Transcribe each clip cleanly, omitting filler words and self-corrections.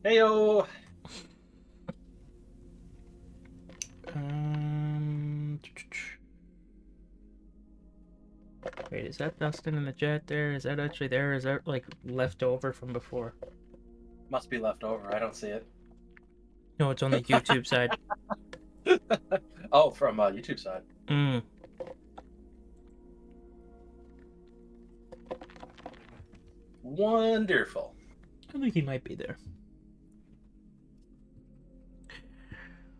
Heyo. Um, Wait, is that Dustin in the chat there? Is that actually there? Is that like left over from before? Must be left over. I don't see it. No, it's on the YouTube side. Oh, from YouTube side. Mm. Wonderful. I think he might be there.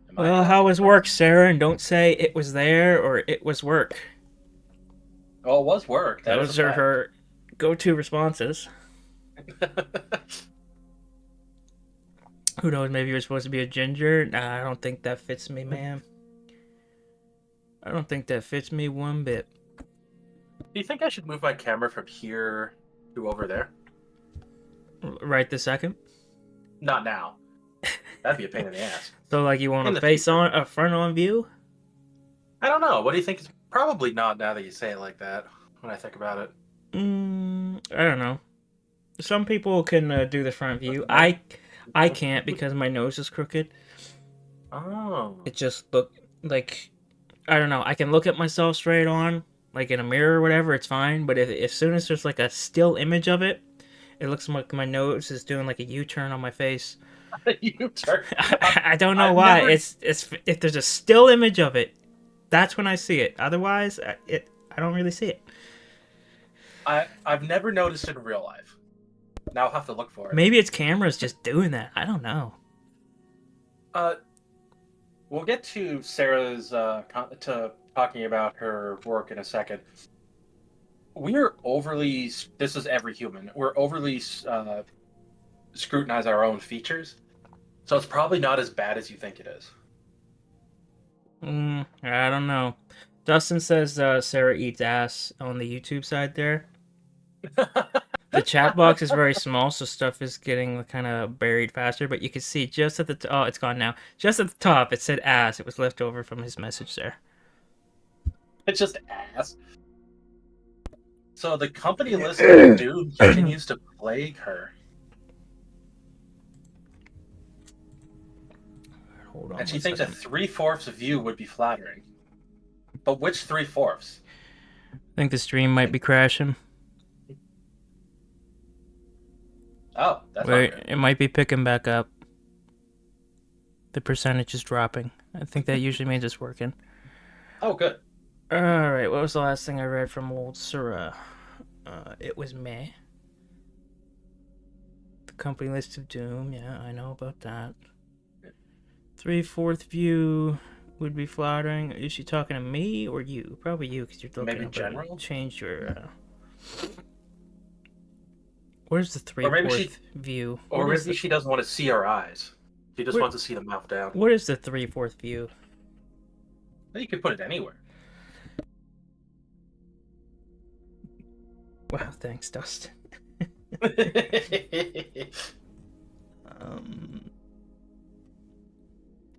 Am I Well, how happy? was work, Sarah? And don't say it was there or it was work. Oh, it was work. That is a Those are fact. her go-to responses. Who knows? Maybe you're supposed to be a ginger. Nah, I don't think that fits me, ma'am. I don't think that fits me one bit. Do you think I should move my camera from here to over there? Right this second. Not now. That'd be a pain in the ass. So, like, you want In a the face future. on, a front on view? I don't know. What do you think? It's probably not now that you say it like that. When I think about it. I don't know. Some people can do the front view. I can't because my nose is crooked. Oh. It just look like I don't know. I can look at myself straight on, like in a mirror or whatever. It's fine. But if as soon as there's like a still image of it, it looks like my nose is doing like a U-turn on my face. You turn. I don't know I've why. never. It's if there's a still image of it, that's when I see it. Otherwise, I don't really see it. I've never noticed it in real life. Now I'll have to look for it. Maybe it's cameras just doing that. I don't know. Uh, we'll get to Sarah's to talking about her work in a second. We're overly. This is every human. We're overly scrutinize our own features, so it's probably not as bad as you think it is. I don't know. Dustin says Sarah eats ass on the YouTube side there. The chat box is very small, so stuff is getting kind of buried faster. But you can see just at the oh, it's gone now. Just at the top, it said ass. It was left over from his message there. It's just ass. So the company list of doom continues to plague her, Hold on and she one thinks a second. 3/4 view would be flattering. But which 3/4? I think the stream might be crashing. Oh, that's not Wait, good. it might be picking back up. The percentage is dropping. I think that usually means it's working. Oh, good. Alright, what was the last thing I read from old Sarah? It was May. The company list of doom, yeah, I know about that. 3/4 view would be flattering. Is she talking to me or you? Probably you, because you're looking Maybe up. general, Change your. Where's the three or maybe fourth view? or maybe she doesn't want to see our eyes. She just What, wants to see the mouth down. what is the 3/4 view? You could put it anywhere. Wow, thanks, Dustin.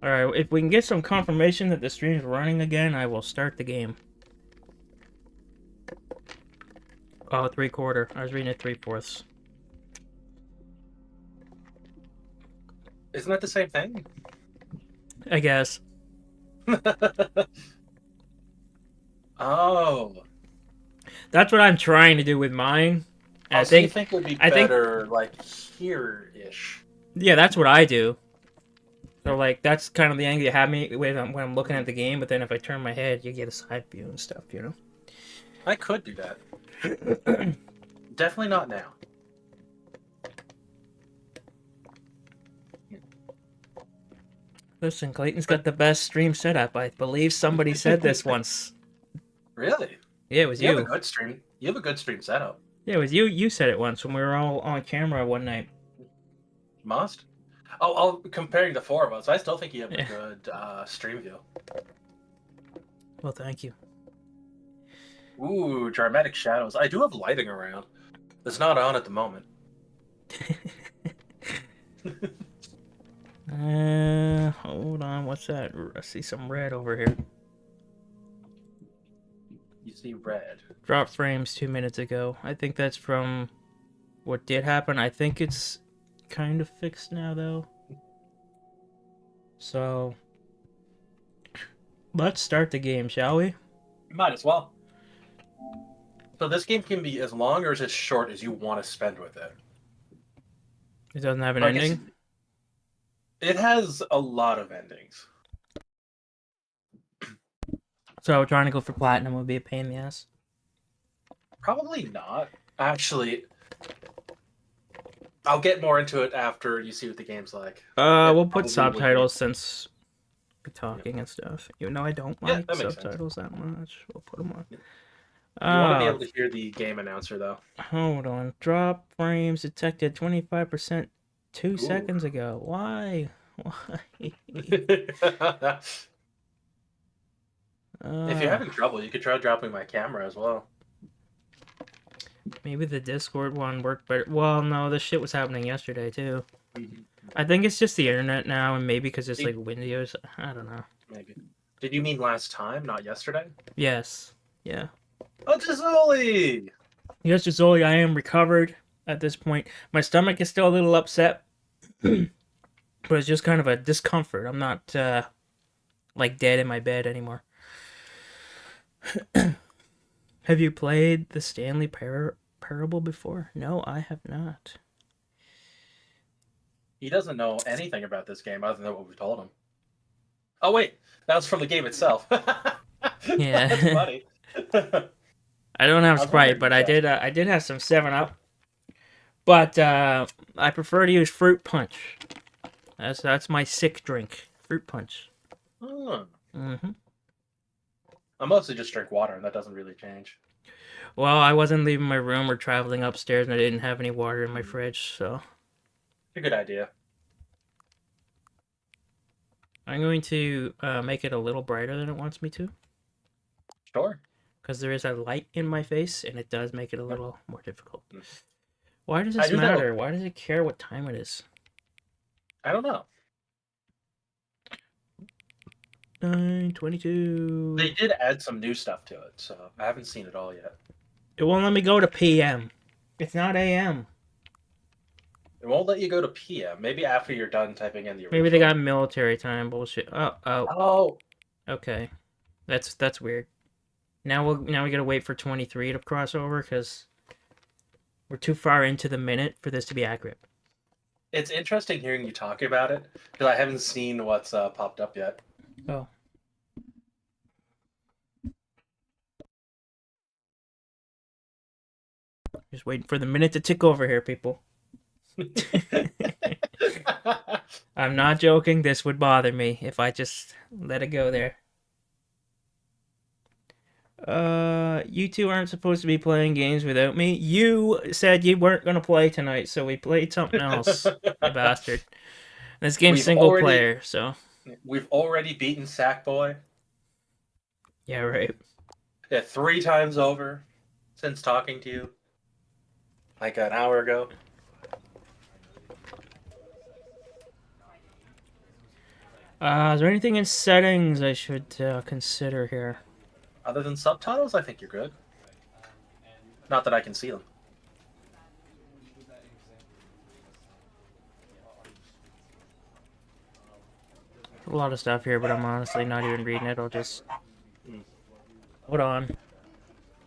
Alright, if we can get some confirmation that the stream's running again, I will start the game. Oh, 3/4. I was reading it 3/4. Isn't that the same thing? I guess. Oh. That's what I'm trying to do with mine. And Oh, I so you think, think it would be I think, better, like, here-ish? yeah, that's what I do. So like that's kind of the angle you have me when I'm looking at the game. But then if I turn my head, you get a side view and stuff. I could do that. Definitely not now. Listen, Clayton's got the best stream setup. I believe somebody said this once. Really? Yeah, it was You have a you. good stream. You have a good stream setup. Yeah, it was you. You said it once when we were all on camera one night. Must. Oh, comparing the four of us, I still think you have a Yeah. good stream view. Well, thank you. Ooh, dramatic shadows. I do have lighting around. It's not on at the moment. Hold on. What's that? I see some red over here. You see red. Drop frames 2 minutes ago. I think that's from what did happen. I think it's kind of fixed now, though. So, let's start the game, shall we? Might as well. So this game can be as long or as short as you want to spend with it. It doesn't have an Like it's, ending. it has a lot of endings. So, trying to go for platinum would be a pain in the ass. Probably not. Actually, I'll get more into it after you see what the game's like. It We'll put probably would be. subtitles since we're talking and stuff. Even though I don't Yeah, like that makes sense. subtitles that much, we'll put them on. You want to be able to hear the game announcer, though. Hold on. Drop frames detected 25% 2 Ooh. seconds ago. Why? Why? If you're having trouble, you could try dropping my camera as well. Maybe the Discord one worked better. Well, no, this shit was happening yesterday, too. Mhm. I think it's just the internet now, and maybe because it's like Windows. I don't know. Maybe. Did you mean last time, not yesterday? Yes. Yeah. Oh, Gisoli! Yes, Zoli, I am recovered at this point. My stomach is still a little upset, but it's just kind of a discomfort. I'm not, like, dead in my bed anymore. Have you played the Stanley Parable before? No, I have not. He doesn't know anything about this game other than what we told him. Oh, wait. That was from the game itself. That's Yeah. funny. I don't have I was Sprite, wondering but I did have some 7-Up. But I prefer to use fruit punch. That's my sick drink. Fruit punch. Oh. Mm-hmm. I mostly just drink water, and that doesn't really change. Well, I wasn't leaving my room or traveling upstairs, and I didn't have any water in my fridge, so A good idea. I'm going to make it a little brighter than it wants me to, Sure. because there is a light in my face, and it does make it a Yep. little more difficult. Why does I this do that. matter? Why does it care what time it is? I don't know. 9:22. They did add some new stuff to it, so I haven't seen it all yet. It won't let me go to PM. It's not AM. It won't let you go to PM. Maybe after you're done typing in the original. Maybe they got military time bullshit. Oh. Oh. Okay. That's weird. Now we gotta wait for 23 to cross over because we're too far into the minute for this to be accurate. It's interesting hearing you talk about it because I haven't seen what's popped up yet. Oh. Just waiting for the minute to tick over here, people. I'm not joking. This would bother me if I just let it go there. You two aren't supposed to be playing games without me. You said you weren't gonna play tonight, so we played something else, you bastard. This game's single player, so. We've already beaten Sackboy. Yeah, right. Yeah, 3 times over since talking to you. Like an hour ago. Is there anything in settings I should consider here? Other than subtitles, I think you're good. Not that I can see them. A lot of stuff here, but I'm honestly not even reading it. I'll just... Hold on.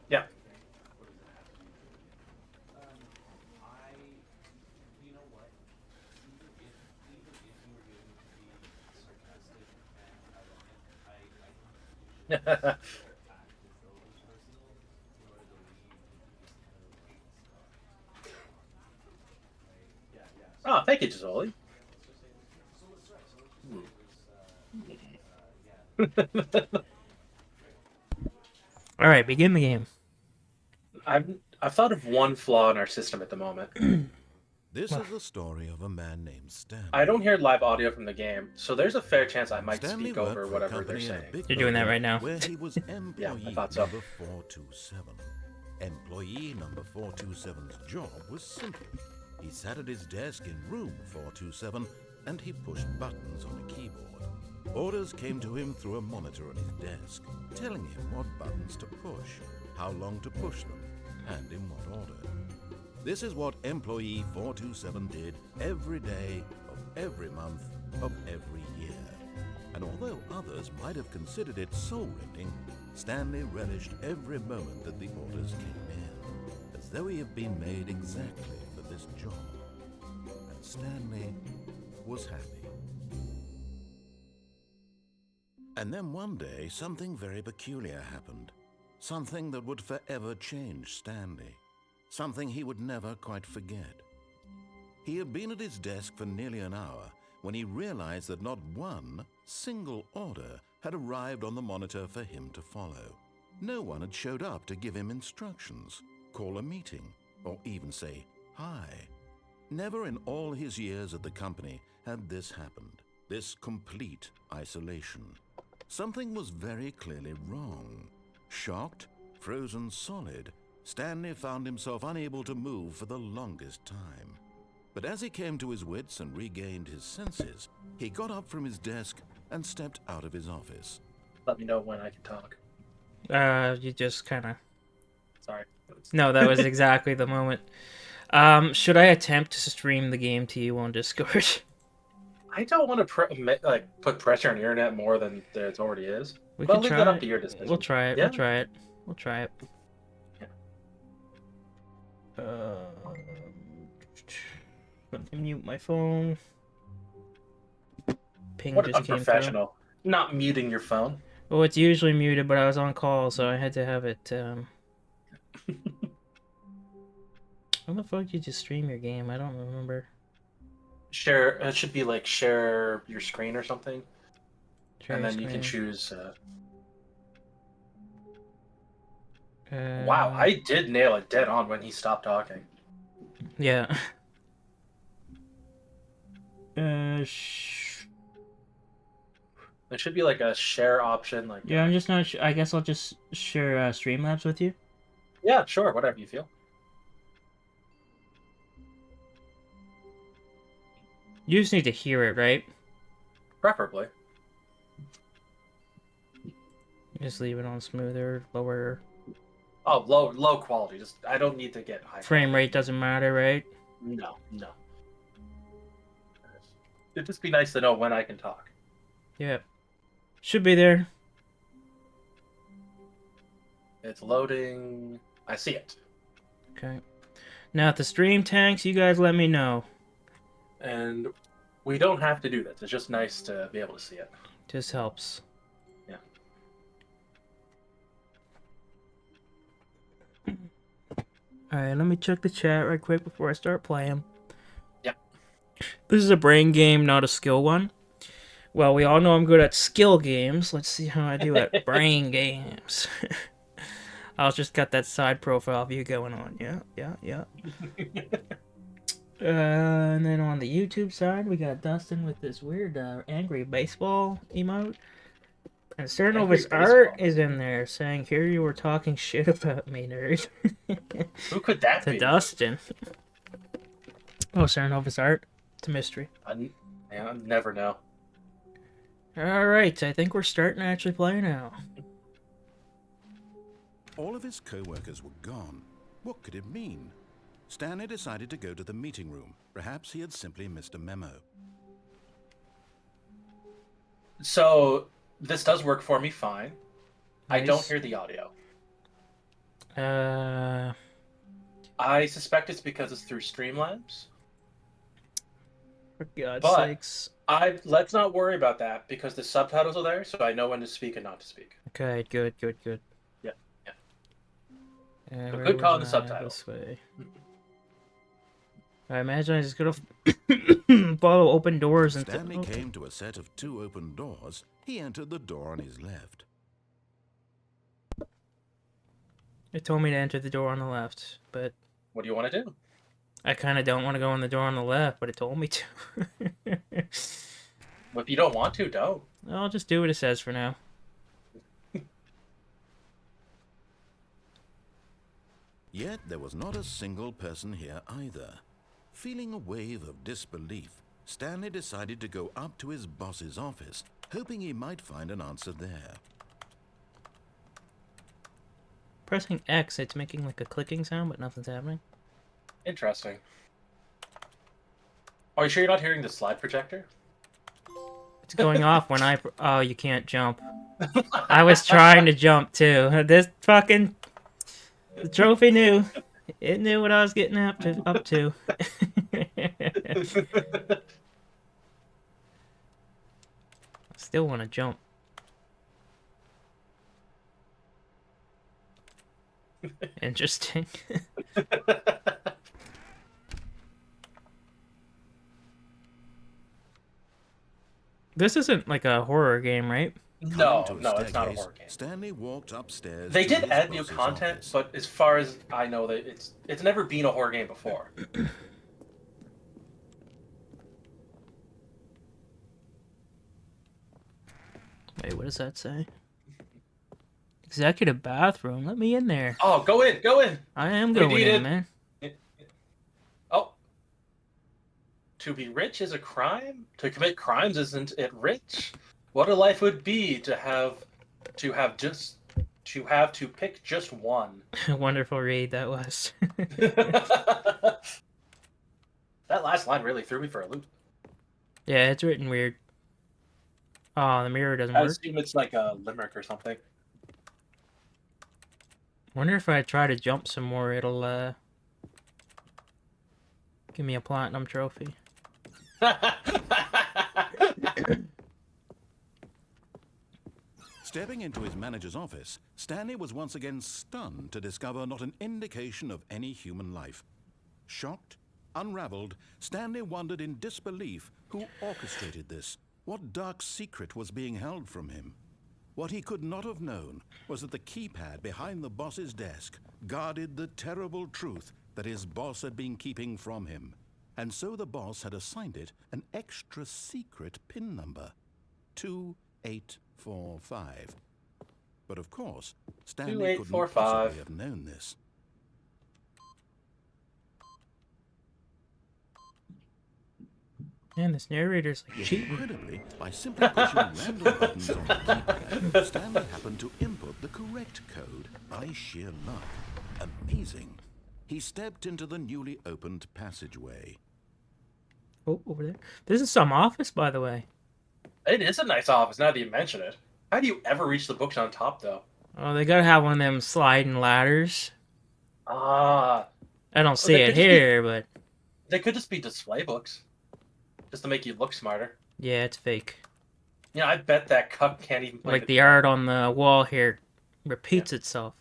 Yeah. Oh, thank you, Gisoli. All right, begin the game. I've thought of one flaw in our system at the moment. This is the story of a man named Stanley. I don't hear live audio from the game, so there's a fair chance I might Stanley speak over worked for a whatever they're company in a saying. big You're doing that building right now. Where he was employee Yeah, I thought so. number 427. Employee number 427's job was simple. He sat at his desk in room 427 and he pushed buttons on a keyboard. Orders came to him through a monitor on his desk, telling him what buttons to push, how long to push them, and in what order. This is what employee 427 did every day of every month of every year. And although others might have considered it soul-rending, Stanley relished every moment that the orders came in, as though he had been made exactly for this job. And Stanley was happy. And then one day, something very peculiar happened. Something that would forever change Stanley. Something he would never quite forget. He had been at his desk for nearly an hour when he realized that not one single order had arrived on the monitor for him to follow. No one had showed up to give him instructions, call a meeting, or even say hi. Never in all his years at the company had this happened, this complete isolation. Something was very clearly wrong. Shocked, frozen solid, Stanley found himself unable to move for the longest time. But as he came to his wits and regained his senses, he got up from his desk and stepped out of his office. Let me know when I can talk. You just kind of... Sorry. No, that was exactly the moment. Should I attempt to stream the game to you on Discord? I don't want to put pressure on the internet more than there already is. We But I'll can leave try that up it. to your decision. We'll try it. Yeah? We'll try it. We'll try it. Yeah. Let me mute my phone. Ping What just came through. unprofessional. Not muting your phone. Well, it's usually muted, but I was on call, so I had to have it. How the fuck did you stream your game? I don't remember. Share. It should be like share your screen or something, Share and your then you can screen. choose. Wow, I did nail it dead on when he stopped talking. Yeah. There should be like a share option. Like Yeah, I'm just not. I guess I'll just share Streamlabs with you. yeah, sure, whatever you feel. You just need to hear it, right? Preferably. Just leave it on smoother, lower. Oh, low quality. Just I don't need to get high. Frame rate doesn't matter, right? No. It'd just be nice to know when I can talk. Yeah. Should be there. It's loading. I see it. Okay. Now, if the stream tanks, you guys let me know. And we don't have to do this. It's just nice to be able to see it. Just helps. Yeah. Alright, let me check the chat right quick before I start playing. Yep. This is a brain game, not a skill one. Well, we all know I'm good at skill games. Let's see how I do at brain games. I'll just got that side profile view going on. Yeah. And then on the YouTube side, we got Dustin with this weird angry baseball emote. And Cernova's art is in there saying, "Here you were talking shit about me, nerd." Who could that To be? Dustin. Oh, Cernova's art. It's a mystery. I never know. Alright, I think we're starting to actually play now. All of his co-workers were gone. What could it mean? Stanley decided to go to the meeting room. Perhaps he had simply missed a memo. So this does work for me fine. I don't Nice. hear the audio. Uh, I suspect it's because it's through Streamlabs. for God's But- sakes. Let's not worry about that because the subtitles are there, so I know when to speak and not to speak. Okay, good. Yeah. And So where good call on was the I? subtitles. This way. I imagine I just gotta follow open doors and... Stanley came to a set of 2 open doors. He entered the door on his left. It told me to enter the door on the left, but What do you want to do? I kind of don't want to go in the door on the left, but it told me to. Well, if you don't want to, don't. I'll just do what it says for now. Yet there was not a single person here either. Feeling a wave of disbelief, Stanley decided to go up to his boss's office, hoping he might find an answer there. Pressing X, it's making like a clicking sound, but nothing's happening. Interesting. Are you sure you're not hearing the slide projector? It's going off when I... Oh, you can't jump. I was trying to jump, too. This fucking... The trophy knew. It knew what I was getting up to. Still want to jump. Interesting. This isn't like a horror game, right? No, Coming to no, a it's not a staircase, horror game. Stanley walked upstairs. They to did his add new boss's content, office. but as far as I know, that it's never been a horror game before. Wait, what does that say? Executive bathroom. Let me in there. Oh, go in, go in. I am We going need in, it. man. Oh, to be rich is a crime. To commit crimes isn't it rich? What a life would be to pick just one. Wonderful read that was. That last line really threw me for a loop. Yeah, it's written weird. Oh, the mirror doesn't I work. assume it's like a limerick or something. Wonder if I try to jump some more, it'll give me a platinum trophy. Stepping into his manager's office, Stanley was once again stunned to discover not an indication of any human life. Shocked, unraveled, Stanley wondered in disbelief who orchestrated this, what dark secret was being held from him. What he could not have known was that the keypad behind the boss's desk guarded the terrible truth that his boss had been keeping from him. And so the boss had assigned it an extra secret PIN number, 2845. But of course, Stanley couldn't 2845. possibly have known this. Man, this narrator's like Yet cheating. incredibly, by simply pushing random buttons on the keypad, Stanley happened to input the correct code by sheer luck. Amazing. He stepped into the newly opened passageway. Oh, over there. This is some office, by the way. It is a nice office now that you mention it. How do you ever reach the books on top, though? Oh, they gotta have one of them sliding ladders. Ah, I don't see they it could just be- here, but they could just be display books, just to make you look smarter. yeah, it's fake. Yeah, I bet that cup can't even play Like the art on the wall here repeats itself.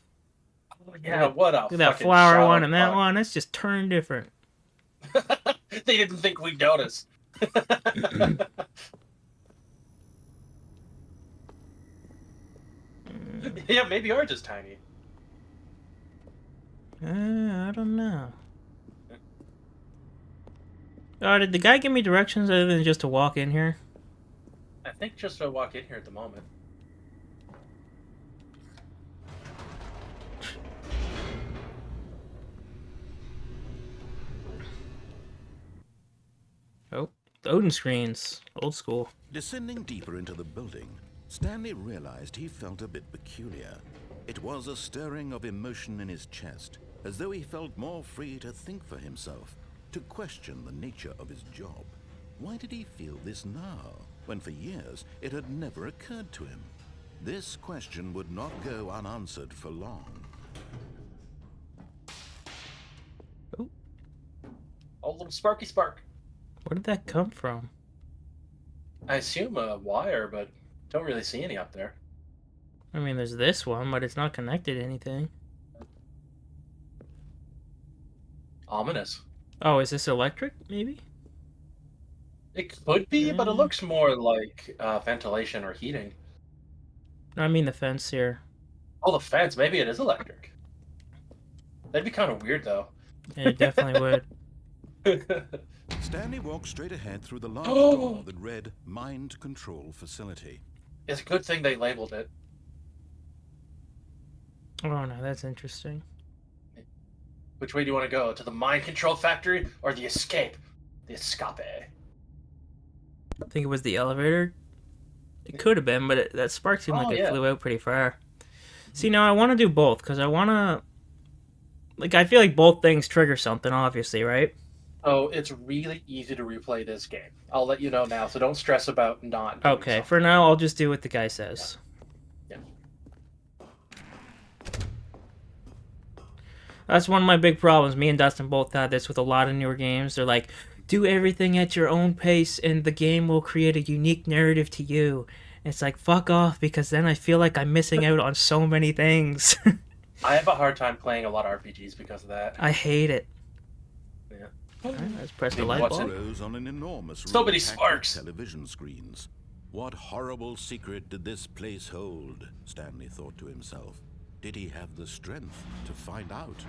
Yeah, what a Look at that fucking flower shallow one and that fuck. one. That's just turned different. They didn't think we'd notice. Yeah, maybe ours is tiny. I don't know. Did the guy give me directions other than just to walk in here? I think just to walk in here at the moment. Oh, the Odin screens. Old school. Descending deeper into the building, Stanley realized he felt a bit peculiar. It was a stirring of emotion in his chest, as though he felt more free to think for himself, to question the nature of his job. Why did he feel this now, when for years it had never occurred to him? This question would not go unanswered for long. Oh, Oh, little sparky spark. where did that come from? I assume a wire, but don't really see any up there. I mean, there's this one, but it's not connected to anything. Ominous. Oh, is this electric, maybe? It could be, but it Yeah. looks more like ventilation or heating. I mean the fence here. Oh, the fence. Maybe it is electric. That'd be kind of weird, though. Yeah, it definitely would. Stanley walked straight ahead through the large Oh! door that read Mind Control Facility. It's a good thing they labeled it. Oh no, that's interesting. Which way do you want to go? To the mind control factory or the escape? The escape. I think it was the elevator. It could have been, but that spark seemed Oh, like it yeah. flew out pretty far. See, now I want to do both, because I want to Like, I feel like both things trigger something, obviously, right? So it's really easy to replay this game. I'll let you know now, so don't stress about not doing Okay, something. for now, I'll just do what the guy says. Yeah. That's one of my big problems. Me and Dustin both had this with a lot of newer games. They're like, do everything at your own pace, and the game will create a unique narrative to you. And it's like, fuck off, because then I feel like I'm missing out on so many things. I have a hard time playing a lot of RPGs because of that. I hate it. Yeah. Alright, let's press the Maybe light what's bulb. it? Rose on an enormous So room many packed with sparks. television screens. What horrible secret did this place hold? Stanley thought to himself. Did he have the strength to find out?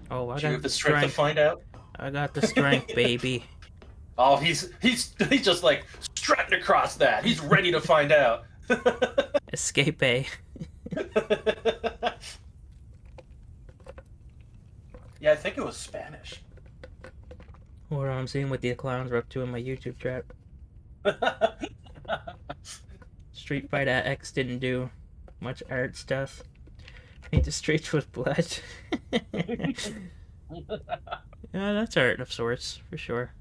Oh, I Do you got have the the strength to strength. find out? I got the strength, baby. Oh, he's just like strutting across that. He's ready to find out. Escape A. Yeah, I think it was Spanish. What I'm seeing what the clowns are up to in my YouTube chat. Street Fighter X didn't do much art stuff. Paint the streets with blood. Yeah, that's art of sorts, for sure.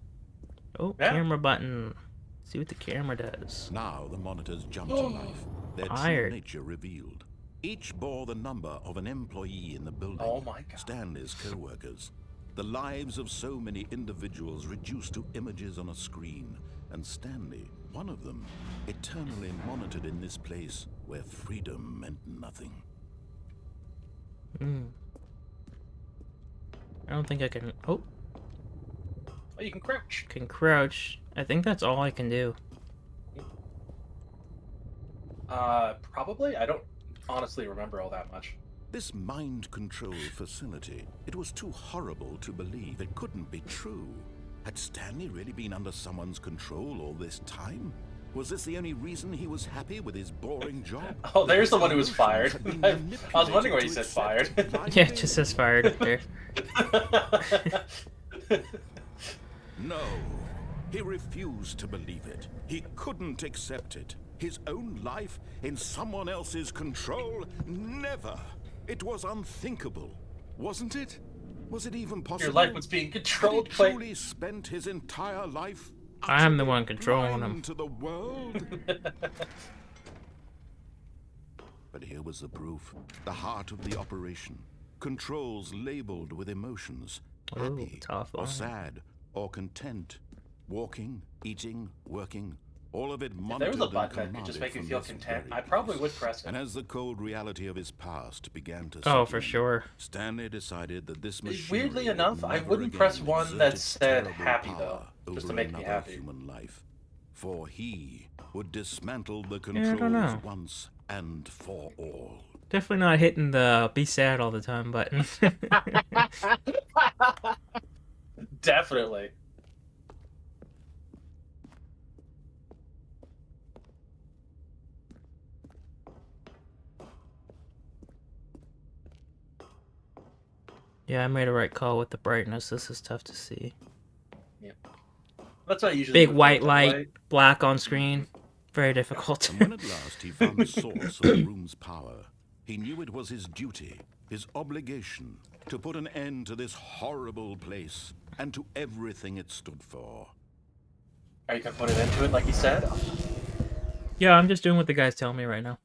Oh, Yeah. camera button. Let's see what the camera does. Now the monitors jumped to life, their true Iron. nature revealed. Each bore the number of an employee in the building. Oh my God. Stanley's co-workers. The lives of so many individuals reduced to images on a screen. And Stanley, one of them, eternally monitored in this place where freedom meant nothing. I don't think I can... Oh, Oh, you can crouch. can crouch. I think that's all I can do. Probably. I don't honestly remember all that much. This mind control facility, it was too horrible to believe. It couldn't be true. Had Stanley really been under someone's control all this time? Was this the only reason he was happy with his boring job? Oh, there's the one who was fired. Emotions had been I was wondering why he manipulated said to fired. accept blind Yeah, it just says fired up there. No, he refused to believe it. He couldn't accept it. His own life in someone else's control? Never. It was unthinkable, wasn't it? Was it even possible? Your life was being Had he controlled by... truly spent his entire life I'm the utterly one controlling blind him. to the world? But here was the proof. The heart of the operation. Controls labeled with emotions. Ooh, Happy, tough or line. sad, or content. Walking, eating, working. All of it If monitored there was a and button that could just commanded make you from feel this content, very I probably place. would press And it. as the cold reality of his past began to Oh, sink for in, sure. Stanley decided that this machine Weirdly enough, I wouldn't press one that said happy, though, just to make me happy. Human life. For he would dismantle the Yeah, I don't know. controls once and for all. Definitely not hitting the be sad all the time button. Definitely. Yeah, I made a right call with the brightness. This is tough to see. That's what I usually Big do with white the light, template. black on screen. Very difficult. And when at last he found the source of the room's power, he knew it was his duty, his obligation, to put an end to this horrible place and to everything it stood for. Are you gonna put it into it like he said? Yeah, I'm just doing what the guys tell me right now.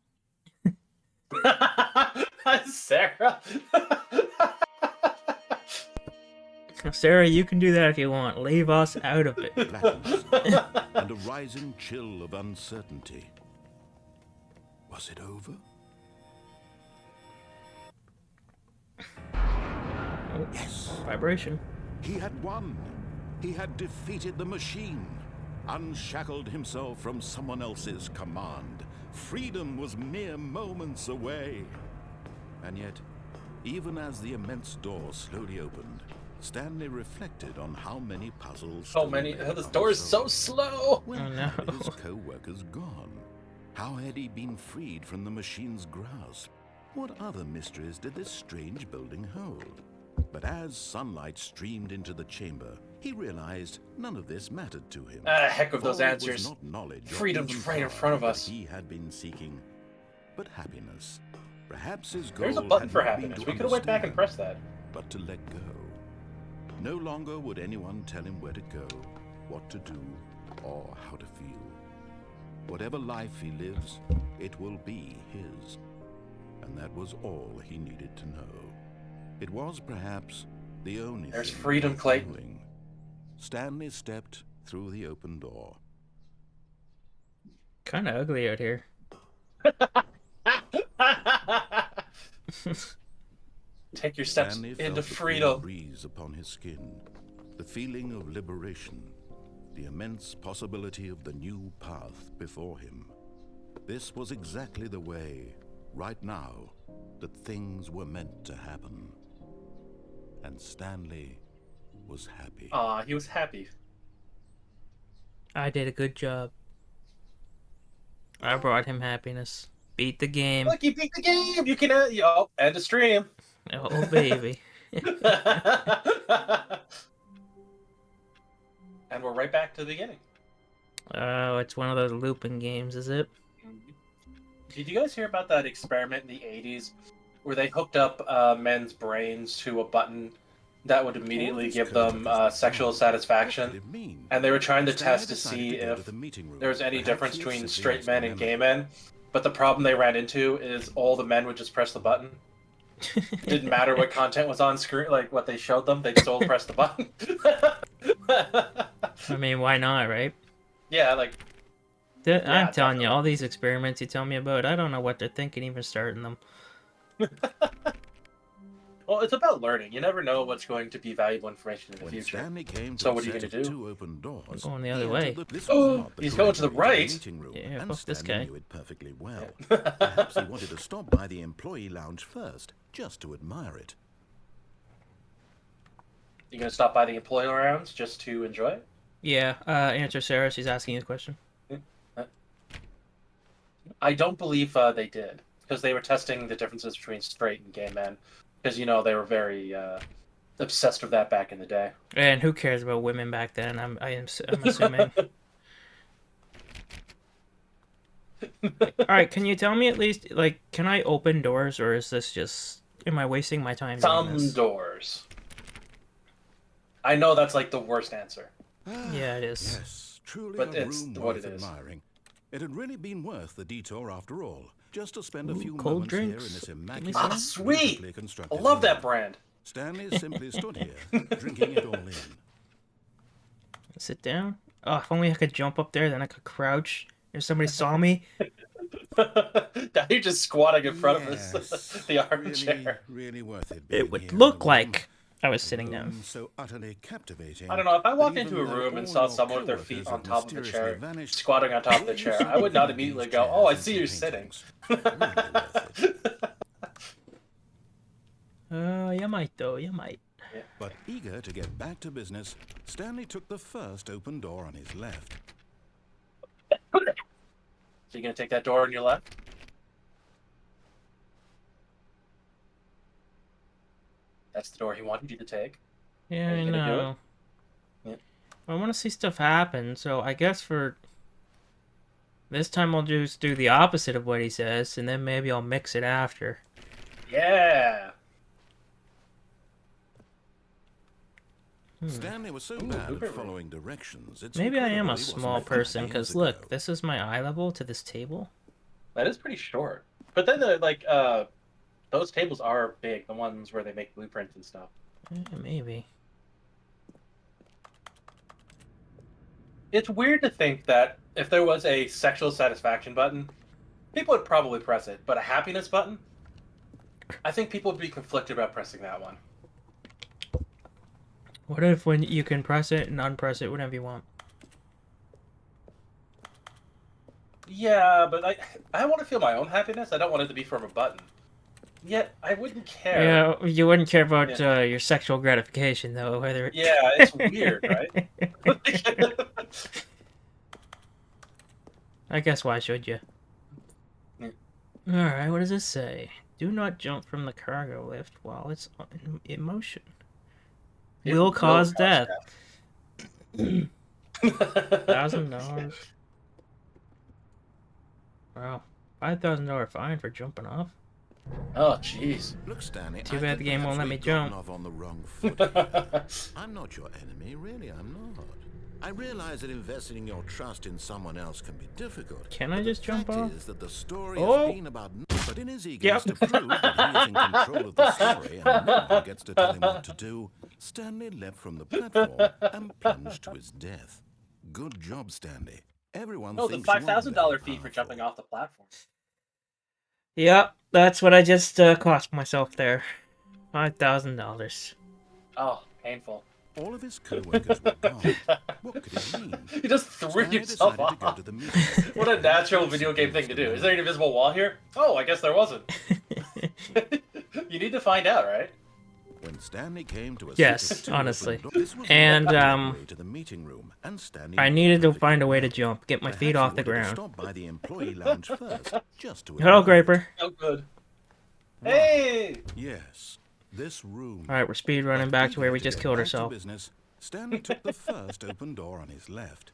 Sarah. Sarah, you can do that if you want. Leave us out of it. Blackness and a rising chill of uncertainty. Was it over? Yes. Vibration. He had won. He had defeated the machine, unshackled himself from someone else's command. Freedom was mere moments away. And yet, even as the immense door slowly opened, Stanley reflected on how many puzzles. So many. This door is so slow. Where Oh, no. had his co-workers gone? How had he been freed from the machine's grasp? What other mysteries did this strange building hold? But as sunlight streamed into the chamber, he realized none of this mattered to him. Heck of those For it was answers. not knowledge or Freedom's even right in power front of that us. He had been seeking, but happiness. Perhaps his goal There's a button had for not been happiness. to We could have went back and understand, pressed that. but to let go. No longer would anyone tell him where to go, what to do, or how to feel. Whatever life he lives, it will be his. And that was all he needed to know. It was perhaps the only There's thing freedom, worth Clayton. knowing. Stanley stepped through the open door. Kind of ugly out here. Take your steps Stanley into felt the cool freedom. breeze upon his skin, the feeling of liberation, the immense possibility of the new path before him. This was exactly the way, right now, that things were meant to happen. And Stanley was happy. Aw, he was happy. I did a good job. I brought him happiness. Beat the game. Look, you beat the game! You can end the stream. Oh, baby. And we're right back to the beginning. Oh, it's one of those looping games, is it? Did you guys hear about that experiment in the 80s where they hooked up men's brains to a button that would immediately give them sexual satisfaction? And they were trying to test to see if there was any difference between straight men and gay men. But the problem they ran into is all the men would just press the button. It didn't matter what content was on screen, like what they showed them, they'd still press the button. I mean, why not, right? Yeah, like... I'm telling you, all these experiments you tell me about, I don't know what they're thinking even starting them. Well, it's about learning. You never know what's going to be valuable information in the future. So what are you going to do? I'm going the other way. Oh, he's going to the right. Yeah, fuck this guy. Knew it perfectly well. Perhaps he wanted to stop by the employee lounge first, just to admire it. You going to stop by the employee rounds just to enjoy it? Yeah, answer Sarah. She's asking you a question. I don't believe they did, because they were testing the differences between straight and gay men. Because, you know, they were very obsessed with that back in the day. And who cares about women back then? I'm assuming. All right, can you tell me at least, like, can I open doors, or is this just, am I wasting my time doing Some this? doors. I know that's like the worst answer. Yeah, it is. Yes, truly But a it's room what worth it is. admiring. It had really been worth the detour after all, just to spend a few cold moments here in drinks. this Give me immaculate, some. Ah, sweet! beautifully I constructed love that room. brand. Stanley simply stood here, drinking it all in. Sit down. Oh, if only I could jump up there, then I could crouch. If somebody saw me. Now you're just squatting in front of us, Yes, the armchair. really worth it. being It would here in look the room. like I was A sitting down. room so utterly captivating. I don't know, if I walked that into a even though room and all saw your someone with their feet coworkers on have top of the mysteriously chair, vanished, squatting on top of the you chair, should I would look not at immediately these go, oh, I chairs see and you're some sitting. paintings. Really worth it. You might though, you might. But eager to get back to business, Stanley took the first open door on his left. So you're going to take that door on your left? That's the door he wanted you to take. Yeah, Are I you gonna do it? know. Yeah. I want to see stuff happen, so I guess for this time I'll just do the opposite of what he says, and then maybe I'll mix it after. Yeah. Stanley was so bad at following directions. It's Maybe I am incredible a he wasn't small 5 person, years because ago. look, this is my eye level to this table. That is pretty short. But then, those tables are big, the ones where they make blueprints and stuff. Maybe. It's weird to think that if there was a sexual satisfaction button, people would probably press it. But a happiness button? I think people would be conflicted about pressing that one. What if when you can press it and unpress it whenever you want? Yeah, but I want to feel my own happiness. I don't want it to be from a button. Yet, I wouldn't care. Yeah, you wouldn't care about your sexual gratification, though, whether... Yeah, it's weird, right? I guess why should you? Yeah. Alright, what does this say? Do not jump from the cargo lift while it's in motion. It Will cause death. $1,000. Wow. $5,000 fine for jumping off. Oh, jeez. Look, Stanley, Too I bad think the game won't perhaps let me we've gotten jump. off on the wrong foot here. I'm not your enemy, really, I'm not. I realize that investing in your trust in someone else can be difficult. Can I but just the jump fact off? is that the story Oh. has been about... But in his eagerness Yep. to prove that he is in control of the story and no one gets to tell him what to do, Stanley leapt from the platform and plunged to his death. Good job, Stanley. Everyone No, the thinks you are very $5,000 fee for powerful. jumping off the platform. Yep, that's what I just cost myself there. $5,000. Oh, painful. All of his co-workers were gone. What could it mean? You just threw Stanley yourself decided to go off. to the meeting room. What a natural video game thing to do. Is there an invisible wall here? Oh, I guess there wasn't. You need to find out, right? When Stanley came to a Yes, set of two honestly. open doors, this was And, the way to the meeting room, and Stanley I knew needed to perfectly find a way to well. jump, get my Perhaps feet he off the wanted to ground. stop by the employee lounge first, just to Hello, admire it. Graper. Oh, good. Right. Hey! Yes, this room. Alright, we're speed running back to where we Eager just get killed back to ourselves. business, Stanley took the first open door on his left.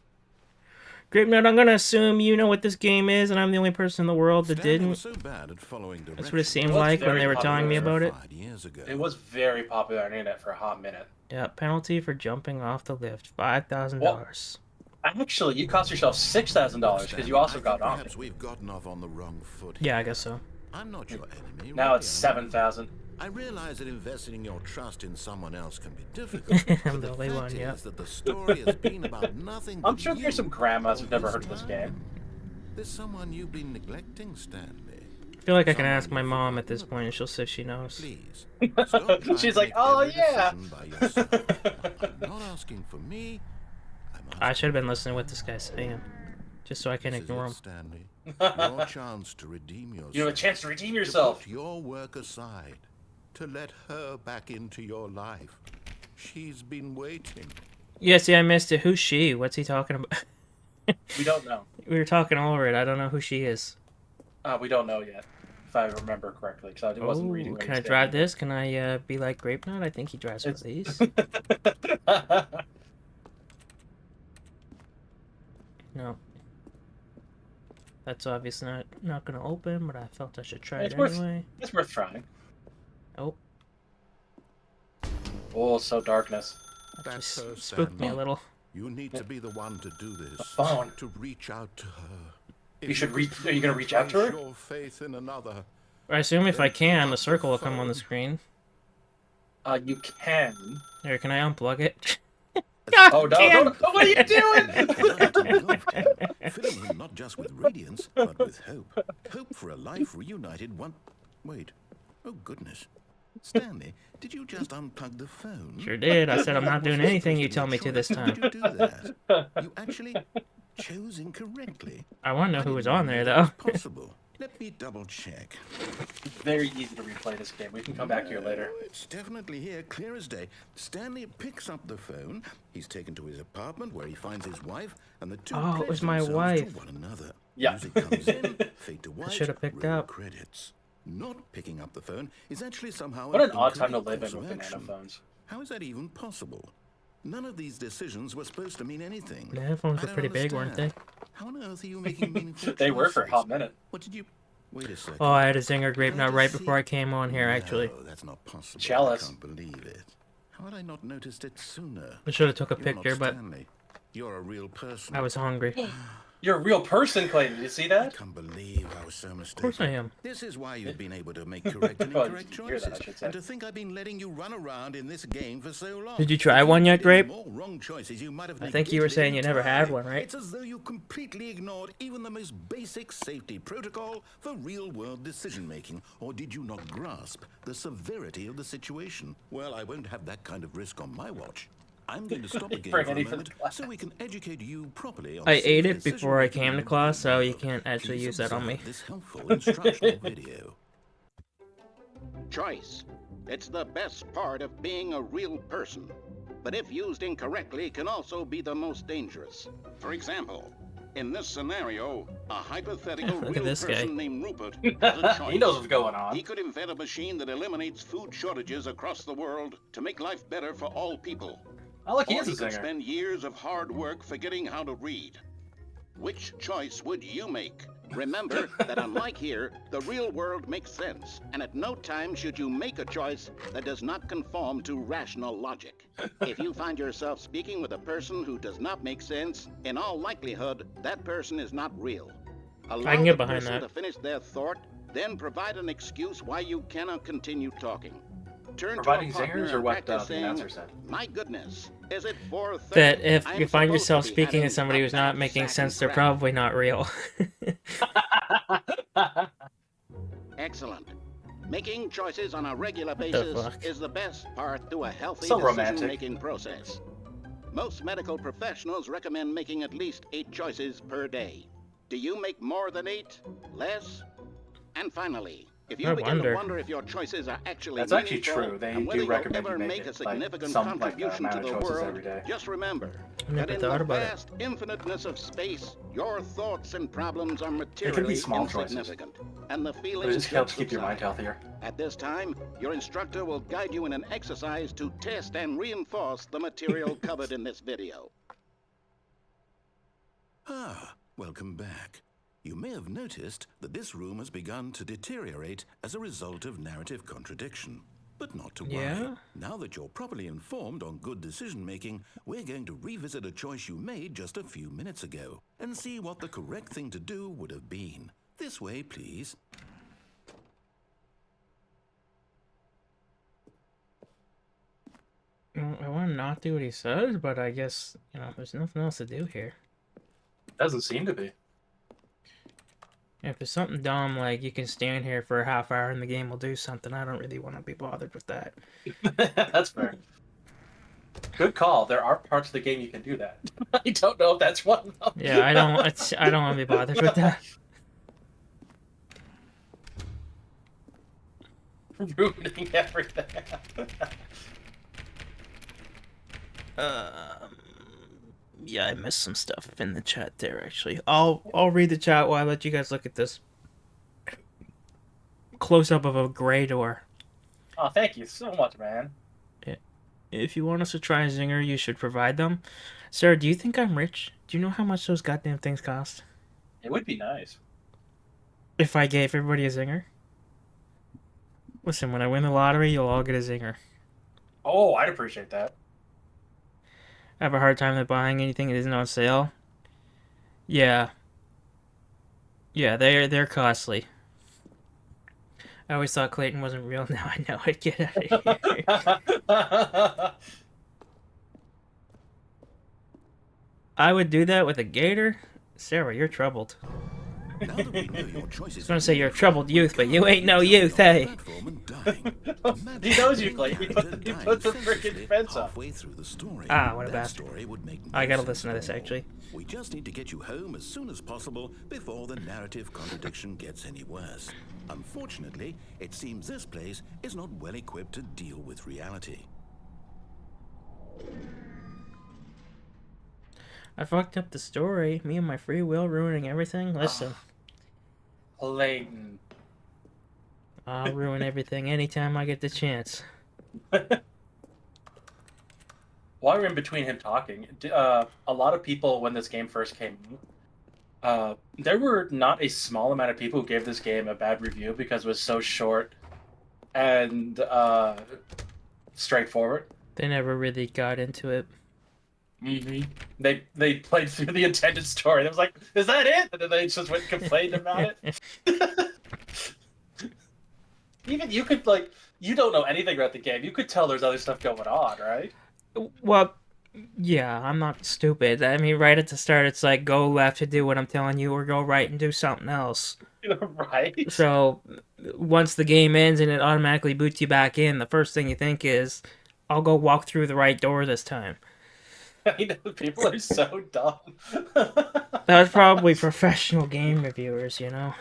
Grapenut, I'm gonna assume you know what this game is, and I'm the only person in the world that Stanley didn't. was so bad at following That's what it directions. seemed was like when very they were telling me popular. about it. 5 years ago. It was very popular on the internet for a hot minute. Yeah, penalty for jumping off the lift, $5,000. Actually, you cost yourself $6,000 because you also got on. Perhaps we've gotten off on the wrong foot. Yeah, I guess so. I'm not your enemy. Now really, it's I'm not. 7,000. I realize that investing your trust in someone else can be difficult. I'm but the the only fact one, yeah. is that the story has been about nothing I'm but sure you there's some grandmas all who've never heard of this this game. time. There's someone you've been neglecting, Stanley. I feel like I can Someone ask my you've mom at forgotten this point, and about. she'll say she knows. Please. Stop trying She's to like, make "Oh, every yeah." decision by yourself. I'm not asking for me. I'm I asking should have been for listening to what you. this guy's saying, just so I can This is ignore it, him. Stanley. Your chance to redeem yourself. You have a chance to redeem To yourself. put your work aside. To let her back into your life. She's been waiting. Yeah, see, I missed it. Who's she? What's he talking about? We don't know. We were talking over it. I don't know who she is. We don't know yet, if I remember correctly, because I wasn't reading. Oh, what can he I was drive saying. this? Can I be like Grapenut? I think he drives one of these. No. That's obviously not gonna open, but I felt I should try It's it worth- anyway. It's worth trying. Oh, Oh, so darkness. that That's her, just spooked me a Stanley. little. You need to be the one to do this. The phone. To reach out to her. You should reach. Are you gonna reach out to her? Your faith in another. I assume if I can, the circle will come on the screen. You can. Here, can I unplug it? Oh no! Can't. What are you doing? Filling him not just with radiance, but with hope. Hope for a life reunited one... Wait. Oh, goodness. Stanley, did you just unplug the phone? Sure did. I said I'm not That was doing anything supposed you be tell a me to this choice. How time. did you do that? You actually chose incorrectly. I want to know I who was didn't on know there, that though. was possible. Let me double check. Very easy to replay this game. We can come back here later. No, it's definitely here, clear as day. Stanley picks up the phone. He's taken to his apartment where he finds his wife, and the two Oh, it pledge was my themselves wife. to one another. Yeah. Music comes in, fade to white. should have picked roll up. credits. Not picking up the phone is actually somehow What an odd time to incorrect live in course with of banana action. phones. How is that even possible? None of these decisions were supposed to mean anything. The headphones I were don't pretty big, weren't they? understand. How on earth are you making meaningful They were for a choices? hot minute. What did you... Wait a second. Oh, I had a zinger Grapenut Let right us before I see. came on here, actually. No, that's not possible. Jealous. I can't believe it. How had I not noticed it sooner? I should have took a You're picture, not but Stanley. You're a real person. I was hungry. You're a real person, Clayton. Did you see I that? can't believe I was so mistaken. Of course I am. This is why you've been able to make correct and Well, incorrect you hear that, I choices. should say. And to think I've been letting you run around in this game for so long. Did you try If one yet, made Grape? more wrong choices, you might have I think you were negated saying it you never had entirely. one, right? It's as though you completely ignored even the most basic safety protocol for real-world decision-making. Or did you not grasp the severity of the situation? Well, I won't have that kind of risk on my watch. I'm going to stop the game Bring for a any for the moment class. so we can educate you properly on I safe ate it before I decision-making came to in the class, so real you world. can't actually Please use that on me. observe this helpful instructional video. Choice. It's the best part of being a real person. But if used incorrectly, can also be the most dangerous. For example, in this scenario, a hypothetical Look at real this guy. person named Rupert has a choice. He knows what's going on. He could invent a machine that eliminates food shortages across the world to make life better for all people. Oh, look, he Or is he a could singer. spend years of hard work forgetting how to read. Which choice would you make? Remember that unlike here, the real world makes sense, and at no time should you make a choice that does not conform to rational logic. If you find yourself speaking with a person who does not make sense, in all likelihood, that person is not real. I can Allow get the behind person that. to finish their thought, then provide an excuse why you cannot continue talking. Turn Providing to a partner zingers or and what practice the saying, announcer said? "My goodness, is it 4:30? That if I you am find supposed to yourself be speaking to having somebody a who's not bad making sack sense, and they're crap." probably not real. Excellent. Making choices on a regular What the basis fuck? is the best part to a healthy So romantic. decision-making process. Most medical professionals recommend making at least 8 choices per day. Do you make more than 8? Less? And finally, if you I begin to wonder. wonder if your choices are actually That's actually meaningful true. They and whether do you'll recommend you ever make make a it like significant some contribution amount to of the choices world, every day. just remember I that never in thought the about it. vast infiniteness of space, your thoughts and problems are be materially small choices, insignificant, and the But it feelings just helps just keep your mind subside. healthier. At this time, your instructor will guide you in an exercise to test and reinforce the material covered in this video. Ah, welcome back. You may have noticed that this room has begun to deteriorate as a result of narrative contradiction. But not to worry. Yeah? Now that you're properly informed on good decision making, we're going to revisit a choice you made just a few minutes ago and see what the correct thing to do would have been. This way, please. I want to not do what he says, but I guess, there's nothing else to do here. Doesn't seem to be. If there's something dumb, like you can stand here for a half hour and the game will do something, I don't really want to be bothered with that. That's fair. Good call. There are parts of the game you can do that. I don't know if that's one of them. Yeah, I don't want to be bothered with that. Ruining everything. Yeah, I missed some stuff in the chat there. Actually, I'll read the chat while I let you guys look at this close up of a gray door. Oh, thank you so much, man. If you want us to try a zinger, you should provide them. Sarah, do you think I'm rich? Do you know how much those goddamn things cost? It would be nice. If I gave everybody a zinger? Listen, when I win the lottery, you'll all get a zinger. Oh, I'd appreciate that. I have a hard time buying anything that isn't on sale. Yeah. Yeah, they're costly. I always thought Clayton wasn't real. Now I know it. Get out of here. I would do that with a gator? Sarah, you're troubled. Now that we know your choices, I was gonna say you're a troubled youth, but you ain't no youth, hey. He knows you, Clay. He put the freaking fence up. Halfway through the story. Ah, what a That bastard. story would make I no gotta sense listen to at this, all. actually. We just need to get you home as soon as possible before the narrative contradiction gets any worse. Unfortunately, it seems this place is not well equipped to deal with reality. I fucked up the story. Me and my free will ruining everything. Listen, Clayton. I'll ruin everything anytime I get the chance. While we're in between him talking, a lot of people, when this game first came there were not a small amount of people who gave this game a bad review because it was so short and straightforward. They never really got into it. Mm-hmm. They played through the intended story. It was like, is that it? And then they just went and complained about it. Even you could, like, you don't know anything about the game. You could tell there's other stuff going on, right? Well, yeah, I'm not stupid. I mean, right at the start, it's like, go left to do what I'm telling you, or go right and do something else. Right? So, once the game ends and it automatically boots you back in, the first thing you think is, I'll go walk through the right door this time. I know, people are so dumb. That was probably professional game reviewers, you know?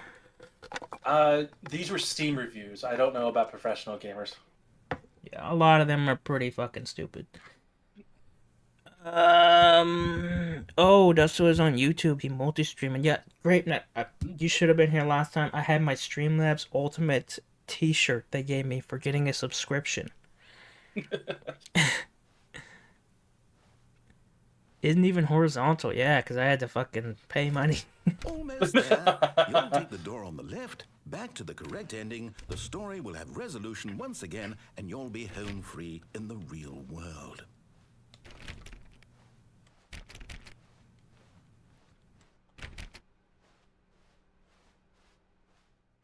These were Steam reviews. I don't know about professional gamers. Yeah, a lot of them are pretty fucking stupid. Oh, that's was on YouTube. He multi-streaming. Yeah, great. You should have been here last time. I had my Streamlabs Ultimate T-shirt they gave me for getting a subscription. Isn't even horizontal. Yeah, because I had to fucking pay money. Almost there. You'll take the door on the left, back to the correct ending, the story will have resolution once again, and you'll be home free in the real world.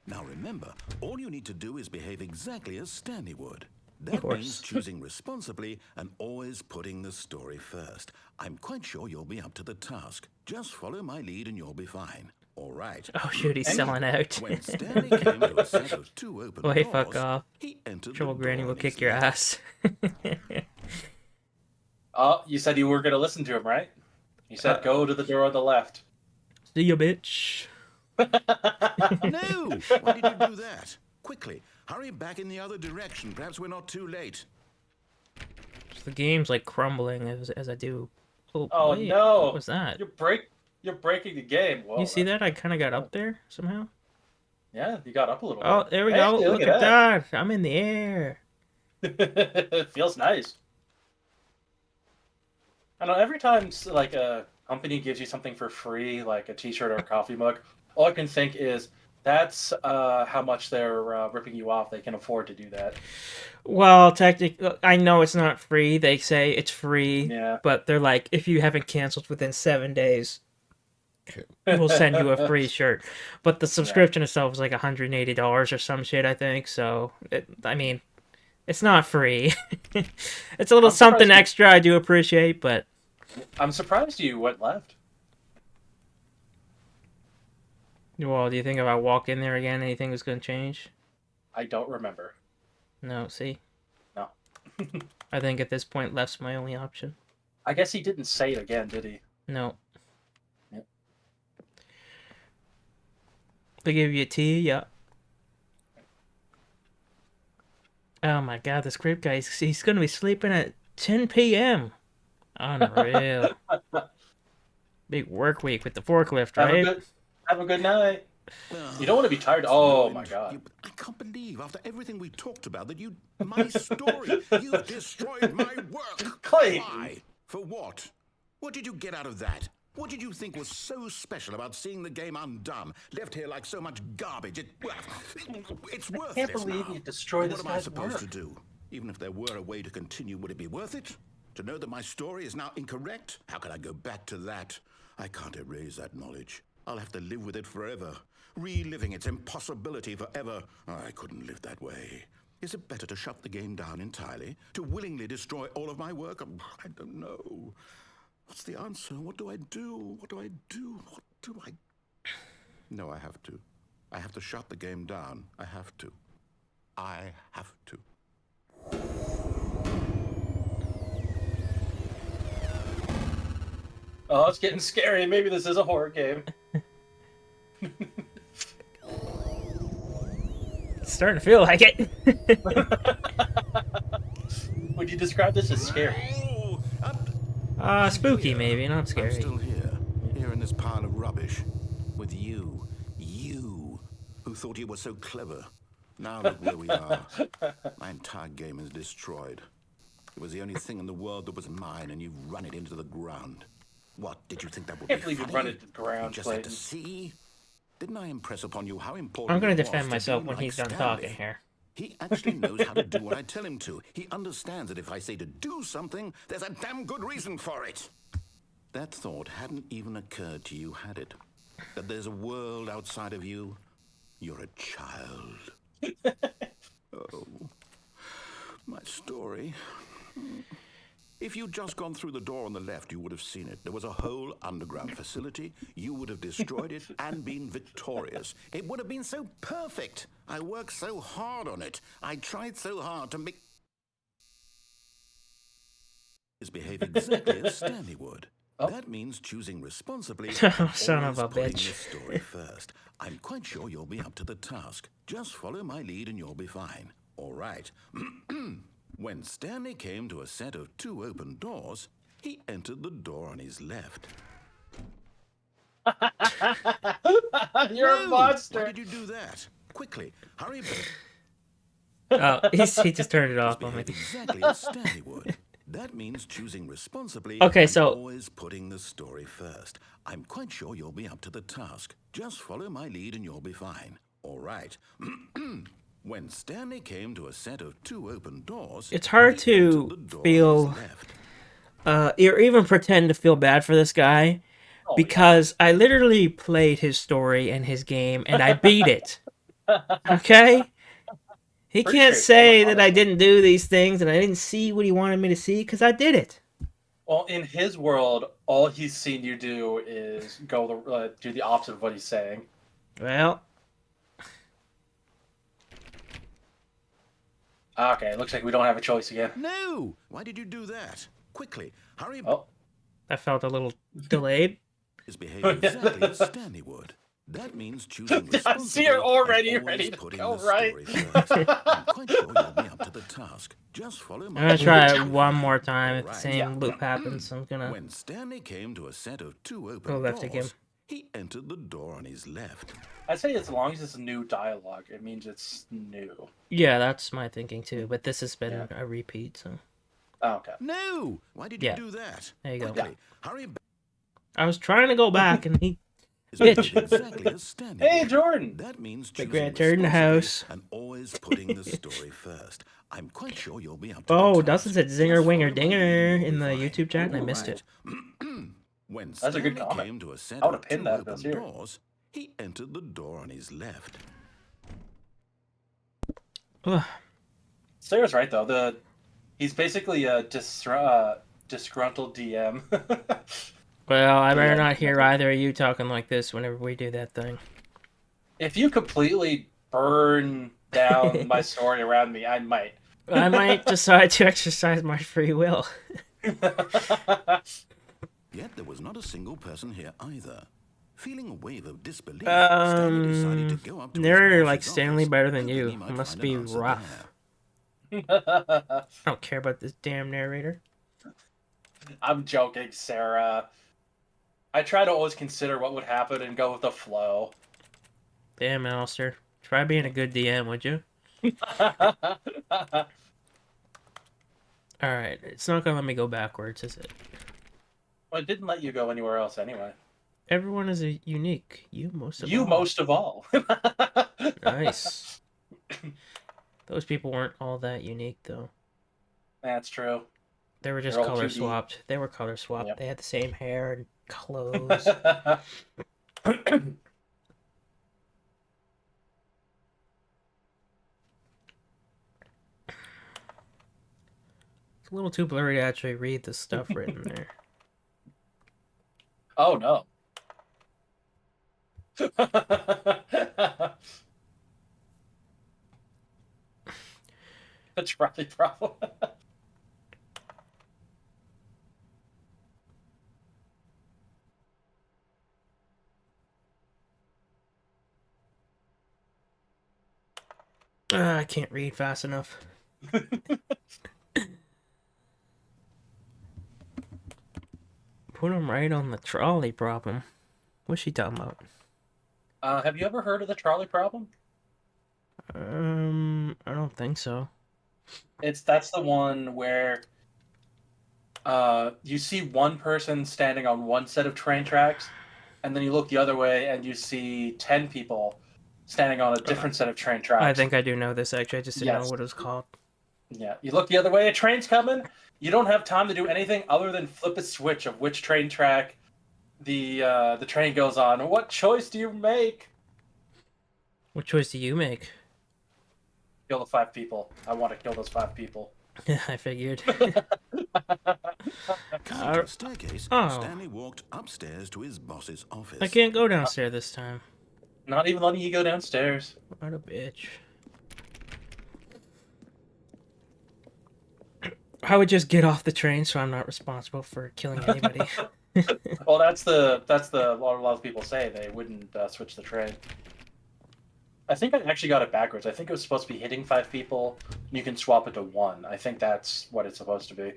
Now remember, all you need to do is behave exactly as Stanley would. That means choosing responsibly and always putting the story first. I'm quite sure you'll be up to the task. Just follow my lead and you'll be fine. All right. Oh shoot, he's selling out. When Stanley came to a set of 2 open Wait, doors, fuck off. he entered Trouble the Granny door will on kick his your left. ass. Oh, you said you were going to listen to him, right? You said go to the door on the left. See ya, bitch. No! Why did you do that? Quickly, hurry back in the other direction. Perhaps we're not too late. The game's like crumbling as I do. Oh wait, no! what was that? You're breaking the game. Whoa, You see that? I kind of got up there somehow. Yeah, you got up a little bit. Oh, there we Hey, go. look Look at at that. I'm in the air. It feels nice. I know every time like a company gives you something for free, like a T-shirt or a coffee mug, all I can think is that's how much they're ripping you off. They can afford to do that. Well, technically, I know it's not free. They say it's free, Yeah. but they're like, if you haven't canceled within 7 days, we'll send you a free shirt. But the subscription itself is like $180 or some shit, I think. So, I mean, it's not free. It's a little something extra I do appreciate, but... I'm surprised you went left. Well, do you think if I walk in there again, anything is going to change? I don't remember. No, see? No. I think at this point, left's my only option. I guess he didn't say it again, did he? No. Yep. They give you a tea? Yeah. Oh my god, this grape guy, he's going to be sleeping at 10 p.m. Unreal. Big work week with the forklift, right? Have a good night. You don't want to be tired. Oh my god. I can't believe after everything we talked about that you... My story. You've destroyed my work. Clayton. Why? For what? What did you get out of that? What did you think was so special about seeing the game undone? Left here like so much garbage. It's worthless. I can't believe you destroyed this What am I guy's supposed work. to do? Even if there were a way to continue, would it be worth it? To know that my story is now incorrect? How can I go back to that? I can't erase that knowledge. I'll have to live with it forever. Reliving its impossibility forever. I couldn't live that way. Is it better to shut the game down entirely? To willingly destroy all of my work? I don't know. What's the answer? What do I do? What do I do? What do I... No, I have to. I have to shut the game down. I have to. I have to. Oh, it's getting scary. Maybe this is a horror game. It's starting to feel like it. Would you describe this as scary? Spooky maybe, not scary. I'm still here in this pile of rubbish, with you, who thought you were so clever. Now look where we are. My entire game is destroyed. It was the only thing in the world that was mine, and you've run it into the ground. What, did you think that would I be can't believe you funny? run it to the ground, You just had to Clayton. see? Didn't I impress upon you how important I'm going it to was defend to myself be when like he's done Stanley? talking here. He actually knows how to do what I tell him to. He understands that if I say to do something, there's a damn good reason for it. That thought hadn't even occurred to you, had it? That there's a world outside of you? You're a child. Oh, my story. If you'd just gone through the door on the left, you would have seen it. There was a whole underground facility. You would have destroyed it and been victorious. It would have been so perfect. I worked so hard on it. I tried so hard to make... behave exactly as Stanley would. Oh. That means choosing responsibly. Son of always a putting bitch. the story first. I'm quite sure you'll be up to the task. Just follow my lead and you'll be fine. All right. When Stanley came to a set of 2 open doors, he entered the door on his left. You're a No! monster. Why did you do that? Quickly, hurry back. Oh, he just turned it off on me. Behave exactly as Stanley would. That means choosing responsibly Okay, and so always putting the story first. I'm quite sure you'll be up to the task. Just follow my lead and you'll be fine. All right. When Stanley came to a set of 2 open doors, it's hard he entered to the door on feel, his left. or even pretend to feel bad for this guy, Oh because I literally played his story and his game, and I beat it. yeah. Okay? He Pretty can't straightforward, say that I honestly. didn't do these things and I didn't see what he wanted me to see, because I did it. Well, in his world, all he's seen you do is do the opposite of what he's saying. Well, Okay, looks like we don't have a choice again. No! Why did you do that? Quickly, hurry back. Oh. that felt a little delayed. Is behaving exactly as Stanley would. That means choosing I see her responsibly already and ready always to putting go, the right? story first. I'm quite sure you'll be up to the task. Just follow my I'm gonna lead try and it you'll be one fine. more time. All If the right. same Yeah. loop happens, I'm gonna When Stanley came to a set of 2 go open left again. doors, he entered the door on his left. I'd say as long as it's new dialogue, it means it's new. Yeah, that's my thinking too. But this has been Yeah. a repeat, so Oh, okay. No! Why did Yeah. you do that? there you go. Quickly, hurry back. I was trying to go back, and he Is Bitch. behaving exactly as Stanley Hey, would. Jordan! That means The choosing grand turn in the responsibly house. and always putting the story first. I'm quite sure you'll be up to Oh, the Dustin task. said zinger Just winger follow my lead dinger and you'll in be the fine. YouTube chat, and I All missed right. it. When That's a good Stanley comment. came to a set I would've of pinned 2 that if I open was here. doors, he entered the door on his left. Ugh. Sarah's right though. He's basically a disgruntled DM. Well, I better Yeah, not hear definitely. either of you talking like this whenever we do that thing. If you completely burn down my story around me, I might. I might decide to exercise my free will. Yet there was not a single person here either. Feeling a wave of disbelief, Stanley decided to go up to his Narrator boss's like Stanley office, better than hoping you. he might Must find be an answer rough. there. I don't care about this damn narrator. I'm joking, Sarah. I try to always consider what would happen and go with the flow. Damn, Alistair. Try being a good DM, would you? Alright, it's not gonna let me go backwards, is it? Well, it didn't let you go anywhere else anyway. Everyone is unique. You most of You all. most of all. Nice. Those people weren't all that unique, though. That's true. They were just They're all color 2D. swapped. They were color swapped. Yep. They had the same hair and clothes. It's a little too blurry to actually read the stuff written there. Oh no. The trolley problem. I can't read fast enough. Put him right on the trolley problem. What's she talking about? Have you ever heard of the trolley problem? I don't think so. That's the one where you see one person standing on one set of train tracks, and then you look the other way and you see 10 people standing on a different set of train tracks. I think I do know this, actually. I just didn't know Yes. what it was called. Yeah, you look the other way, a train's coming. You don't have time to do anything other than flip a switch of which train track the train goes on. What choice do you make? What choice do you make? Kill the 5 people. I want to kill those 5 people. I figured. Coming to a staircase, Oh. Stanley walked upstairs to his boss's office. I can't go downstairs this time. Not even letting you go downstairs. What a bitch. I would just get off the train so I'm not responsible for killing anybody. Well, that's what a lot of people say. They wouldn't switch the train. I think I actually got it backwards. I think it was supposed to be hitting 5 people, and you can swap it to 1. I think that's what it's supposed to be.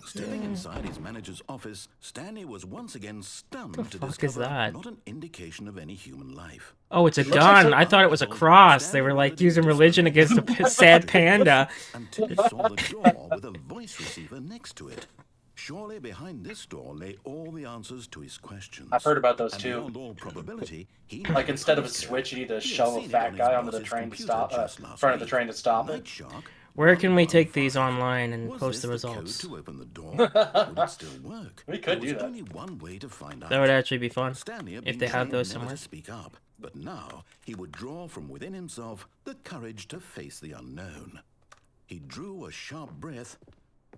Stepping inside his manager's office, Stanley was once again stunned to fuck is discover that? not an indication of any human life. Oh, it's a It looks like gun. some- I thought it was a cross. They were like using religion against a sad panda. Until he saw the door with a voice receiver next to it. Surely behind this door lay all the answers to his questions. I've heard about those And too. beyond all probability, he Like knew instead of a postcode. switch, you need to He had shove a seen it fat on his guy onto the boss's train to computer stop, just last front of the week. train to stop it. Night Shark Where can we take these 115. online and Was post the this results? code to open the door? Would it still work? We could There do was that. only one way to find out. That would actually be fun. Stanley had if been they have trained those never somewhere. to speak up, but now he would draw from within himself the courage to face the unknown. He drew a sharp breath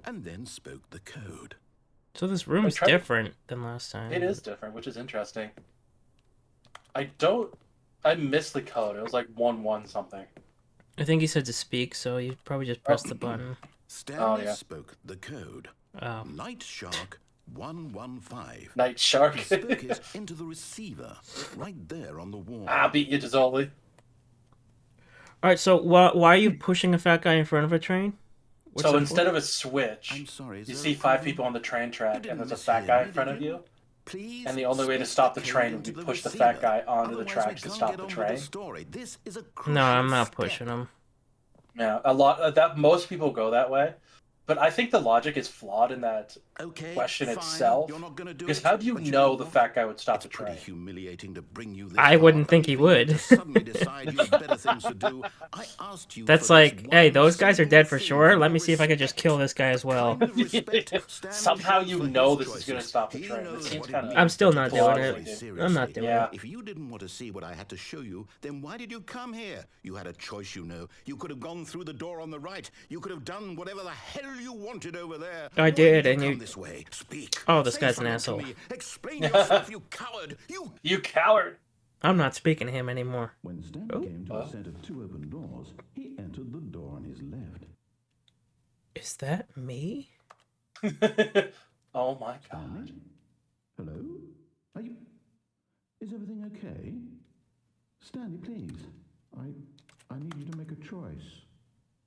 and then spoke the code. So this room's tried to- different than last time. It is different, which is interesting. I missed the code. It was like 1-1 something. I think he said to speak, so you probably just press the button. Stanley yeah. spoke the code. Oh. Night Shark 115. Night Shark. He spoke it into the receiver, right there on the wall. I'll beat you, Gisoli. Alright, so why are you pushing a fat guy in front of a train? What's So that instead for? of a switch, I'm sorry, is you there see a 5 problem? people on the train track, You and didn't there's a mishear fat guy me, in front did of you? you. Please And the only way to speak stop the code train would into be the push the receiver. fat guy onto the Otherwise, tracks we to can't stop get the on with train. story. This is a No, crucial I'm not step. pushing him. Yeah, a lot that most people go that way, but I think the logic is flawed in that Okay, question fine, itself. you're not gonna do Because it, how do you but know know the what? fat guy would stop It's the pretty train? humiliating to bring you this I wouldn't far, think only he for you would. to suddenly decide you have better things to do. I asked you That's for this like, hey, one those guys are simple dead for thing sure. from Let your me see if I can just kill this guy as The well. kind of respect Stanley Somehow showed you for know his this is gonna choices. stop the He train. It knows seems what it kinda- means I'm still to not take doing it it. very seriously. I'm not doing Yeah. it. If you didn't want to see what I had to show you, then why did you come here? You had a choice, you know. You could have gone through the door on the right. You could have done whatever the hell you wanted over there. I Why did, you and come you- this way? Speak. Oh, this Say guy's an something to asshole. me. Explain yourself, you coward. You coward! I'm not speaking to him anymore. When Stanley Oh. came to a set of 2 open doors, he entered the door on his left. Is that me? Oh my god. Stanley? Hello? Are you... Is everything okay? Stanley, please. I need you to make a choice.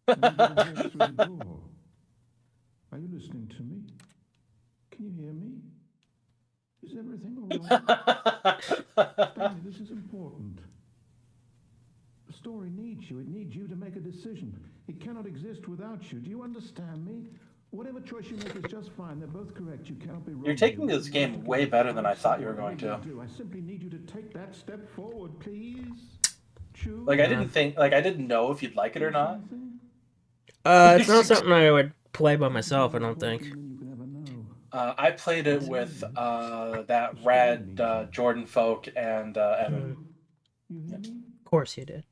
I need you to walk through the door. Are you listening to me? Can you hear me? Is everything all right? Stanley, this is important. The story needs you. It needs you to make a decision. It cannot exist without you. Do you understand me? Whatever choice you make is just fine. They're both correct. You cannot be wrong. You're taking here. this game way better than I thought you were going to. I simply need you to take that step forward, please. Choose. Like I didn't know if you'd like it or not. something, It's not something I would play by myself, I don't think. then you can never know. I played it with that rad Jordan Folk and Evan. You hear me? Of course you did.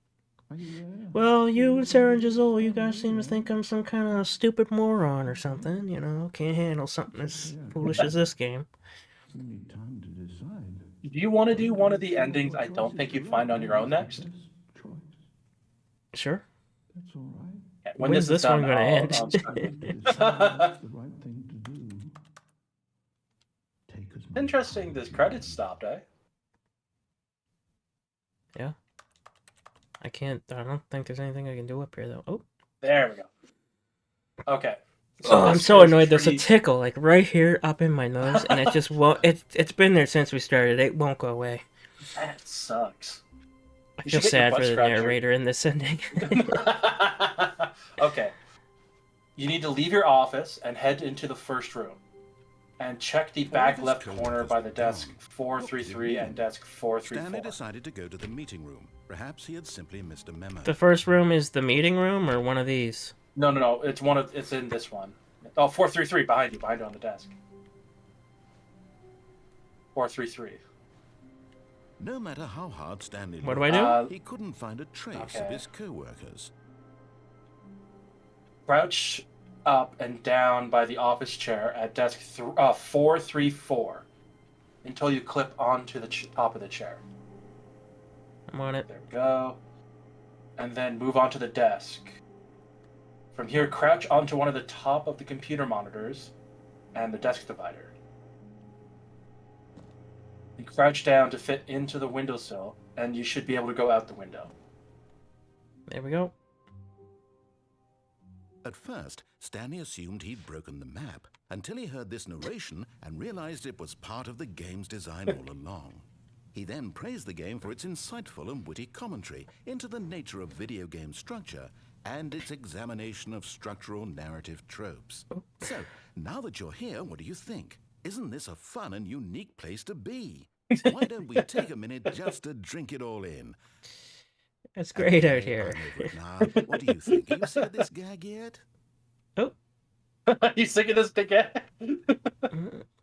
Are you there? Well, you and Sarah and Giselle, you guys seem to think I'm some kind of stupid moron or something, you know, can't handle something as foolish as this game. You need time to decide. Do you want to do one of the endings I don't think you'd find on your own next? Best choice. Sure. That's all right. When When's this is this one done, gonna I'll- end? I'll start it. Decide what's the right thing to do. Take as much Interesting. This credits stopped, eh? Yeah. I don't think there's anything I can do up here, though. Oh. There we go. Okay. Oh, I'm this so is annoyed. There's a tree- tickle, like, right here up in my nose, and it just won't... It's been there since we started. It won't go away. That sucks. I You feel should get your sad butt for the scratcher. narrator in this ending. Okay. You need to leave your office and head into the first room. And check the back this left code corner was by the put desk down. 433 and desk Stanley 434. decided to go to the meeting room. Perhaps he had simply missed a memo. The first room is the meeting room, or one of these? No. It's in this one. Oh, 433 behind you on the desk. 433. No matter how hard Stanley What looked, do I do? he couldn't find a trace Okay. of his co-workers. Crouch up and down by the office chair at desk 434 until you clip onto the top of the chair. I'm on it. There we go. And then move on to the desk. From here, crouch onto one of the top of the computer monitors and the desk divider. And crouch down to fit into the windowsill, and you should be able to go out the window. There we go. At first, Stanley assumed he'd broken the map until he heard this narration and realized it was part of the game's design all along. He then praised the game for its insightful and witty commentary into the nature of video game structure and its examination of structural narrative tropes. So, now that you're here, what do you think? Isn't this a fun and unique place to be? Why don't we take a minute just to drink it all in? It's great out Okay, here. I'm over it now. What do you think? Are you sick of this gag yet? Oh, You singing this again?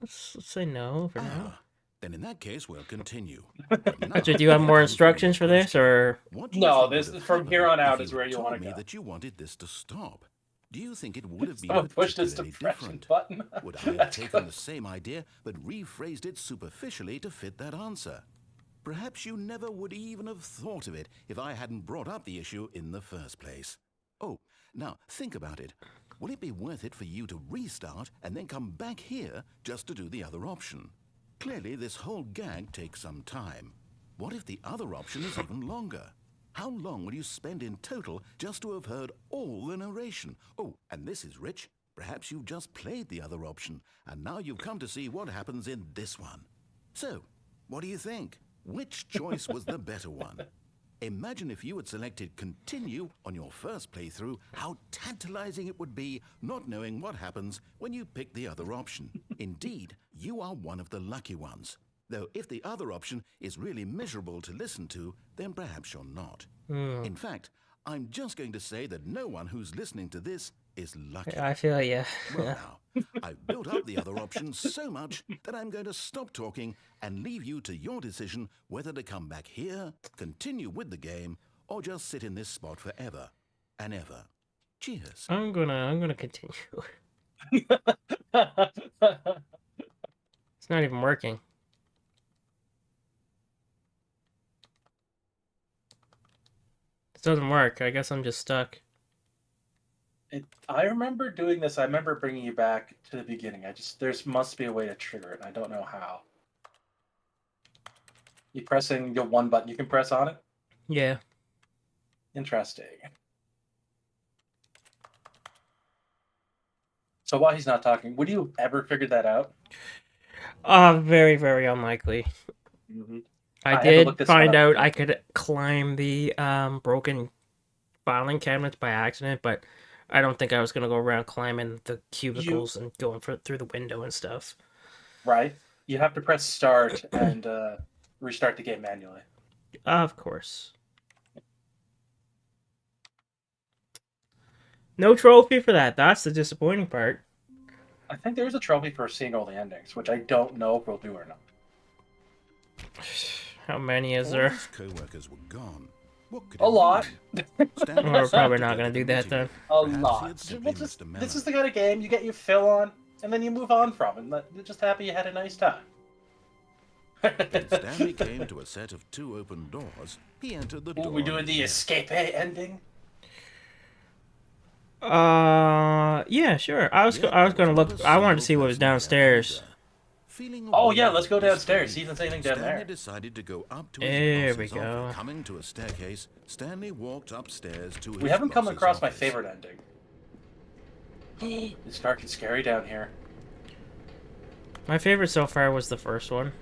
let's say no for now. Then in that case, we'll continue. But now, Actually, do you have here more comes the real instructions for this, question. or What do you No, think this would have from here on happened out if is where had you told want to me go. that you wanted this to stop? Do you think it would have been Someone pushed this particularly depression different? button. Would I have That's taken good. the same idea but rephrased it superficially to fit that answer? Perhaps you never would even have thought of it if I hadn't brought up the issue in the first place. Oh, now think about it. Will it be worth it for you to restart and then come back here just to do the other option? Clearly, this whole gag takes some time. What if the other option is even longer? How long will you spend in total just to have heard all the narration? Oh, and this is rich. Perhaps you've just played the other option, and now you've come to see what happens in this one. So, what do you think? Which choice was the better one? Imagine if you had selected continue on your first playthrough, how tantalizing it would be not knowing what happens when you pick the other option. Indeed, you are one of the lucky ones. Though if the other option is really miserable to listen to, then perhaps you're not. In fact, I'm just going to say that no one who's listening to this is lucky. I feel yeah. Well now, I've built up the other options so much that I'm going to stop talking and leave you to your decision whether to come back here, continue with the game, or just sit in this spot forever and ever. Cheers. I'm gonna continue. It's not even working. This doesn't work. I guess I'm just stuck. I remember doing this. I remember bringing you back to the beginning. There's must be a way to trigger it. And I don't know how. You pressing the one button you can press on it? Yeah. Interesting. So while he's not talking, would you ever figure that out? Very, very unlikely. Mm-hmm. I I had to look did this one find up. out I could climb the broken filing cabinets by accident, but I don't think I was gonna go around climbing the cubicles and going through the window and stuff. Right? You have to press start and restart the game manually. Of course. No trophy for that. That's the disappointing part. I think there's a trophy for seeing all the endings, which I don't know if we'll do or not. How many is All there? his co-workers were gone. What could A it lot. mean? Stanley We're probably decided not to gonna go do to that the then. meeting. A Perhaps he lot. had simply We'll missed a this memo. is the kind of game you get your fill on, and then you move on from, and you're just happy you had a nice time. When Stanley came to a set of 2 open doors, he entered the door. We're doing on the his escape ending. Yeah, sure. I was Yet I was there gonna not look. a I wanted to single see what was person there downstairs. either. Feeling Oh aware yeah, of let's go downstairs. See disbelief, if there's anything down Stanley there. decided to go up to There his we boss's go. office. Coming to a staircase, Stanley walked upstairs to his We haven't come boss's across my office. favorite ending. It's dark and scary down here. My favorite so far was the first one.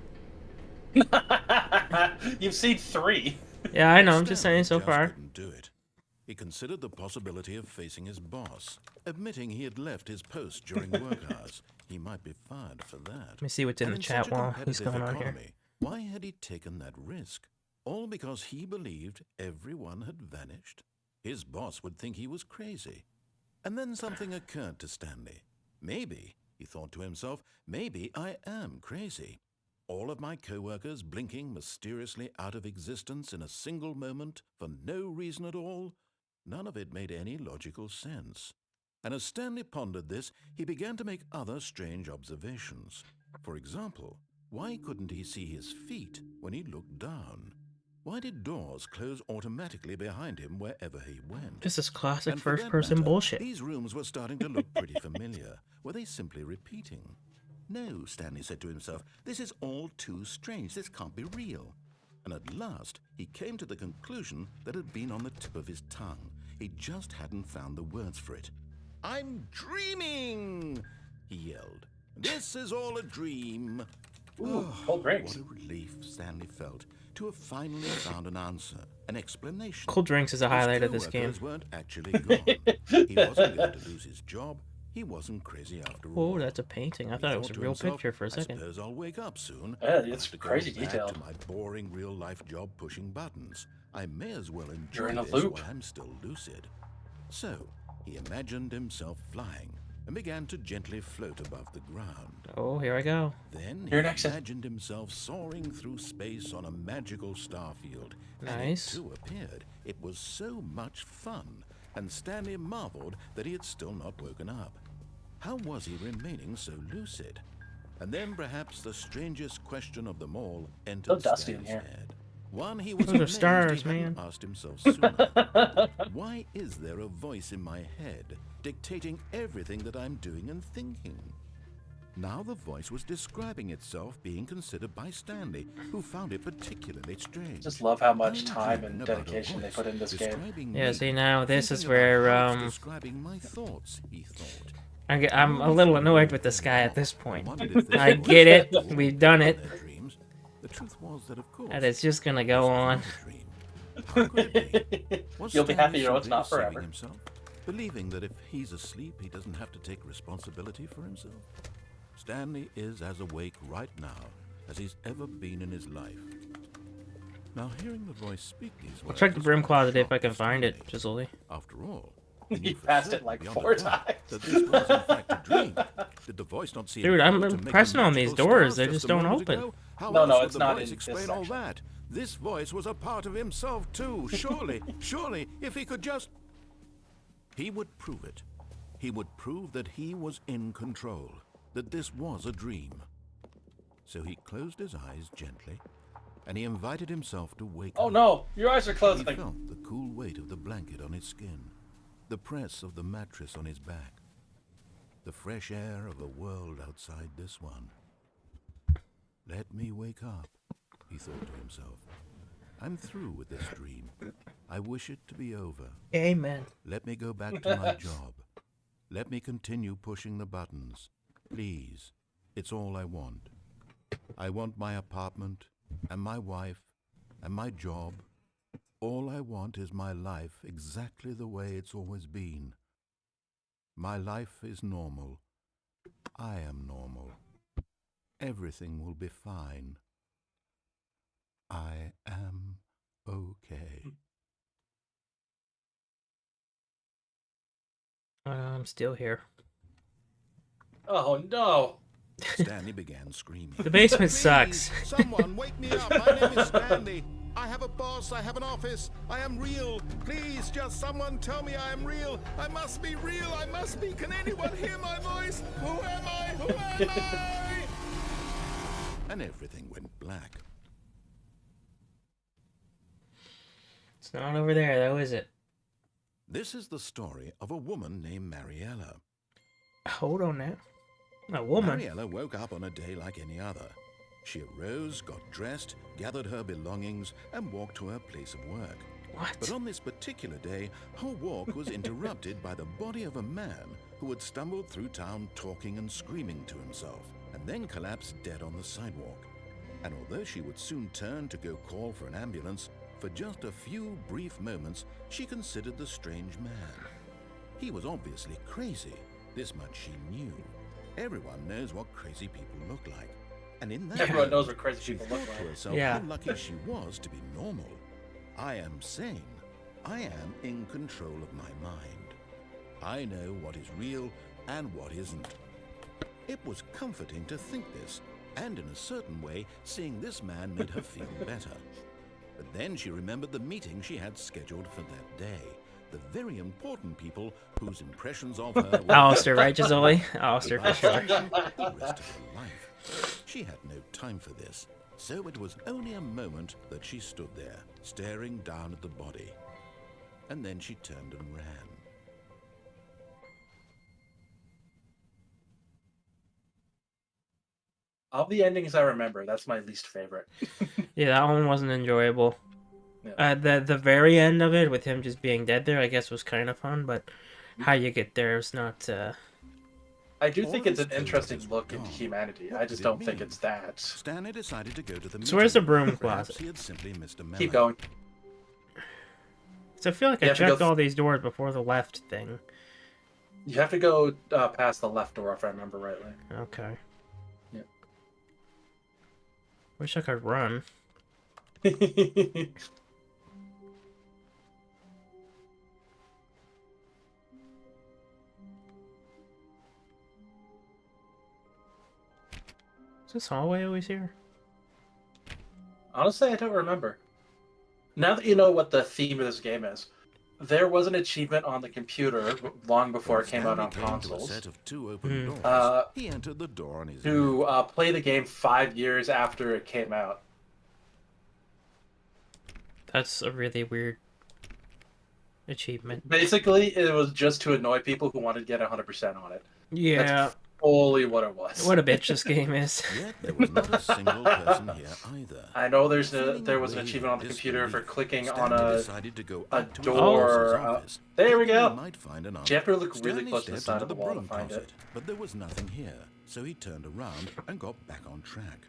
You've seen 3. Yeah, I know. I'm just Stanley saying so just far. couldn't do it. He considered the possibility of facing his boss, admitting he had left his post during work hours. He might be fired for that. Let me see what's in And the in chat such a while he's competitive going on here. economy, why had he taken that risk? All because he believed everyone had vanished? His boss would think he was crazy. And then something occurred to Stanley. Maybe, he thought to himself, maybe I am crazy. All of my co-workers blinking mysteriously out of existence in a single moment for no reason at all? None of it made any logical sense. And as Stanley pondered this, he began to make other strange observations. For example, why couldn't he see his feet when he looked down? Why did doors close automatically behind him wherever he went? This is classic And for that first-person matter, bullshit. These rooms were starting to look pretty familiar. Were they simply repeating? No, Stanley said to himself, this is all too strange. This can't be real. And at last, he came to the conclusion that had been on the tip of his tongue. He just hadn't found the words for it. I'm dreaming, he yelled. This is all a dream. Ooh, cold drinks. What a relief Stanley felt to have finally found an answer, an explanation. Cold drinks is a His highlight of this game. co-workers weren't actually gone. He wasn't going to lose his job. He wasn't crazy after all. Oh, that's a painting. I He thought it was thought a to real himself, picture for a I second. suppose I'll wake up soon. Yeah, it's After crazy going back detailed. to my boring real-life job pushing buttons, I may as well You're enjoy in a this loop. while I'm still lucid. So, he imagined himself flying and began to gently float above the ground. Oh, here I go. Then You're he next. imagined himself soaring through space on a magical starfield. Nice. And it too appeared. It was so much fun, and Stanley marveled that he had still not woken up. How was he remaining so lucid? And then perhaps the strangest question of them all entered dusty in Stanley's here. head. One he was Those are amazed stars, he hadn't man. asked himself sooner. Why is there a voice in my head dictating everything that I'm doing and thinking? Now the voice was describing itself being considered by Stanley, who found it particularly strange. Just love how much I'm time dreaming and about a dedication they voice put in this game. describing Yeah, me, see, now this is thinking about where, how it's describing my thoughts, he thought. I'm a little annoyed with this guy at this point. Wondered if this I voice get it. after all We've done it. their dreams. The truth was that, of course, And it's just gonna go this was on. not a dream. How could it be? Was You'll be happy Stanley you know it's simply not deceiving forever. himself, believing that if he's asleep, he doesn't have to take responsibility for himself? Stanley is as awake right now as he's ever been in his life. Now, hearing the voice speak these words, I'll check the broom was closet if shock I can to find it, Stanley. Gisoli. After all, he knew You for passed it certain like beyond 4 a doubt times. that this was in fact a dream. Did the voice not see? Dude, I'm pressing on these doors. They just don't open. No, no, it's not in this Explain all section. that. This voice was a part of himself too. Surely, surely, if he could just... He would prove it. He would prove that he was in control, that this was a dream. So he closed his eyes gently, and he invited himself to wake Oh up. no, your eyes are He closing. felt the cool weight of the blanket on his skin, the press of the mattress on his back, the fresh air of the world outside this one. Let me wake up, he thought to himself. I'm through with this dream. I wish it to be over. Amen. Let me go back to my job. Let me continue pushing the buttons. Please, it's all I want. I want my apartment, and my wife, and my job. All I want is my life exactly the way it's always been. My life is normal. I am normal. Everything will be fine. I am okay. I'm still here. Oh no. Stanley began screaming. The basement Please, sucks. Someone wake me up. My name is Stanley. I have a boss. I have an office. I am real. Please, just someone tell me I am real. I must be real. I must be. Can anyone hear my voice? Who am I? Who am I? And everything went black. It's not over there, though, is it? This is the story of a woman named Mariella. Hold on now. A woman? Mariella woke up on a day like any other. She arose, got dressed, gathered her belongings, and walked to her place of work. What? But on this particular day, her walk was interrupted by the body of a man who had stumbled through town talking and screaming to himself, and then collapsed dead on the sidewalk. And although she would soon turn to go call for an ambulance, for just a few brief moments, she considered the strange man. He was obviously crazy. This much she knew. Everyone knows what crazy people look like. And in that Everyone knows moment, what crazy she people look thought to like. herself Yeah. how lucky she was to be normal. I am sane. I am in control of my mind. I know what is real and what isn't. It was comforting to think this, and in a certain way, seeing this man made her feel better. But then she remembered the meeting she had scheduled for that day. The very important people whose impressions of her were Alistair, right, Gisoli? Alistair, for sure. the rest of her life. She had no time for this, so it was only a moment that she stood there, staring down at the body. And then she turned and ran. Of the endings I remember, that's my least favorite. Yeah, that one wasn't enjoyable. Yeah. The very end of it, with him just being dead there, I guess was kind of fun, but how you get there is not. I do think it's All an his interesting coworkers look were into gone. humanity. What I just did it don't think mean? it's that. Stanley decided to go to the So where's the meeting. broom Perhaps closet? he had simply missed a memo. Keep going. So I feel like You I have to go checked all these doors before the left thing. You have to go past the left door, if I remember rightly. Okay. Yeah. Wish I could run. Is this hallway always here? Honestly, I don't remember. Now that you know what the theme of this game is, there was an achievement on the computer long before When it came out Stanley on came to a consoles set of 2 open doors, he entered the door on his to left. play the game 5 years after it came out. That's a really weird achievement. Basically, it was just to annoy people who wanted to get 100% on it. Yeah. That's fully what it was. What a bitch this game is. Yet there was not a single person here either. I know there was Feeling an way achievement on the computer for disbelief, clicking on Stanley a decided to go a up to his door. boss's office, There we hoping go. he might find an You have to look Stanley really close to the stepped side into of the wall to broom find it. closet, but there was nothing here, so he turned around and got back on track.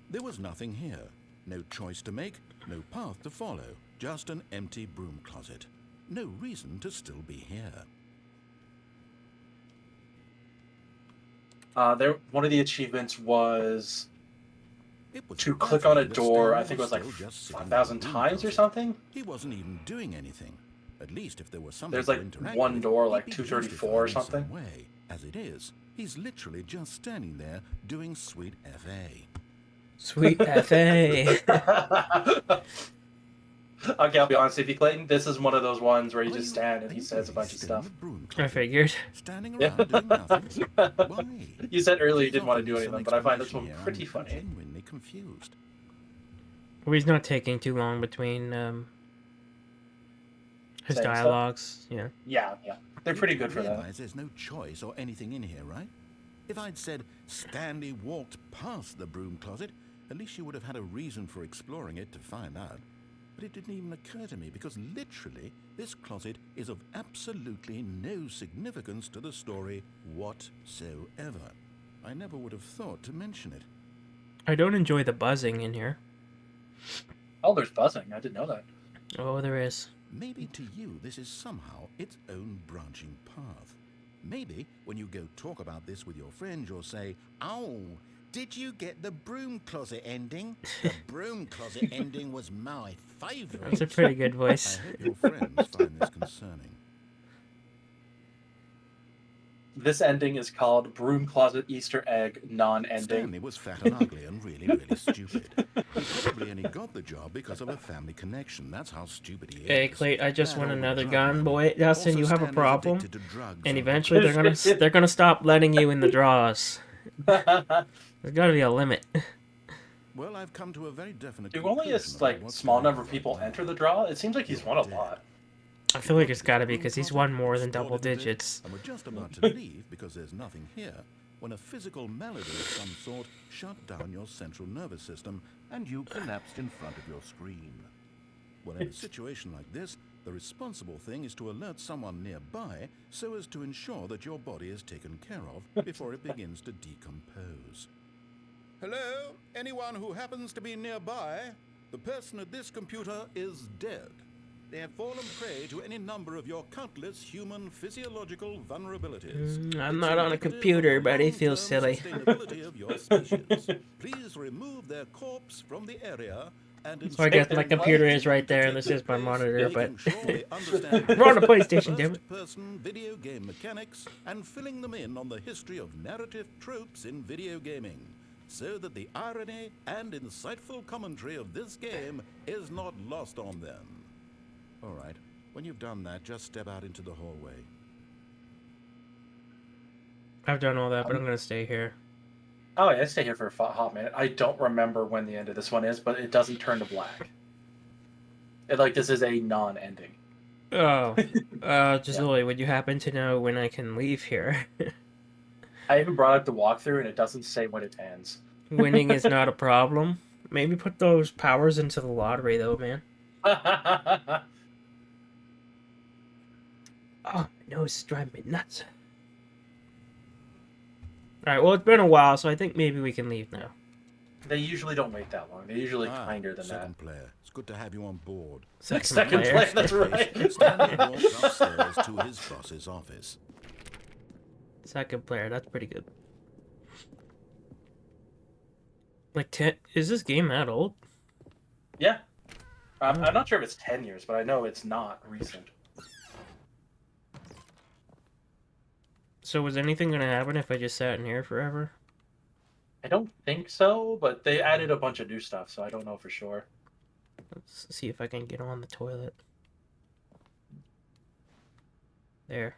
There was nothing here. No choice to make, no path to follow, just an empty broom closet. No reason to still be here. One of the achievements was It was to click on a baffling that door. Stanley I think it was like still just sitting in 5,000 the broom times or closet. something. He wasn't even doing anything. At least if there was something There's to like interact one with, door, he'd like be 234 or justified in some something. way. As it is, he's literally just standing there doing sweet FA. Sweet FA. Okay, I'll be honest with you, Clayton. This is one of those ones where you Are just you- stand and are he you says a really bunch of still in stuff. the broom I closet? figured. Standing Yeah. around doing nothing? Why? You said earlier you Please didn't want to offer do me anything, some but I find this explanation one here. pretty I'm funny. genuinely confused. Well, he's not taking too long between his Saying stuff? dialogues. Yeah. Yeah. They're pretty You good for that. realize there's no choice or anything in here, right? If I'd said Stanley walked past the broom closet, at least you would have had a reason for exploring it to find out. But it didn't even occur to me because literally this closet is of absolutely no significance to the story whatsoever. I never would have thought to mention it. I don't enjoy the buzzing in here. Oh, there's buzzing. I didn't know that. Oh, there is. Maybe to you this is somehow its own branching path. Maybe when you go talk about this with your friends, you'll say, "Oh, did you get the broom closet ending? The broom closet ending was my favourite." That's a pretty good I voice. hope your friends find this concerning. This ending is called Broom Closet Easter Egg Non-Ending. Stanley was fat and ugly and really, really stupid. He probably only got the job because of a family connection. That's how stupid he is. Hey, Clay, I just That want old another drug gun, money. boy. Dustin, Also, you have a Stanley's problem, addicted to drugs and and eventually they're gonna stop letting you in the draws. There's got to be a limit. Well, I've come to a very definite Do only a conclusion about what's small going number on of people right now. enter the draw? It seems like he's won a lot. I feel like it's got to be because he's won more than Explored double it a bit, digits. And we're just about to leave because there's nothing here when a physical malady of some sort shut down your central nervous system and you collapsed in front of your screen. Well, in a situation like this, the responsible thing is to alert someone nearby so as to ensure that your body is taken care of before it begins to decompose. Hello? Anyone who happens to be nearby? The person at this computer is dead. They have fallen prey to any number of your countless human physiological vulnerabilities. I'm It's not on a indicative computer, of the but it feels long-term silly. sustainability of your species. Please remove their corpse from the area and So I guess my computer is right there, and this is my monitor, but we're on a PlayStation, damn it. First-person video game mechanics and filling them in on the history of narrative tropes in video gaming, so that the irony and insightful commentary of this game is not lost on them. All right, when you've done that, just step out into the hallway. I've done all that, but I'm gonna stay here. Oh, yeah, I stay here for a hot minute. I don't remember when the end of this one is, but it doesn't turn to black. This is a non-ending. Oh, Yeah. Gisoli, would you happen to know when I can leave here? I even brought up the walkthrough, and it doesn't say when it ends. Winning is not a problem. Maybe put those powers into the lottery, though, man. Oh, my nose is driving me nuts. Alright, well, it's been a while, so I think maybe we can leave now. They usually don't wait that long. They're usually kinder than that. Second player. It's good to have you on board. Second player, that's right. Stanley walks upstairs to his boss's office. Second player, that's pretty good. Like, 10... Is this game that old? Yeah. I'm not sure if it's 10 years, but I know it's not recent. So was anything going to happen if I just sat in here forever? I don't think so, but they added a bunch of new stuff, so I don't know for sure. Let's see if I can get on the toilet. There.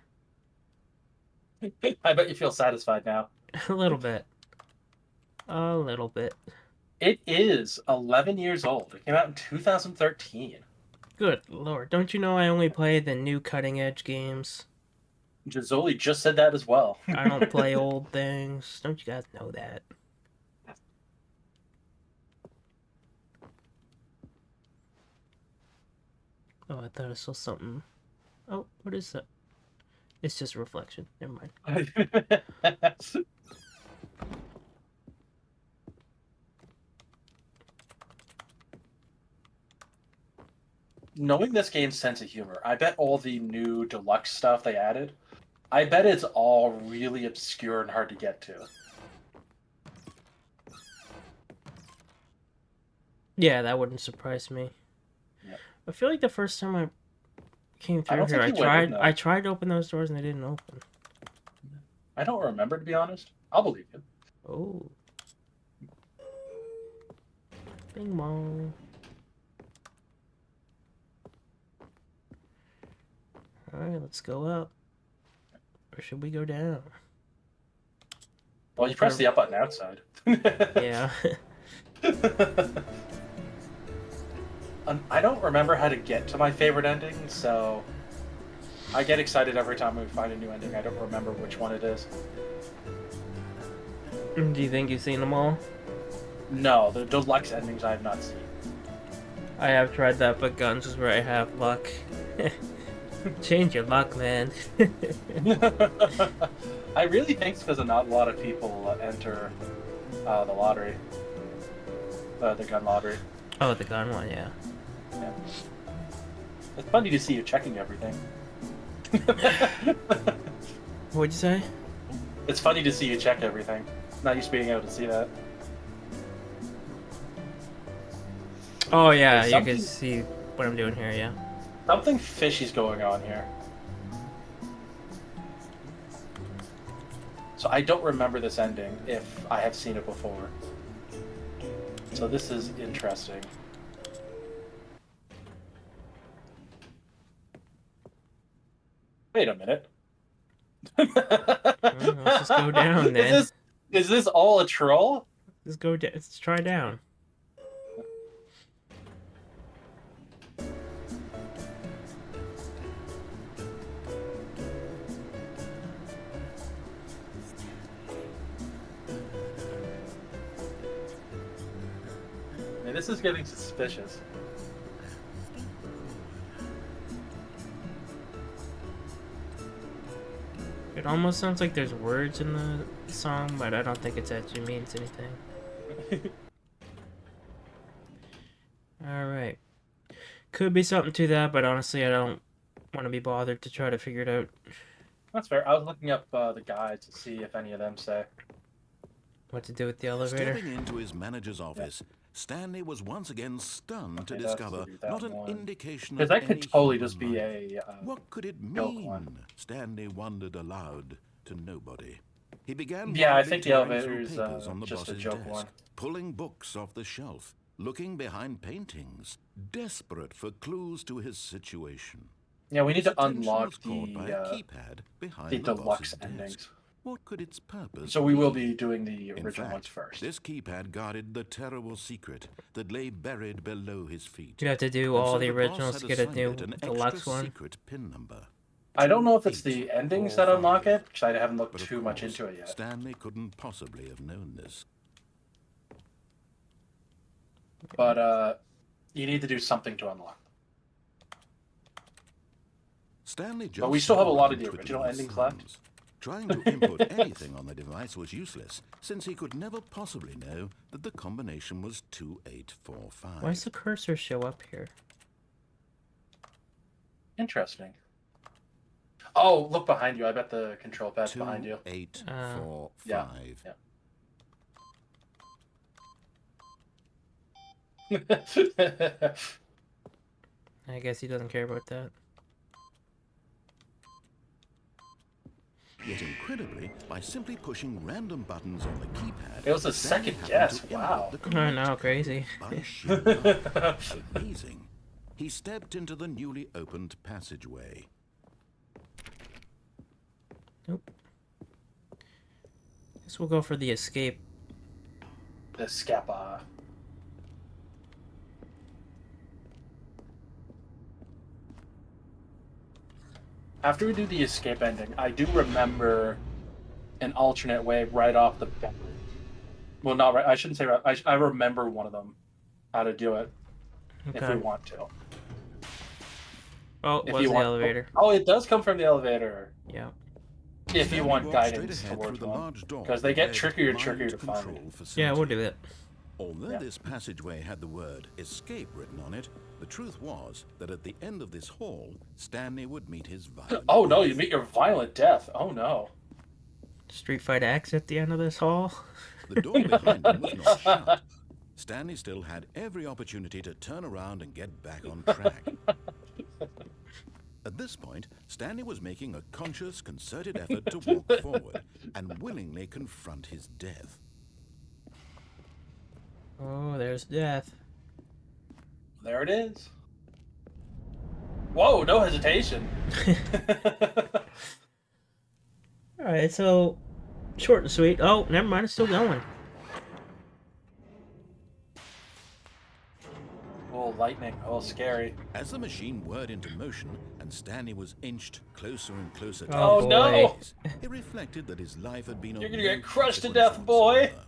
I bet you feel satisfied now. A little bit. A little bit. It is 11 years old. It came out in 2013. Good lord. Don't you know I only play the new cutting edge games? Gisoli just said that as well. I don't play old things. Don't you guys know that? Oh, I thought I saw something. Oh, what is that? It's just a reflection. Never mind. Knowing this game's sense of humor, I bet all the new deluxe stuff they added, I bet it's all really obscure and hard to get to. Yeah, that wouldn't surprise me. Yep. I feel like the first time I came I through don't here, think you went in, though. I tried to open those doors and they didn't open. I don't remember, to be honest. I'll believe you. Oh. Bing bong. Alright, let's go up. Or should we go down? Well, you press the up button outside. Yeah. I don't remember how to get to my favorite ending, so I get excited every time we find a new ending. I don't remember which one it is. Do you think you've seen them all? No, the deluxe endings I have not seen. I have tried that, but guns is where I have luck. Change your luck, man. I really think it's because not a lot of people enter the lottery. The gun lottery. Oh, the gun one, yeah. Yeah. It's funny to see you checking everything. What'd you say? It's funny to see you check everything. Not used to being able to see that. Oh, yeah, There's you something- can see what I'm doing here, yeah. Something fishy's going on here. So I don't remember this ending if I have seen it before. So this is interesting. Wait a minute. Well, let's just go down, then. Is this all a troll? Let's go down. Let's try down. Man, this is getting suspicious. It almost sounds like there's words in the song, but I don't think it actually means anything. Alright. Could be something to that, but honestly I don't want to be bothered to try to figure it out. That's fair. I was looking up the guides to see if any of them say. What to do with the elevator. Stepping into his manager's office, Stanley was once again stunned to Okay, that's discover that not an one. indication Because of that could any totally human just be life. a... What could it joke mean? one. Stanley wondered aloud to nobody. He began Yeah, I wildly think the tearing elevator through is papers on the just a boss's joke desk, one. pulling books off the shelf, looking behind paintings, desperate for clues to his situation. Yeah, we need His to attention unlock was caught by a the keypad behind the the deluxe boss's desk. endings. What could its purpose So we will be? be doing the In original ones fact, first. this keypad guarded the terrible secret that lay buried below his feet. You have to do And all so the boss originals had to get a assigned new it an deluxe extra one. secret pin number. I don't know if it's the 8, endings 4, that unlock 5. it, because I haven't looked But of too much course, into it yet. Stanley couldn't possibly have known this. But you need to do something to unlock them. Stanley just But we still have a sat lot of around the twiddling original his endings left. thumbs. Trying to input anything on the device was useless, since he could never possibly know that the combination was 2845. Why does the cursor show up here? Interesting. Oh, look behind you. I bet the control pad's behind you. 2845. Yeah. I guess he doesn't care about that. Yet incredibly, by simply pushing random buttons on the keypad, It was a Stanley second happened guess. to input Wow. the I correct know, code crazy. by sheer luck. Amazing. He stepped into the newly opened passageway. Nope. Guess we'll go for the escape. The Scappa. After we do the escape ending, I do remember an alternate way right off the bat. Well, not right. I shouldn't say right. I remember one of them, how to do it, if we Okay. want to. Oh, it If was you the want, elevator. Oh, it does come from the elevator. Yeah. If you Stanley want walked straight guidance ahead towards through the one, large door because they that get led trickier and mind trickier to control find. facility. Yeah, we'll do that. Although Yeah. this passageway had the word escape written on it, the truth was that at the end of this hall, Stanley would meet his violent Oh no, death. you meet your violent death. Oh no. Street Fight X at the end of this hall. The door behind him was not shut. Stanley still had every opportunity to turn around and get back on track. At this point, Stanley was making a conscious, concerted effort to walk forward and willingly confront his death. Oh, there's death. There it is. Whoa, no hesitation. Alright, so short and sweet. Oh, never mind, it's still going. Oh, lightning. Oh, scary. As the machine whirred into motion and Stanley was inched closer and closer to Oh, his no. demise, he reflected that his life had been You're of gonna no get crushed to consequence death, boy. whatsoever.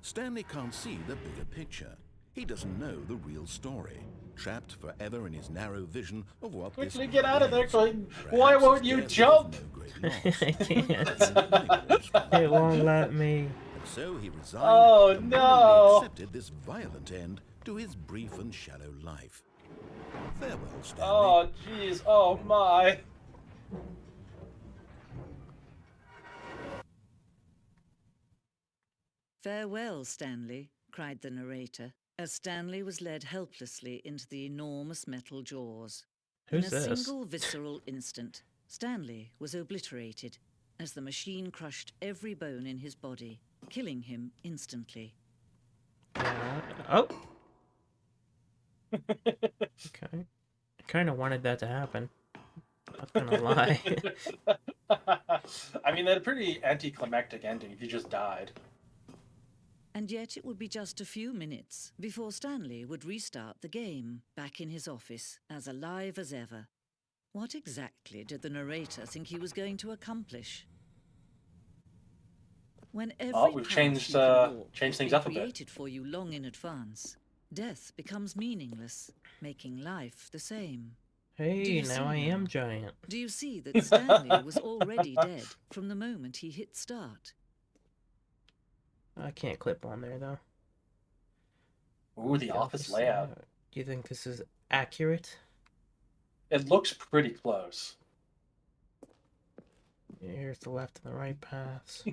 Stanley can't see the bigger picture. He doesn't know the real story. Trapped forever in his narrow vision of what this Quickly get out of there, is. Clayton. Perhaps Why his won't you death jump? was no great loss. I can't. And It won't let me. so he resigned Oh, and no. willingly accepted this violent end to his brief and shallow life. Farewell, Stanley. Oh, jeez. Oh, my. "Farewell, Stanley," cried the narrator, as Stanley was led helplessly into the enormous metal jaws. Who's In a this? single visceral instant, Stanley was obliterated as the machine crushed every bone in his body, killing him instantly. Oh. Okay. I kind of wanted that to happen. Not gonna lie. I mean, that's a pretty anticlimactic ending if you just died. And yet it would be just a few minutes before Stanley would restart the game, back in his office, as alive as ever. What exactly did the narrator think he was going to accomplish? When every we've path changed, you can walk changed has things been up a bit. created for you long in advance, death becomes meaningless, making life the same. Do Hey, you now see I am now? giant. Do you see that Stanley was already dead from the moment he hit start? I can't clip on there though. Ooh, the office layout. Do you think this is accurate? It looks pretty close. Here's the left and the right paths.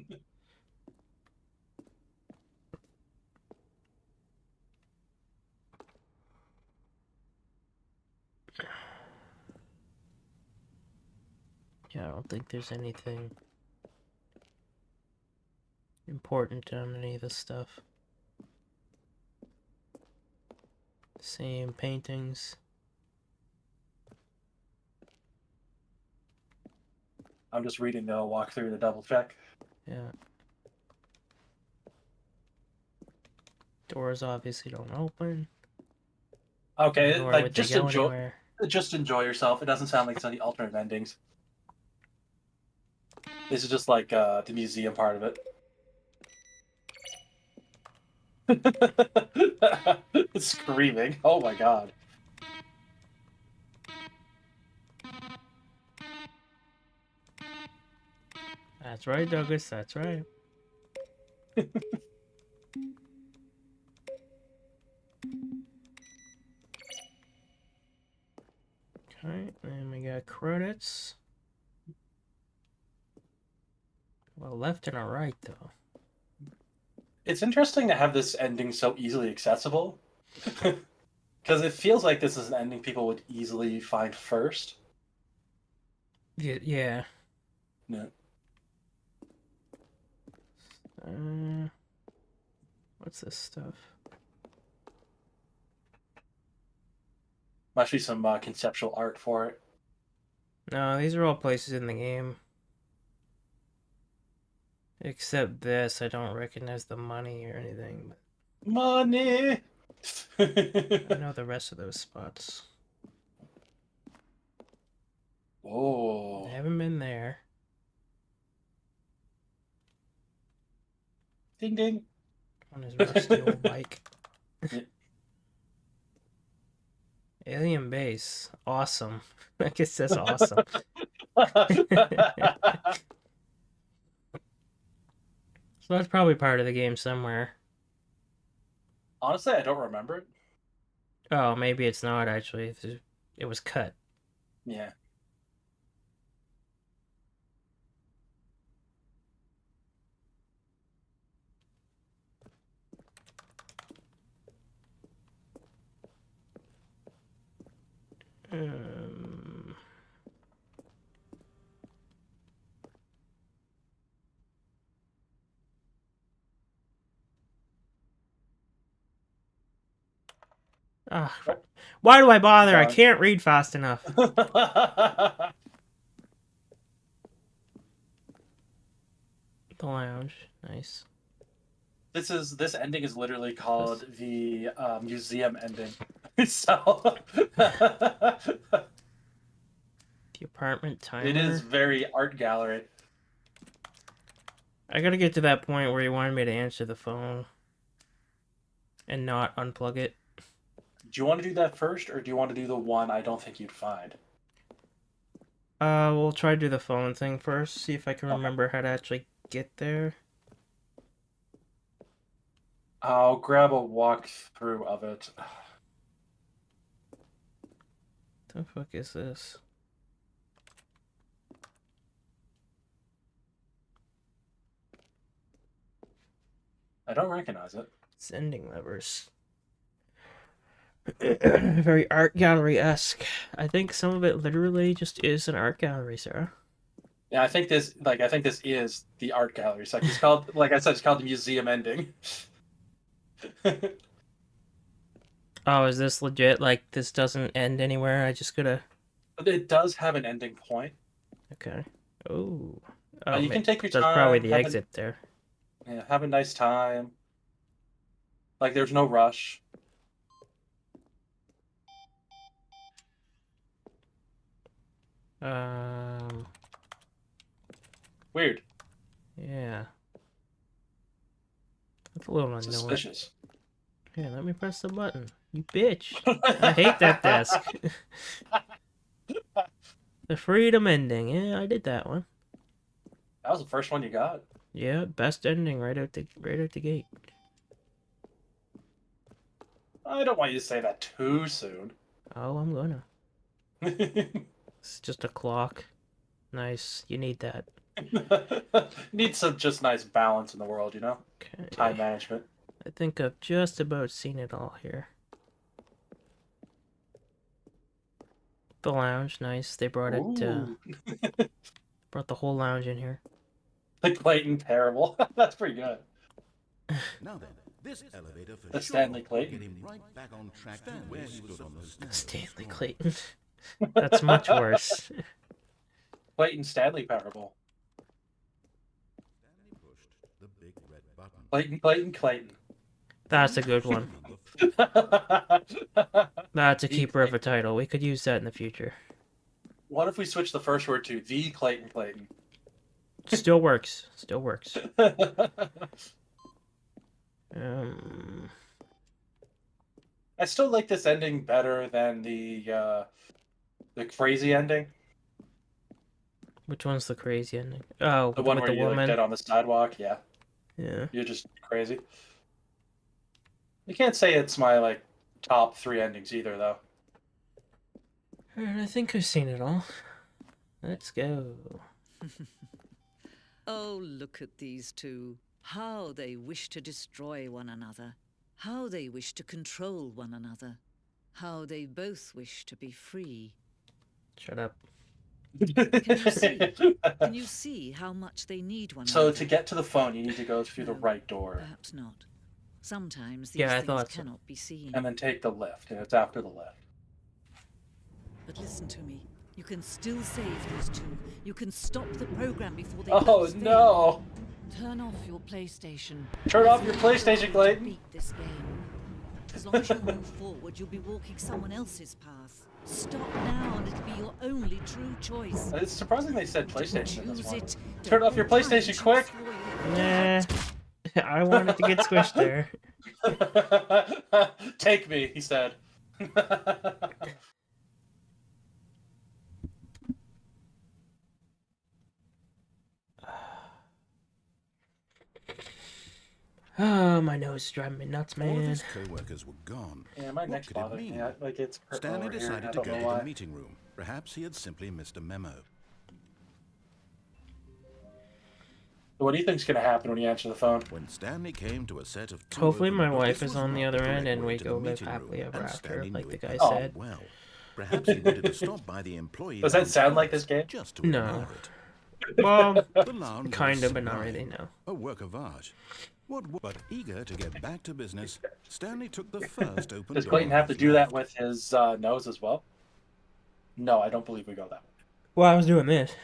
Yeah, I don't think there's anything important on any of this stuff. Same paintings. I'm just reading the walkthrough to double check. Yeah. Doors obviously don't open. Okay, Nor like would they go anywhere. just enjoy yourself. It doesn't sound like it's any alternate endings. This is just like the museum part of it. Screaming. Oh my god. That's right, Douglas. That's right. Okay, and we got credits. Well, left and a right, though. It's interesting to have this ending so easily accessible. Because it feels like this is an ending people would easily find first. Yeah. No. What's this stuff? Must be some conceptual art for it. No, these are all places in the game. Except this, I don't recognize the money or anything. Money! I know the rest of those spots. Oh. I haven't been there. Ding ding. On his rusty old bike. Yeah. Alien base. Awesome. I guess that's awesome. So that's probably part of the game somewhere. Honestly, I don't remember it. Oh, maybe it's not actually. It was cut. Yeah. Um, why do I bother? I can't read fast enough. The lounge. Nice. This ending is literally called the museum ending. So The apartment timer. it is very art gallery. I gotta get to that point where you wanted me to answer the phone and not unplug it. Do you want to do that first, or do you want to do the one I don't think you'd find? We'll try to do the phone thing first, see if I can remember how to actually get there. I'll grab a walkthrough of it. The fuck is this? I don't recognize it. Sending levers. Very art gallery-esque. I think some of it literally just is an art gallery, Sarah. Yeah, I think this is the art gallery. It's like it's called, like I said, it's called the museum ending. Oh, is this legit? Like, this doesn't end anywhere? I just gotta... But it does have an ending point. Okay. Oh. You can take your That's time. probably the exit there. Yeah, have a nice time. Like, there's no rush. Weird. Yeah. That's a little annoying. Suspicious. Here, let me press the button. You bitch. I hate that desk. The freedom ending. Yeah, I did that one. That was the first one you got. Yeah, best ending right out the gate. I don't want you to say that too soon. Oh, I'm gonna. It's just a clock. Nice. You need that. Need some just nice balance in the world, you know? Okay. Time management. I think I've just about seen it all here. The lounge, nice. They brought it. Brought the whole lounge in here. Like Clayton, terrible. That's pretty good. Now then, this elevator for The sure Stanley will Clayton. get him right back on track to where he stood on the stairs. Stanley Clayton. That's much worse. Clayton Stanley parable. Stanley pushed the big red button. Clayton, Clayton, Clayton. That's a good one. That's a keeper of a title. We could use that in the future. What if we switch the first word to the Clayton Clayton? Still works. Still works. I still like this ending better than the crazy ending. Which one's the crazy ending? Oh, The one with where the you're like woman. dead on the sidewalk. Yeah, Yeah. you're just crazy. You can't say it's my like top 3 endings either, though. Alright, I think I've seen it all. Let's go. Oh, look at these two. How they wish to destroy one another. How they wish to control one another. How they both wish to be free. Shut up. Can you see? Can you see how much they need one So another? to get to the phone, you need to go through the No, right door perhaps not. Sometimes these Yeah, I things thought so. cannot be seen. and then take the lift, and it's after the lift. But listen to me. You can still save these two. You can stop the program before they Oh both fail. no! Turn off your PlayStation. Turn off your There's no PlayStation, way to Clayton. beat this game. As long as you move forward, you'll be walking someone else's path. Stop now, and it'll be your only true choice. It's surprising they said Don't PlayStation in this choose one. it. Turn off your Don't try and PlayStation choose quick. for you. Nah. I wanted to get squished there. Take me, he said. Oh, my nose is driving me nuts, All of man. his co-workers were gone. Yeah, my What neck's could it bothering me. mean? Like it's Stanley over here. decided I to don't go know to why. the meeting room. Perhaps he had simply missed a memo. What do you think's gonna happen when you answer the phone? When Stanley came to a set of two Hopefully open my doors, wife this is was on the not other correct end and way we to the go live meeting happily room, ever and after, Stanley like knew the it guy full said. well. Perhaps he wanted to stop by the employee Does that lounge sound like first, this game? just to No. admire it. Well, The lounge kind was of, but not sublime, really, no. a work of art. But eager to get back to business, Stanley took the first open Does door Clayton on have to his do that left. with his nose as well? No, I don't believe we go that Well, I was doing this.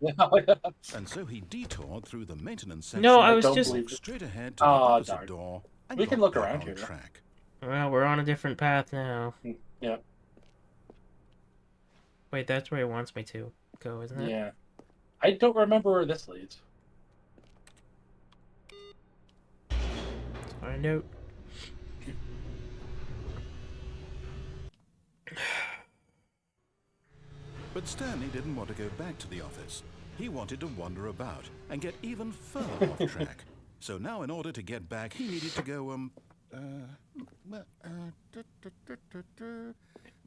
way. And so he detoured through the maintenance section, No, I I was don't just... believe walked it. straight ahead to the Oh, opposite darn. door, and We can got look back around on here. track. Well, we're on a different path now. Yeah, Wait, that's where he wants me to go, isn't it? yeah. I don't remember where this leads. Let's find out. But Stanley didn't want to go back to the office. He wanted to wander about and get even further off track. So now, in order to get back, he needed to go,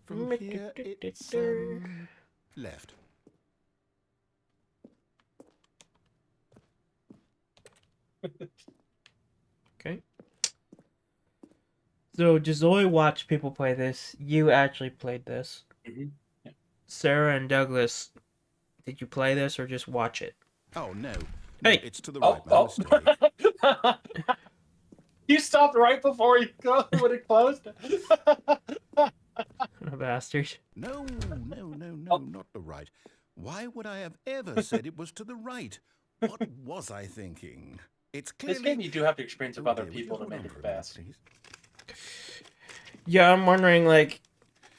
from here, it's, left. Okay. So, Jazoi watched people play this. You actually played this. Mhm. Yeah. Sarah and Douglas, did you play this or just watch it? Oh, no. Hey. It's to the Oh, right, my mistake. You stopped right before he when it closed. A bastard. No, Oh. not the right. Why would I have ever said it was to the right? What was I thinking? It's clearly... This game, you do have to experience with Oh, other dear, would you people to hold make on it for the a minute, best. please? Yeah, I'm wondering, like,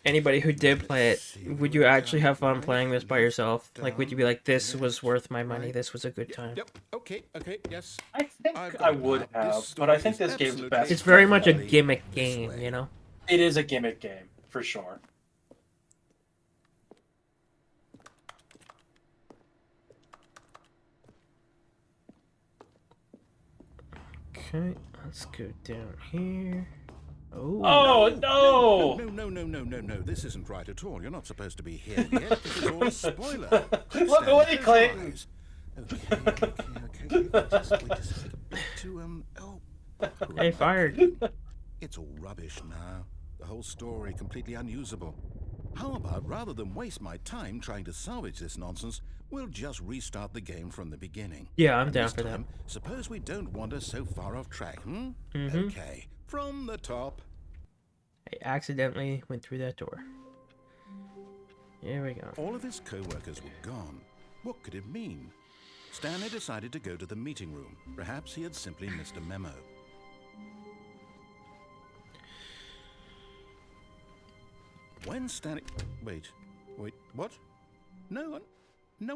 anybody who did play it, would you actually have fun playing this by yourself? Like, would you be like, this was worth my money, this was a good time? Yep, okay, yes. I think I've got I it would now. have, This but I story think is this game's absolutely best. It's very much a definitely gimmick this game, way. you know? It is a gimmick game, for sure. Okay, let's go down here. Oh, Oh, no! No. This isn't right at all. You're not supposed to be here yet. This is all a spoiler. Look Stanley, away, close your Clayton! eyes. Okay. We just take a bit to, Hey, fired. It's all rubbish now. The whole story completely unusable. How about, rather than waste my time trying to salvage this nonsense, we'll just restart the game from the beginning. Yeah, I'm And down this for that. time, suppose we don't wander so far off track, hmm? Mhm. Okay, from the top. I accidentally went through that door. Here we go. All of his co-workers were gone. What could it mean? Stanley decided to go to the meeting room. Perhaps he had simply missed a memo. When Stanley... Wait, what? No,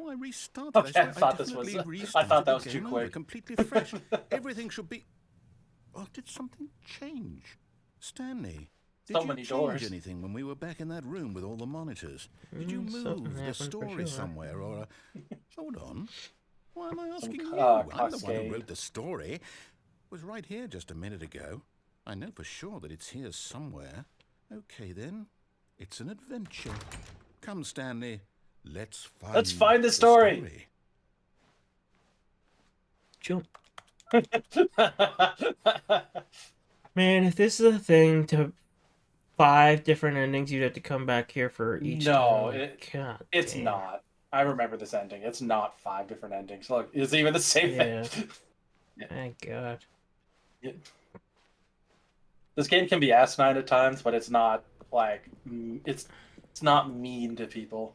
I restarted. Okay, I swear, thought this was- definitely I thought restarted that was the too game quick. over, completely fresh. Everything should be... Or did something change? Stanley, So did you many change doors. anything when we were back in that room with all the monitors? Did you Something move the happened for story sure. somewhere or... Hold on. Why am I Some asking you? I'm the one who cascade. wrote the story. It was right here just a minute ago. I know for sure that it's here somewhere. Okay, then. It's an adventure. Come, Stanley. Let's find the story. Jump. Man, if this is a thing to 5 different endings, you'd have to come back here for each No, time. God it's damn. not. I remember this ending. It's not 5 different endings. Look, it's even the same Yeah. thing. Thank God. Yeah. This game can be asinine at times, but it's not like it's not mean to people.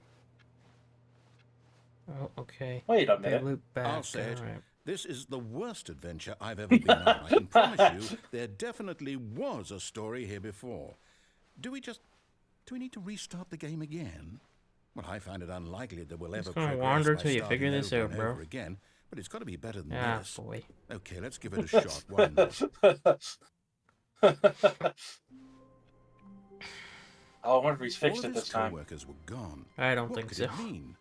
Oh, okay. Wait a They minute. loop back. I'll say it. Alright. This is the worst adventure I've ever been on. I can promise you there definitely was a story here before. Do we need to restart the game again? Well, I find it unlikely that we'll ever gonna progress wander by till you starting figure this over out, and bro. over again, but it's got to be better than Ah, this. boy. Okay, let's give it a shot. Why not? Oh, I wonder if he's All fixed of it his this time. co-workers were gone. I don't What think could so. it mean?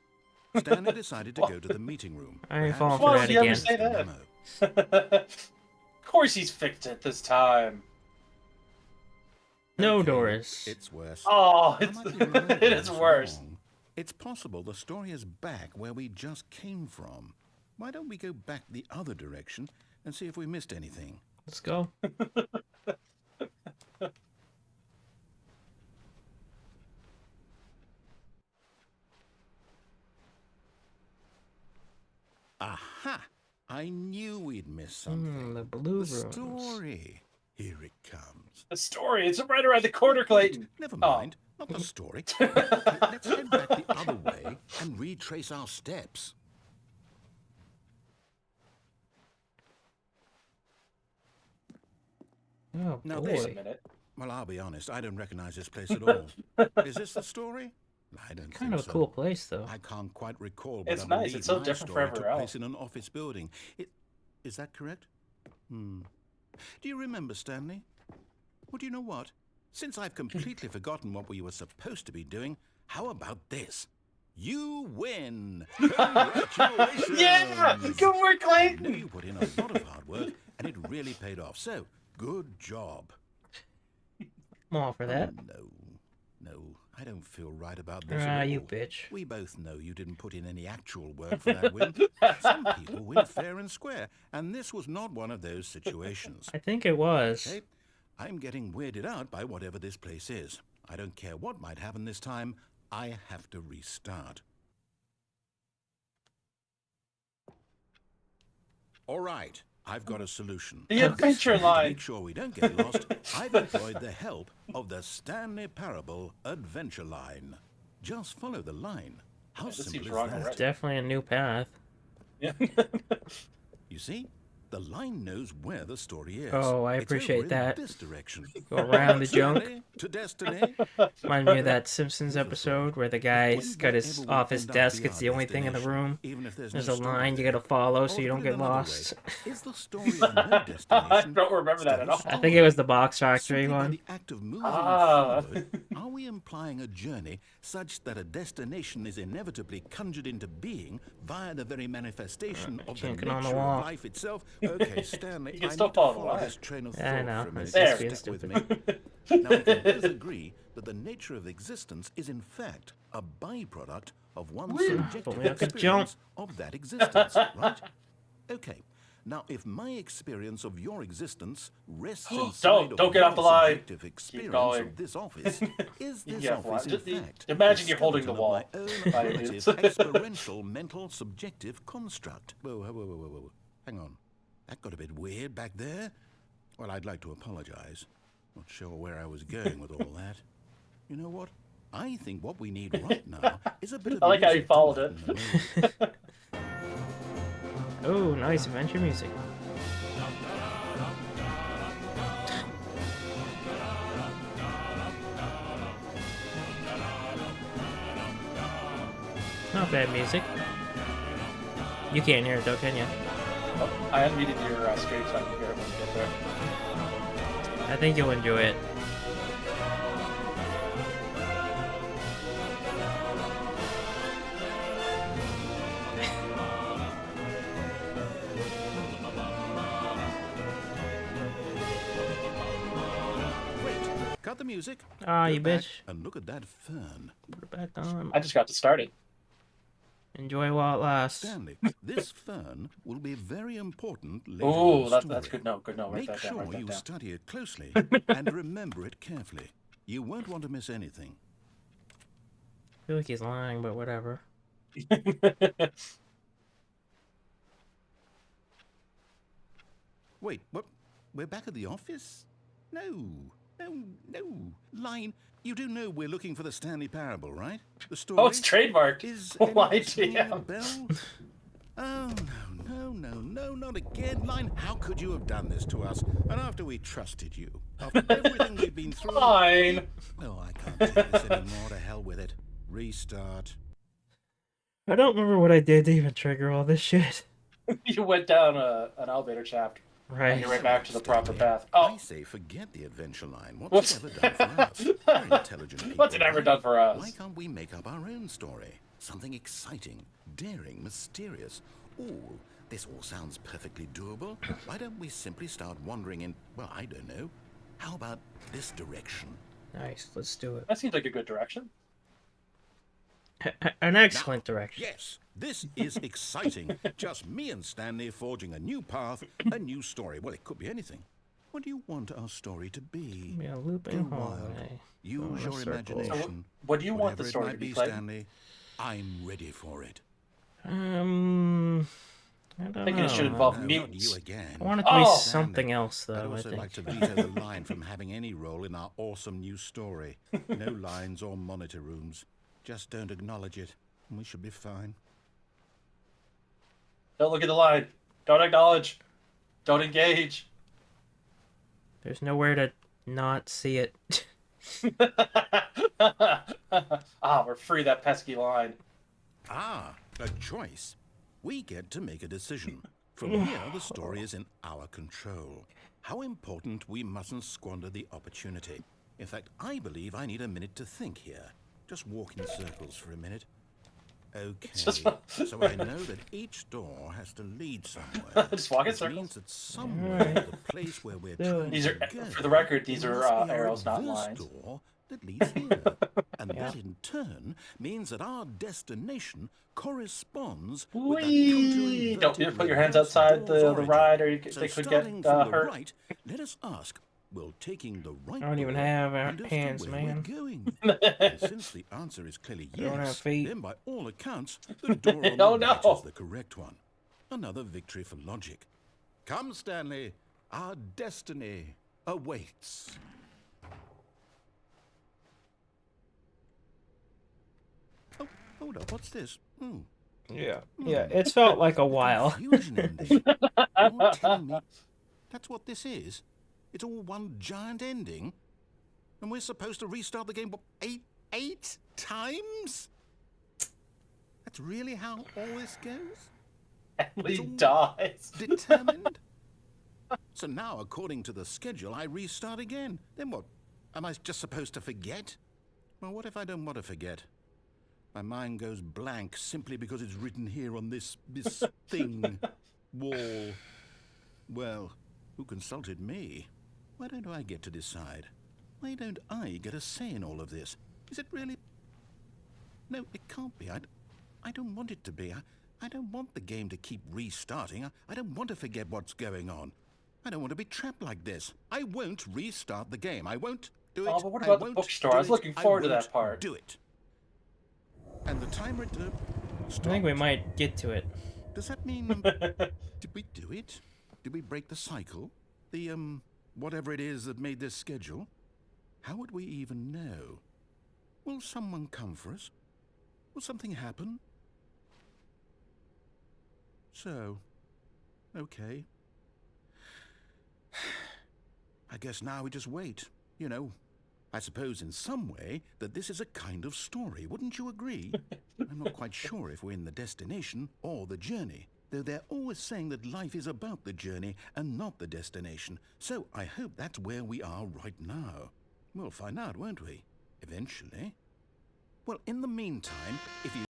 Stanley decided to go to the meeting room. I ain't Perhaps falling he for Why that does he ever again. say missed the that? memo. Of course he's fixed it this time. No, Okay, Doris. it's worse. Oh, I it's might be remembering it is this worse. wrong. It's possible the story is back where we just came from. Why don't we go back the other direction and see if we missed anything? Let's go. Aha! I knew we'd missed something. The blue The rooms. story. Here it comes. The story, it's right around the corner, Clayton. Never Oh. mind, not the story. Okay, let's head back the other way and retrace our steps. Oh, Now, Wait a boy. minute. Well, I'll be honest, I don't recognize this place at all. Is this the story? I don't Kind think of a so. cool place, though. I can't quite recall, but It's I nice. believe It's so my different story from took everywhere place else. in an office building. Is that correct? Do you remember, Stanley? Well, do you know what? Since I've completely forgotten what we were supposed to be doing, how about this? You win! Congratulations! Yeah! Good work, I know Clayton! you put in a lot of hard work, and it really paid off. So, good job. I'm all for that. No, I don't feel right about this Ah, at all. you bitch. We both know you didn't put in any actual work for that win. Some people win fair and square, and this was not one of those situations. I think it was. Okay, I'm getting weirded out by whatever this place is. I don't care what might happen this time. I have to restart. All right, I've got a solution. The adventure To line. make sure we don't get lost, I've employed the help of the Stanley Parable Adventure Line. Just follow the line. How this simple seems is wrong that? already. Definitely a new path. Yeah. You see, the line knows where the story is. Oh, I It's appreciate over in that. this direction. Go around the junk. Stanley to destiny. Remind me of that Simpsons Here's the episode thought. where the guy's got his Whenever we off his end up desk. be It's our the only thing in the destination, room. even if there's There's no a story line you there. gotta follow Or so to you don't put it get another way, lost. Is the story of no I destination don't remember that at still a all. I think it was the Box Simply Factory by one. the act of moving Ah. forward, are we implying a journey such that a destination is inevitably conjured into being via the very manifestation of the chinking on the nature wall. of life itself? Okay, Stanley, You can I still need to follow the follow line. this train of Yeah, I thought know. for a minute. It's There. being Stick with stupid. me. Now, we can both agree that the nature of existence is in fact a byproduct of one's But subjective we have to experience of that existence, right? Okay. Now, if my experience of your existence rests inside of Don't get off the your line. subjective experience going. of this office, is this Yeah, office in just fact imagine a you're holding the skeleton wall. of my own By operative, this. experiential, mental, subjective construct? Whoa. Hang on. That got a bit weird back there. Well, I'd like to apologize. Not sure where I was going with all that. You know what? I think what we need right now is a bit of I like how you music to followed lighten it. the mood. Oh, nice adventure music. Not bad music. You can't hear it though, can you? Oh, I unmuted your stream so I can hear it when you get there. I think you'll enjoy it. Wait, cut the music. Ah, Go you back bitch. And look at that fern. Put it back on. I just got to start it. Enjoy while it lasts. Stanley, this fern will be very important later Oh, in the that's story. good note. Good note. Write Make that down. sure Write that you down. study it closely and remember it carefully. You won't want to miss anything. I feel like he's lying, but whatever. Wait, what? We're back at the office? No. Line, you do know we're looking for the Stanley Parable, right? The story? Oh, it's trademarked. Is Why, any of this ringing a TM? bell? Oh, no, not again. Line, how could you have done this to us? And after we trusted you, after everything we've been through... Fine. Oh, I can't take this anymore. To hell with it. Restart. I don't remember what I did to even trigger all this shit. You went down an elevator shaft. And Right. you're right back to the proper Stanley, path. I Oh, say forget the adventure line. What's- What's it ever done for us? We're intelligent people. what's it ever right? done for us? Why can't we make up our own story? Something exciting, daring, mysterious. Ooh, this all sounds perfectly doable. Why don't we simply start wandering in, well, I don't know. How about this direction? Nice. Let's do it. that seems like a good direction. An excellent direction. Yes, this is exciting. Just me and Stanley forging a new path, a new story. Well, it could be anything. What do you want our story to be? Yeah, looping Go wild. hallway. Use Going in your circles. imagination. What do you want Whatever the it story might to be, be, Clayton? Stanley, I'm ready for it. I don't Thinking it should know. involve No, not mutants. you again. I want it to be Oh! something else, I'd though, I also think. like to veto the line from having any role in our awesome new story. No lines or monitor rooms. Just don't acknowledge it, and we should be fine. Don't look at the line. Don't acknowledge. Don't engage. There's nowhere to not see it. We're free of that pesky line. Ah, a choice. We get to make a decision. From here, the story is in our control. How important we mustn't squander the opportunity. In fact, I believe I need a minute to think here. Just walk in circles for a minute. Okay, Just- so I know that each door has to lead somewhere. Just walk in which circles. means that somewhere, Alright. the place where we're Do trying it. These to are, go, for the record, these it are must be our arrows, not reverse lines. door that leads here. And Yeah. that in turn means that our destination corresponds with that Whee! Don't counter-inverted put your hands reverse outside door's the origin. ride, or So they could starting get from the hurt. right, let us ask, will taking the right I don't even door have lead us to hands, where man. we're going? And since the answer is clearly I don't have yes, feet. then by all accounts, the door on Oh, the right no. is the correct one. Another victory for logic. Come, Stanley, our destiny awaits. Oh, hold up, what's this? Yeah. Yeah, it's felt like a while. Confusion in this. You're telling me that's what this is? It's all one giant ending? And we're supposed to restart the game, what, eight times? That's really how all this goes? Emily all- dies. Determined? So now, according to the schedule, I restart again. Then what? Am I just supposed to forget? Well, what if I don't want to forget? My mind goes blank simply because it's written here on this thing, wall. Well, who consulted me? Why don't I get to decide? Why don't I get a say in all of this? Is it really? No, it can't be. I don't want it to be. I don't want the game to keep restarting. I don't want to forget what's going on. I don't want to be trapped like this. I won't restart the game. I won't do it. Oh, but what I about the won't bookstore? do I was it. looking forward to that won't part. Do it. And the timer I think we might get to it. Does that mean did we do it? Did we break the cycle? The whatever it is that made this schedule? How would we even know? Will someone come for us? Will something happen? So, okay. I guess now we just wait. You know, I suppose in some way that this is a kind of story. Wouldn't you agree? I'm not quite sure if we're in the destination or the journey. though they're always saying that life is about the journey and not the destination. So I hope that's where we are right now. We'll find out, won't we? Eventually. Well, in the meantime, if you...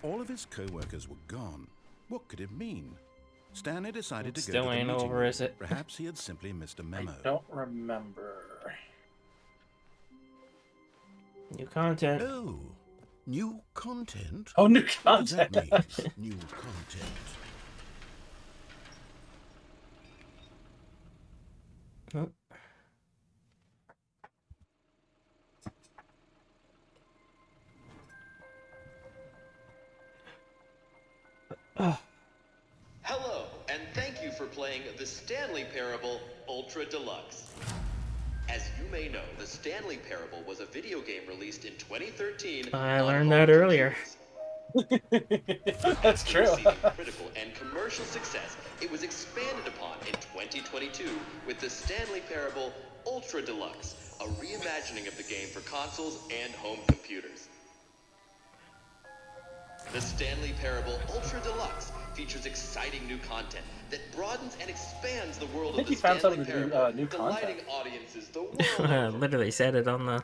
All of his co-workers were gone. What could it mean? Stanley decided to go Still to the ain't meeting over, room. is it? Perhaps he had simply missed a I memo. don't remember. New content. Oh, new content? Oh, new What does that content. mean? New content. Oh. Hello, and thank you for playing the Stanley Parable Ultra Deluxe. As you may know, the Stanley Parable was a video game released in 2013. I on learned home that earlier. computers. That's After true. receiving critical and commercial success, it was expanded upon in 2022 with the Stanley Parable Ultra Deluxe, a reimagining of the game for consoles and home computers. The Stanley Parable Ultra Deluxe features exciting new content that broadens and expands the world I think of the you found some Stanley of the new, Parable, new delighting content. audiences the world over. Literally said it on the.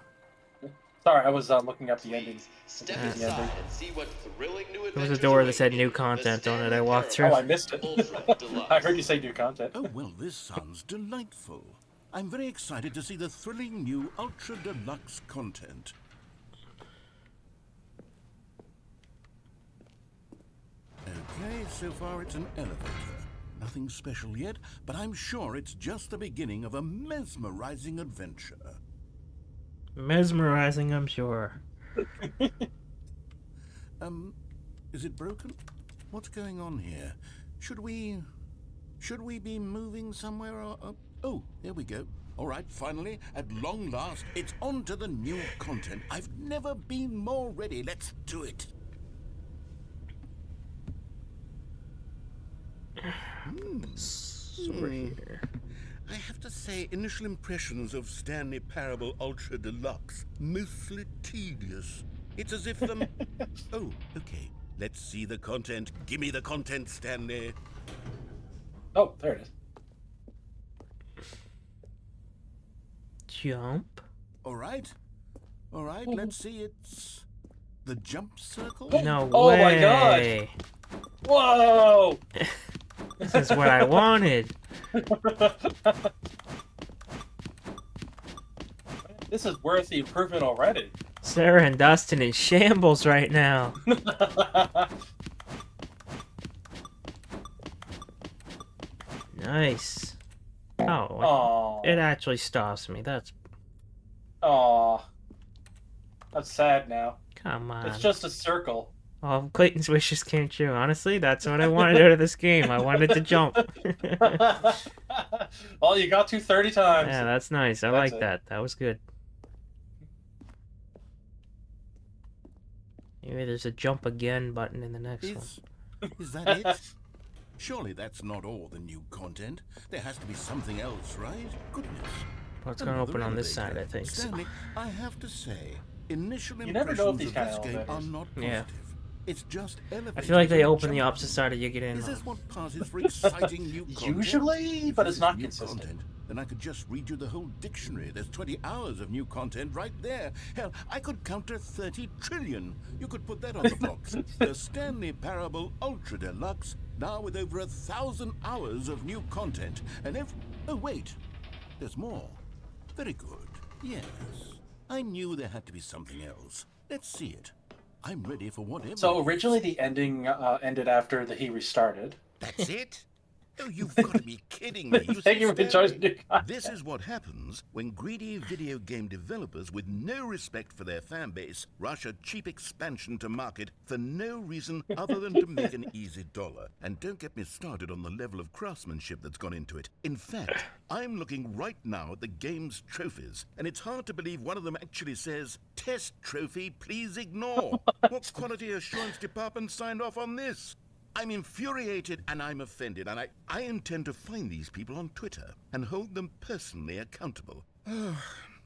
Sorry, I was looking up the ending. Please step The inside ending. and see what thrilling new There was adventures a door that await said in new the content on it. Stanley I walked Parable Oh, I missed it. Ultra Deluxe. I heard you say new content. Oh, well, this sounds delightful. I'm very excited to see the thrilling new Ultra Deluxe content. Okay, so far it's an elevator. Nothing special yet, but I'm sure it's just the beginning of a mesmerizing adventure. Mesmerizing, I'm sure. Is it broken? What's going on here? Should we be moving somewhere or... oh, there we go. All right, finally, at long last, it's on to the new content. I've never been more ready. Let's do it. Over here. I have to say, initial impressions of Stanley Parable Ultra Deluxe, mostly tedious. It's as if them... oh, okay. Let's see the content. Give me the content, Stanley. Oh, there it is. Jump. All right. All right, let's see. It's the jump circle. No Oh way. my God. Whoa! This is what I wanted. This is worth the improvement already. Sarah and Dustin in shambles right now. Nice. Oh, Aww. it actually stops me. That's... Aww. That's sad now. Come on. It's just a circle. Oh, Clayton's wishes came true. Honestly, that's what I wanted out of this game. I wanted to jump. Well, you got to 30 times. Yeah, that's nice. I That's like it. that. That was good. Maybe there's a jump again button in the next one. Is that it? Surely that's not all the new content. There has to be something else, right? Goodness. Well, it's going to Another open on this elevator. side, I think. So. Stanley, I have to say, initial You never know impressions with these of kind this of game are elevators. not positive. Yeah. It's just elevators. I feel like they and open the jump. opposite side of you get in. Is this what passes for exciting new content? Usually, If but this it's is not new consistent. Content, then I could just read you the whole dictionary. There's 20 hours of new content right there. Hell, I could counter 30 trillion. You could put that on the box. The Stanley Parable Ultra Deluxe, now with over 1,000 hours of new content. And oh, wait. There's more. Very good. Yes. I knew there had to be something else. Let's see it. I'm ready for whatever. So it is. originally the ending ended after he restarted. That's it? Oh, you've got to be kidding me. You Thank see, you for choosing Stanley, new content. this is what happens when greedy video game developers with no respect for their fan base rush a cheap expansion to market for no reason other than to make an easy dollar. And don't get me started on the level of craftsmanship that's gone into it. In fact, I'm looking right now at the game's trophies, and it's hard to believe one of them actually says, "Test trophy, please ignore." What quality assurance department signed off on this? I'm infuriated and I'm offended, and I intend to find these people on Twitter and hold them personally accountable.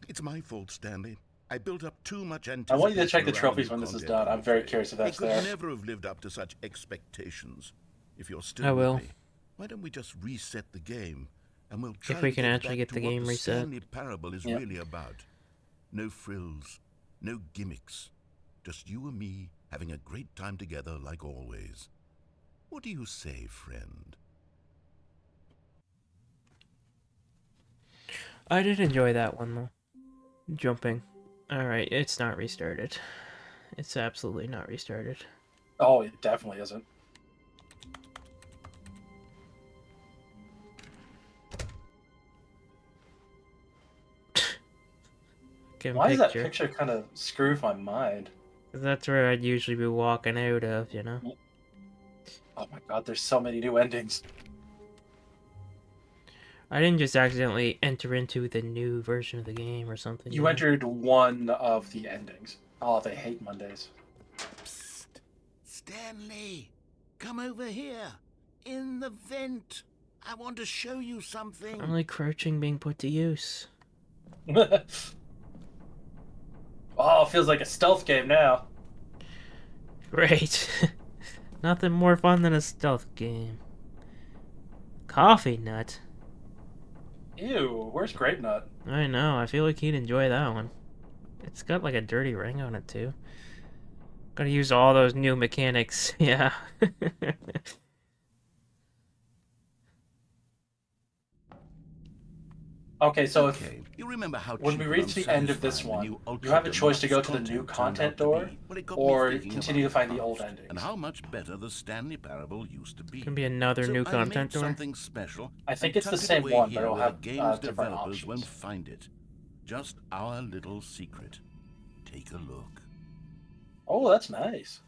It's my fault, Stanley. I built up too much I anticipation. want you to check the around trophies new when this is content, done. I'm very curious if that's It could there. never have lived up to such expectations. If you're still I with will. me, why don't we just reset the game, and we'll If try we to can get actually back get to the what game the reset. Stanley Parable is really about. No frills, no gimmicks, just you and me having a great time together like always. What do you say, friend? I did enjoy that one though. Jumping. Alright, it's not restarted. It's absolutely not restarted. Oh, it definitely isn't. Why does that picture kind of screw with my mind? That's where I'd usually be walking out of, you know? Oh my god, there's so many new endings. I didn't just accidentally enter into the new version of the game or something. You entered one of the endings. Oh, they hate Mondays. Psst. Stanley, come over here. In the vent. I want to show you something. I'm like crouching being put to use. Oh, it feels like a stealth game now. Great. Nothing more fun than a stealth game. Coffee nut. Ew, where's Grape Nut? I know, I feel like he'd enjoy that one. It's got like a dirty ring on it too. Gotta use all those new mechanics, yeah. Okay, so Okay, you remember how when we cheap reach and the end of this unsatisfying one, the new you have a choice to go Ultra to the new Deluxe content turned out to door, be? Well, it got me or thinking continue to about find the the old past endings. and how much better the Stanley Parable used to be. Can be another So new I content made door. something special. I think and it's the tucked it same away one, but here it'll where have the game's different developers options. won't find it. Just our little secret. Take a look. Oh, that's nice.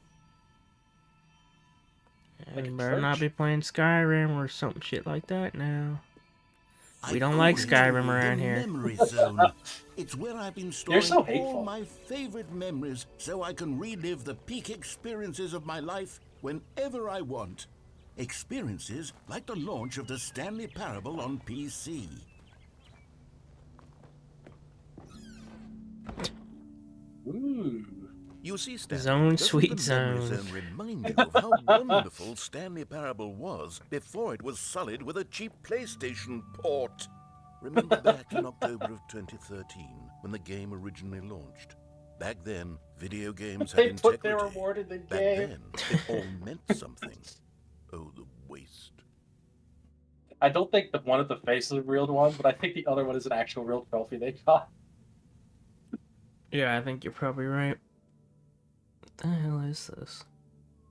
Like You a better not church. be playing Skyrim or some shit like that now. We I don't call like it Skyrim the around here. memory zone. It's where I've been You're storing so all hateful. my favorite memories so I can relive the peak experiences of my life whenever I want. Experiences like the launch of the Stanley Parable on PC. Ooh. You see, Stanley, Zone, doesn't sweet the memory zone. zone remind you of how wonderful Stanley Parable was before it was sullied with a cheap PlayStation port? Remember back in October of 2013 when the game originally launched? Back then, video games had They put their integrity. reward in the Back game. then, it all meant something. Oh, the waste. I don't think that one of the faces is a real one, but I think the other one is an actual real trophy they got. Yeah, I think you're probably right. What the hell is this?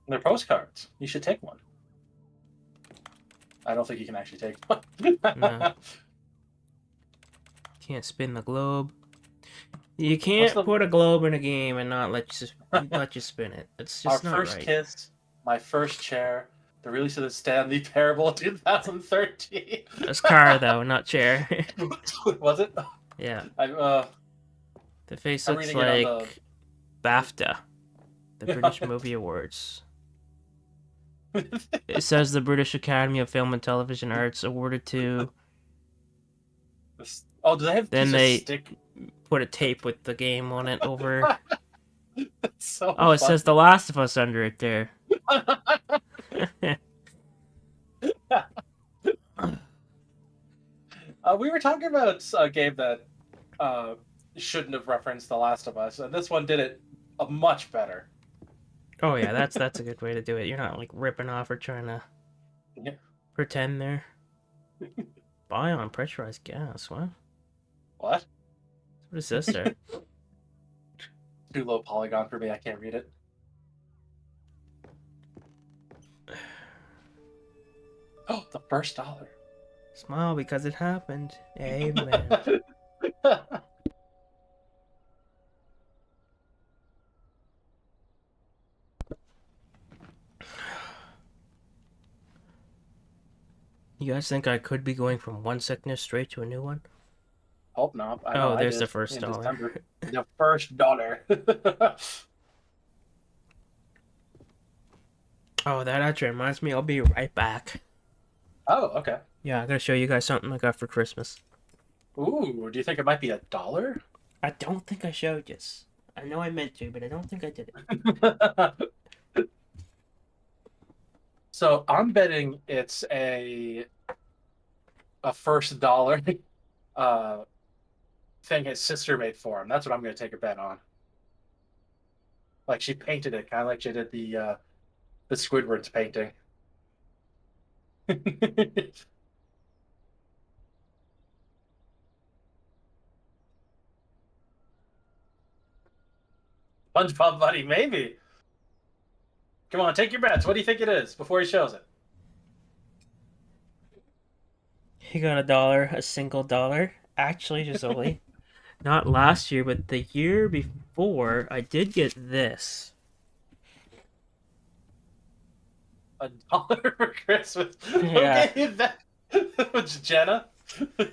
And they're postcards. You should take one. I don't think you can actually take one. No. Can't spin the globe. You can't put a globe in a game and not let you spin it. It's just Our not first right. kiss, my first chair, the release of the Stanley Parable 2013. It's car though, not chair. Was it? Yeah. The face I'm looks reading it on like BAFTA, the British Movie Awards. It says the British Academy of Film and Television Arts awarded to. Oh, do they have? Then piece they of stick? put a tape with the game on it over. That's so Oh, it funny. says The Last of Us under it there. We were talking about a game that shouldn't have referenced The Last of Us, and this one did it much better. Oh yeah, that's a good way to do it. You're not like ripping off or trying to pretend there. Buy on pressurized gas. What? What? What is this there? Too low polygon for me. I can't read it. Oh, the first dollar. Smile because it happened. Amen. You guys think I could be going from one sickness straight to a new one? Hope not. Oh, there's the first dollar. December. The first dollar. Oh, that actually reminds me. I'll be right back. Oh, okay. Yeah, I gotta show you guys something I got for Christmas. Ooh, do you think it might be $1? I don't think I showed this. I know I meant to, but I don't think I did it. So I'm betting it's a first dollar uh thing his sister made for him. That's what I'm going to take a bet on. Like she painted it, kind of like she did the Squidward's painting. SpongeBob buddy, maybe. Come on, take your bets. What do you think it is before he shows it? He got a dollar, a single dollar. Actually, just only not last year, but the year before, I did get this. $1 for Christmas. Yeah. Okay, that was Jenna.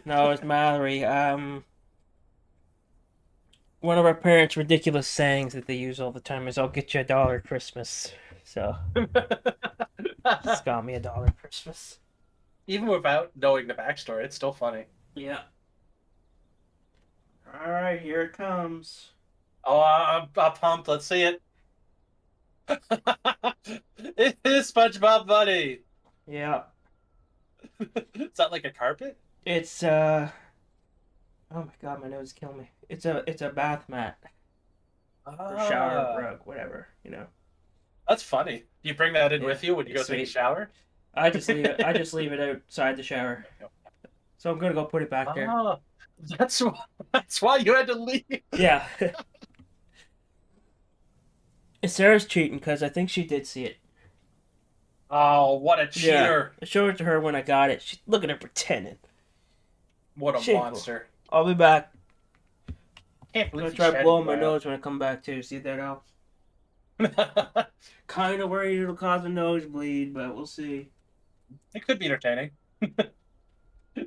No, it's Mallory. One of our parents' ridiculous sayings that they use all the time is, "I'll get you a dollar Christmas." So, just got me a dollar Christmas. Even without knowing the backstory, it's still funny. Yeah. All right, here it comes. Oh, I'm pumped. Let's see it. It is SpongeBob buddy. Yeah. Is that like a carpet? It's Oh my god, my nose is killing me. It's a bath mat or shower rug, whatever, you know. That's funny. You bring that in Yeah, with you when you go it's take a sweet. shower? I just leave it outside the shower. So I'm gonna go put it back there. Oh, that's why you had to leave. Yeah. And Sarah's cheating because I think she did see it. Oh, what a cheater! I showed it to her when I got it. Look at her pretending. What a Shameful. monster! I'll be back. Can't I'm believe gonna you try shed blowing my blood. nose when I come back too. See that out? Kind of worried it'll cause a nosebleed, but we'll see. It could be entertaining.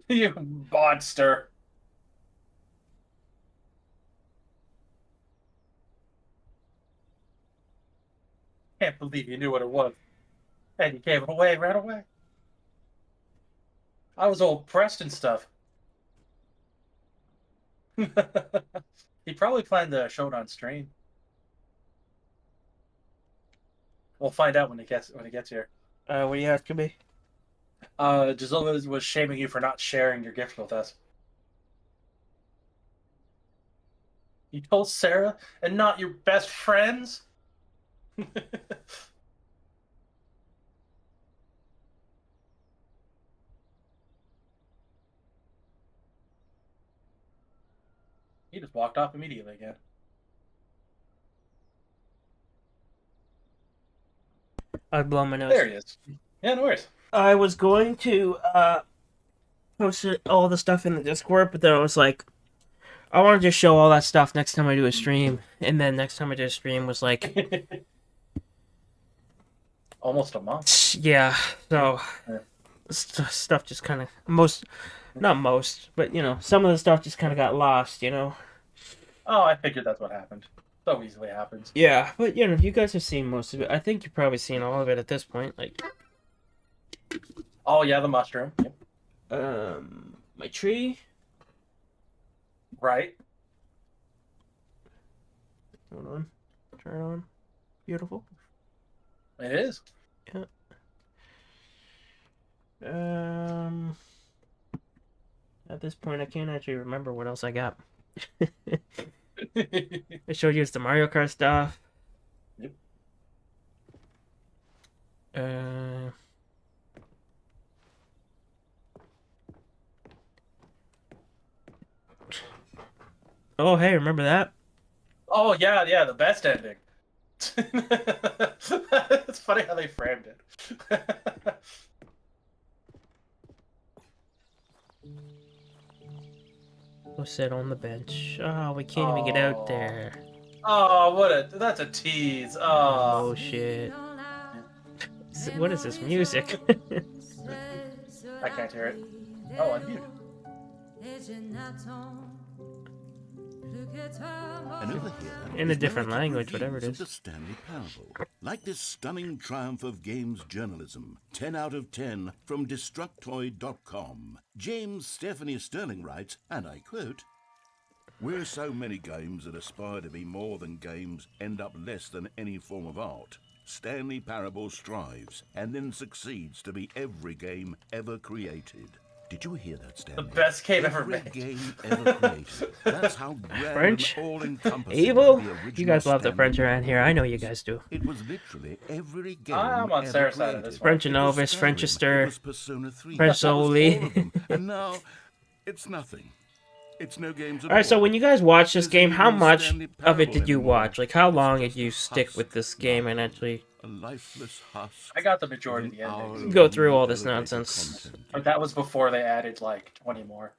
You monster! Can't believe you knew what it was, and you gave it away right away. I was all pressed and stuff. He probably planned to show it on stream. We'll find out when it gets here. What are you asking me? Giselle was shaming you for not sharing your gift with us. You told Sarah and not your best friends? He just walked off immediately again. I'd blow my nose. There he is. Yeah, no worries. I was going to post all the stuff in the Discord, but then I was like, I want to just show all that stuff next time I do a stream. And then next time I did a stream was like, Almost a month. yeah. So Yeah. stuff just kind of not most, but you know, some of the stuff just kind of got lost. You know. Oh, I figured that's what happened. So easily happens. Yeah, but you know, you guys have seen most of it. I think you've probably seen all of it at this point. Like, Oh yeah, the mushroom. Yep. my tree. Right. Hold on, turn it on. Beautiful. It is. Yeah. At this point, I can't actually remember what else I got. I showed you it's the Mario Kart stuff. Yep. Oh, hey, remember that? Oh yeah, yeah, the best ending. It's funny how they framed it. Go sit on the bench. Oh, we can't even get out there. Oh, that's a tease. Oh Oh, shit. What is this music? I can't hear it. Oh, unmute. And over here, In a is different narrative language, whatever it reviews of is. the Stanley Parable. Like this stunning triumph of games journalism, 10 out of 10 from Destructoid.com. James Stephanie Sterling writes, and I quote, Where so many games that aspire to be more than games end up less than any form of art, Stanley Parable strives and then succeeds to be every game ever created. Did you hear that, Stanley? The best game ever Every made. game ever created. That's how grand French? and all-encompassing Evil? the original You guys love the Stanley French around here. I know you was. guys do. It was literally every game I'm on ever Sarah's side of created. this one. French It was Novice, Skyrim, Frenchester, it was Persona 3, French it was Soli. all of them. And now, it's nothing. It's no games at all. Alright, so when you guys watched this Isn't game, how even much Stanley of it Parable did you anymore. watch? Like, how It's long just did you a stick with husk this game and now. actually... A lifeless husk. I got the majority of with the an endings. hour Go of through all this elevated nonsense. content. But that was before they added like 20 more.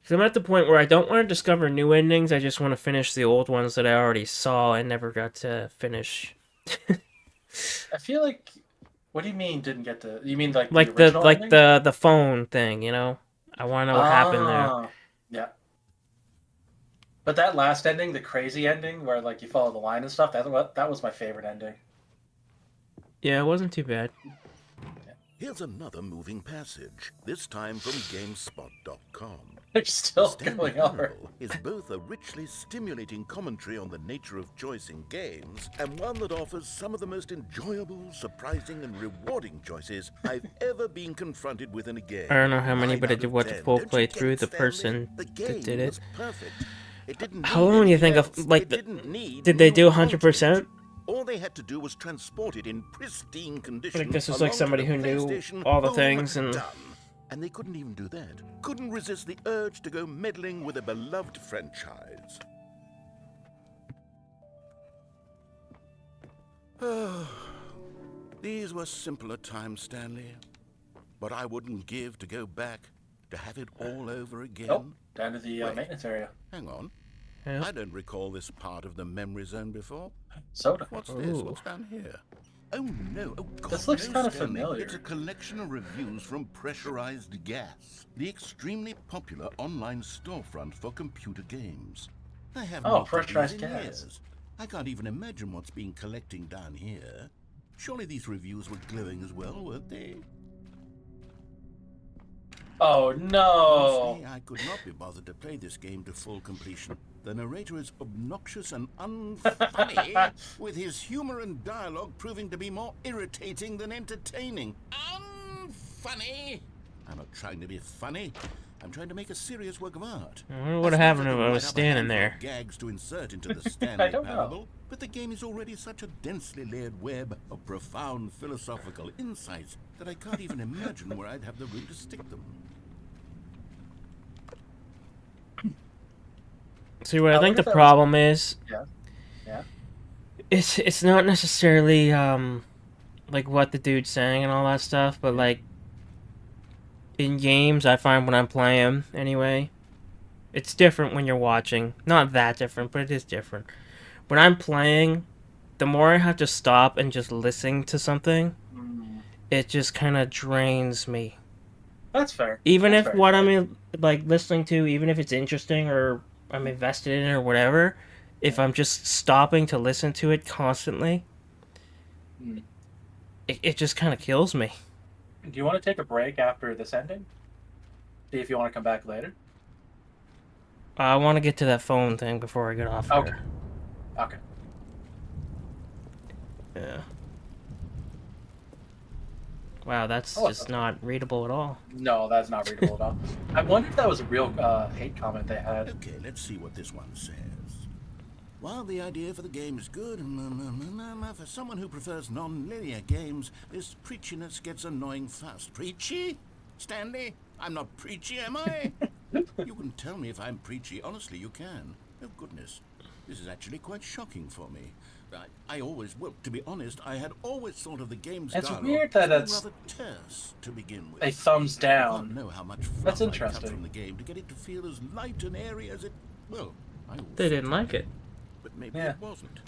Because I'm at the point where I don't want to discover new endings, I just want to finish the old ones that I already saw and never got to finish. I feel like. What do you mean didn't get to? You mean like Like the original like ending? the phone thing, you know? I want to know what happened there. Ah, yeah. But that last ending, the crazy ending, where like you follow the line and stuff, that was my favorite ending. Yeah, it wasn't too bad. Here's another moving passage, this time from GameSpot.com. They're still Stanley going over. Parable is both a richly stimulating commentary on the nature of choice in games, and one that offers some of the most enjoyable, surprising, and rewarding choices I've ever been confronted with in a game. I don't know how many, 9 but I out did of watch a 10. full Don't you get playthrough. it, The Stanley? person The that game did it. was perfect. It didn't How need long do you anything think of, else. like, It the... didn't need Did they new do content. 100%? All they had to do was transport it in pristine condition. Like, this was along like to somebody the who knew PlayStation. all the Boom, things and... done. And they couldn't even do that. Couldn't resist the urge to go meddling with a beloved franchise. These were simpler times, Stanley. But I wouldn't give to go back to have it all over again. Nope, down to the Wait. maintenance area. Hang on. Yeah. I don't recall this part of the memory zone before. Soda. What's this? Ooh. What's down here? Oh no! Oh God! This looks no, kinda Stanley. familiar. It's a collection of reviews from Pressurized Gas, the extremely popular online storefront for computer games. I haven't Oh, looked at these Pressurized in Gas. years. I can't even imagine what's been collecting down here. Surely these reviews were glowing as well, weren't they? Oh no! Honestly, I could not be bothered to play this game to full completion. The narrator is obnoxious and unfunny, with his humor and dialogue proving to be more irritating than entertaining. Unfunny! I'm not trying to be funny. I'm trying to make a serious work of art. I wonder what happened if I was standing there. Gags to insert into the Stanley don't know. Parable, but the game is already such a densely layered web of profound philosophical insights that I can't even imagine where I'd have the room to stick them. See, what I I think wonder the if that was- problem is... Yeah. Yeah. It's not necessarily, like, what the dude's saying and all that stuff, but, like, in games, I find when I'm playing, anyway, it's different when you're watching. Not that different, but it is different. When I'm playing, the more I have to stop and just listen to something, it just kind of drains me. That's fair. Even That's if fair. what I'm, like, listening to, even if it's interesting or I'm invested in it or whatever, if I'm just stopping to listen to it constantly, Mm. it just kind of kills me. Do you want to take a break after this ending? See if you want to come back later. I want to get to that phone thing before I get off Okay. here. Okay. Yeah. Wow, that's Oh, just not readable at all. No, that's not readable at all. I wonder if that was a real hate comment they had. Okay, let's see what this one says. While the idea for the game is good, for someone who prefers non-linear games, this preachiness gets annoying fast. Preachy? Stanley? I'm not preachy, am I? You can tell me if I'm preachy. Honestly, you can. Oh, goodness. This is actually quite shocking for me. I always, well, to be honest, I had always thought of the game's It's dialogue weird that as it's rather terse to begin with. a thumbs I down. can't know how much That's fluff I cut interesting. from the game to get it to feel as light and airy as it. Well, I always They thought didn't like it. but maybe Yeah. it wasn't.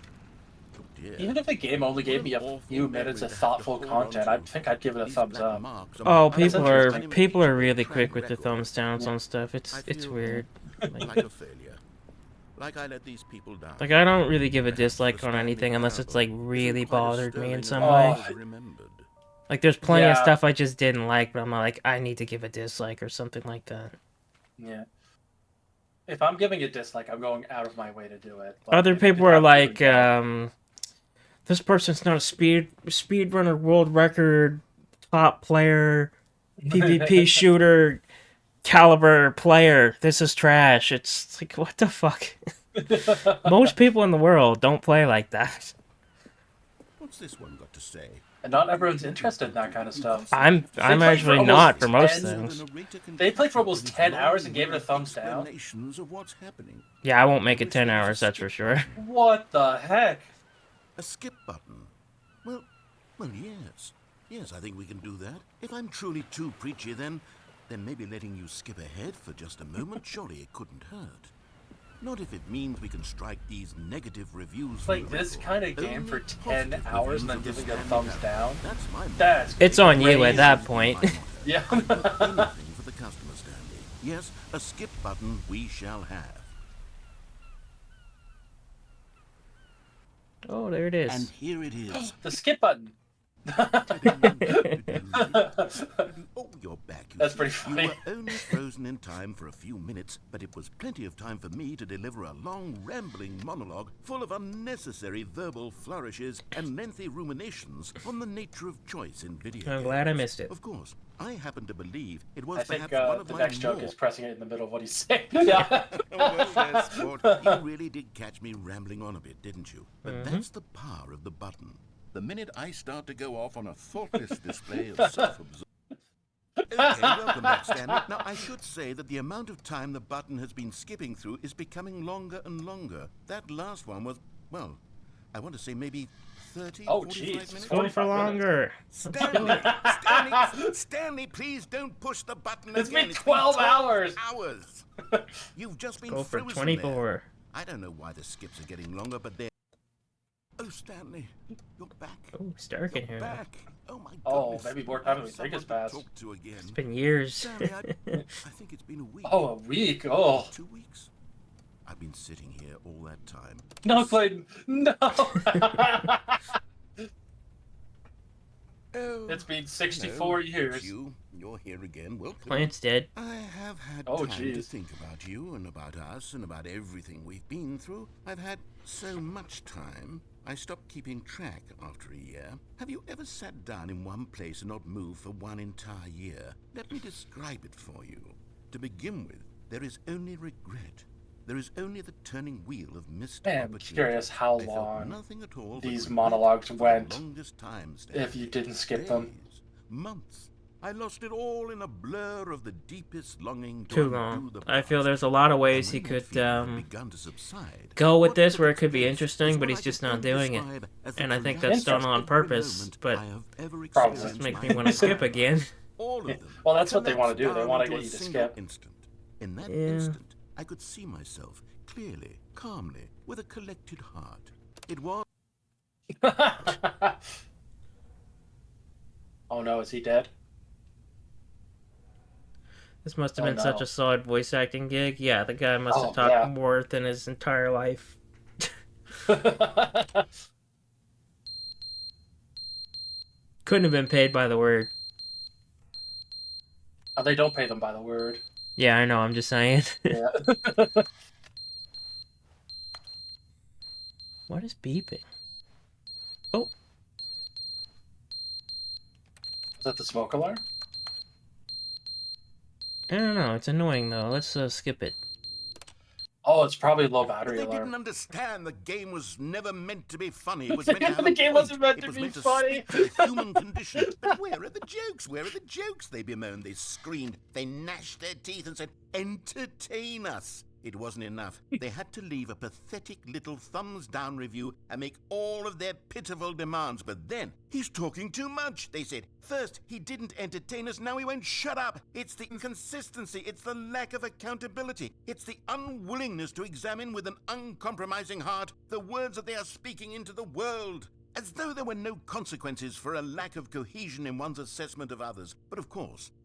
Oh dear. Even if the game only gave me a few minutes of thoughtful content, I think I'd give it a These thumbs black up. marks Oh, my people eyes. are interesting. people are really Track quick with the record. thumbs downs Yeah. on stuff. I It's feel weird. like a failure. Like I let these people down. Like, I don't really give a Perhaps the dislike on Stanley anything unless it's like Parable really isn't quite as bothered me in stirring some as Oh. way. I always remembered. Like, there's plenty of Yeah. stuff I just didn't like, but I'm like, I need to give a dislike or something like that. Yeah. If I'm giving a dislike, I'm going out of my way to do it. Other If it people could are happen even like, better. this person's not a speedrunner world record top player, PvP shooter caliber player. This is trash. It's like, what the fuck? Most people in the world don't play like that. What's this one got to say? And not everyone's interested in that kind of stuff. I'm played for actually almost not for most 10 things. They played for almost 10 hours and gave it a thumbs down. Explanations of what's happening. Yeah, I won't make it 10 hours, that's for sure. What the heck? A skip button. Well, yes. Yes, I think we can do that. If I'm truly too preachy, then maybe letting you skip ahead for just a moment, surely it couldn't hurt. Not if it means we can strike these negative reviews. Like this kind of game for 10 hours and then giving it a thumbs down? That's my That's It's on you at crazy. that point. Yeah. I've got anything for the customer, Stanley. Yes, a skip button we shall have. Oh, there it is. And here it is. The skip button. Oh, you're back. That's see. pretty funny. You were only frozen in time for a few minutes, but it was plenty of time for me to deliver a long, rambling monologue full of unnecessary verbal flourishes and lengthy ruminations on the nature of choice in video I'm games. glad I missed it. Of course, I happen to believe it was I think perhaps one of the my next joke more... is pressing it in the middle of what he's saying. Yeah. Oh, well, yes, Sport. You really did catch me rambling on a bit, didn't you? But that's the power of the button. The minute I start to go off on a thoughtless display of self-absorption... Okay, welcome back, Stanley. Now, I should say that the amount of time the button has been skipping through is becoming longer and longer. That last one was, well, I want to say maybe 30, Oh, 45 jeez. minutes. Go for longer. Stanley, please don't push the button It's again. been 12 hours. Hours. You've just been Go for frozen 24. there. I don't know why the skips are getting longer, but they're... Oh, Stanley, you're back. Oh, it's dark in You're here. back. Oh, my Oh, goodness. maybe more time than we Someone think has to passed. talk to again. It's been years. Stanley, I think it's been a week. Oh, a week. Oh. 2 weeks. I've been sitting here all that time. No, Clayton. No. Oh, It's been 64 hello, it's years. You're here again. Welcome. Plant's dead. I have had Oh, time to jeez. think about you and about us and about everything we've been through. I've had so much time. I stopped keeping track after a year. Have you ever sat down in one place and not moved for one entire year? Let me describe it for you. To begin with, there is only regret. There is only the turning wheel of missed Man, I'm opportunity. curious how I felt long nothing at all but these regret monologues for the went longest time, if you Stanley. didn't skip them. Days, months. I lost it all in a blur of the deepest longing to Too undo long. the I feel past. there's a lot of And ways when he that could feeling had begun to subside, go with what this took where it its could be place interesting, is but what he's I just can not only doing it. describe as the And I think collapse that's done of on every purpose, moment but I have ever Probably. experienced just makes in me my want to skip life. again. All of them. Well, that's what they want to do. collapsed They down want to into get a you to single skip. instant. In that Yeah. instant, I could see myself clearly, calmly, with a collected heart. It was Oh no, is he dead? This must have Oh, been such no. a solid voice acting gig. Yeah, the guy must Oh, have talked yeah. more than his entire life. Couldn't have been paid by the word. Oh, they don't pay them by the word. Yeah, I know, I'm just saying. Yeah. What is beeping? Oh, Is that the smoke alarm? I don't know. It's annoying though. Let's skip it. Oh, it's probably low But battery they didn't alarm. understand the game was never meant to be funny. It was meant to have The a game point. wasn't meant It to was be meant to funny. speak to the human condition. But where are the jokes? Where are the jokes? They bemoaned, they screamed, they gnashed their teeth and said, entertain us. It wasn't enough. They had to leave a pathetic little thumbs down review and make all of their pitiful demands. But then, he's talking too much, they said. First, he didn't entertain us, now he won't shut up. It's the inconsistency, it's the lack of accountability, it's the unwillingness to examine with an uncompromising heart the words that they are speaking into the world. As though there were no consequences for a lack of cohesion in one's assessment of others. But of course,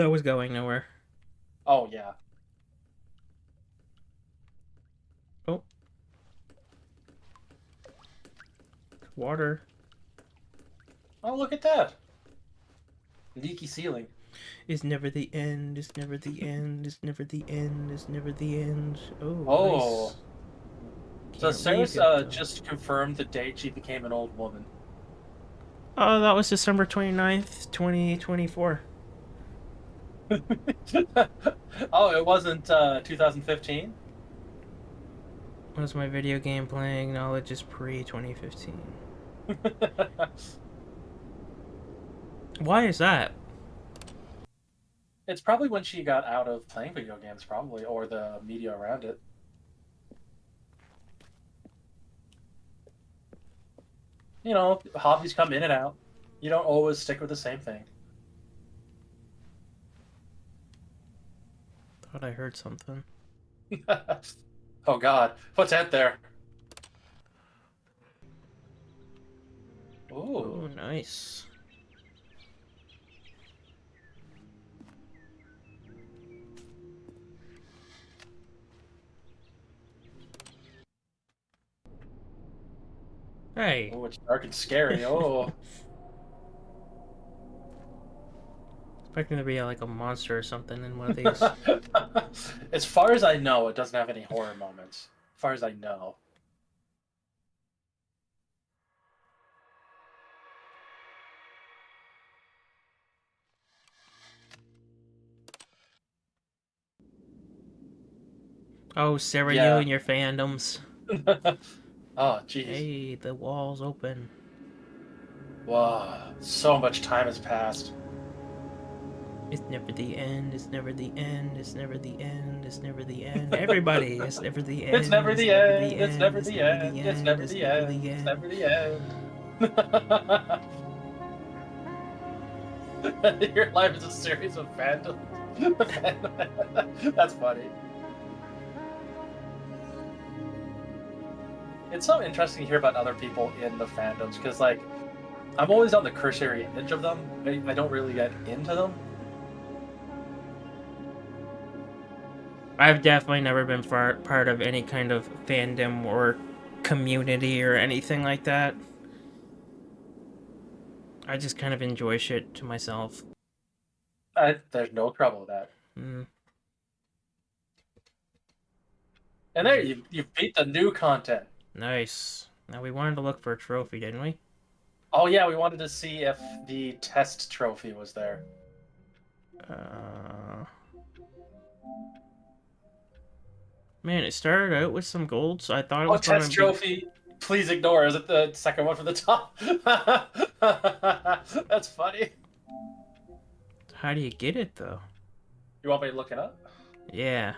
That was going nowhere. Oh, yeah. Oh. Water. Oh, look at that. Leaky ceiling. It's never the end, it's never the end, it's never the end, it's never the end. Oh, Oh. nice. So Can't leave Sarah's yet, though. just confirmed the date she became an old woman. Oh, that was December 29th, 2024. Oh, it wasn't 2015? Was my video game playing knowledge is pre-2015. Why is that? It's probably when she got out of playing video games, probably, or the media around it. You know, hobbies come in and out. You don't always stick with the same thing. Thought I heard something. Oh God, what's out there? Oh, Ooh. nice. Hey. Oh, it's dark and scary. Oh. Expecting to be like a monster or something in one of these. As far as I know, it doesn't have any horror moments. As far as I know. Oh, Sarah, you Yeah. and your fandoms. Oh, jeez. Hey, the wall's open. Wow, so much time has passed. It's never the end, it's never the end, it's never the end, it's never the end. Everybody, it's never the end. It's never the end. It's never the end. It's never It's the never end. the It's end. never the end. Your life is a series of fandoms. That's funny. It's so interesting to hear about other people in the fandoms because, like, I'm always on the cursory edge of them. I don't really get into them. I've definitely never been part of any kind of fandom or community or anything like that. I just kind of enjoy shit to myself. There's no trouble with that. Mm. And there, you beat the new content. Nice. Now we wanted to look for a trophy, didn't we? Oh yeah, we wanted to see if the test trophy was there. Man, it started out with some gold, so I thought it Oh, was going test to be... trophy. Please ignore. Is it the second one from the top? That's funny. How do you get it, though? You want me to look it up? Yeah.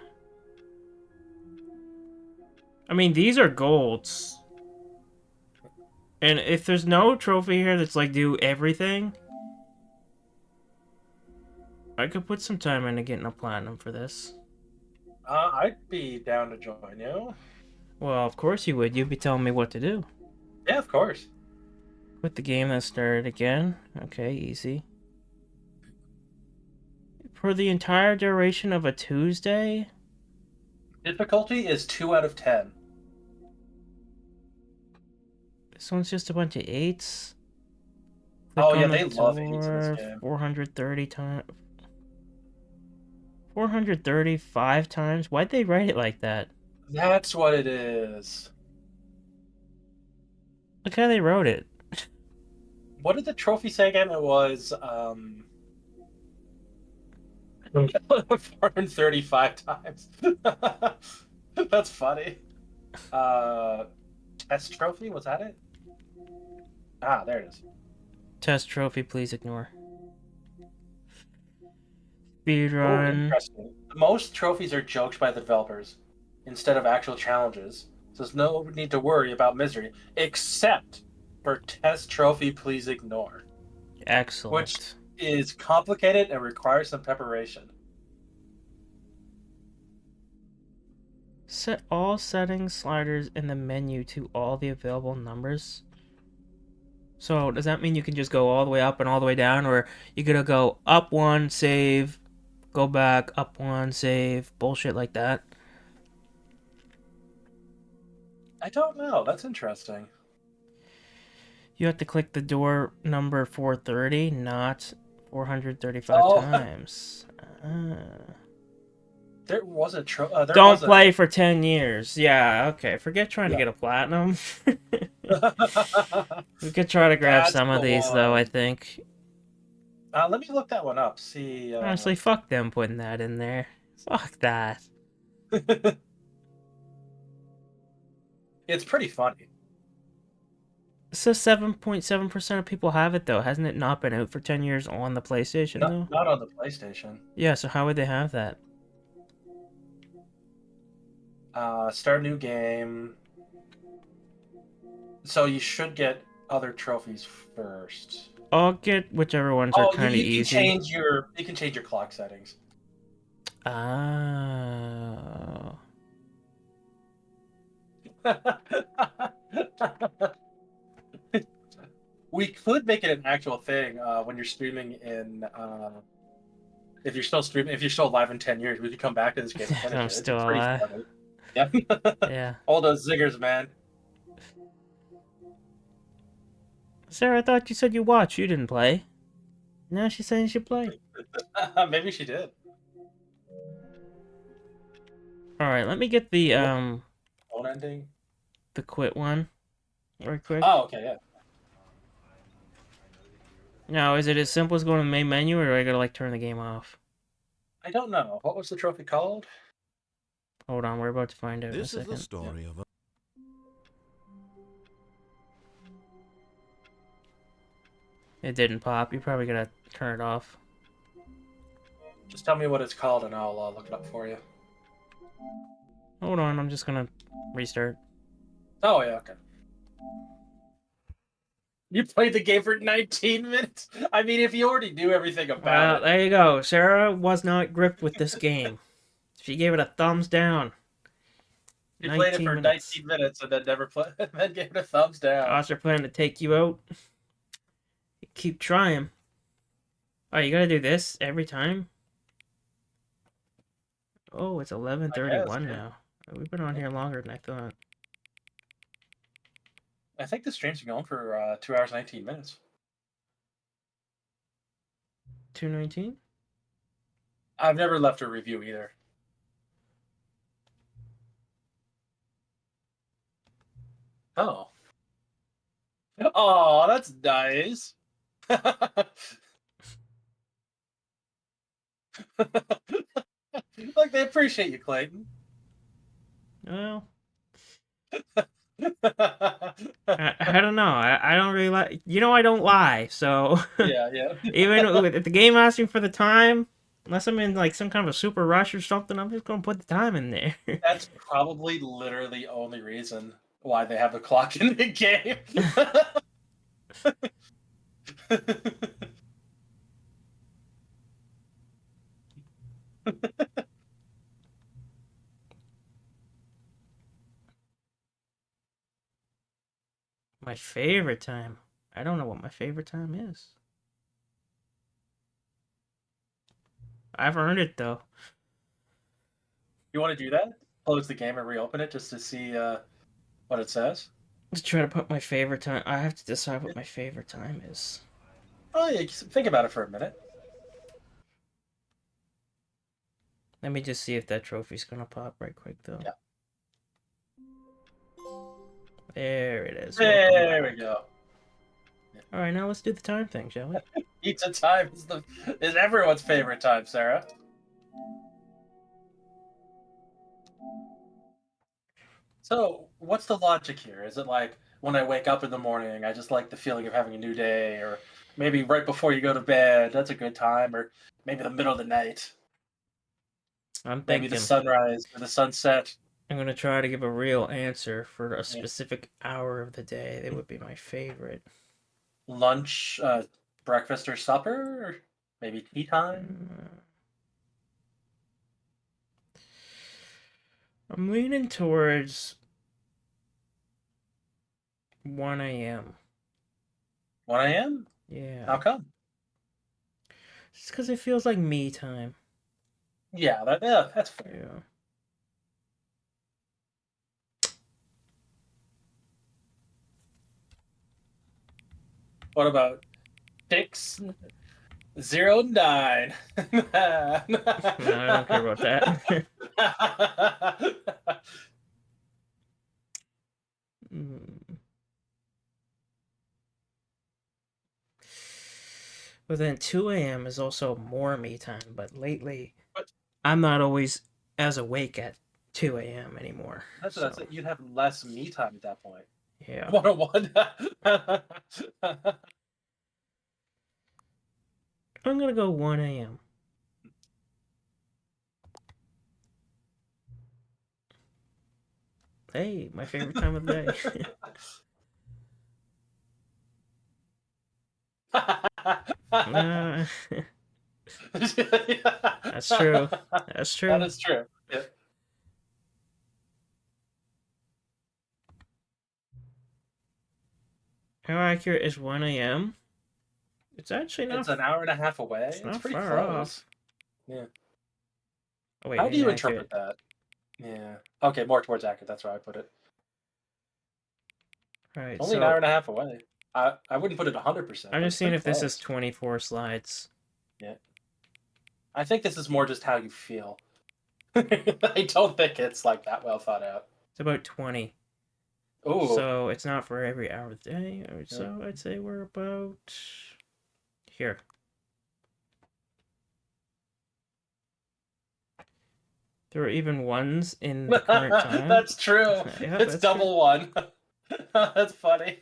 I mean, these are golds. And if there's no trophy here that's like do everything, I could put some time into getting a platinum for this. I'd be down to join you. Well, of course you would. You'd be telling me what to do. Yeah, of course. Quit the game that started again. Okay, easy. For the entire duration of a Tuesday? Difficulty is 2 out of 10. This one's just a bunch of 8s. Oh Click yeah, on the they love 8s in this door game. 430 times. 435 times? Why'd they write it like that? That's what it is. Look how they wrote it. What did the trophy say again? It was 435 times. That's funny. Test trophy, was that it? Ah, there it is. Test trophy, please ignore. Oh, Speedrun. interesting. Most trophies are jokes by the developers instead of actual challenges. So there's no need to worry about misery, except for test trophy, please ignore. Excellent. Which is complicated and requires some preparation. Set all settings sliders in the menu to all the available numbers. So does that mean you can just go all the way up and all the way down, or you gotta go up one, save, go back, up one, save, bullshit like that. I don't know. That's interesting. You have to click the door number 430, not 435 Oh, times. there was a there Don't was a play for 10 years. Yeah, okay. Forget trying to yeah. get a platinum. We could try to grab That's some the of these, though, I one. think. Let me look that one up. See. Honestly, fuck them putting that in there. Fuck that. It's pretty funny. It says 7.7% of people have it, though. Hasn't it not been out for 10 years on the PlayStation, though? Not on the PlayStation. Yeah, so how would they have that? Start new game. So you should get other trophies first. I'll get whichever ones are Oh, kind of you can easy. change your clock settings. Oh. We could make it an actual thing when you're streaming in. If you're still streaming, if you're still alive in 10 years, we could come back to this game and finish I'm it. still It's pretty alive. funny. Yeah. Yeah. All those ziggers, man. Sarah, I thought you said you watched. You didn't play. Now she's saying she played. Maybe she did. Alright, let me get the Phone ending. the quit one right quick. Oh, okay, yeah. Now, is it as simple as going to the main menu, or do I gotta like turn the game off? I don't know. What was the trophy called? Hold on, we're about to find out This in a is the second. story of a It didn't pop. You probably gotta turn it off. Just tell me what it's called, and I'll look it up for you. Hold on, I'm just gonna restart. Oh yeah, okay. You played the game for 19 minutes. I mean, if you already knew everything Well, about it, there you go. Sarah was not gripped with this game. She gave it a thumbs down. you played it 19 for minutes. 19 minutes and then never played, and then gave it a thumbs down. Odds are planning to take you out. Keep trying. Oh, you gotta do this every time? Oh, it's I 11:31 guess, yeah. now. We've been on here longer than I thought. I think the stream's been going for 2 hours 19 minutes. 2:19? I've never left a review either. Oh. Oh, that's nice. Like, they appreciate you, Clayton. Well, I don't know. I don't really like. You know, I don't lie. So Yeah, yeah. even if the game asking for the time, unless I'm in like some kind of a super rush or something, I'm just gonna put the time in there. That's probably literally the only reason why they have the clock in the game. My favorite time. I don't know what my favorite time is. I've earned it though. You want to do that? Close the game and reopen it just to see what it says? Let's try to put my favorite time. I have to decide what my favorite time is. Oh, yeah, think about it for a minute. Let me just see if that trophy's gonna pop right quick though. Yeah. There it is. There we go. All right, now let's do the time thing, shall we? Pizza time is everyone's favorite time, Sarah. So, what's the logic here? Is it like when I wake up in the morning, I just like the feeling of having a new day, or maybe right before you go to bed, that's a good time, or maybe the middle of the night, I'm maybe the thinking sunrise or the sunset, I'm gonna try to give a real answer for a specific hour of the day. That would be my favorite. lunch, breakfast or supper, or maybe tea time. I'm leaning towards 1 a.m. 1 a.m. Yeah. How come? Just because it feels like me time. Yeah, that's fair. Yeah. What about 609? No, I don't care about that. Mm. But then 2 a.m. is also more me time, but lately But I'm not always as awake at 2 a.m. anymore. that's what I So, said. You'd have less me time at that point. yeah. 101. I'm gonna go 1 a.m. Hey, my favorite time of the day. uh, that's true. That's That true. is true. Yeah. How accurate is 1 a.m.? It's actually It's not. an hour and a half away. It's It's not pretty far off. close. Yeah. Oh wait, How do you inaccurate. interpret that? Yeah. Okay, more towards accurate. That's where I put it. All It's right, only an hour so and a half away. I wouldn't put it 100%, I'm but just it's seeing pretty if this is close. 24 slides. Yeah. I think this is more just how you feel. I don't think it's like that well thought out. It's about 20. Ooh. So it's not for every hour of the day. Yeah. So I'd say we're about here. There are even ones in the current time. That's true. Yeah, It's that's true. double one. That's funny.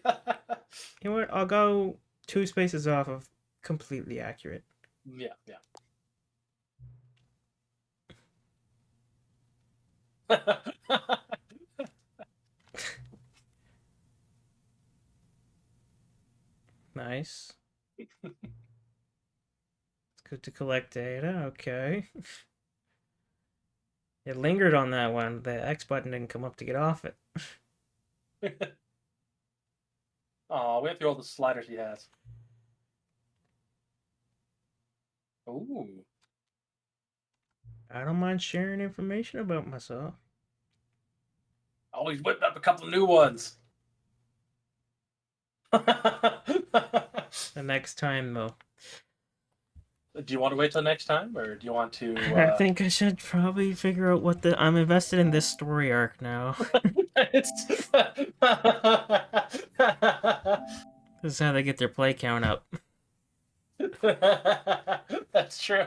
You know what? I'll go 2 spaces off of completely accurate. Yeah, yeah. Nice. It's good to collect data. Okay. It lingered on that one. The X button didn't come up to get off it. Oh, we have through all the sliders he has. Ooh. I don't mind sharing information about myself. Always whipped up a couple new ones. The next time, though. Do you want to wait till next time, or do you want to? I think I should probably figure out what the. I'm invested in this story arc now. It's... This is how they get their play count up. That's true.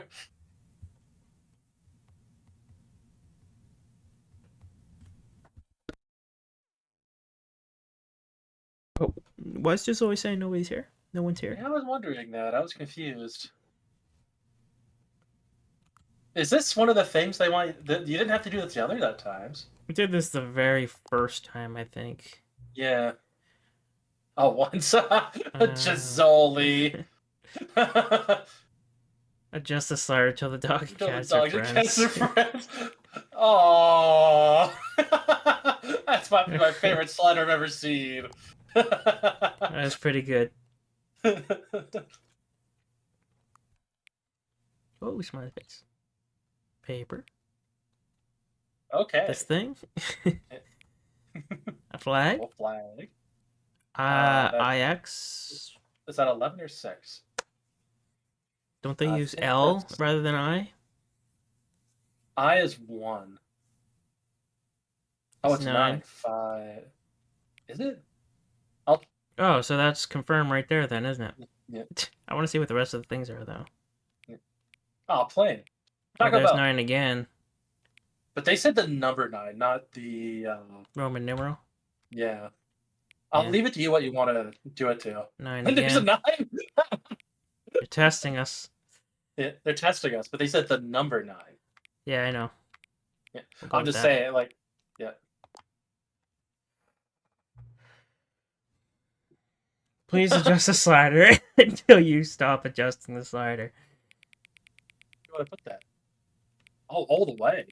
Oh, why is just always saying nobody's here? No one's here. Yeah, I was wondering that. I was confused. Is this one of the things they want? That you didn't have to do this the other times. We did this the very first time, I think. Yeah. Oh, once. Jazoli. Adjust the slider till the dog and Until the cats are dogs and cats friends. are friends. Oh, that's my favorite slider I've ever seen. That's pretty good. Oh, smiley face. Paper. Okay. This thing. A flag. Well, flag. IX. Is that 11 or 6? Don't they I use think L that's- rather than I? I is 1. Oh, it's 9. 9. 5. Is it? Oh, so that's confirmed right there then, isn't it? Yeah. I want to see what the rest of the things are, though. Oh, plain. Oh, Taco there's Bell. 9 again. But they said the number 9, not the. Roman numeral. Yeah. I'll Yeah. leave it to you what you want to do it to. 9 And there's a again. 9. They're testing us. Yeah, they're testing us, but they said the number 9. Yeah, I know. Yeah. We'll go I'm with just that. saying, like, yeah. Please adjust the slider until you stop adjusting the slider. You want to put that? Oh, all the way.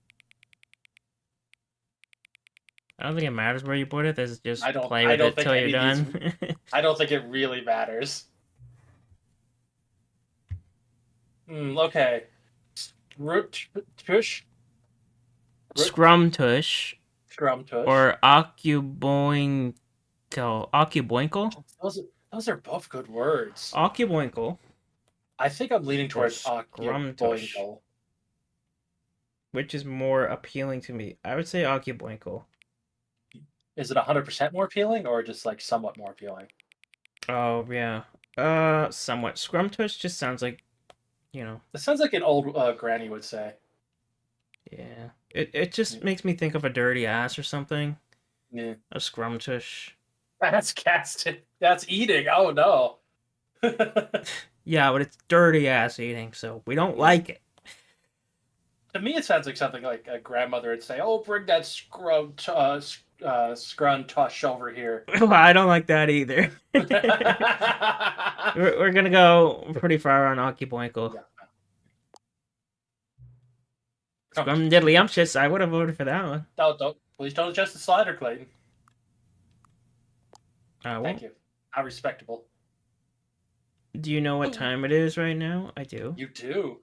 I don't think it matters where you put it. There's just I don't- play I with don't it think till you're any of done. I don't think it really matters. Okay. Tush, Scrumtush, Scrum Tush. or Occuboinkle. Occuboinkle? Those are both good words. Occuboinkle I think I'm leaning or towards Scrumtush? Boinkle. Which is more appealing to me? I would say Occuboinkle. Is it 100% more appealing or just like somewhat more appealing? Oh, yeah. Somewhat. Scrumtush just sounds like, you know, This sounds like an old granny would say. yeah. It just makes me think of a dirty ass or something. Yeah. A Scrumtush. That's casted. That's eating. Oh no. Yeah, but it's dirty ass eating, so we don't Yeah. like it. To me, it sounds like something like a grandmother would say, "Oh, bring that scrun tush over here." Well, I don't like that either. We're gonna go pretty far on Occuboinkle. Yeah. Scrum Diddlyumptious, I would have voted for that one. Please don't adjust the slider, Clayton. I won't. Thank you. How respectable. Do you know what time it is right now? I do. You do.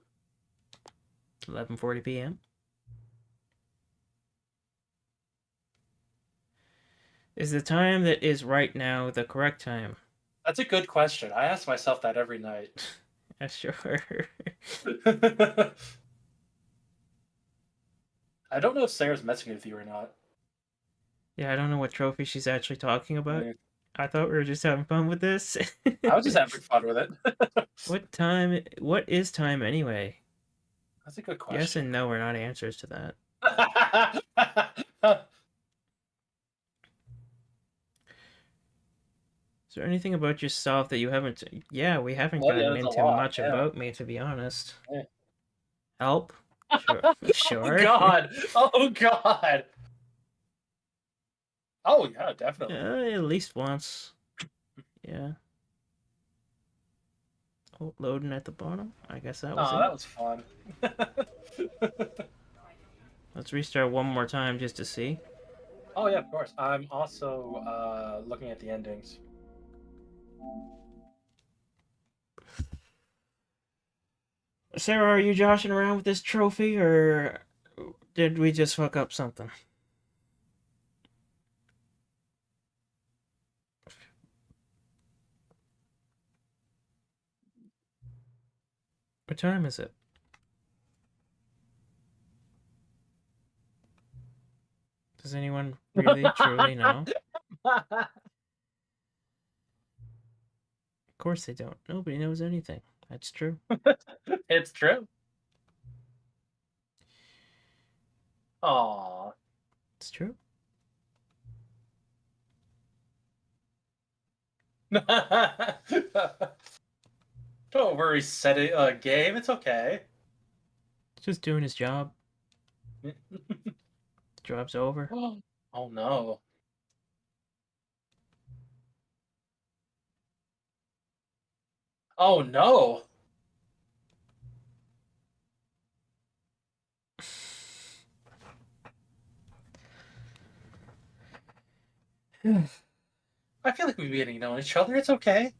11:40 p.m. Is the time that is right now the correct time? That's a good question. I ask myself that every night. Yeah, sure. I don't know if Sarah's messing with you or not. Yeah, I don't know what trophy she's actually talking about. Yeah. I thought we were just having fun with this. I was just having fun with it. What time? What is time anyway? That's a good Yes question. and no are not answers to that. Is there anything about yourself that you haven't? Yeah, we haven't Well, yeah, gotten there's a into lot. much Yeah. about me, to be honest. Yeah. Help? Sure. Oh Sure. God! Oh God! Oh yeah, definitely. At least once. Yeah. Oh, loading at the bottom. I guess that was Oh, it. that was fun. Let's restart one more time just to see. Oh yeah, of course. I'm also looking at the endings. Sarah, are you joshing around with this trophy, or did we just fuck up something? What time is it? Does anyone really, truly know? Of course they don't. Nobody knows anything. That's true. It's true. Aw. It's true. Don't worry, set a game. It's okay. Just doing his job. Job's over. Oh no. Oh no. I feel like we've been getting to know each other. It's okay.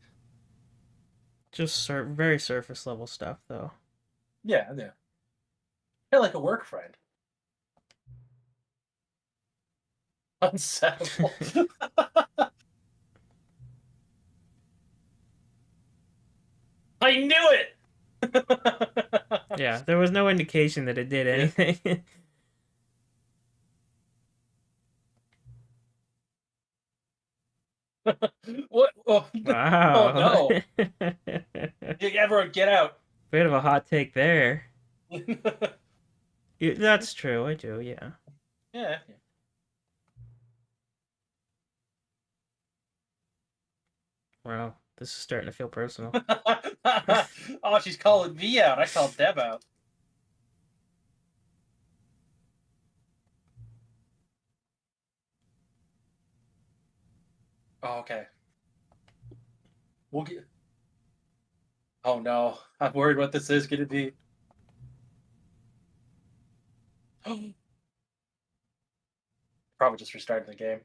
Just very surface level stuff, though. Yeah, yeah. You're like a work friend. Unsettled. I knew it. Yeah, there was no indication that it did anything. What? Oh, Wow. oh no. Everyone get out. Bit of a hot take there. That's true, I do, yeah. Yeah. Wow, this is starting to feel personal. Oh, she's calling me out. I called Deb out. Oh, okay. We'll get. Oh no, I'm worried what this is going to be. Probably just restarting the game.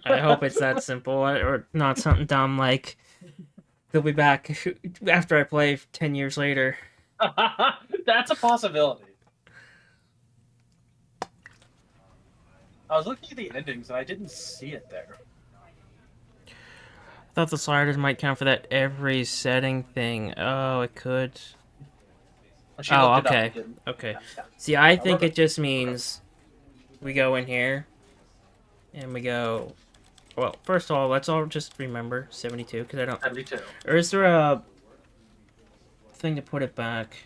I hope it's that simple, or not something dumb like they'll be back after I play 10 years later. That's a possibility. I was looking at the endings and I didn't see it there. I thought the sliders might count for that every setting thing. Oh, it could. She Oh, looked it up. okay. It didn't. Okay. Yeah. See, I We're think good. it just means we go in here and we go. Well, first of all, let's all just remember 72 because I don't. 72. Or is there a thing to put it back?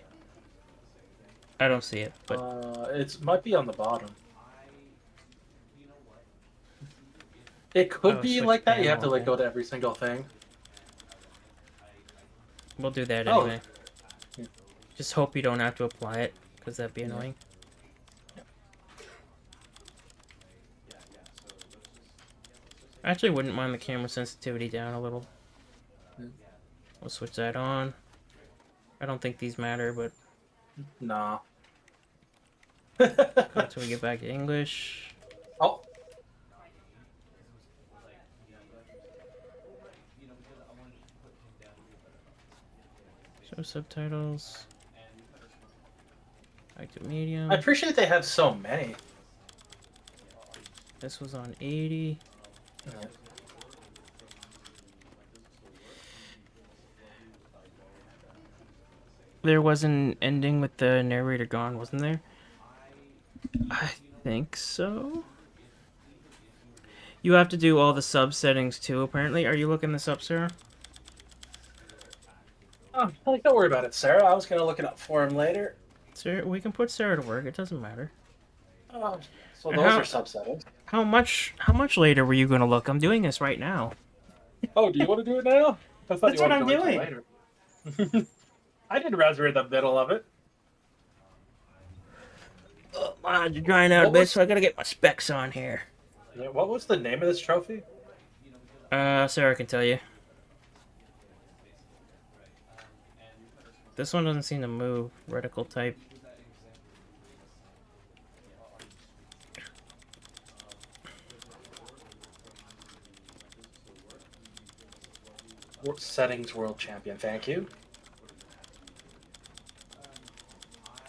I don't see it, but It might be on the bottom. It could oh, be switch like that. You have panel. to like Okay. go to every single thing. We'll do that Oh. anyway. Just hope you don't have to apply it because that'd be annoying. I actually wouldn't mind the camera sensitivity down a little. We'll switch that on. I don't think these matter, but Nah. until we get back to English. Oh. Show subtitles. Back to medium. I appreciate they have so many. This was on 80. Yeah. There was an ending with the narrator gone, wasn't there? I think so. You have to do all the sub settings too, apparently. Are you looking this up, Sarah? Oh, don't worry about it, Sarah. I was gonna look it up for him later. Sarah, we can put Sarah to work. It doesn't matter. Oh, so And those how- are subsettings. How much later were you gonna look? I'm doing this right now. Oh, do you want to do it now? I thought That's you what wanted I'm to wait till later. I did Raspberry in the middle of it. Oh, my eyes are drying out a What bit, was- so I gotta get my specs on here. Yeah, what was the name of this trophy? Sarah can tell you. This one doesn't seem to move. Reticle type. Settings World Champion. Thank you.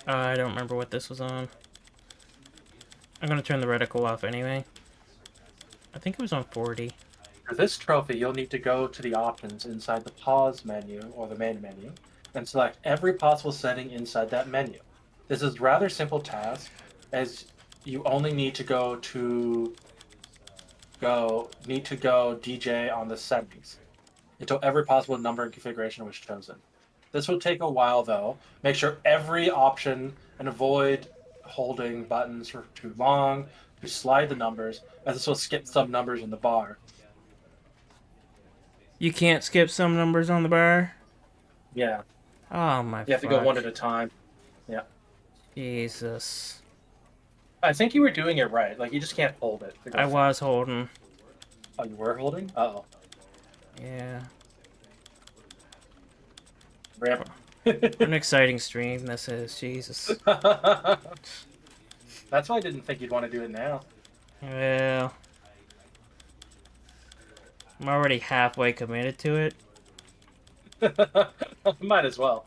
I don't remember what this was on. I'm gonna turn the reticle off anyway. I think it was on 40. For this trophy, you'll need to go to the options inside the pause menu or the main menu and select every possible setting inside that menu. This is a rather simple task as you only need to go DJ on the settings until every possible number and configuration was chosen. This will take a while though. Make sure every option and avoid holding buttons for too long to slide the numbers, as this will skip some numbers in the bar. You can't skip some numbers on the bar? Yeah, Oh my you have to go one at a time. Yeah. Jesus. I think you were doing it right. Like, you just can't hold it. to go I fast. was holding. Oh, you were holding? Uh-oh. Yeah. Rip. An exciting stream, this is. Jesus. That's why I didn't think you'd want to do it now. Well. I'm already halfway committed to it. Might as well.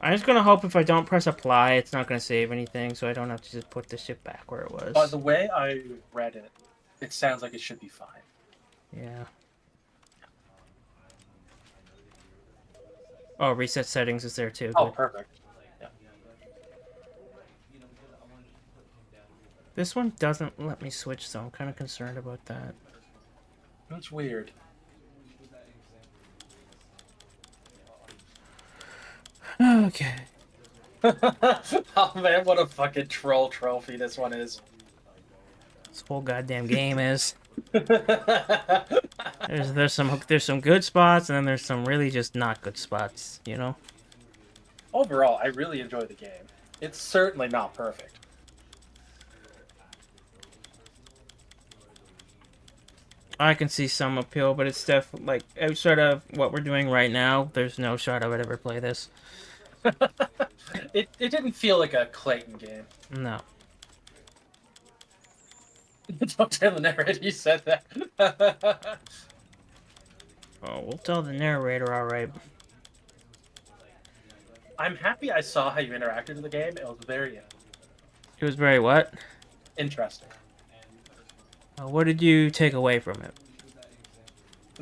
I'm just gonna hope if I don't press apply, it's not gonna save anything, so I don't have to just put the shit back where it was. By the way I read it, it sounds like it should be fine. Yeah. Oh, reset settings is there too. Oh, Good. perfect. Yeah. This one doesn't let me switch, so I'm kind of concerned about that. That's weird. Okay. Oh man, what a fucking troll trophy this one is. This whole goddamn game is. There's some good spots, and then there's some really just not good spots, you know? Overall, I really enjoy the game. It's certainly not perfect. I can see some appeal, but it's definitely, like, outside of what we're doing right now, there's no shot I would ever play this. It didn't feel like a Clayton game. No. Don't tell the narrator you said that. Oh, we'll tell the narrator, alright. I'm happy I saw how you interacted with the game. It was very It was very what? interesting. What did you take away from it?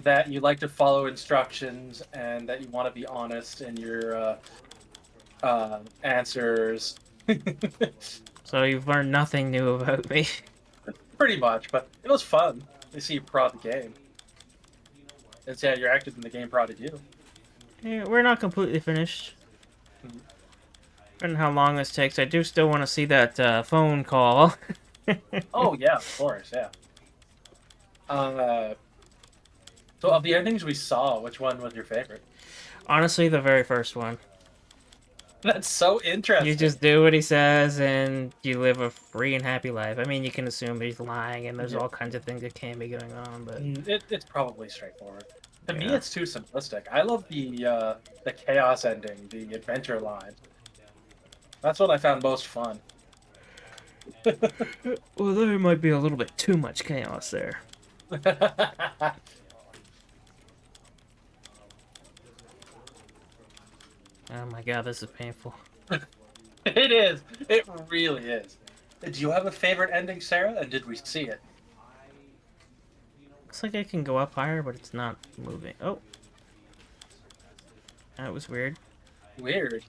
That you like to follow instructions and that you want to be honest in your answers. So you've learned nothing new about me. Pretty much, but it was fun to see you prod the game. And see how you're active in the game prodded you. Yeah, we're not completely finished. Mhm. And how long this takes, I do still want to see that phone call. Oh yeah, of course, yeah. Uh, so of the endings we saw, which one was your favorite? Honestly, the very first one. That's so interesting. You just do what he says, and you live a free and happy life. I mean, you can assume he's lying, and there's Yeah. all kinds of things that can be going on, but It's probably straightforward. To me, Yeah. it's too simplistic. I love the chaos ending, the adventure line. That's what I found most fun. well, there might be a little bit too much chaos there. Oh my god, this is painful. It is. It really is. Do you have a favorite ending, Sarah? And did we see it? Looks like I can go up higher, but it's not moving. Oh. That was weird. Weird.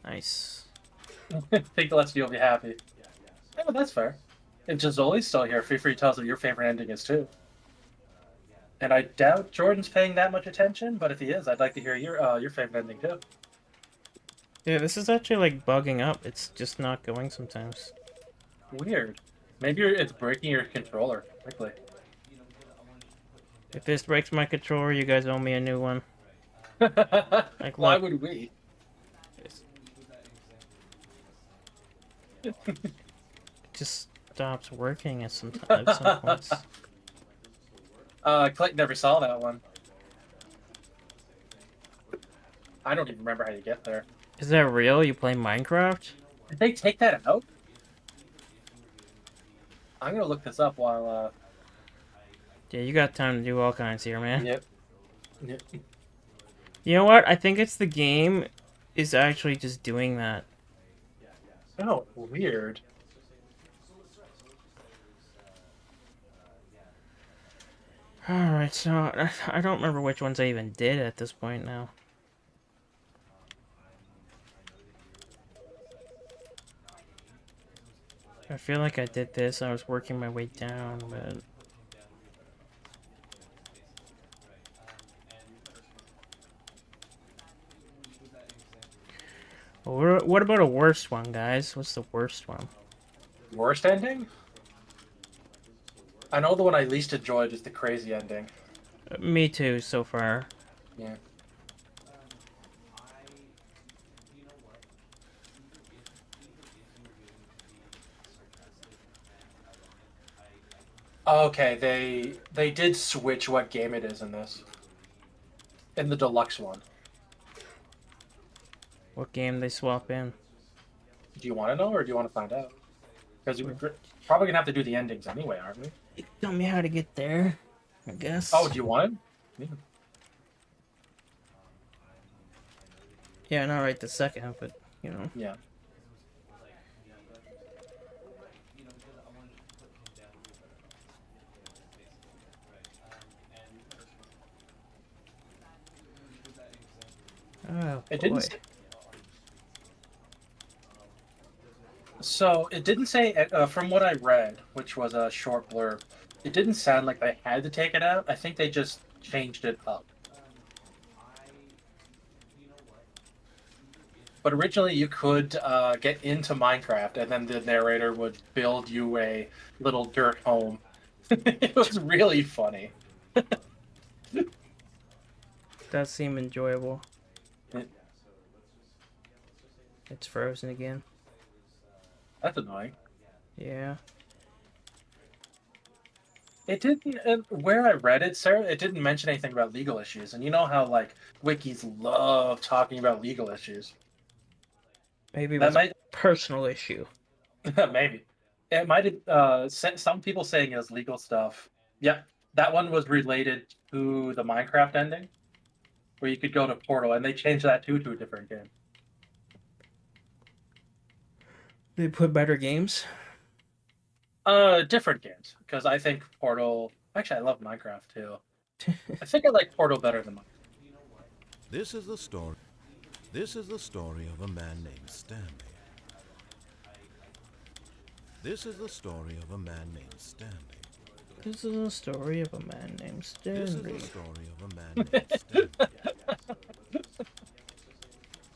Nice. I think lets you'll be happy. Yeah, but that's fair. If Jazoli's still here, feel free to tell us what your favorite ending is too. And I doubt Jordan's paying that much attention, but if he is, I'd like to hear your favorite ending too. Yeah, this is actually like bugging up. It's just not going sometimes. Weird. Maybe it's breaking your controller quickly. If this breaks my controller, you guys owe me a new one. Like, Why look. would we? It just stops working at some points. Click never saw that one. I don't even remember how you get there. Is that real? You play Minecraft? Did they take that out? I'm gonna look this up while. Yeah, you got time to do all kinds here, man. Yep. Yep. You know what? I think it's the game is actually just doing that. Oh, weird. Alright, so I don't remember which ones I even did at this point now. I feel like I did this. I was working my way down, but... Well, what about a worst one, guys? What's the worst one? Worst ending? I know the one I least enjoyed is the crazy ending. Me too, so far. Yeah. Okay, they did switch what game it is in this. In the deluxe one. What game they swap in? Do you want to know or do you want to find out? Because we're probably gonna have to do the endings anyway, aren't we? Tell me how to get there, I guess. Oh, do you want it? Yeah, not right this second, but, you know. Yeah. Oh, It boy. didn't. So it didn't say. From what I read, which was a short blurb, it didn't sound like they had to take it out. I think they just changed it up. But originally, you could get into Minecraft, and then the narrator would build you a little dirt home. It was really funny. Does seem enjoyable. It- It's frozen again. That's annoying. Yeah. It didn't. Where I read it, Sarah, it didn't mention anything about legal issues, and you know how like wikis love talking about legal issues. Maybe it That was might a personal issue. maybe it might have. Some people saying it was legal stuff. Yeah, That one was related to the Minecraft ending, where you could go to Portal, and they changed that too to a different game. They put better games. Different games, because I think Portal. Actually, I love Minecraft too. I think I like Portal better than Minecraft. This is the story. This is the story of a man named Stanley. This is the story of a man named Stanley. This is a story of a man named This is Stanley. the story of a man named Stanley.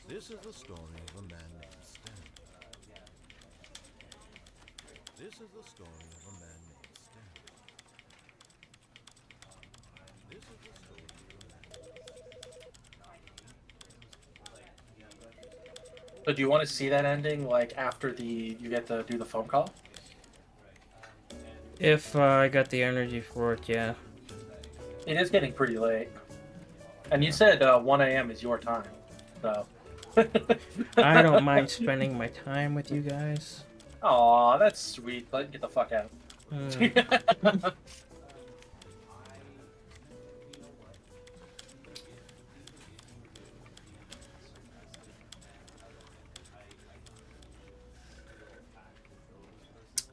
This is the story of a man named Stanley. This is the story of a man named Stanley. This is the story of a man named So do you want to see that ending, like after you get to do the phone call? If I got the energy for it, yeah. It is getting pretty late, and you said 1 a.m. is your time, so. I don't mind spending my time with you guys. Aw, that's sweet. Let get the fuck out.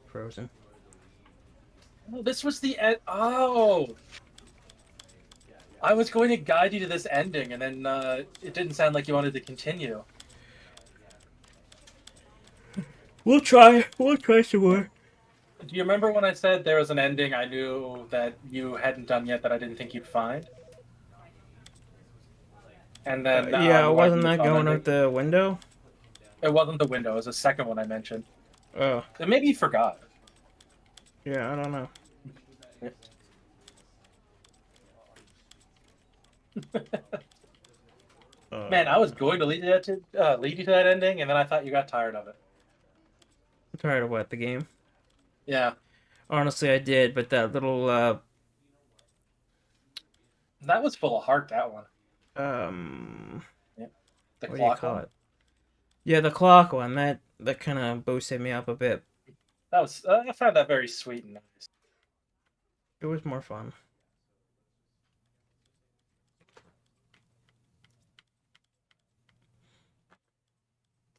Frozen. Oh, this was the end. Oh, I was going to guide you to this ending, and then it didn't sound like you wanted to continue. We'll try. We'll try some more. Do you remember when I said there was an ending I knew that you hadn't done yet that I didn't think you'd find? And then Yeah, the wasn't one that you found going ending? out the window? It wasn't the window. It was the second one I mentioned. Oh, And maybe you forgot. yeah, I don't know. Man, I was going to lead you to that ending, and then I thought you got tired of it. Tired of what, the game? Yeah, Honestly, I did, but that little that was full of heart. That one, the what do you clock call one. it? Yeah, the clock one. That kind of boosted me up a bit. That was I found that very sweet and nice. It was more fun.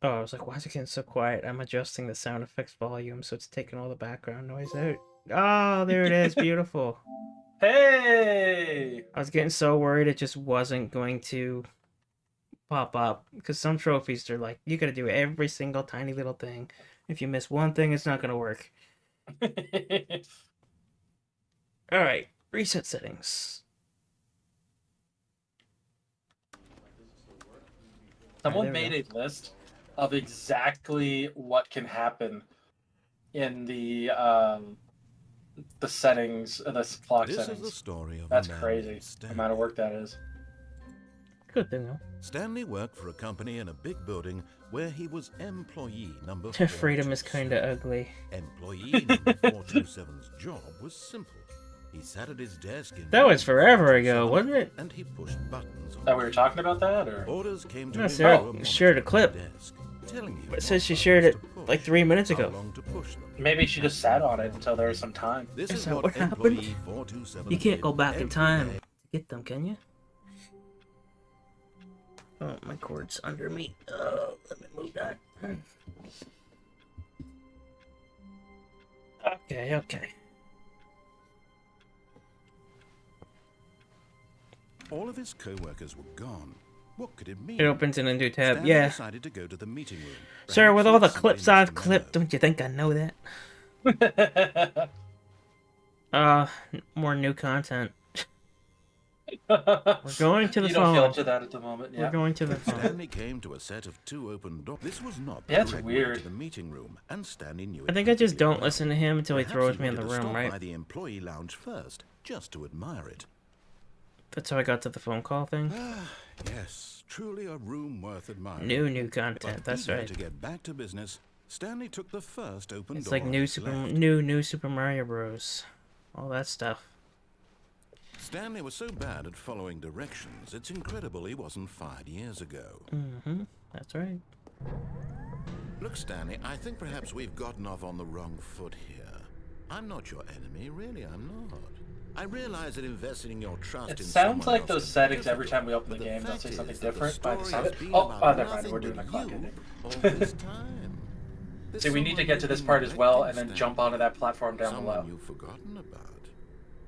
Oh, I was like, why is it getting so quiet? I'm adjusting the sound effects volume so it's taking all the background noise out. Oh, there it is. Beautiful. Hey! I was getting so worried it just wasn't going to pop up. Because some trophies, they're like, you gotta do every single tiny little thing. If you miss one thing, it's not gonna work. Alright, reset settings. Someone there we made a list of exactly what can happen in the settings, the clock This settings. is the story of That's a man crazy. named The Stanley. amount of work that is. Good thing though. Stanley worked for a company in a big building where he was employee number Freedom is 427. kinda ugly. Employee number 427's job was simple. He sat at his desk in That was room forever ago, 427, wasn't it? and he pushed buttons on That we were talking about that, or Orders came to No, him Sarah through a shared a monitor clip. on the desk, telling him But it says what she buttons shared it to push, like 3 minutes how ago. long to push them. maybe she just sat on it until there was some time. This Is is that what what happened? employee 427 You can't did go back in every time day. to get them, can you? Oh, my cord's under me. Oh, let me move that. Okay. All of his co-workers were gone. What could it mean? It opens in a new tab. Stanley Yeah. decided to go to the meeting room. Sir, Perhaps with he all the had somebody clips I've missed a clipped, memo. don't you think I know that? More new content. We're going to the You don't feel phone. up to that at the moment, yeah. We're going to the phone. Stanley came to a set of 2 open doors. This was not the Yeah, it's correct way weird. to the meeting room, and Stanley knew it. I think I just perfectly don't well. listen to him until he Perhaps throws me in wanted the to room, stop right? by the employee lounge first, just to admire it. That's how I got to the phone call thing. Yes, truly a room worth admiring. New content. But That's eager right. to get back to business, Stanley took the first open It's door. like on new his Super left. new Super Mario Bros. All that stuff. Stanley was so bad at following directions, it's incredible he wasn't fired years ago. That's right. Look, Stanley, I think perhaps we've gotten off on the wrong foot here. I'm not your enemy, really, I'm not. I realize that investing in your trust It in sounds someone like else those can be settings every difficult, time we open but the game. They'll fact say is something that the different by the story sound. has been Oh, about never mind. nothing We're doing but a clock you ending. all this time. There's See, we need to someone get you've to this been part as well, neglecting, and then jump onto Stanley. that platform down Someone below. you've forgotten about.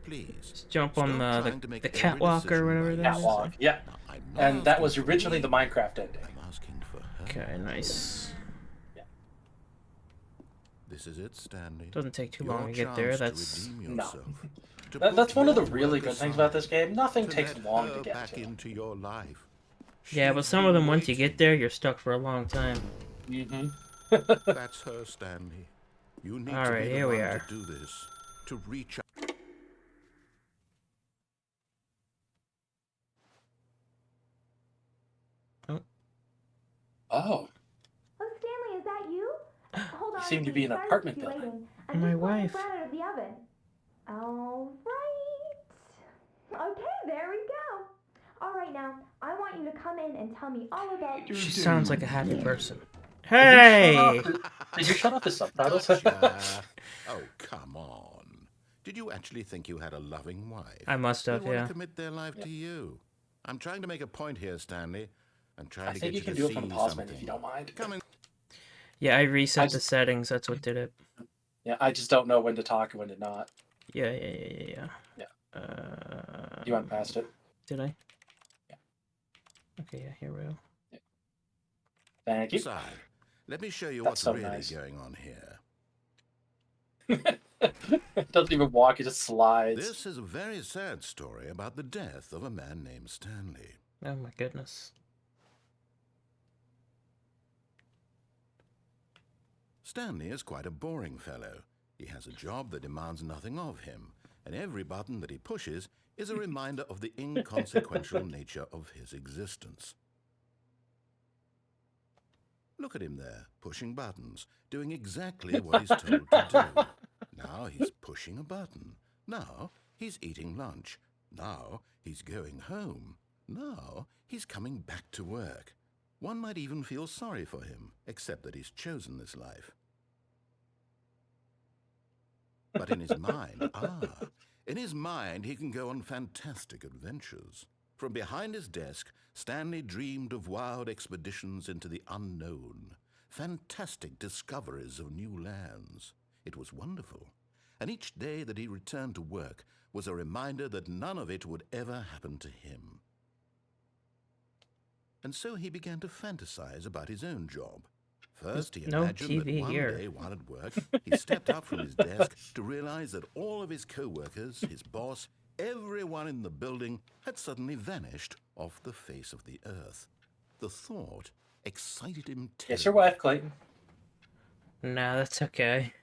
Please, Just jump on stop trying to the make every catwalk or decision whatever by that is. yourself. Catwalk, yeah. Now, I'm not And that asking was for originally me, the Minecraft ending. I'm asking for her. Okay, nice. Yeah. This is it, Stanley. Doesn't take too Your long to get there. chance to That's redeem No. yourself, to That's put one of the your really work good things about aside, this game. Nothing to takes let long her to get back to. into your life. yeah, but She's some of been them once you get waiting. there, you're stuck for a long time. Mm-hmm. That's her, Stanley. You need All to right, be the here we one are. to do this, to reach out. Oh, Oh, Oh, Stanley, is that you? Hold you on, seem to be please. in an Sorry to apartment keep you building. waiting. I'm my just pulling the wife. bread out of the oven. All right. Okay, there we go. All right, now, I want you to come in and tell me all about your She day. sounds like a happy person. Did you Hey! shut off the subtitles? Gotcha. Oh, come on. Did you actually think you had a loving wife? I must They have, want yeah. to commit their life to you. I'm trying to make a point here, Stanley. I'm trying I to think get you can to do it see from the pause something. menu if you don't mind. Come in. Yeah, I I reset the just, settings. That's what did it. yeah, I just don't know when to talk and when to not. Yeah. Yeah. You went past it. Did I? Yeah. Okay, yeah, here we go. Yeah. Thank you. Aside, let me show you That's what's so really nice. going on here. It doesn't even walk; it just slides. This is a very sad story about the death of a man named Stanley. Oh my goodness. Stanley is quite a boring fellow. He has a job that demands nothing of him, and every button that he pushes is a reminder of the inconsequential nature of his existence. Look at him there, pushing buttons, doing exactly what he's told to do. Now he's pushing a button. Now he's eating lunch. Now he's going home. Now he's coming back to work. One might even feel sorry for him, except that he's chosen this life. But in his mind, he can go on fantastic adventures. From behind his desk, Stanley dreamed of wild expeditions into the unknown, fantastic discoveries of new lands. It was wonderful, and each day that he returned to work was a reminder that none of it would ever happen to him. And so he began to fantasize about his own job. First, he No imagined that TV one here. day while at work, he stepped up from his desk to realize that all of his co-workers, his boss, everyone in the building had suddenly vanished off the face of the earth. The thought excited him terribly. Yes, your wife, Clayton. Nah, that's okay.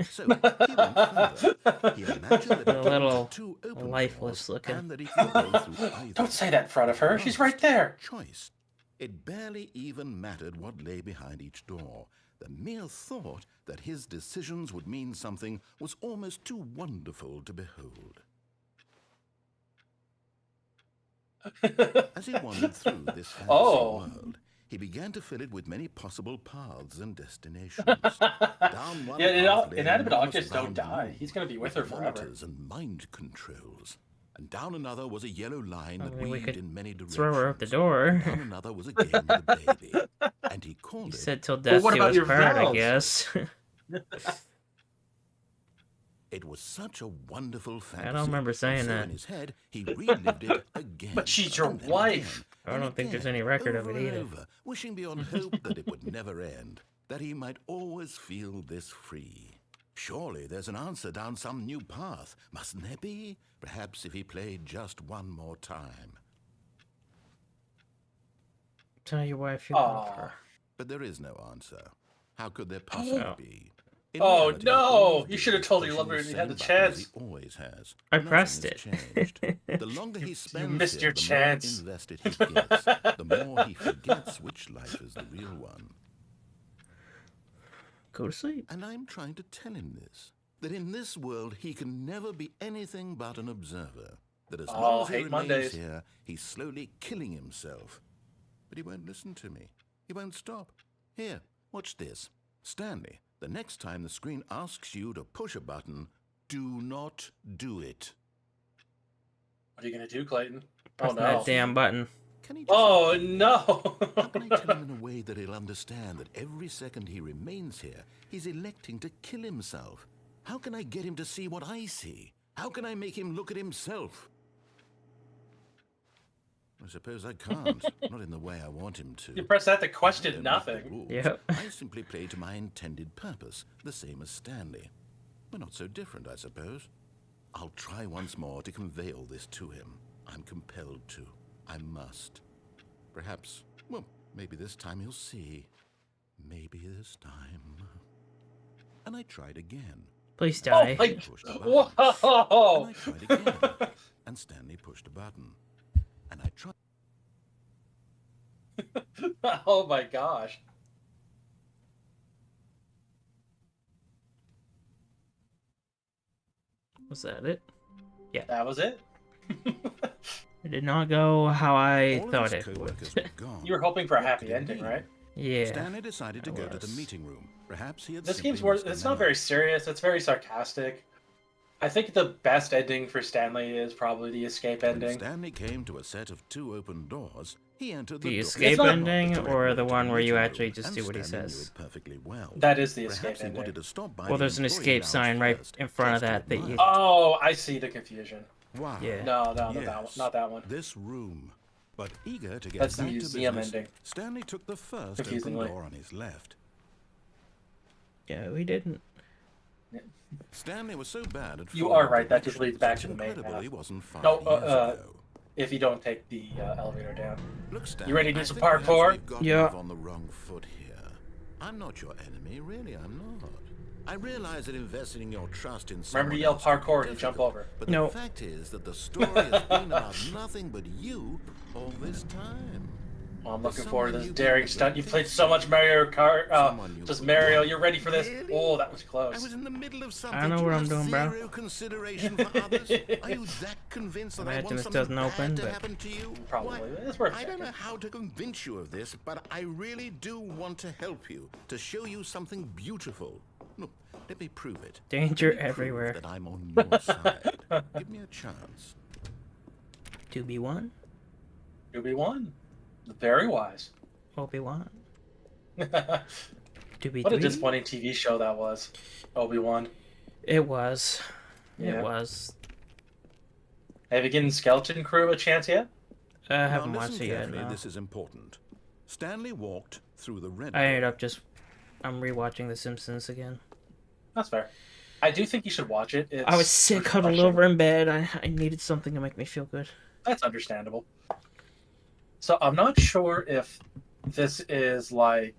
So he went further. He imagined that he A came little to two open lifeless doors looking. and that he could go through either. Don't say that in front of her. She's right there. Choice. It barely even mattered what lay behind each door. The mere thought that his decisions would mean something was almost too wonderful to behold. As he wandered through this fantasy world, he began to fill it with many possible paths and destinations. Down one Yeah, path lay an inanimate enormous objects don't round die. room He's gonna be with with her forever. monitors and mind controls. And down another was a yellow line I that mean, we weaved could in many directions. throw her out the door. Down another was a game with a baby. And he called You it said till Well, death what do about us your part, I vows? guess. It was such a wonderful fantasy. I don't remember saying so that. in his head, he relived it again. But she's your and then wife. again, I don't and think there's again, any record of over it and either. over, wishing beyond hope that it would never end, that he might always feel this free. Surely there's an answer down some new path, mustn't there be? Perhaps if he played just one more time. Tell your wife you love Aw. her. But there is no answer. How could there possibly Oh. be? In Oh, reality, no! all he You did should have was told her you pushing loved her the and you had same the buttons chance. He always has. I Nothing pressed has it. changed. The longer he spends missed here, your the chance. more invested he gets. The more he forgets which life is the real one. Go to sleep. And I'm trying to tell him this, that in this world he can never be anything but an observer. That as long Oh, as he hate remains Mondays. here, he's slowly killing himself. But he won't listen to me. He won't stop. Here, watch this. Stanley, the next time the screen asks you to push a button, do not do it. What are you gonna do, Clayton? Oh Pressing no. that damn button. Can he just Oh explain? no. How can I tell him in a way that he'll understand that every second he remains here, he's electing to kill himself? How can I get him to see what I see? How can I make him look at himself? I suppose I can't. Not in the way I want him to. You press that to I question don't make the nothing. rules. Yep. I simply play to my intended purpose, the same as Stanley. We're not so different, I suppose. I'll try once more to convey all this to him. I'm compelled to. I must. Perhaps, well, maybe this time he'll see. Maybe this time. And I tried again. Please Oh die. my. Pushed a button. Whoa. And I tried again. And Stanley pushed a button. And I tried. Oh my gosh. Was that it? That was it. It did not go how I All of thought his it co-workers would. were gone. You were hoping for a What happy could it ending, mean? right? Yeah. Stanley decided to I go to the was. meeting room. Perhaps he had This simply game's more. missed the It's not memo. very serious. It's very sarcastic. I think the best ending for Stanley is probably the escape When ending. Stanley came to a set of 2 open doors, he entered The door. escape It's not- ending Direct or way the to one where you meeting actually room, just and do what he Stanley knew says? it perfectly well. That is the Perhaps escape he ending. wanted to stop by Well, the there's an employee escape lounge sign right first, in front of just to that that you. admire. Oh, I see the confusion. Wow. Yeah. No, not that one. Yes, Not that one. This room. But eager to get That's the back to museum business, ending. Stanley took the first open Confusingly. door on his left. Yeah, we didn't. Stanley was so bad at You following are right, that just directions, leads back it's to the main incredible path. he wasn't 5 No, years ago. if you don't take the elevator down. Look, Stanley, You ready to do I some think perhaps parkour? we've gotten Yeah. off on the wrong foot here. I'm not your enemy, really, I'm not. I realize that investing your trust in someone Remember to yell else can be parkour and jump difficult, over. But the No. fact is that the story has been about nothing but you all this time. Oh, I'm There's looking forward to someone this you daring can stunt. You relate played to. so much Mario Kart. Someone you Just could Mario. want. You're ready for this. Really? Oh, that was I close. was in the middle of something. I know Do you what I'm have doing, bro. zero consideration for others? Are you that convinced that I Imagine want this something doesn't bad open, to but- happen to you? Probably. Why, It's worth I don't know checking. how to convince you of this, but I really do want to help you, to show you something beautiful. Look, let me prove it. Danger Let me prove everywhere. that I'm on your side. Give me a chance. 2v1? 2v1. Very wise. Obi-Wan? What 2v3? a disappointing TV show that was. Obi-Wan. It was. Yeah. It was. Have you given Skeleton Crew a chance yet? I Now haven't listen watched it yet, carefully, no. this is important. Stanley walked through the red I ended door. up just... I'm rewatching The Simpsons again. That's fair. I do think you should watch it. It's I was sick, huddled refreshing. over in bed. I needed something to make me feel good. That's understandable. So I'm not sure if this is like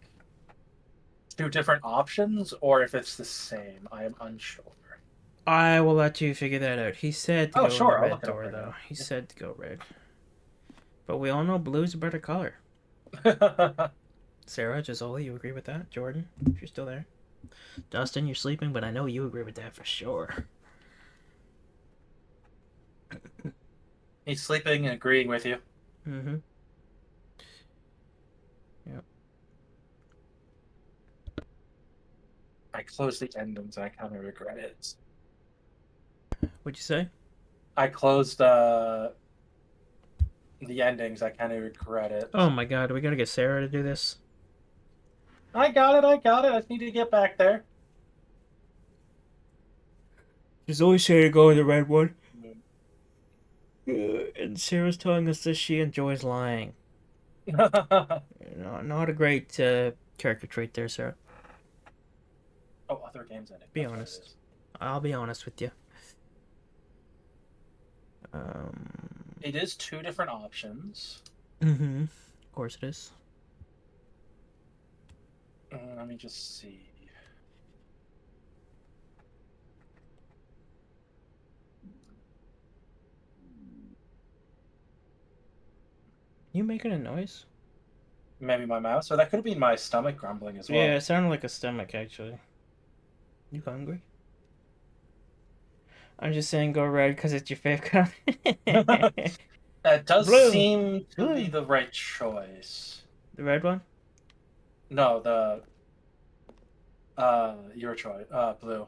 2 different options or if it's the same. I am unsure. I will let you figure that out. He said to Oh, go sure, in I'll the red look it up door, right though. now. He said to go red. But we all know blue's a better color. Sarah, Gisole, you agree with that? Jordan, if you're still there. Dustin, you're sleeping, but I know you agree with that for sure. He's sleeping and agreeing with you. Mm-hmm. Yep. I closed the endings and I kind of regret it. What'd you say? I closed the endings. I kind of regret it. Oh my god, we gotta get Sarah to do this. I got it. I just need to get back there. She's always saying to go in the red one. And Sarah's telling us that she enjoys lying. Not a great character trait there, Sarah. Oh, other games in it. Be That's what it honest. is. I'll be honest with you. It is 2 different options. Mm-hmm. Of course it is. Let me just see. You making a noise? Maybe my mouse, or that could have been my stomach grumbling as well. Yeah, it sounded like a stomach, actually. You hungry? I'm just saying go red because it's your favorite color. That does Blue. seem to be Blue. the right choice. The red one? No, your choice. Blue.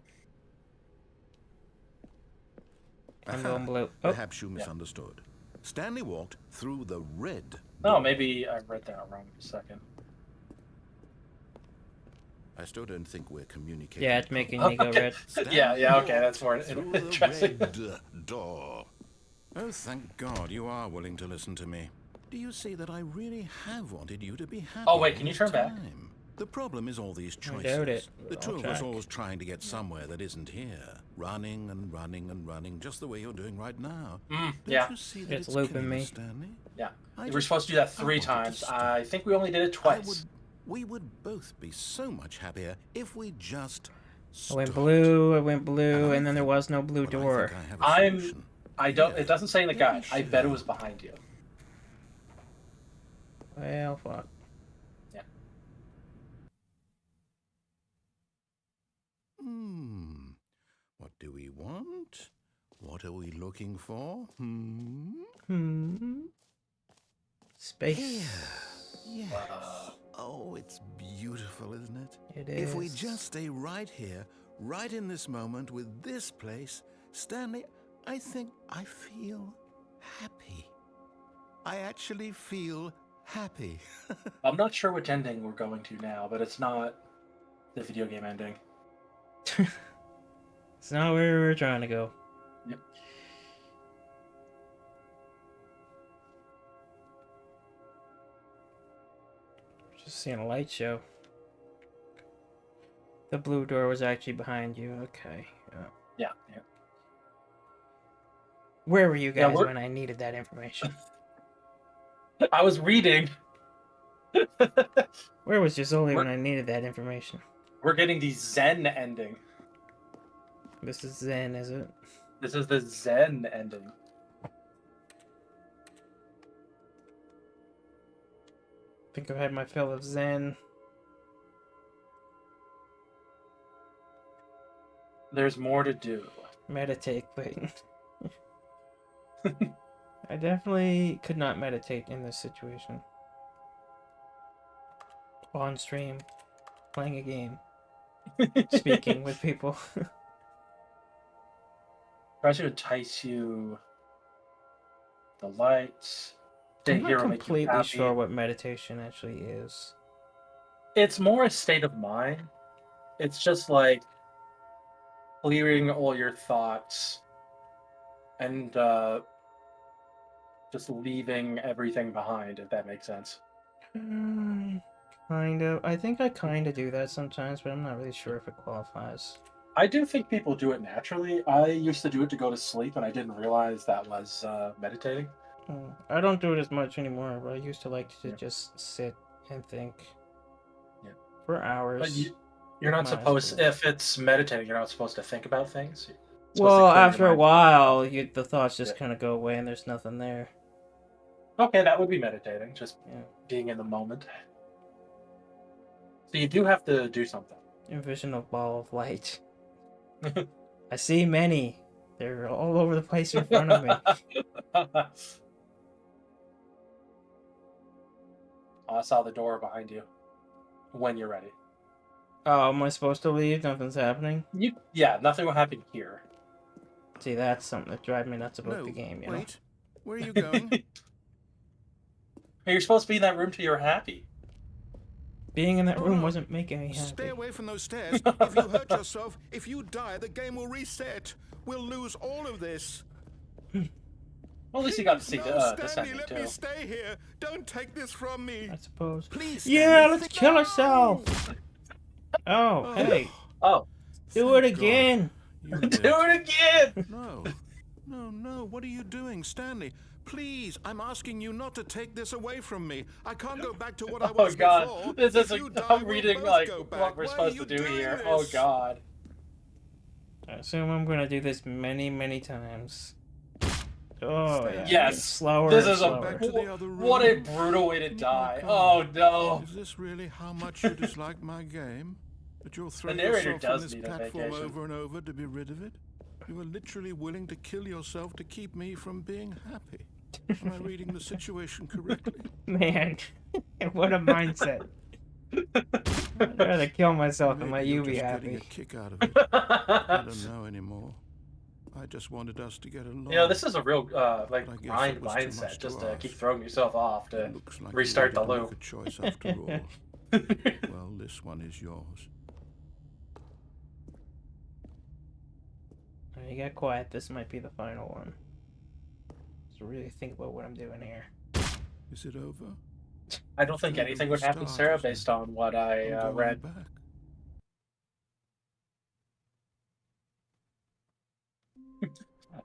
I'm Aha. going blue. Oh, Perhaps you misunderstood. Stanley walked through the red Oh, door. maybe I read that wrong for a second. I still don't think we're communicating. Yeah, it's making Oh, me go okay. red. Yeah, okay, that's more Through the interesting. red door. Oh, thank God you are willing to listen to me. Do you see that I really have wanted you to be happy? Oh, wait, all can you this turn back? time? The problem is all these I choices. doubt it. The I'll two of us check. always trying to get somewhere that isn't here. Running and running and running, just the way you're doing right now. Don't Yeah, you see that It's it's looping killing me. us, Stanley? yeah. I We're just- supposed to do that I 3 wanted to times. stop. I think we only did it twice. We would both be so much happier if we just I went stopped. blue, I and then there think- was no blue well, door. I think I have a solution. I don't. Here, It doesn't say in the let guide. me I show bet it you. was behind you. Well, fuck. Yeah. What do we want? What are we looking for? Space. Yes. Oh, it's beautiful, isn't it? It If we is. just stay right here, right in this moment with this place, Stanley, I think I feel happy. I actually feel happy. I'm not sure which ending we're going to now, but it's not the video game ending. It's not where we were trying to go. Yep. Just seeing a light show. The blue door was actually behind you. Okay. Yeah. Where were you Yeah, guys we're- when I needed that information? I was reading. Where was Gisoli when We're- I needed that information? We're getting the Zen ending. This is Zen, is it? This is the Zen ending. I think I've had my fill of Zen. There's more to do. Meditate, but I definitely could not meditate in this situation. On stream, playing a game, speaking with people. Tries to entice you. The lights. The I'm not hero make you completely happy. sure what meditation actually is. It's more a state of mind. It's just like clearing all your thoughts and just leaving everything behind, if that makes sense. Kind of. I think I kind of do that sometimes, but I'm not really sure if it qualifies. I do think people do it naturally. I used to do it to go to sleep, and I didn't realize that was meditating. I don't do it as much anymore, but I used to like to Yeah. just sit and think Yeah. for hours. But you're not My eyes supposed, closed. if it's meditating, you're not supposed to think about things. You're supposed to Well, clear your after a mind. while, the thoughts just Yeah. kind of go away and there's nothing there. Okay, that would be meditating, just Yeah. being in the moment. So you do have to do something. Envision a ball of light. I see many. They're all over the place in front of me. I saw the door behind you. When you're ready. Oh, am I supposed to leave? Nothing's happening? Yeah, nothing will happen here. See, that's something that drives me nuts about No, the game, you know? wait. Where are you going? You're supposed to be in that room till you're happy. Being in that Oh, room no. wasn't making me Stay happy. away from those stairs. If you hurt yourself, if you die, the game will reset. We'll lose all of this. Well, at least you got to see No, this Stanley, ending, let too. me stay here. Don't take this from me. I suppose. Please. Yeah, Stanley, let's think- kill No! ourselves! Oh, hey. Oh, Do Thank it again! God do you did. it again! No. What are you doing, Stanley? Please, I'm asking you not to take this away from me. I can't go back to what I Oh was god, before. this If is you die, I'm we'll reading both like go back. what we're Why are supposed you to do doing here. this? Oh god. I assume I'm gonna do this many, many times. Oh, Stay. yeah. Yes, Slower this and is slower. Back to the other room. What a brutal way to Can you die. not Oh come? no. Is this really how much you dislike my game? That you'll throw narrator yourself does on this need a platform vacation. over and over to be rid of it? You are literally willing to kill yourself to keep me from being happy. Am I reading the situation correctly? Man, what a mindset. I'd rather kill myself than let Maybe you you're be just getting happy. a kick out of it. I don't know anymore. I just wanted us to get along. You know, this is a real like But I guess grind it was too much mindset, to just to keep ask. throwing yourself off to It looks like restart you the wanted to make loop. a choice after all. Well, this one is yours. You got quiet. This might be the final one. So really think about what I'm doing here. Is it over? I don't think Kind of anything would happen to restart, Sarah isn't based it? on what I I'm going read. back.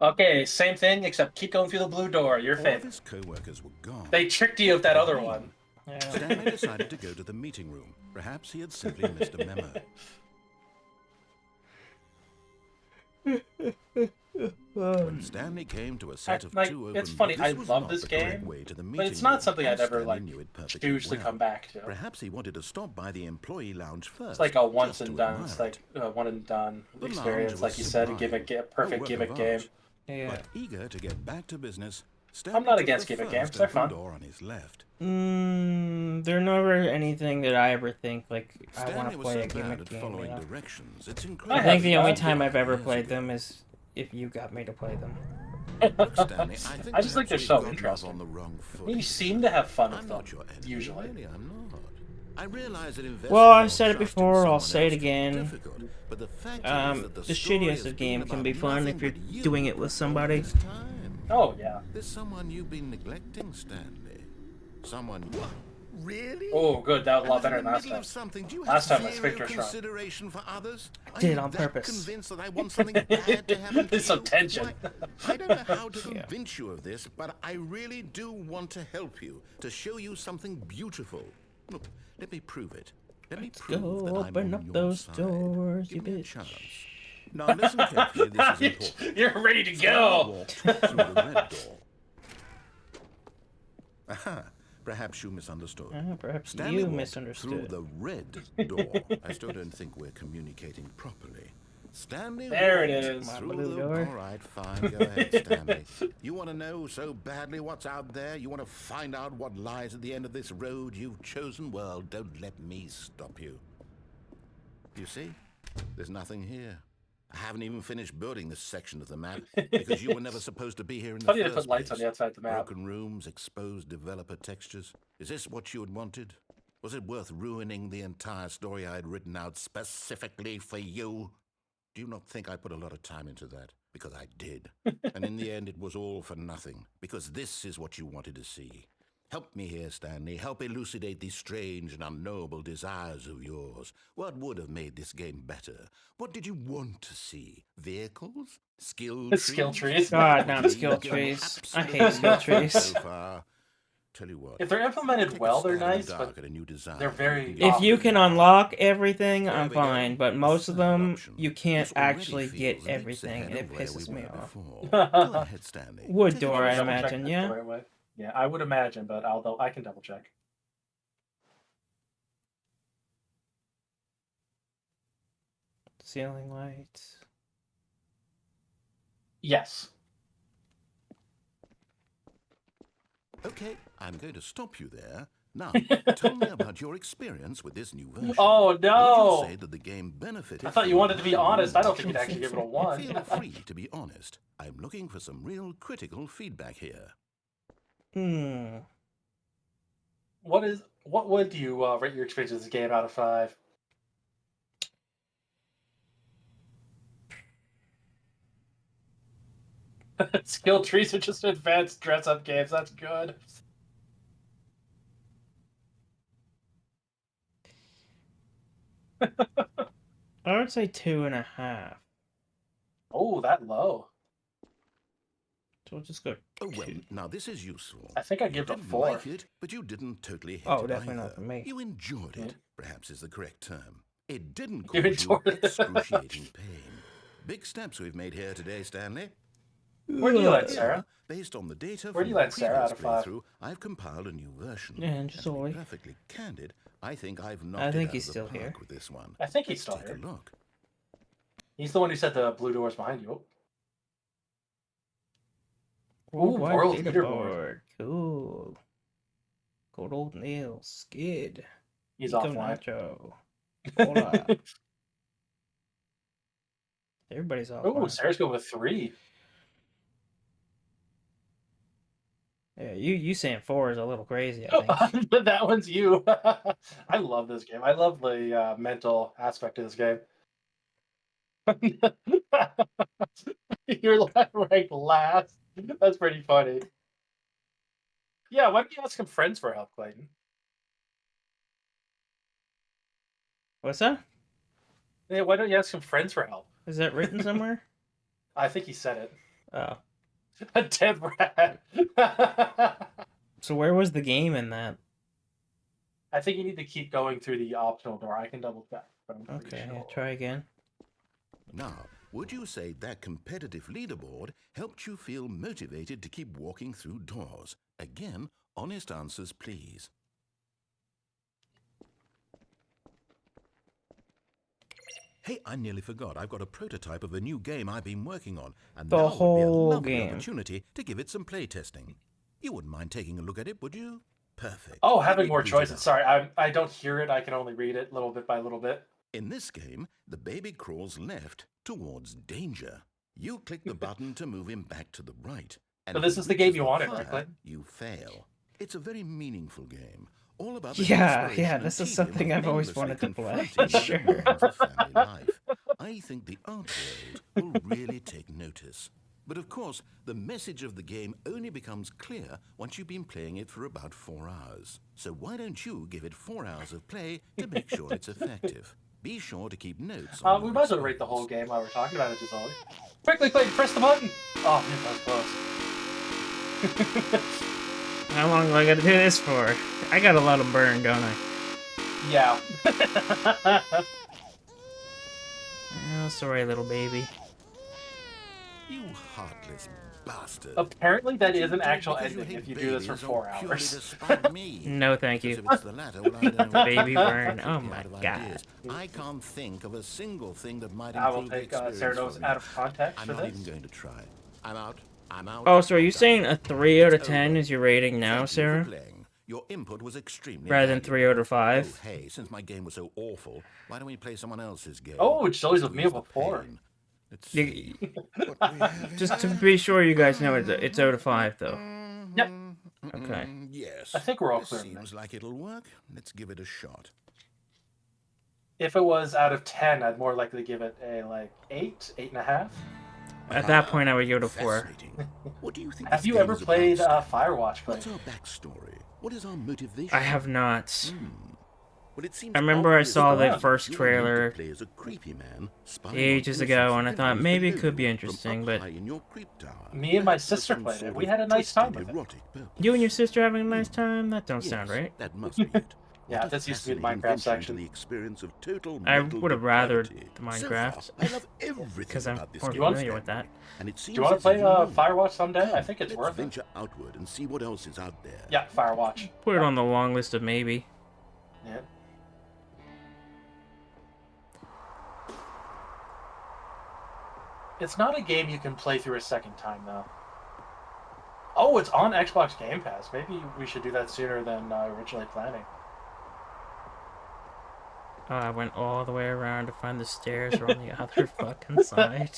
Okay, same thing, except keep going through the blue door. Your All of fave. his co-workers were gone. They tricked you with that What other did it one. mean? Yeah. Stanley decided to go to the meeting room. Perhaps he had simply missed a memo. When Stanley came to a set of two open It's funny. books, I this was love not this the correct game, way to the but meeting it's not room, something and I'd ever Stanley like knew it perfectly choose to well. come back to. Perhaps he wanted to stop by the employee lounge first. It's like a once just and to done. admire It's like it. a one and done The lounge experience, was like you said. sublime, A a perfect work gimmick of game. art. Yeah. But eager to get back to business, Stanley not took against the gimmick first games. They're open fun. door on his left. They're never anything that I ever think like I want Stanley to was play so a bad gimmick at game. following You know? directions. It's I incredible. think the only that. time I've ever Years played ago. them is if you got me to play them. Look, Stanley, I think I just think perhaps they're we've so gotten off interesting. on the wrong foot. You here. seem to have fun with I'm them, not your enemy, usually. really, I'm not. I realize that investing Well, I your said it trust in before, I'll someone say it else can be again. difficult, but the fact is that The story shittiest has of been game can about be fun nothing if you're but you doing it with all somebody. this time. Oh yeah. There's someone you've been neglecting, Stanley. Someone. What? Really? Oh, good. That was a lot And better in than the last middle time. of something, do you Last have time my zero sphincter shrunk. consideration for others? I did Are you on that purpose. convinced that I want something bad to happen to There's some you? tension. Why, I don't know how to Yeah. convince you of this, but I really do want to help you, to show you something beautiful. Look, let me prove it. Let me prove Go that I'm open on up your those side. doors, Give you me a bitch. chance. Now listen carefully, this is important. You're ready to Stanley go. walked through the red door. Aha, perhaps you misunderstood. Perhaps Stanley you walked misunderstood. through the red door. I still don't think we're communicating properly. Stanley There it walked is. through Blue the door. All right, fine. Go ahead, Stanley. You want to know so badly what's out there? You want to find out what lies at the end of this road you've chosen? Well, don't let me stop you. You see, there's nothing here. I haven't even finished building this section of the map because you were never supposed to be here in the Funny first to put lights on place. the outside of the map. Broken rooms, exposed developer textures. Is this what you had wanted? Was it worth ruining the entire story I had written out specifically for you? Do you not think I put a lot of time into that? Because I did. And in the end, it was all for nothing. Because this is what you wanted to see. Help me here, Stanley. Help elucidate these strange and unknowable desires of yours. What would have made this game better? What did you want to see? Vehicles? Skill trees? Skill trees. God, What not do you skill mean? Give me trees. I absolutely hate skill nothing trees. So far. Tell you what. If they're implemented take a well, they're stab in the nice, dark but at a new design. they're very You can If you often can not. unlock everything, There I'm we go. fine. But A most of third them, option. you can't This already actually feels get leaps everything, ahead and of it where pisses we me were off. before. Go ahead, Stanley. Wood Take it door, away. I Double check imagine, that's yeah? the right way. Yeah, I would imagine, but I can double check. Ceiling lights. Yes. Okay, I'm going to stop you there. Now, tell me about your experience with this new version. Oh no! Would you say that the game benefited? I thought you from wanted to be minor honest. I don't think you'd revisions? actually give it a 1. Feel free to be honest. I'm looking for some real critical feedback here. What would you rate your experience with this game out of 5? Skill trees are just advanced dress-up games. That's good. I would say 2.5. Oh, that low. So we'll just go. Oh, well, 2. now this is useful. I think I'd You give it a didn't 4. like it, but you didn't totally hate Oh, it definitely not either. for me. You enjoyed it, Yeah. perhaps is the correct term. It didn't You cause you enjoyed it. excruciating pain. Big steps we've made here today, Stanley. Where do you land, Here, Sarah? based on the data Where from do you the land, Sarah, out previous of 5? playthrough, I've compiled a new version. Yeah, And just to be only. perfectly candid, I think I've knocked I think it out he's of the still park here. with this one. I think he's Let's still take here. a look. He's the one who said the blue door's behind you. Worldwide world leaderboard. leaderboard. Cool. Good old Neil. Skid. He's Nico offline. Nacho. Hola. Everybody's all Oh, fine. Sarah's going with 3. Yeah, you saying 4 is a little crazy, I think. That one's you. I love this game. I love the mental aspect of this game. You're ranked last. That's pretty funny. Yeah, why don't you ask some friends for help, Clayton? What's that? Yeah, why don't you ask some friends for help? Is that written somewhere? I think he said it. Oh. A dead rat. So where was the game in that? I think you need to keep going through the optional door. I can double check, but I'm pretty Okay, sure. yeah, try again. Now, would you say that competitive leaderboard helped you feel motivated to keep walking through doors? Again, honest answers, please. Hey, I nearly forgot. I've got a prototype of a new game I've been working on, and The now would be a whole lovely game. opportunity to give it some playtesting. You wouldn't mind taking a look at it, would you? Perfect. Oh, Let having me more boot it choices. up. Sorry, I don't hear it. I can only read it little bit by little bit. In this game, the baby crawls left towards danger. You click the button to move him back to the right. And So if this he is the game reaches you wanted, fire, right, Clayton? you fail. It's a very meaningful game. All about the Yeah, desperation yeah, and this is tedium something of I've always endlessly wanted to play. confronting the Sure. demands of family life. I think the art world will really take notice. But of course, the message of the game only becomes clear once you've been playing it for about 4 hours. So why don't you give it 4 hours of play to make sure it's effective? Be sure to keep notes on We your might as well rate the whole experience. game while we're talking about it, just all. Quickly, Clayton, press the button! Oh, that was close. How long do I gotta do this for? I got a lot of burn, don't I? Yeah. Oh, sorry, little baby. You heartless bastard. Apparently that You is an do it actual because you ending hate if you do this for babies 4 or purely to hours. spite me. No, thank Because you. if it's the latter, well, I don't know. Baby burn. Oh I'm my out of God. ideas. I can't think of a single thing that might I will improve the take experience Ceratos for me. out of context I'm for not this. even going to try. I'm out. I'm out. Oh, so are you I'm done. saying a 3 out of It's 10 over. is your rating now, Thank you for Sarah? playing. Your input was extremely Rather than 3 out valuable. of 5? Oh, hey, since my game was so awful, why don't we play someone else's game? Oh, it shows Just with to me ease of the a 4. pain. Let's You- see what we have Just to here. be sure you guys know it's out of 5, though. Yep. Okay. Yes. I think we're all This clear on that. seems like it'll work. Let's give it a shot. If it was out of 10, I'd more likely give it a, 8, 8.5. At that point, I would go to 4. Fascinating. What do you think Have this you game ever is played about, Stanley? Firewatch, What's Clayton? our backstory? What is our motivation? I have not. Well, it seems I remember I obvious saw that the you first are meant to trailer play as a creepy man spying on ages innocent ago, and I thought civilians maybe it below could be you from interesting, up but high in your creep tower. Me and my Perhaps for sister some played it. sort We of had a nice time twisted with it. erotic purpose. you and your sister having a nice time? That don't sound Yes, right. that must be it. Yeah, What a this used to be the fascinating Minecraft venture section. into the experience of total I mental would have rathered depravity. the So Minecraft, far, I love everything because I'm about this more game, familiar with that. Stanley. And it seems Do you want to as play if you know. Firewatch someday? I Come, think it's let's worth it. venture outward and see what else is out there. Yeah, Firewatch. Put it on the long list of maybe. Yeah. It's not a game you can play through a second time, though. Oh, it's on Xbox Game Pass. Maybe we should do that sooner than originally planning. Oh, I went all the way around to find the stairs are on the other fucking side.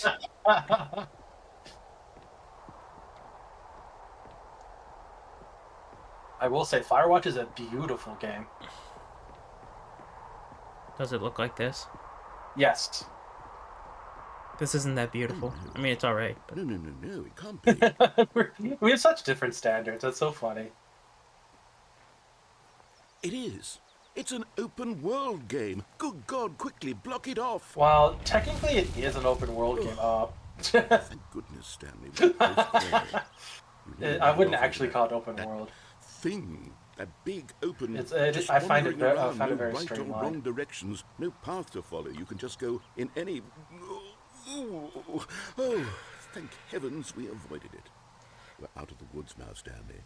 I will say, Firewatch is a beautiful game. Does it look like this? Yes. This isn't that beautiful. I mean, it's alright, but No, it can't be. We have such different standards. That's so funny. It is. It's an open world game. Good God, quickly block it off. Well, technically it is an open world game. Thank goodness, Stanley. What this game. You really I wouldn't love actually that- call it open that world. Thing, that big open. It's- just I find it wandering I around, find it no very right or streamlined. wrong directions, no path to follow. You can just go in any. Oh, thank heavens we avoided it. We're out of the woods now, Stanley.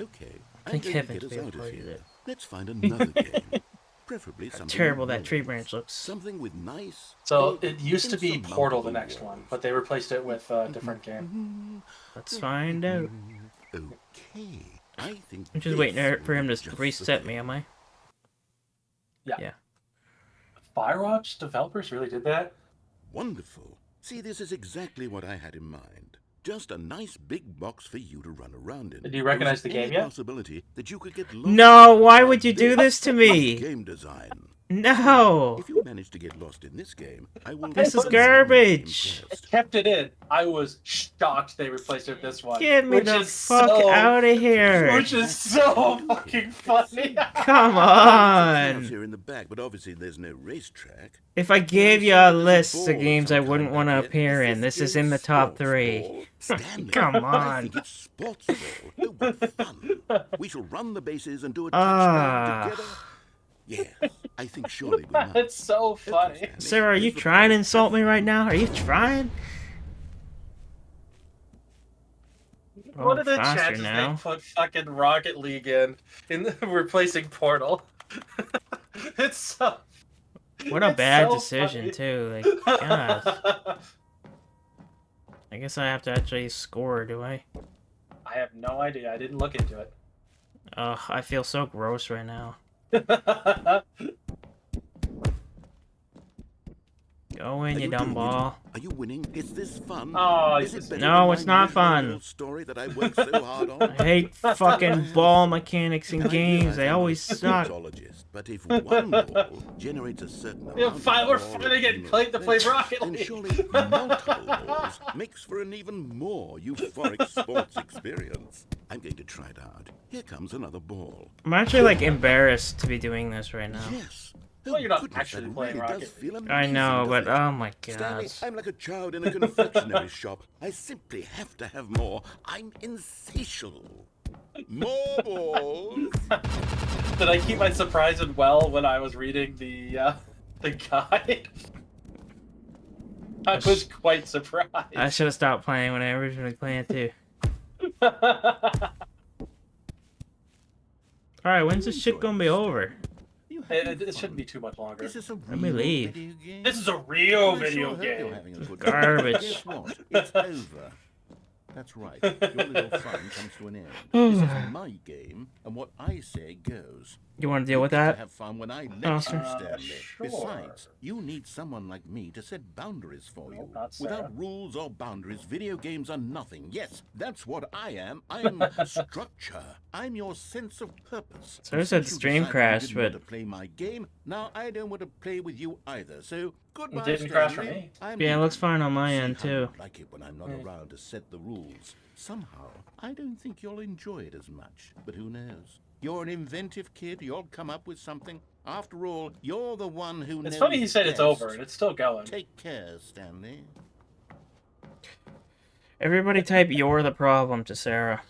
Okay, I'm Thank going to heavens get us we out of avoided here. it. Let's find another game. Preferably something. terrible with that tree walls. branch looks. Something with nice. So big, it used to be Portal, the insurmountable next one, walls. but they replaced it with a different game. Let's find out. Okay, I think. I'm just this waiting will for him be to just the reset thing. me, am I? Yeah. Yeah. Firewatch developers really did that? Wonderful. See, this is exactly what I had in mind. Just a nice big box for you to run around in. Do you recognize the game any yet? possibility that you could get lost. No, why Now would you do this to is me? Game design. No. If you manage to get lost in this game, I will. This is be garbage. I kept it in. I was shocked they replaced it with this one. Get me which the is fuck so, out of here. Which is so fucking funny. Come Cars on. here in the back, but obviously there's no racetrack. If I gave you a list of games I wouldn't want to appear in, this is in the top 3. Stanley, Come I on. think it's sports ball. Oh, what fun. We shall run the bases and do a touchdown together. Yes, I think surely we might. It's so funny. Stanley, Sarah, are you here's the trying to ball. insult me right now? Are you trying? What Oh, are the faster chances now. they put fucking Rocket League in replacing Portal? It's so. What a it's bad so decision, funny. too. Like, God. I guess I have to actually score, do I? I have no idea. I didn't look into it. Ugh, I feel so gross right now. Go in, Are you you dumb doing it? ball. Are you winning? Is this fun? Oh, Is this it better No, than it's my not miserable fun. little story that I worked so hard on? I hate fucking ball mechanics in I games. realize They I'm always a suck. psychologist, but if one ball generates a certain amount of We're ball finally getting accumulation, played to play Rocket then League. surely multiple balls makes for an even more euphoric sports experience. I'm going to try it out. Here comes another ball. I'm actually, like, embarrassed to be doing this right now. Yes. Well, you're not goodness, actually that playing really Rocket does feel I amazing, know, but doesn't it? oh my Stanley, god. I'm like a child in a confectionery shop. I simply have to have more. I'm insatiable. More balls. Did I keep my surprise and well when I was reading the guide? I was quite surprised. I should have stopped playing when I originally planned to. Alright, when's this shit gonna be over? It shouldn't be too much longer. This is a Let me real leave. video game. This is a real I sure video hope you're game. having a good Garbage. time. Guess what? It's over. That's right. Your little fun comes to an end. This is my game, and what I say goes. You want to deal with You get to that? have fun when I let Oscar? you, Stanley. Sure. Besides, you need someone like me to set boundaries for you. not Sarah. Without rules or boundaries, video games are nothing. Yes, that's what I am. I'm structure. I'm your sense of purpose. Sorry And said since you stream decided you crashed, didn't want but- to play my game, now I don't want to play with you either. So goodbye, It didn't crash for Stanley. me. I'm Yeah, it leaving. looks fine on my See end, how you too. like it when I'm not around to set the rules. Somehow, I don't think you'll enjoy it as much. But who knows? You're an inventive kid. You'll come up with something. After all, you're the one who knows It's funny you said it's best. over and it's still going. Take care, Stanley. Everybody type "you're the problem" to Sarah.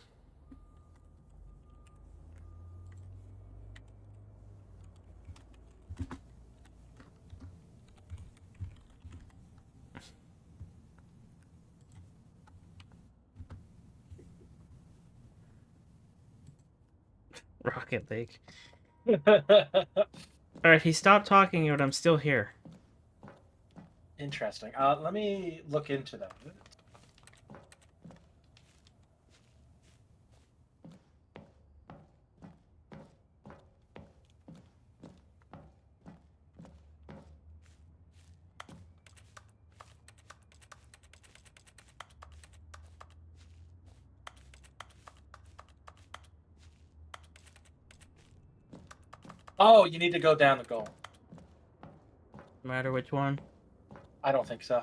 Rocket League. Alright, he stopped talking, but I'm still here. Interesting. Let me look into that. Oh, you need to go down the goal. No matter which one. I don't think so.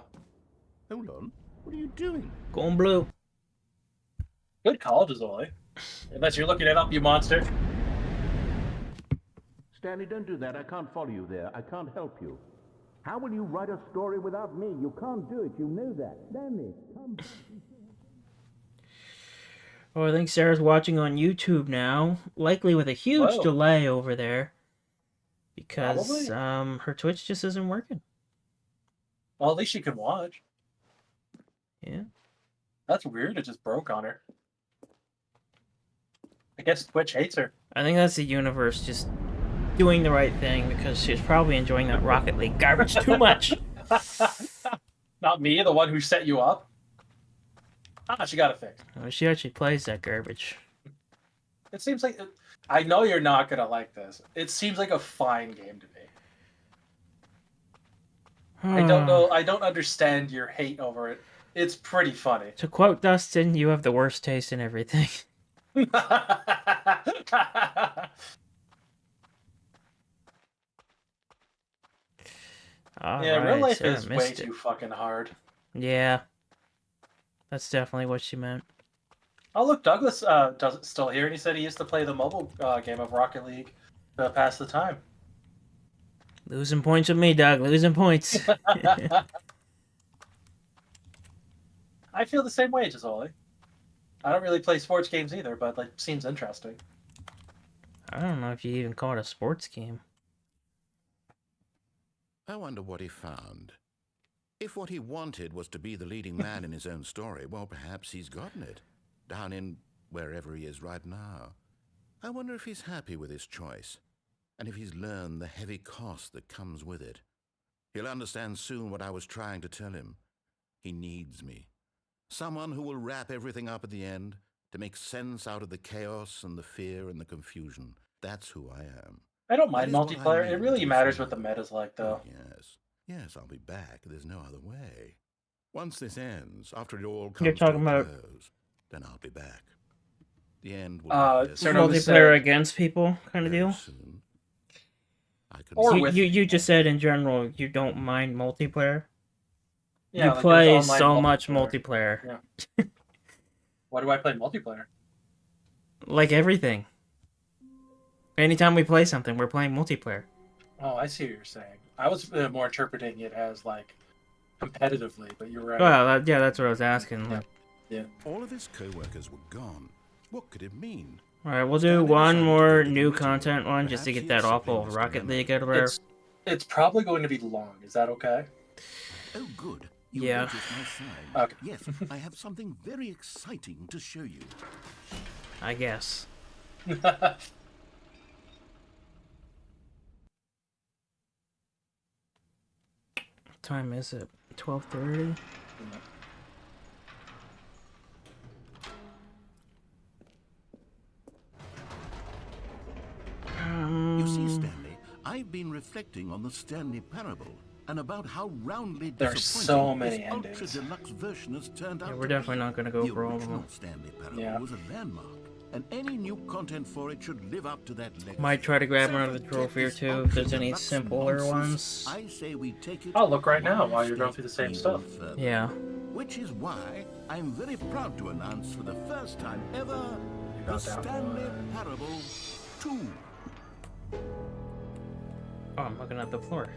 Hold on. What are you doing? Going blue. Good call, Jazoli. Unless you're looking it up, you monster. Stanley, don't do that. I can't follow you there. I can't help you. How will you write a story without me? You can't do it. You know that. Stanley, come. Oh, I think Sarah's watching on YouTube now. Likely with a huge Whoa. delay over there. Because Probably. her Twitch just isn't working. Well, at least you can watch. Yeah. That's weird. It just broke on her. I guess Twitch hates her. I think that's the universe just doing the right thing because she's probably enjoying that Rocket League garbage too much. Not me, the one who set you up. She got it fixed. Oh, she actually plays that garbage. It seems like... I know you're not going to like this. It seems like a fine game to me. I don't know. I don't understand your hate over it. It's pretty funny. To quote Dustin, you have the worst taste in everything. All Yeah, real right, life Sarah is way missed it. too fucking hard. Yeah, that's definitely what she meant. Oh look, Douglas still here, and he said he used to play the mobile game of Rocket League to pass the time. Losing points with me, Doug. Losing points. I feel the same way, Gisoli. I don't really play sports games either, but like seems interesting. I don't know if you even call it a sports game. I wonder what he found. If what he wanted was to be the leading man in his own story, well, perhaps he's gotten it. Down in wherever he is right now. I wonder if he's happy with his choice, and if he's learned the heavy cost that comes with it. He'll understand soon what I was trying to tell him. He needs me. Someone who will wrap everything up at the end, to make sense out of the chaos and the fear and the confusion. That's who I am. I don't mind That is what I multiplayer. It mean really to matters this what the man. meta's like, though. Yes. Yes, I'll be back. There's no other way. Once this ends, after it all You're comes talking to a about close, then I'll be back. The end will be here Sir Nova Multiplayer said- against people kind of very deal. soon. I can Or see- with You just said in general you don't mind multiplayer. Yeah, You like, play there's online so much multiplayer. Yeah. Why do I play multiplayer? Like everything. Anytime we play something, we're playing multiplayer. Oh, I see what you're saying. I was more interpreting it as like competitively, but you're right. Well, yeah, that's what I was asking. Like, Yeah. All of his co-workers were gone. What could it mean? all right, we'll do Stanley one decided to more go to the new meeting. content one just to Perhaps get he that had awful something Rocket to League remember. out of there. It's probably going to be long. Is that okay? Oh, good. You Yeah. noticed my sign. Okay. Yes, I have something very exciting to show you. I guess. What time is it? 12:30. You see, Stanley, I've been reflecting on the Stanley parable and about how roundly There's disappointing so many this endings. ultra deluxe version has turned out Yeah, to we're definitely be. not gonna go the for all of original them. Stanley parable Yeah. was a landmark, and any new content for it should live up to that legacy. Might try to grab So another forget trophy or this two if there's any ultra-deluxe simpler nonsense. ones. I say we take it I'll look right now one while you're going step through the same even stuff. further. Yeah. Which is why I'm very proud to announce for the first time ever the got that Stanley one. Parable 2. Oh, I'm looking at the floor.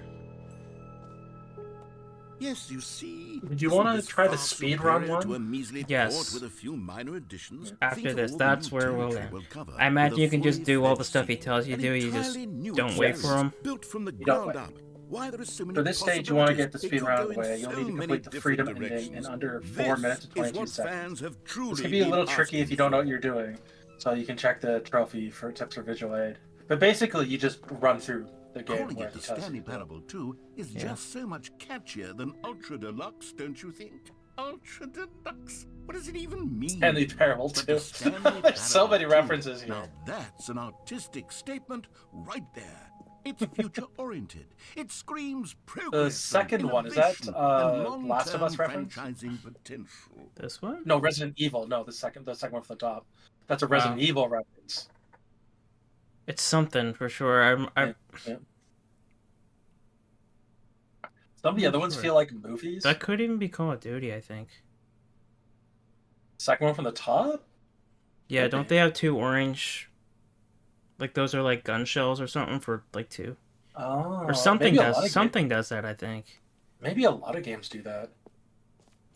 Yes, you see. Did you isn't wanna this try the far speedrun superior one? to a measly Yes. port with a few minor additions? After Think of this, all the that's new where we'll territory end. we'll cover I imagine with a you can just fully do all the fledged stuff he sequel. tells you to An do. You just entirely new don't wait for experience him. Built from the You don't ground wait. up. Why there are so many For this stage, you want to get the possibilities. speed It could round go in away. You'll so need to many complete the freedom different ending in directions. under 4 This minutes and is 22 what seconds. fans have truly This could be a little been tricky if asking you don't know for. what you're doing, so you can check the trophy for tips or visual aid. But basically, you just run through the game Calling where it the he tells Stanley you. Parable 2 is Yeah. just so much catchier than Ultra Deluxe, don't you think? Ultra Deluxe? What does it even mean? Stanley Parable But 2. the Stanley There's so Parable many 2, references here. Now that's an artistic statement right there. It's future-oriented. It screams progress. second and one, is that, innovation and Last of Us long-term reference? franchising potential. This one? No, Resident Evil. No, the second one from the top. That's a Resident Oh. Evil reference. It's something for sure. Yeah. Some of the I'm other not ones sure. feel like movies. That could even be Call of Duty, I think. Second one from the top? Yeah, Maybe. don't they have two orange? Like those are like gun shells or something for like two, Oh, or something maybe a lot does of something does that. I think. Maybe a lot of games do that.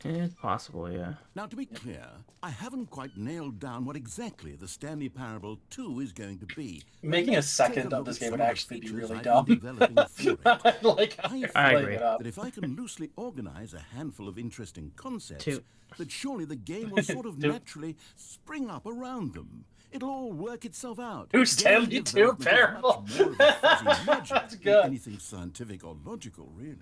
It's possible, yeah. Now, to be clear, I haven't quite nailed down what exactly the Stanley Parable 2 is going to be. Making a Let's take second of look this at game some would of the actually be features really I've dumb. been developing for it. Like, I I'm I playing agree. it up. that if I can loosely organize a handful of interesting concepts, Two. that surely the game will sort of Two. naturally spring up around them. It'll all work itself out. Who's Stanley Game 2 development is Parable? much more of a fuzzy magic That's than good. anything scientific or logical, really.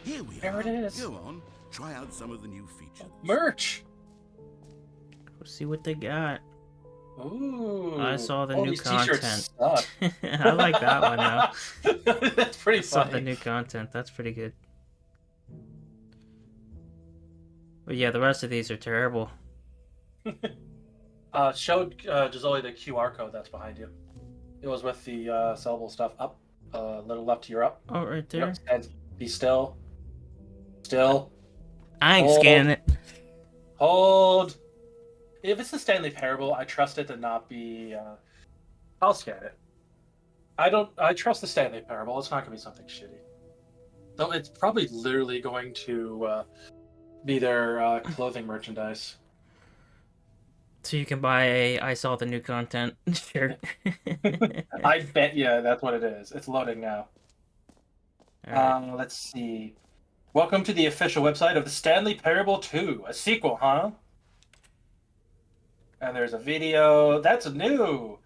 Here we There are. it is. Go on, try out some of the new features. Merch! Let's see what they got. Ooh. I saw the oh, new these t-shirts content. suck. I like that one though. That's pretty I saw the funny. new content. That's pretty good. But yeah, the rest of these are terrible. Show Gisoli the QR code that's behind you. It was with the sellable stuff up. A little left to your up. Oh, right there. Yep. And be still. Still. I ain't Hold. scanning it. Hold. If it's the Stanley Parable, I trust it to not be. I'll scan it. I trust the Stanley Parable. It's not going to be something shitty. Though it's probably literally going to be their clothing merchandise. So you can buy a I saw the new content shirt. I bet you that's what it is. It's loading now. Alright. Let's see. Welcome to the official website of the Stanley Parable 2, a sequel, huh? And there's a video. That's new.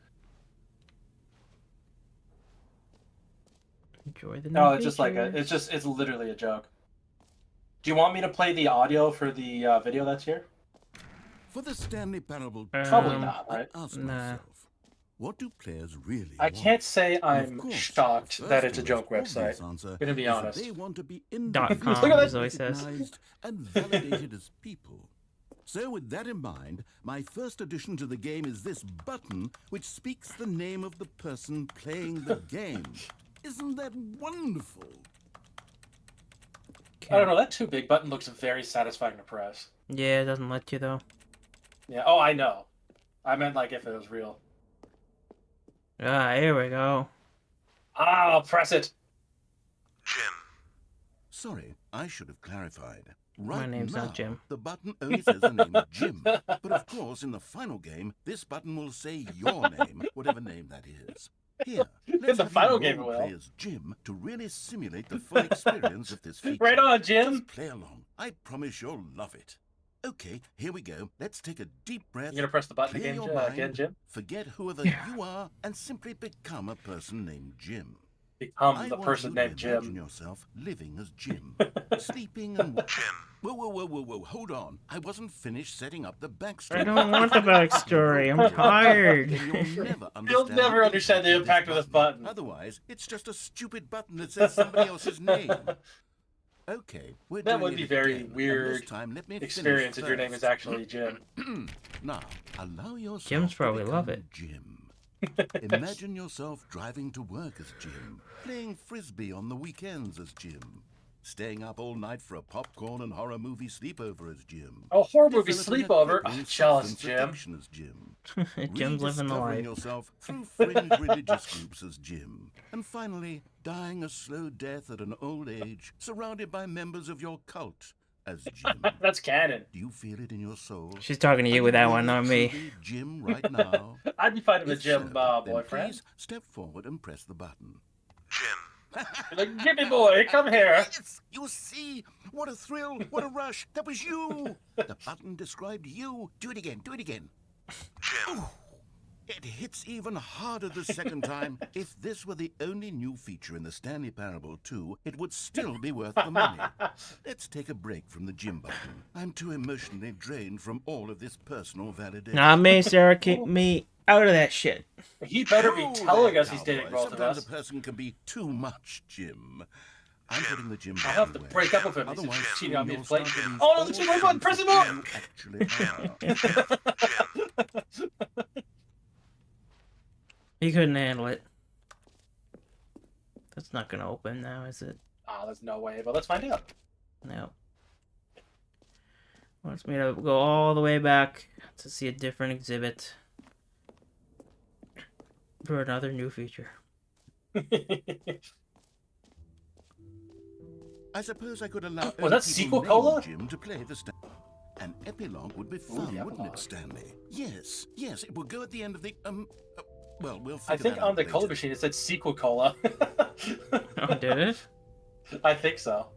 Enjoy the new No, it's just like features. it's literally a joke. Do you want me to play the audio for the video that's here? For the Stanley Parable, Probably not, I right? ask Nah. myself, what do players really I want? can't say And of I'm course, shocked the that first it's a and joke most obvious website. answer Gonna be is that honest. they want to be .com, individually Look at as always says. recognized and validated as people. So with that in mind, my first addition to the game is this button, which speaks the name of the person playing the game. Isn't that wonderful? I don't know, that too big button looks very satisfying to press. Yeah, it doesn't let you though. Yeah, oh, I know. I meant like if it was real. Ah, here we go. Ah, I'll press it. Sorry, I should have clarified. My Right name's now, not Jim. the button only says the name Jim. But of course, in the final game, this button will say your name, whatever name that is. Here, let's the have final you game it role will. play as Jim to really simulate the full experience of this feature. Right on, Jim. Just play along. I promise you'll love it. Okay, here we go. Let's take a deep breath. You gonna press the button Clear again, your mind, again, Jim? forget whoever you are, and simply become a person named Jim. Become the want person you to named imagine Jim. yourself living as Jim, sleeping and Jim. Whoa! Hold on. I wasn't finished setting up the backstory. I don't want the backstory. I'm tired. You'll never understand the impact of this button. Otherwise, it's just a stupid button that says somebody else's name. Okay, we're That doing would it be very again, and weird this time, let me experience finish if your name is first. actually Jim. Now, allow yourself Jim's probably to love become it. Jim. Imagine yourself driving to work as Jim, playing frisbee on the weekends as Jim, staying up all night for a popcorn and horror movie sleepover as Jim. Oh, horror movie developing a sleepover? crippling Oh, jealous, substance Jim. addiction as Jim. Jim's living the Rediscovering life. yourself through fringe religious groups as Jim. And finally, dying a slow death at an old age, surrounded by members of your cult as Jim. That's canon. Do you feel it in your soul? She's talking to Are you with that one, really, not me. truly Jim right now? I'd be fine with a If Jim so, then boyfriend. please step forward and press the button. Like, Jimmy boy, come here. Yes, you see? What a thrill, what a rush. That was you. The button described you. Do it again, Jim. Ooh, it hits even harder the second time. If this were the only new feature in the Stanley Parable 2, it would still be worth the money. Let's take a break from the Jim button. I'm too emotionally drained from all of this personal validation. Not me, Sarah. Keep me out of that shit. He better be Oh, telling there, us he's dating cowboy. both of Sometimes us. a person can be too much, Jim. I'm putting the Jim I'll have to away. break up with him. He's Otherwise, cheating on me you'll with Blake. start to lose Oh, no, all the two-way button. Press it sense of more. who you actually are. He couldn't handle it. That's not gonna open now, is it? Ah, there's no way, but let's find out. No. Wants me to go all the way back to see a different exhibit for another new feature. I suppose I could allow Was that people sequel named cola? Jim to play the An epilogue would be fun, the wouldn't it, epilogue. Stanley? Yes, it would go at the end of the well, we'll I figure think that on out the later. color machine it said sequel cola. Oh, did it? I think so.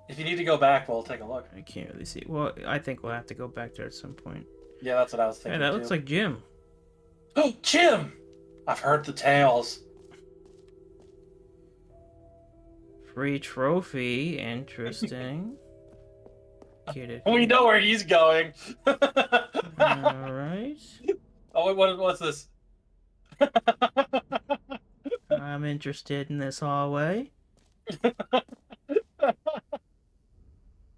If you need to go back, we'll take a look. I can't really see. Well, I think we'll have to go back there at some point. Yeah, that's what I was Hey, thinking. that looks like Jim. Oh, Jim! I've heard the tales. Free trophy. Interesting. Executed. We know where he's going. Alright. Oh, what's this? I'm interested in this hallway.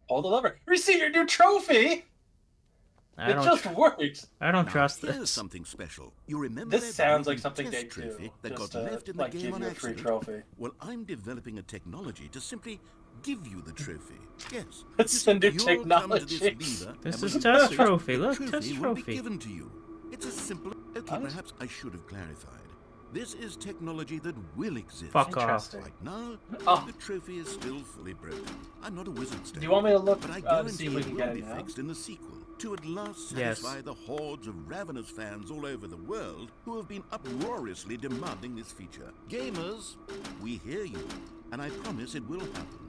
Hold the lever. Receive your new trophy. It just works. I don't Now, trust here's this. something special. You remember This that sounds like breathing something test they'd do, trophy that just got to left in the like game give on you a free accident? trophy. Well, I'm developing a technology to simply give you the trophy. Yes. It's You the see, new you'll come to this technology. lever, This and is when you test push it, trophy. the Look, trophy test will be trophy. given to you. It's as simple. Okay, What? perhaps I should have clarified. This is technology that will exist. Fuck off. Interesting. Right now, Oh. the trophy is still fully broken. I'm not a wizard, Do Stanley, you want me to look but I to guarantee see if we it can will get be it now? fixed in the sequel to at last Yes. satisfy the hordes of ravenous fans all over the world who have been uproariously demanding this feature. Gamers, we hear you, and I promise it will happen.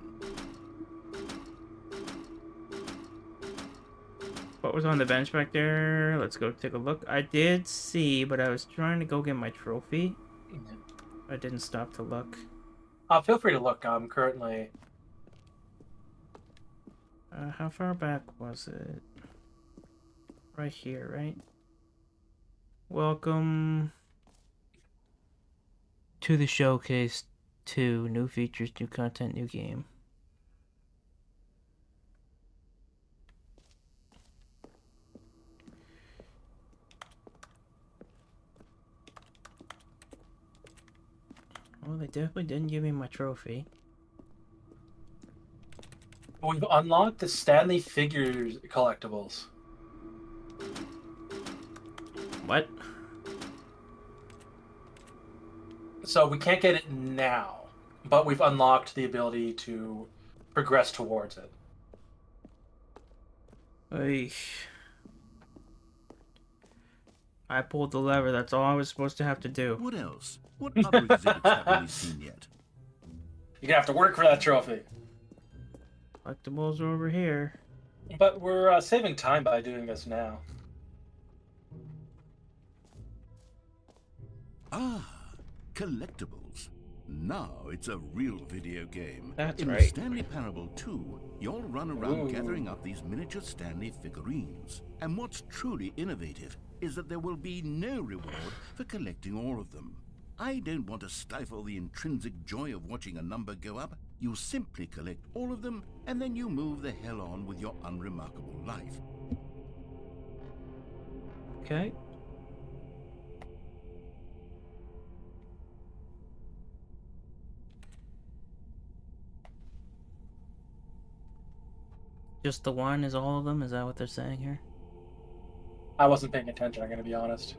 What was on the bench back there? Let's go take a look. I did see, but I was trying to go get my trophy. I didn't stop to look. Feel free to look. I'm currently. How far back was it? Right here, right? Welcome to the showcase 2. New features, new content, new game. Well, they definitely didn't give me my trophy. We've unlocked the Stanley figures collectibles. What? So we can't get it now, but we've unlocked the ability to progress towards it. Eesh. I pulled the lever. That's all I was supposed to have to do. What else? What other exhibits haven't we seen yet? You're gonna have to work for that trophy. Collectibles are over here. But we're saving time by doing this now. Ah, collectibles. Now it's a real video game. That's In right. the Stanley Parable 2, you'll run around Ooh. gathering up these miniature Stanley figurines. And what's truly innovative is that there will be no reward for collecting all of them. I don't want to stifle the intrinsic joy of watching a number go up. You simply collect all of them, and then you move the hell on with your unremarkable life. Okay. Just the one is all of them? Is that what they're saying here? I wasn't paying attention, I'm gonna be honest.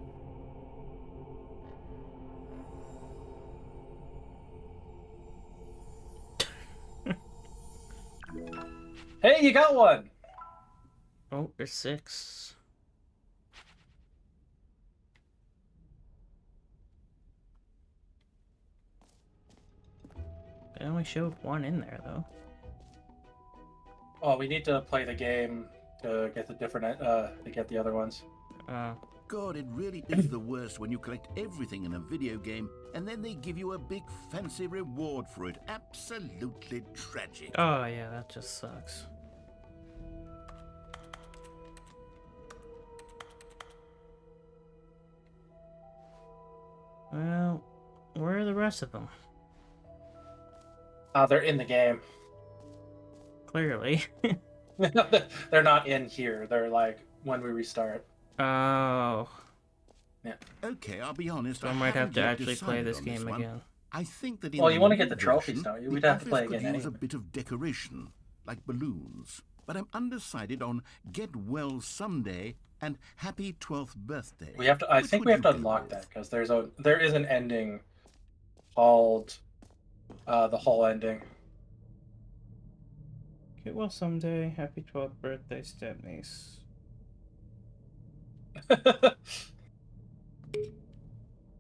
Hey, you got one! Oh, there's 6. They only showed one in there, though. Oh, we need to play the game to get the different, to get the other ones. God, it really is the worst when you collect everything in a video game and then they give you a big fancy reward for it. Absolutely tragic. Oh, yeah, that just sucks. Well, where are the rest of them? They're in the game. Clearly. They're not in here. They're like when we restart. Oh. Yeah. Okay, I'll be honest. So I might have haven't to yet actually play decided this on game one. again. I think that in Well, the you want to new get the trophies, version, don't you? the We'd have to office play could again use anyway. a bit of decoration, like balloons. But I'm undecided on Get Well Someday and Happy 12th Birthday. We have to. I Which think would we have you to go unlock with? that because there is an ending called the whole ending. Okay, well, someday. Happy 12th birthday, stepniece.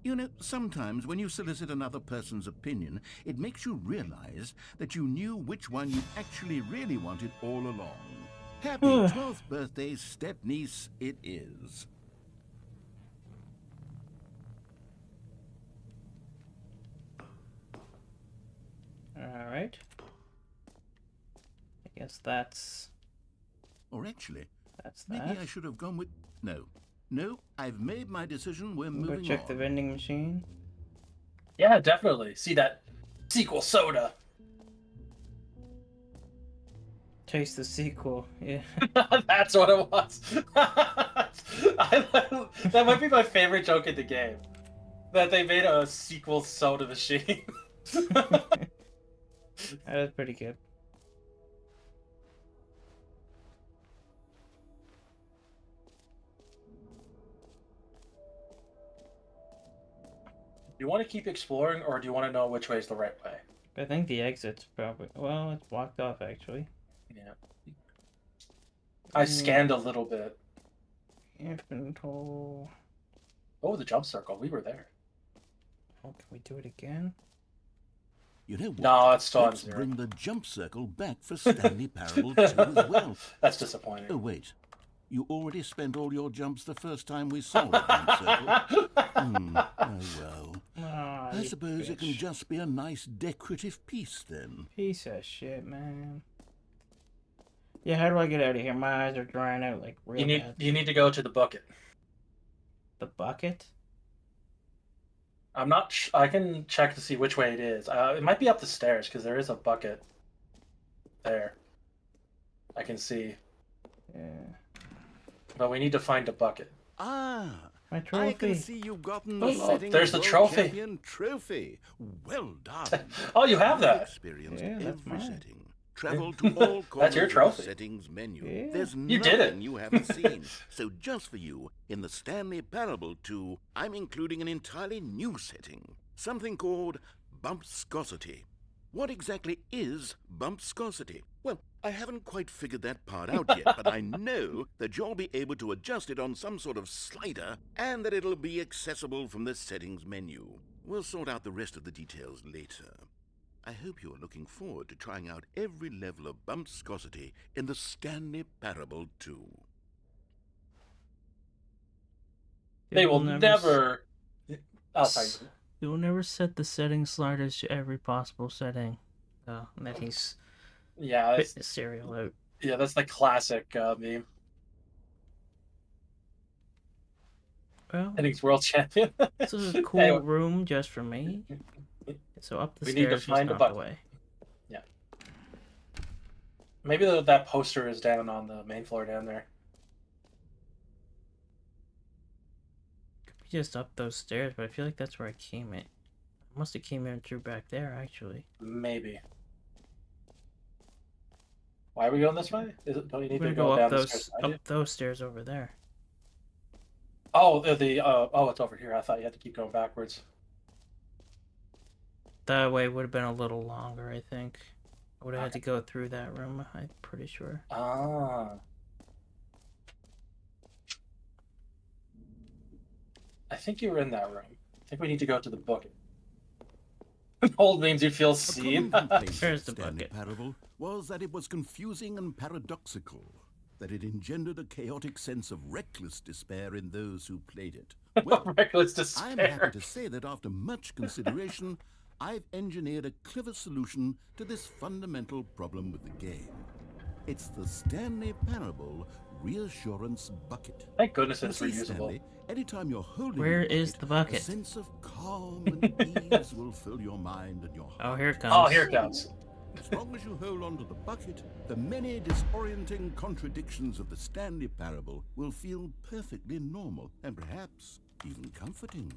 You know, sometimes when you solicit another person's opinion, it makes you realize that you knew which one you actually really wanted all along. Happy 12th birthday, stepniece, it is. Alright. I guess that's Or actually, That's maybe that. I should have gone with... No, I've made my decision. We're Go moving check on. the vending machine. Yeah, definitely. See that sequel soda. Taste the sequel. Yeah. That's what it was. That might be my favorite joke in the game. That they made a sequel soda machine. That was pretty good. Do you want to keep exploring, or do you want to know which way is the right way? I think the exit's probably... Well, it's blocked off, actually. Yeah. I scanned a little bit. Inventory... Oh, the jump circle. We were there. Oh, can we do it again? You know what? No, it's still on Let's 0. bring the jump circle back for Stanley Parable 2 as well. That's disappointing. Oh, wait. You already spent all your jumps the first time we saw the jump circle. Oh, well. Oh, I suppose it can just be a nice decorative piece, then. Piece of shit, man. Yeah, how do I get out of here? My eyes are drying out like real bad. You need to go to the bucket. The bucket? I'm not. I can check to see which way it is. It might be up the stairs because there is a bucket there. I can see. Yeah. But we need to find a bucket. Ah, My trophy. I can see you've gotten Oh, the Settings there's the World trophy. Champion trophy. Well done. Oh, you have You've that. experienced Yeah, that's every mine. setting. Travel to all corners your of the trophy. settings menu. Yeah. There's You did nothing it. you haven't seen. So just for you, in the Stanley Parable 2, I'm including an entirely new setting. Something called bumpscosity. What exactly is bumpscosity? Well, I haven't quite figured that part out yet, but I know that you'll be able to adjust it on some sort of slider and that it'll be accessible from the settings menu. We'll sort out the rest of the details later. I hope you're looking forward to trying out every level of bumpscosity in the Stanley Parable 2. They will never. Oh, sorry. They will never set the setting sliders to every possible setting. Oh, and then he's Yeah, spitting his cereal out. yeah, that's the classic meme. Well, I think he's world champion. this is a cool Anyway. room just for me. So up the We stairs need to is find a not the bucket. way. Yeah. Maybe that poster is down on the main floor down there. Just up those stairs, but I feel like that's where I came in. I must have came in through back there, actually. Maybe. Why are we going this way? Don't you need We're to gonna go go down up the those stairs behind you? those stairs over there. Oh, it's over here. I thought you had to keep going backwards. That way would have been a little longer, I think. I would have had to go through that room, I'm pretty sure. Ah. I think you were in that room. I think we need to go to the bucket. Old means you feel A seen. common complaint Where's of the Stanley bucket? Parable was that it was confusing and paradoxical, that it engendered a chaotic sense of reckless despair in those who played it. Well, Reckless despair. I'm happy to say that after much consideration, I've engineered a clever solution to this fundamental problem with the game. It's the Stanley Parable Reassurance Bucket. Thank goodness You it's see, reusable. Stanley, anytime you're holding Where the is bucket, the bucket? a sense of calm and ease will fill your mind and your heart. Oh, here it comes. Oh, here it comes. As long as you hold on to the bucket, the many disorienting contradictions of the Stanley Parable will feel perfectly normal and perhaps even comforting.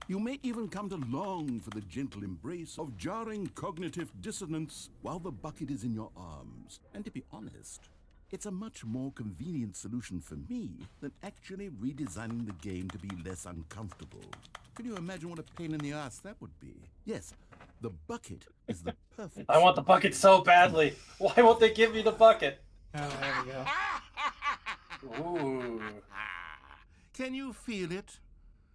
You may even come to long for the gentle embrace of jarring cognitive dissonance while the bucket is in your arms. And to be honest, it's a much more convenient solution for me than actually redesigning the game to be less uncomfortable. Can you imagine what a pain in the ass that would be? Yes, the bucket is the perfect I want the bucket so badly. Why won't they give me the bucket? Oh, there we go. Ooh. Can you feel it?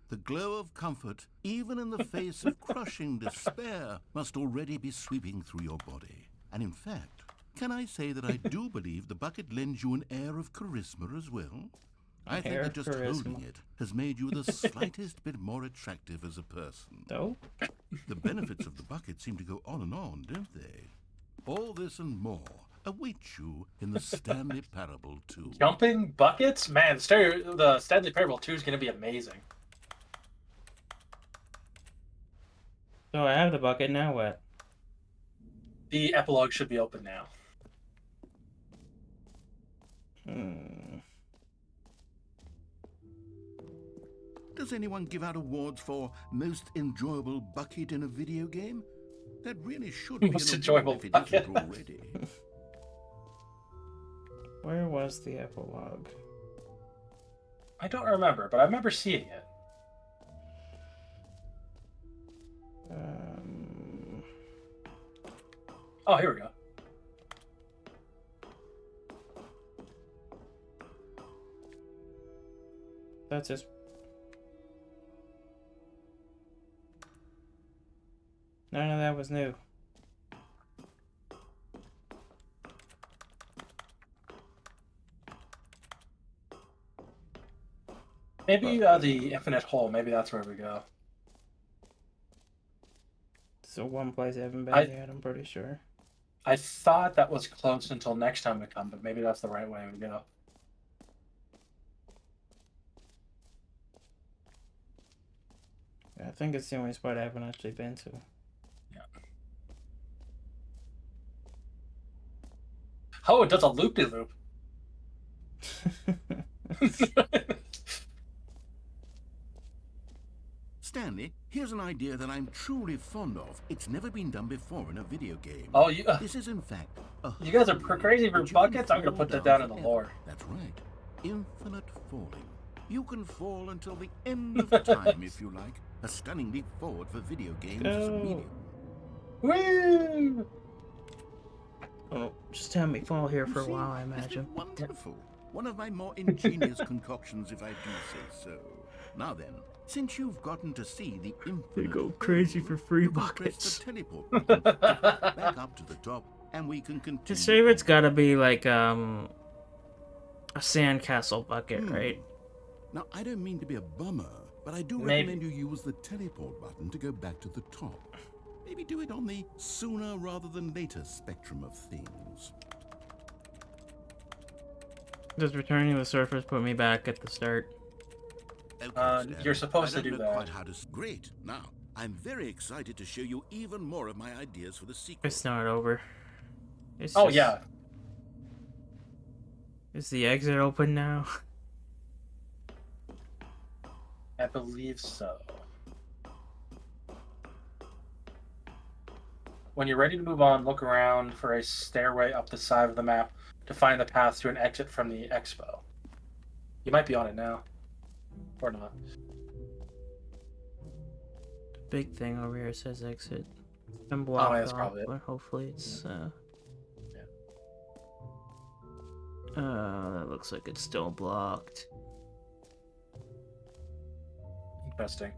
The glow of comfort, even in the face of crushing despair, must already be sweeping through your body. And in fact, can I say that I do believe the bucket lends you an air of charisma as well? I think Air that just charisma. holding it has made you the slightest bit more attractive as a person. So, The benefits of the bucket seem to go on and on, don't they? All this and more awaits you in the Stanley Parable 2. Jumping buckets? Man, the Stanley Parable 2 is going to be amazing. So I have the bucket, now what? The epilogue should be open now. Does anyone give out awards for most enjoyable bucket in a video game? That really should be Most an enjoyable award if it bucket. isn't already. Where was the epilogue? I don't remember, but I remember seeing it. Oh, here we go. That's just... None of that was new. Maybe the infinite hole. Maybe that's where we go. So one place I haven't been yet, I'm pretty sure. I thought that was close until next time we come, but maybe that's the right way we go. I think it's the only spot I haven't actually been to. Yeah. Oh, it does a loop-de-loop. Stanley, here's an idea that I'm truly fond of. It's never been done before in a video game. Oh, this is in fact you guys are crazy for buckets? I'm going to put that down in the lore. That's right. Infinite falling. You can fall until the end of time if you like. A stunning leap forward for video games as a medium. Woo! Oh, just have me fall here for a See, while, I isn't it imagine. wonderful. One of my more ingenious concoctions, if I do say so. Now then, since you've gotten to see the infinite, They go crazy for free you can buckets. press the teleport button, back up to the top, and we can continue. His favorite's gotta be like a sandcastle bucket, right? Now, I don't mean to be a bummer, but I do recommend you use the teleport button to go back to the top. Maybe do it on the sooner rather than later spectrum of things. Does returning to the surface put me back at the start? Okay, you're supposed I to don't do know that. quite how to... Great. Now, I'm very excited to show you even more of my ideas for the sequel. It's not over. It's Oh, just... yeah. Is the exit open now? I believe so. When you're ready to move on, look around for a stairway up the side of the map to find the path to an exit from the expo. You might be on it now. Or not. The big thing over here says exit. I'm blocked that's off, probably it. but hopefully it's Yeah. that looks like it's still blocked. Interesting.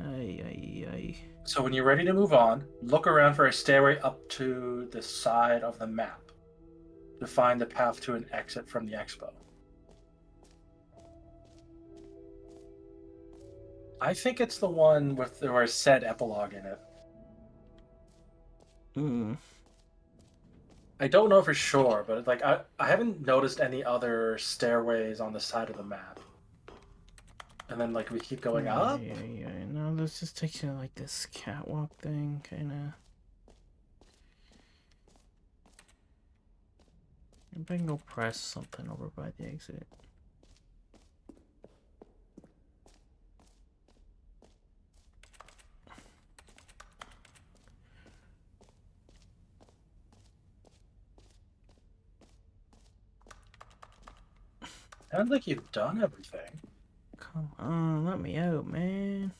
Ay. So when you're ready to move on, look around for a stairway up to the side of the map to find the path to an exit from the expo. I think it's the one with where it said epilogue in it. I don't know for sure, but like I haven't noticed any other stairways on the side of the map. And then like we keep going up. Yeah. No, this just takes you to, like this catwalk thing, kinda. Maybe I can go press something over by the exit. Sounds like you've done everything. Come on, let me out, man.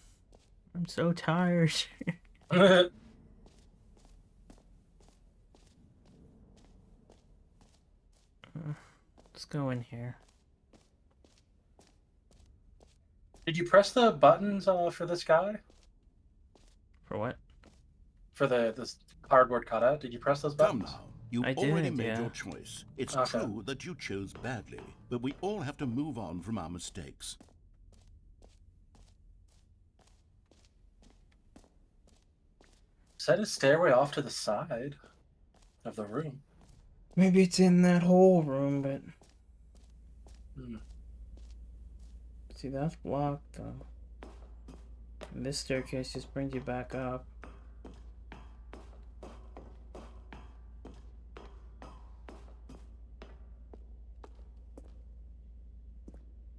I'm so tired. Let's go in here. Did you press the buttons for this guy? For what? For this cardboard cutout? Did you press those Come buttons? now. You I already did, made yeah. your choice. It's Okay. true that you chose badly, but we all have to move on from our mistakes. Set a stairway off to the side of the room. Maybe it's in that whole room, but Hmm. see, that's blocked though. And this staircase just brings you back up.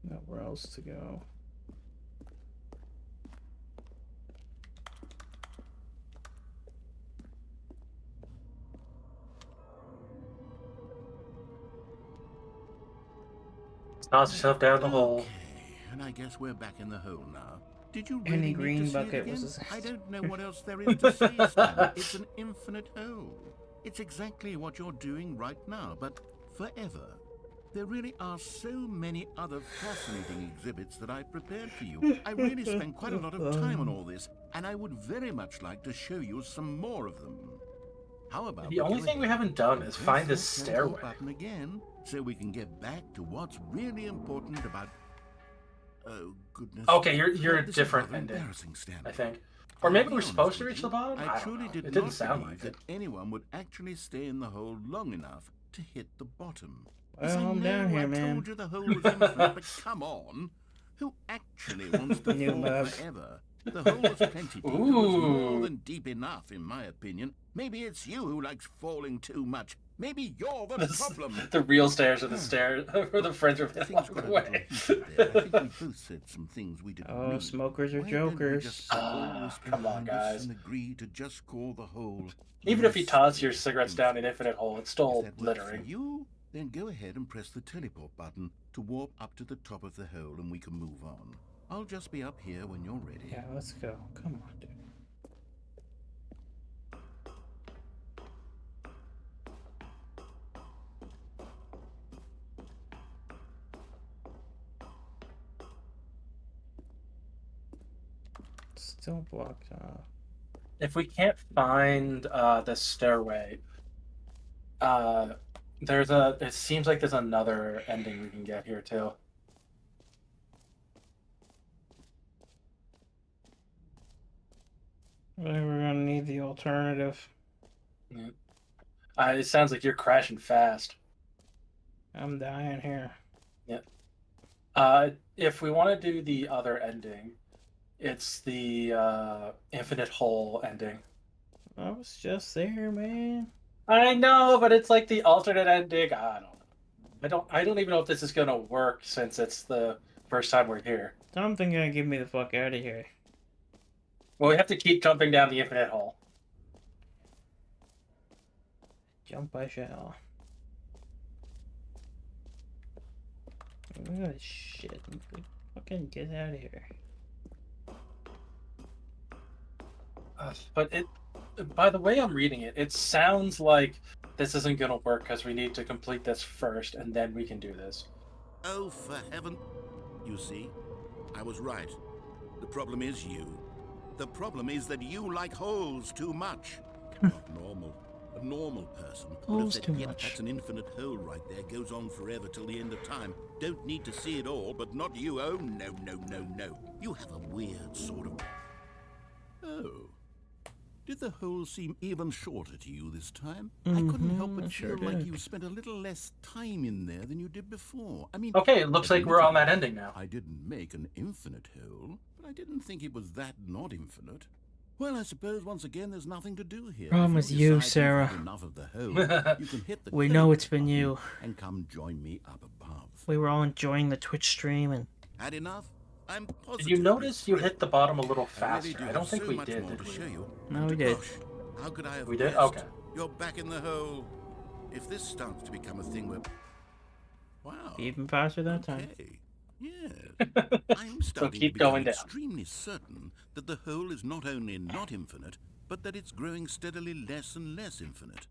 Nowhere else to go. Toss yourself down the hole. Okay, and I guess we're back in the hole now. Did you Any really need green to see it bucket was again? a I don't know what else there is to say, Stanley. It's an infinite hole. It's exactly what you're doing right now, but forever. There really are so many other fascinating exhibits that I've prepared for you. I really spent quite a lot of time on all this, and I would very much like to show you some more of them. How about The only thing we haven't done is find this stairway. button again, so we can get back to what's really important about. Oh goodness. Okay, you're a This is different rather ending, embarrassing, Stanley. I think. Or I'll maybe be we're honest supposed to with reach you, the bottom? I I don't truly know. did It didn't not sound believe like it. that anyone would actually stay in the hole long enough to hit the bottom. Well, Yes, I I'm know, down here, I man. told you the hole was infinite, but come on. Who actually wants to New fall map. forever? The hole was plenty deep. It was more than deep enough, in my opinion. Maybe it's you who likes falling too much. Maybe you're the problem. The real stairs are the stairs, or the friends are Things along got the a little way. heated there. I think we both said some things we didn't Oh, mean. smokers are Why don't we jokers. just put all this Come on, behind us guys. and agree to just call the hole Even if you toss your mostly cigarettes down an infinite hole, it's If still that works for littering. you, then go ahead and press the teleport button to warp up to the top of the hole and we can move on. I'll just be up here when you're ready. Yeah, let's go. Come on, dude. Still blocked off. If we can't find the stairway, it seems like there's another ending we can get here too. We're gonna need the alternative. Yeah. It sounds like you're crashing fast. I'm dying here. If we want to do the other ending, it's the infinite hole ending. I was just there, man. I know, but it's like the alternate ending. I don't know. I don't even know if this is gonna work since it's the first time we're here. Something gonna get me the fuck out of here. Well, we have to keep jumping down the infinite hole. Jump I shall. Oh shit. Fucking get out of here. But by the way I'm reading it, it sounds like this isn't gonna work because we need to complete this first and then we can do this. Oh, for heaven. You see, I was right. The problem is you. The problem is that you like holes too much. Not normal. A normal person would have Holes said, too "Yep, much." that's an infinite hole right there. Goes on forever till the end of time. Don't need to see it all, but not you. Oh, no, no, no, no. You have a weird sort of... Oh. Did the hole seem even shorter to you this time? I couldn't help but sure feel like did. you spent a little less time in there than you did before. I mean... Okay, it looks like we're on that admittedly, ending now. I didn't make an infinite hole, but I didn't think it was that not infinite. Well, I suppose once again there's nothing to do here. Problem If is you, decide you've Sarah. had enough of the hole, you can hit the We know it's been teleport you. button and come join me up above. We were all enjoying the Twitch stream and Had enough? I'm Did positive. you notice you hit the bottom a little I really faster? do I have don't think so we much did, more did to we? show you. No, And we did. gosh, how could I have We did? guessed? Okay. You're back in the hole. If this starts to become a thing where... Wow. even faster that time. Okay. Yes. I'm starting keep to become going down. extremely certain that the hole is not only not infinite, but that it's growing steadily less and less infinite.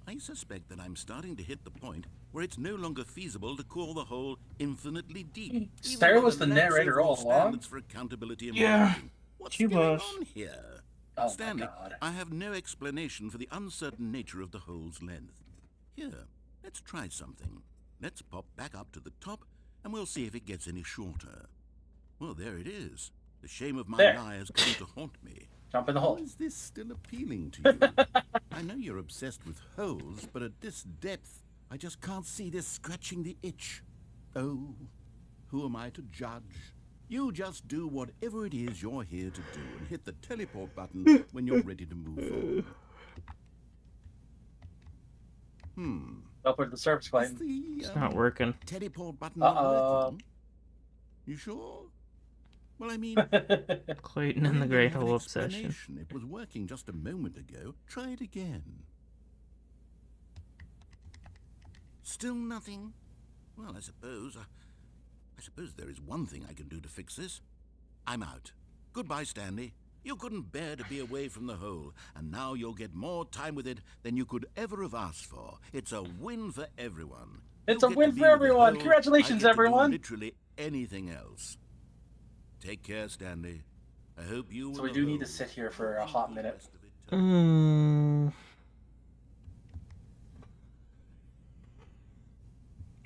I suspect that I'm starting to hit the point where it's no longer feasible to call the hole infinitely deep. even Sarah by was the lax narrator all overall along? standards for accountability and Yeah, marketing. What's she going was. on here? Oh Stanley, my god. I have no explanation for the uncertain nature of the hole's length. Here, let's try something. Let's pop back up to the top, and we'll see if it gets any shorter. Well, there it is. The shame of my There. lie has come to haunt me. Jump in the How hole. is this still appealing to you? I know you're obsessed with holes, but at this depth, I just can't see this scratching the itch. Oh, who am I to judge? You just do whatever it is you're here to do and hit the teleport button when you're ready to move on. Open the surface, Is Clayton. the It's not working. teleport button not Uh-oh. working? You sure? Well, I mean, Clayton and the I Great have an Hole Obsession. explanation. It was working just a moment ago. Try it again. Still nothing? Well, I suppose there is one thing I can do to fix this. I'm out. Goodbye, Stanley. You couldn't bear to be away from the hole, and now you'll get more time with it than you could ever have asked for. It's a win for everyone. It's You a get win to be for with the everyone. hole, Congratulations, I get to do everyone. literally anything else. Take care, Stanley. I hope you. So we do need to sit here for a hot minute.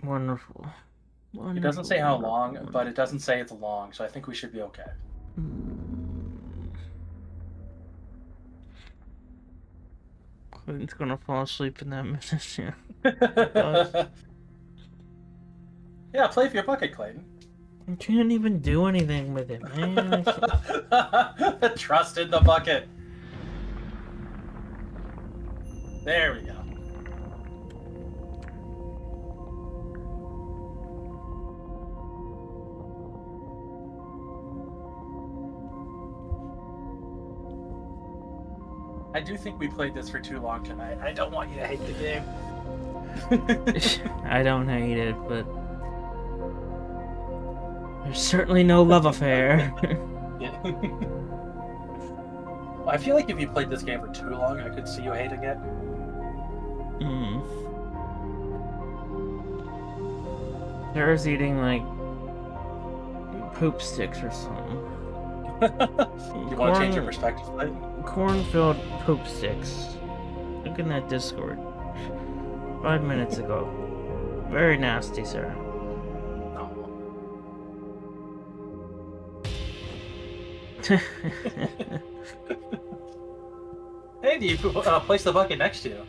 Wonderful. It doesn't say how long, but it doesn't say it's long, so I think we should be okay. Clayton's gonna fall asleep in that minute. Yeah, play with your bucket, Clayton. I can't even do anything with it, man. Trust in the bucket. There we go. I do think we played this for too long tonight. I don't want you to hate the game. I don't hate it, but there's certainly no love affair. Yeah. I feel like if you played this game for too long, I could see you hating it. Sarah's eating like poop sticks or something. You want to change your perspective, Clayton? Corn-filled poop sticks. Look in that Discord. 5 minutes ago. Very nasty, sir. No. Hey, do you place the bucket next to you?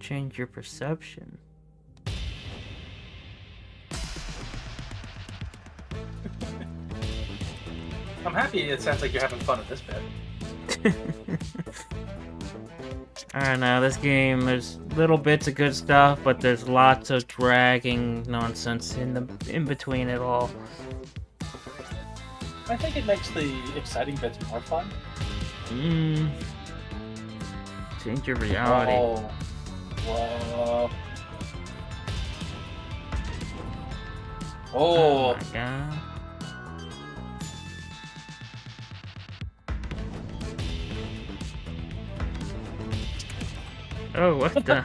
Change your perception. I'm happy it sounds like you're having fun with this bit. I don't know, this game, there's little bits of good stuff, but there's lots of dragging nonsense in between it all. I think it makes the exciting bits more fun. Change your reality. Oh. Whoa. Oh Oh. my god. Oh, what the?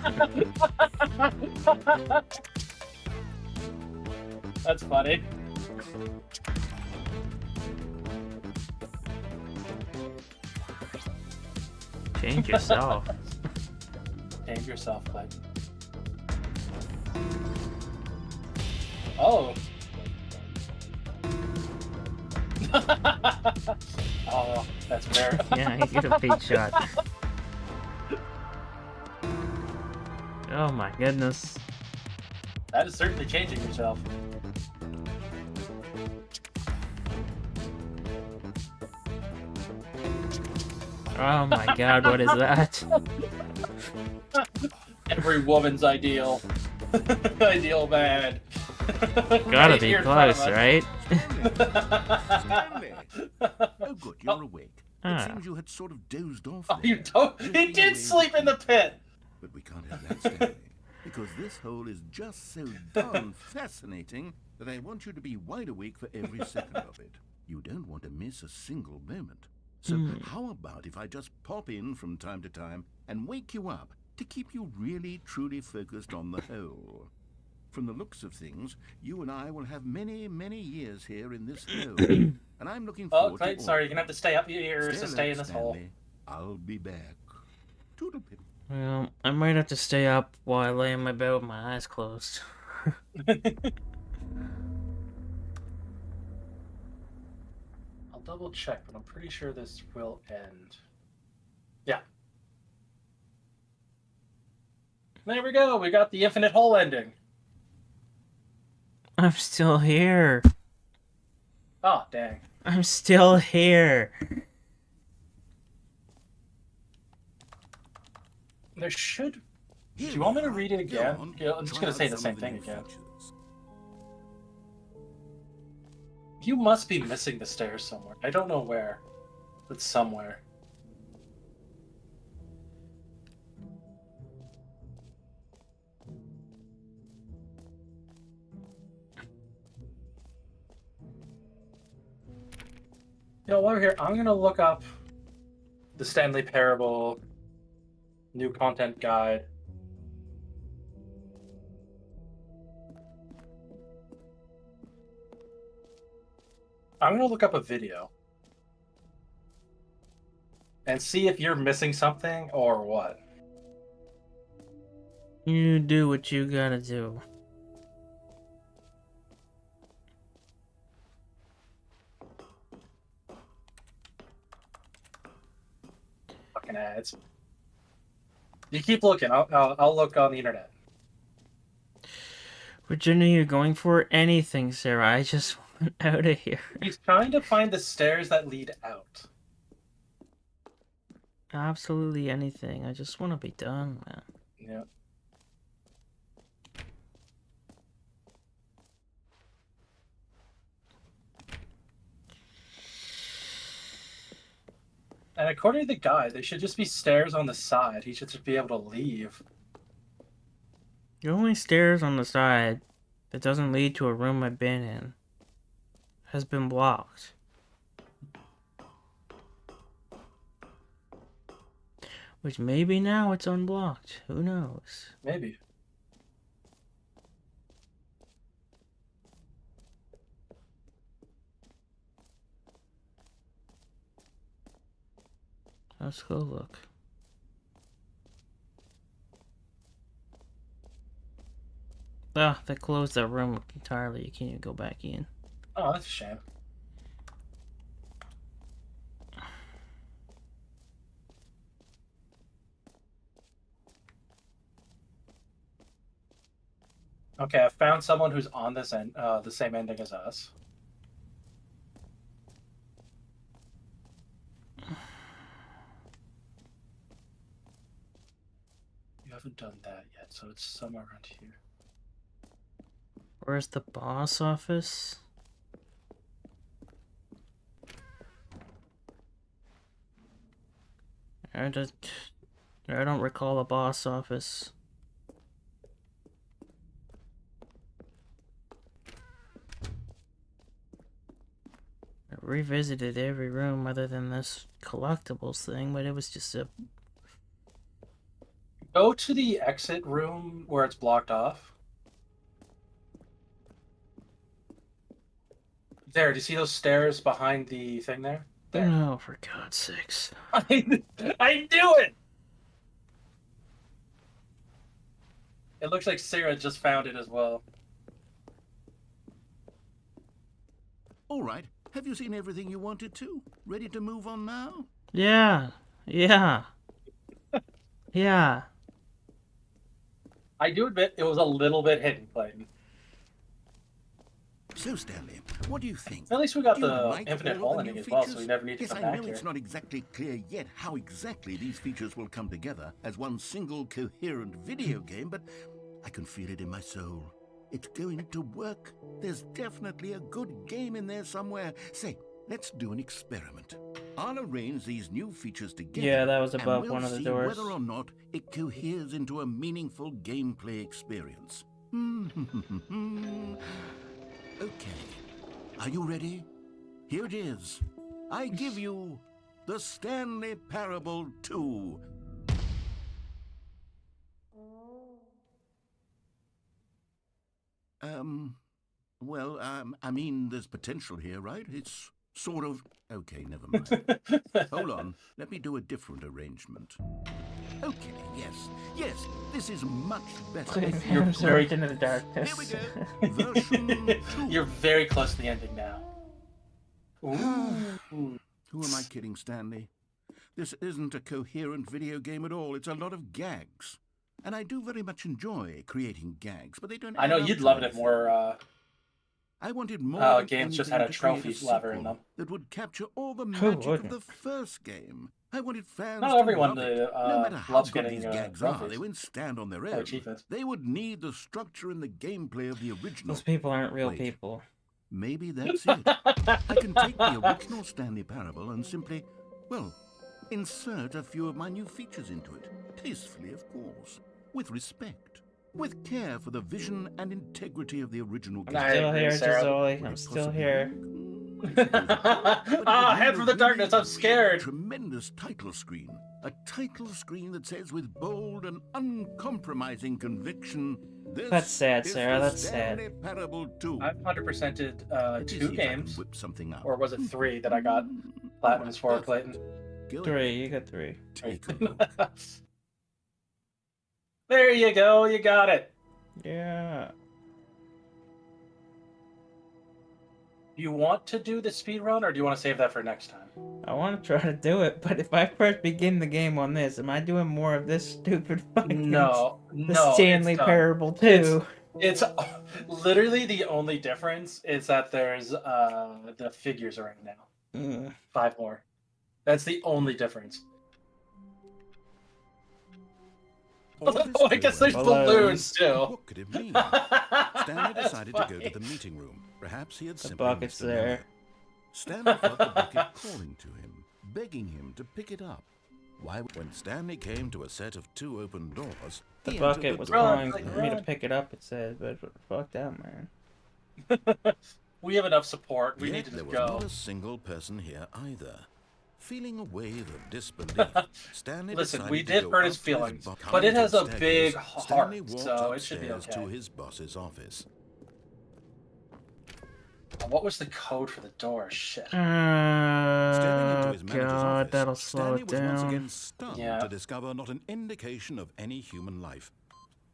That's funny. Change yourself. Change yourself, Clay. Oh. Oh, that's fair. Yeah, you get a big shot. Oh my goodness. That is certainly changing yourself. Oh my god, what is that? Every woman's ideal. Ideal man. Gotta Right be here in front of close, us. right? Stanley! Oh, good, you're awake. Ah. It seems you had sort of dozed off. Oh, there, you don't. He drifting did away sleep in the pit. But we can't have that, Stanley, because this hole is just so darn fascinating that I want you to be wide awake for every second of it. You don't want to miss a single moment. So how about if I just pop in from time to time and wake you up to keep you really, truly focused on the hole? From the looks of things, you and I will have many, many years here in this hole. And I'm looking Oh, forward Clayton, to sorry, all you're gonna have to stay up here to Stay stay in alert, this hole. Stanley. I'll be back. Toodle-pip. Well, I might have to stay up while I lay in my bed with my eyes closed. I'll double check, but I'm pretty sure this will end. Yeah. There we go. We got the infinite hole ending. I'm still here. Oh, dang. I'm still here. There should... Do Here you want me we to are. read it Go again? on, Yeah, I'm just try going to out say the some same of thing new again. features. You must be missing the stairs somewhere. I don't know where. It's somewhere. You know, while we're here, I'm going to look up the Stanley Parable new content guide. I'm going to look up a video and see if you're missing something or what. You do what you gotta do. Fucking ads. You keep looking. I'll look on the internet. Virginia, you're going for anything, Sarah. I just want out of here. He's trying to find the stairs that lead out. Absolutely anything. I just want to be done, man. Yeah. And according to the guide, there should just be stairs on the side. He should just be able to leave. The only stairs on the side that doesn't lead to a room I've been in has been blocked. Which maybe now it's unblocked. Who knows? Maybe. Let's go look. Ah, they closed that room entirely. You can't even go back in. Oh, that's a shame. Okay, I found someone who's on this end, the same ending as us. You haven't done that yet, so it's somewhere around here. Where's the boss office? I don't recall a boss office. I revisited every room other than this collectibles thing, but it was just a... Go to the exit room where it's blocked off. There, do you see those stairs behind the thing there? There. Oh, for God's sakes. I knew it! It looks like Sarah just found it as well. All right. Have you seen everything you wanted to? Ready to move on now? Yeah. Yeah. Yeah. I do admit it was a little bit hidden, Clayton. So, Stanley, what do you think? At least we got Do you the like infinite all hole of the ending new as well, so features? we never need to Yes, come I back know here. it's not exactly clear yet how exactly these features will come together as one single coherent video game, but I can feel it in my soul. It's going to work. There's definitely a good game in there somewhere. Say, let's do an experiment. I'll arrange these new features together. Yeah, that was and above we'll one of the see doors. whether or not it coheres into a meaningful gameplay experience. Okay. Are you ready? Here it is. I give you the Stanley Parable 2. I mean, there's potential here, right? It's sort of... Okay, never mind. Hold on. Let me do a different arrangement. Okay, yes, this is much better. You're absorbed into the Here we darkness. go. Version 2. You're very close to the ending now. Ooh. Who am I kidding, Stanley? This isn't a coherent video game at all. It's a lot of gags. And I do very much enjoy creating gags, but they don't I know add up you'd to love it anything. more I wanted more than games just anything had a to create trophy lever in sequel them. that would capture all the Who magic of wouldn't? the first game. I wanted fans Not to everyone love it. No matter how loves good getting these gags are, trophies. they won't stand on their Or own. achievements. They would need the structure and the gameplay of the original. Those people aren't real Wait. people. Maybe that's it. I can take the original Stanley Parable and simply, well, insert a few of my new features into it. Tastefully, of course. With respect. With care for the vision and integrity of the original game. I Still agree, here, Sarah. Gisoli. Would I'm it still possibly here. work? I suppose it could, but it would Head need from a the darkness, really I'm scared. Tremendous title screen. A title screen that says with bold and uncompromising conviction, this That's sad, is Sarah, the that's sad. Stanley Parable 2. I've 100%ed Let me see 2 if I can games. whip something up. Or was it 3 that I got platinums for, Perfect. Clayton? Go 3, ahead. you got 3. Take a look. There you go, you got it. Yeah. Do you want to do the speed run, or do you want to save that for next time? I want to try to do it, but if I first begin the game on this, am I doing more of this stupid fucking No, the no. Stanley it's done. Parable 2? It's literally the only difference is that there's the figures are in now. Mm. 5 more. That's the only difference. All this Oh, I guess there's Balloons. balloons too. What could it mean? Stanley That's decided to go funny. to the meeting room. Perhaps he had The simply bucket's missed a memo. there. Stanley felt the bucket calling to him, begging him to pick it up. Why, when Stanley came to a set of 2 open doors, The he bucket entered was the door. calling like, me to run. pick it up, it said, but fuck that, man. We have enough support. We Yet need to there was go. not a single person here either. Feeling a wave of disbelief, Stanley Listen, decided we to did go hurt his up to feelings, boss. but it Coming has to a the big staircase, heart, Stanley walked so it should be upstairs okay. to his boss's office. What was the code for the door? Shit. Stepping into his manager's God, office, that'll slow Stanley it was once down. again stunned Yeah. to discover not an indication of any human life.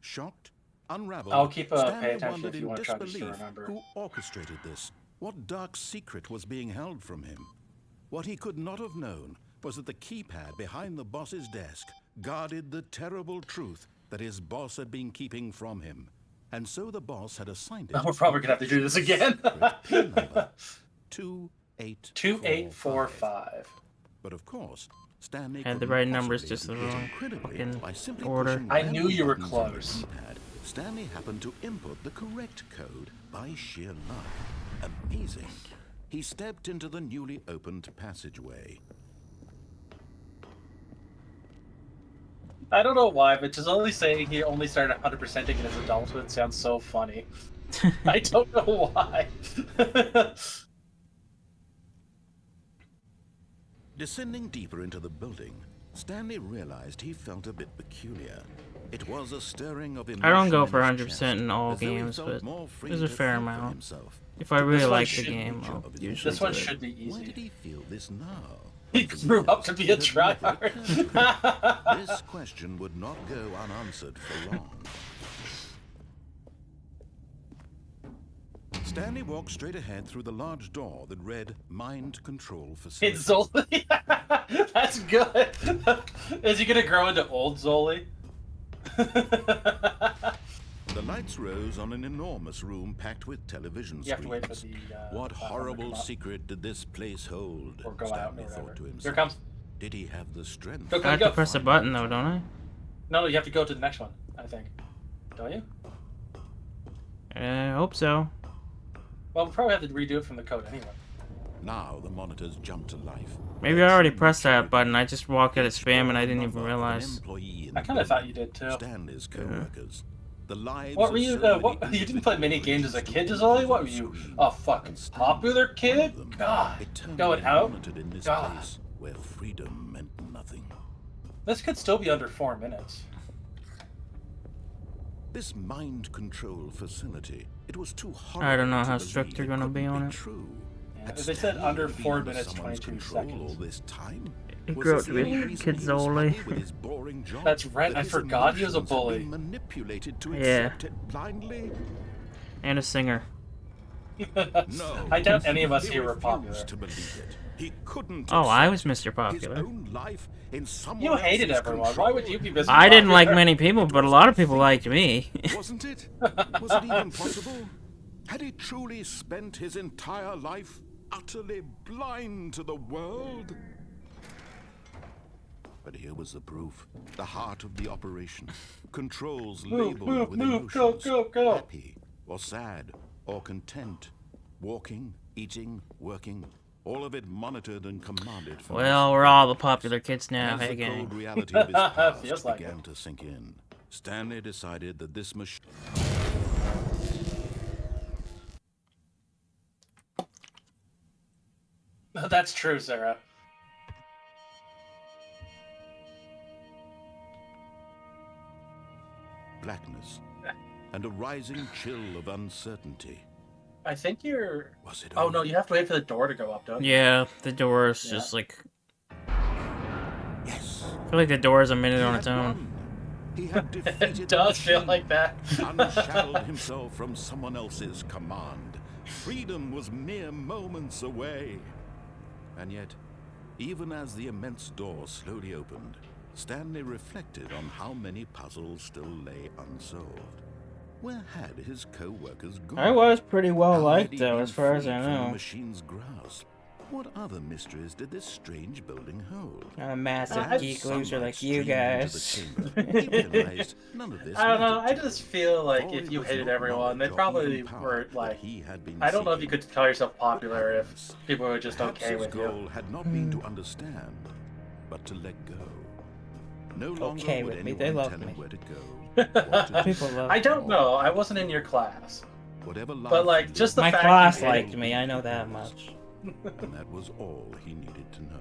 Shocked, unraveled, I'll keep, pay Stanley attention wondered if you in want to try just to disbelief remember. who orchestrated this. What dark secret was being held from him? What he could not have known was that the keypad behind the boss's desk guarded the terrible truth that his boss had been keeping from him. And so the boss had assigned it. We're probably gonna have to do this again. Pin number 2845. 2845. But of course, Stanley Had the couldn't right numbers, possibly just the compute wrong incredibly fucking by simply order. pushing I knew random you were buttons on the close. keypad. Stanley happened to input the correct code by sheer luck. Amazing. He stepped into the newly opened passageway. I don't know why, but just only saying he only started 100%ing in his adulthood sounds so funny. I don't know why. Descending deeper into the building, Stanley realized he felt a bit peculiar. It was a stirring of emotion I don't go in for his 100% chest, in all as though he games, felt but more free there's a to fair think for amount. himself. If I really This one like the should be game, I'll of his usually This one do it. should be Why did easy. he feel this now? He grew up to be a It had never tryhard. occurred to him. This question would not go unanswered for long. Stanley walked straight ahead through the large door that read Mind Control Facility. It's Zoli. That's good. Is he gonna grow into old Zoli? The lights rose on an enormous room packed with television You have to wait for screens. the. What platform to horrible come up, secret did this place hold? or go out Stanley or thought whatever. to Here himself. it comes. Did he have the strength? Go, I have go. to press a button though, don't I? No, you have to go to the next one. I think. Don't you? I hope so. Well, we'll probably have to redo it from the code anyway. Now the monitors jumped to life. Maybe I already pressed that button. I just walked at spam and I didn't even realize. I kind of thought you did too. Stanley's co-workers. The lives What were of you? so many What you didn't play mini individuals games as a were kid, recorded Zoli? on What were the you? screen. A fucking Stanley, popular one kid? of them, God, eternally going out. monitored in this God. place where freedom meant nothing. This could still be under 4 minutes. This mind control facility, it was too hard. I don't know how strict they're gonna be on it. True. Yeah, Had they said Stanley under been 4 under minutes, someone's 22 control seconds. all this time? He was grew the up to be same reason kids he was only. happy with his boring job, That's right, that I his forgot he was a emotions had bully. been manipulated to Yeah. accept it blindly. And a singer. No, I doubt any of us he here were refused popular. to believe it. He couldn't Oh, I was accept Mr. Popular. his own life in someone You hated else's everyone. Why would control. you be Mr. I didn't like Popular? many people, but a was lot of people liked unthinkable, me. wasn't it? Was it even possible? Had he truly spent his entire life utterly blind to the world? But here was the proof. The heart of the operation. Controls labeled with emotions. Go. Happy or sad or content. Walking, eating, working. All of it monitored and commanded from Well, we're all the popular kids now, As hey the gang. cold reality of his past Feels like began to sink in, Stanley decided that this machine... That's true, Sarah. blackness, and a rising chill of uncertainty. I think you're... Was it Oh, no, over? you have to wait for the door to go up, don't you? Yeah, the door's Yeah. just like... Yes. I feel like the door is a minute He on had its own. won. He had defeated It does the feel machine, like that. unshackled himself from someone else's command. Freedom was mere moments away. And yet, even as the immense door slowly opened, Stanley reflected on how many puzzles still lay unsolved. Where had his co-workers gone? I was pretty well How liked, had he though, been as far as freed I from the know. machine's grasp? What other mysteries did this strange building hold? Not a massive I've- geek loser Sunlight like you streamed into guys. the chamber. He realized none of this I don't know, I mattered to just him, feel like for if it you was hated not everyone, they knowledge or probably even power were that like... he had been I don't know if you seeking. could call yourself popular if Others. people were just Perhaps okay his with you. goal had not been to understand, but to let go. No longer Okay would with me, anyone they love tell him me. where to go. what to do. People love I me. don't know, I wasn't in your class. Whatever life But, like, he just the My fact class you hated liked me, I know that much. And that was all he needed to know.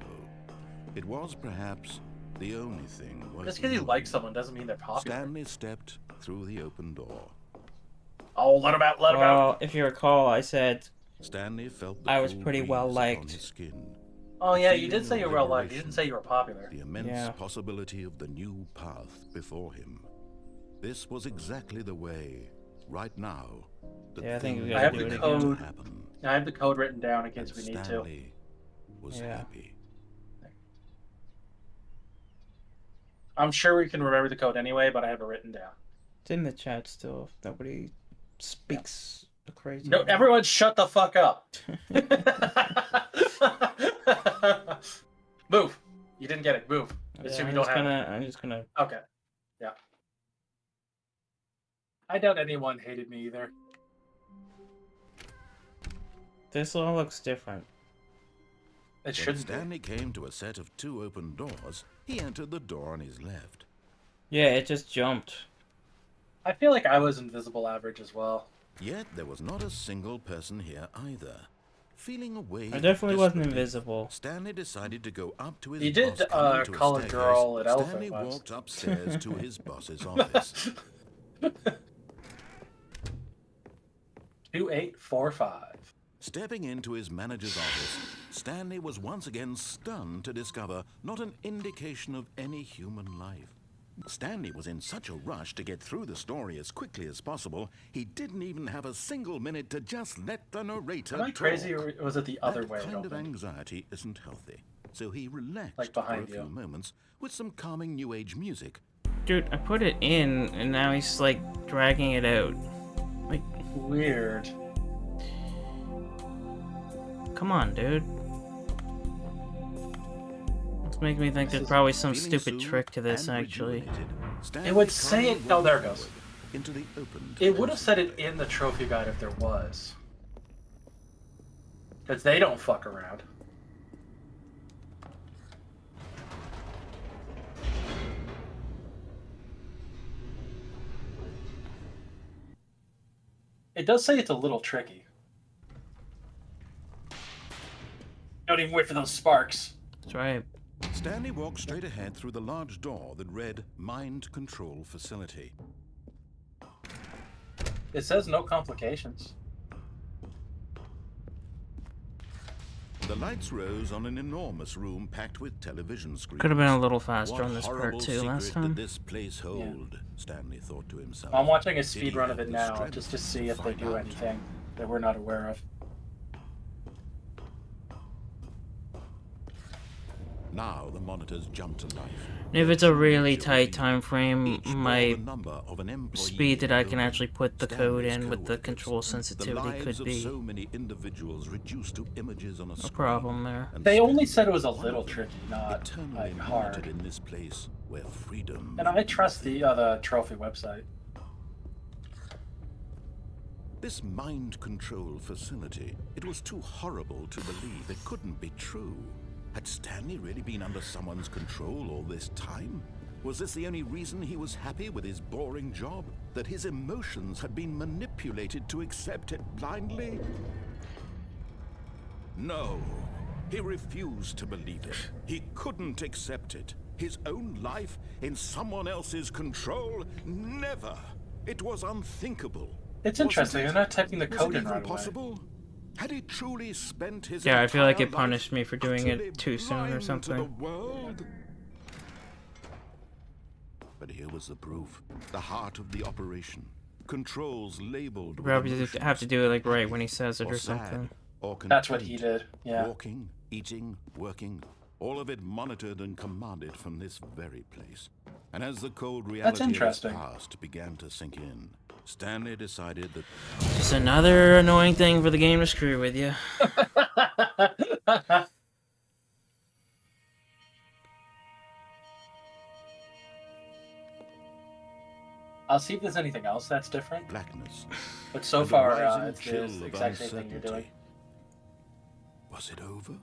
It was perhaps the only thing worth Just because you knowing. like someone doesn't mean they're popular. Stanley stepped through the open door. Oh, let him out, let him out. Well, if you recall, I said Stanley felt the I was cool pretty breeze well upon liked. his skin. Oh, The yeah, you did feeling say of you were well liked. You liberation, didn't say you were popular. The immense Yeah. possibility of the new path before him. This was exactly the way, right now, that Yeah, I think we things gotta I do have it the began to code. happen. I have the code written down in case And we need to. Stanley was Yeah. happy. I'm sure we can remember the code anyway, but I have it written down. it's in the chat still. If nobody speaks the crazy. No, way. everyone shut the fuck up. Move. You didn't get it. Move. Yeah, Assume you I'm don't just have gonna. I'm just gonna. it. Okay. Yeah. I doubt anyone hated me either. This all looks different. It When shouldn't be. Stanley came to a set of two open doors, he entered the door on his left. Yeah, it just jumped. I feel like I was invisible average as well. Yet there was not a single person here either. Feeling away, I definitely wasn't invisible. Stanley decided to go up to his You did, boss. Coming to a call a staircase, girl an elephant Stanley once. walked upstairs to his boss's office. 2845. Stepping into his manager's office, Stanley was once again stunned to discover not an indication of any human life. Stanley was in such a rush to get through the story as quickly as possible, he didn't even have a single minute to just let the narrator Am I talk. crazy, or was it the other That way? kind of open? anxiety isn't healthy, so he relaxed Like for behind a few you. moments with some calming new age music. Dude, I put it in, and now he's like dragging it out. Like, Weird. come on, dude. It's making me think This there's is probably some Feeling stupid soothed trick to this, and actually. rejuvenated, Stanley It would say calmly it. Oh, there it walked goes. forward into the opened It would have said it passageway. in the trophy guide if there was. Because they don't fuck around. It does say it's a little tricky. Don't even wait for those sparks. That's right. Stanley walked straight ahead through the large door that read Mind Control Facility. It says no complications. The lights rose on an enormous room packed with television screens. Could have been a little faster What on this part horrible too last secret time. did this place hold? Stanley thought to himself. I'm watching a Did he speed run of have it the now strength just to see to if they find do out? anything that we're not aware of. Now the monitors jumped to life. If it's a really tight time frame, Each bore my the number of an employee speed that I can building. actually put the code Stanley's in with the co-workers. control The sensitivity lives could of be so many individuals reduced to images on a a screen. problem there. And They only Stanley said it was a one little of them, tricky, not eternally like monitored hard. in this place where freedom. And I trust the trophy website. This mind control facility, it was too horrible to believe. It couldn't be true. Had Stanley really been under someone's control all this time? Was this the only reason he was happy with his boring job? That his emotions had been manipulated to accept it blindly? No. He refused to believe it. He couldn't accept it. His own life in someone else's control? Never. It was unthinkable. It's interesting. They're not typing the Was code it in even right away. possible? Had he truly spent his Yeah, I feel like it entire punished life me for doing utterly it too soon or blind to something. the world? But here was the proof. The heart of the operation. Controls labeled with Probably emotions. have to do it like right when he says it Or or sad, something. or That's what he content. did. Yeah. Walking, eating, working, all of it monitored and commanded from this very place. And as the cold reality of his interesting. past began to sink in, Stanley decided that Just another annoying thing for the game to screw with you. I'll see if there's anything else that's different. blackness. But so and a far, rising it's chill the of exact same thing you're doing. uncertainty. Was it over?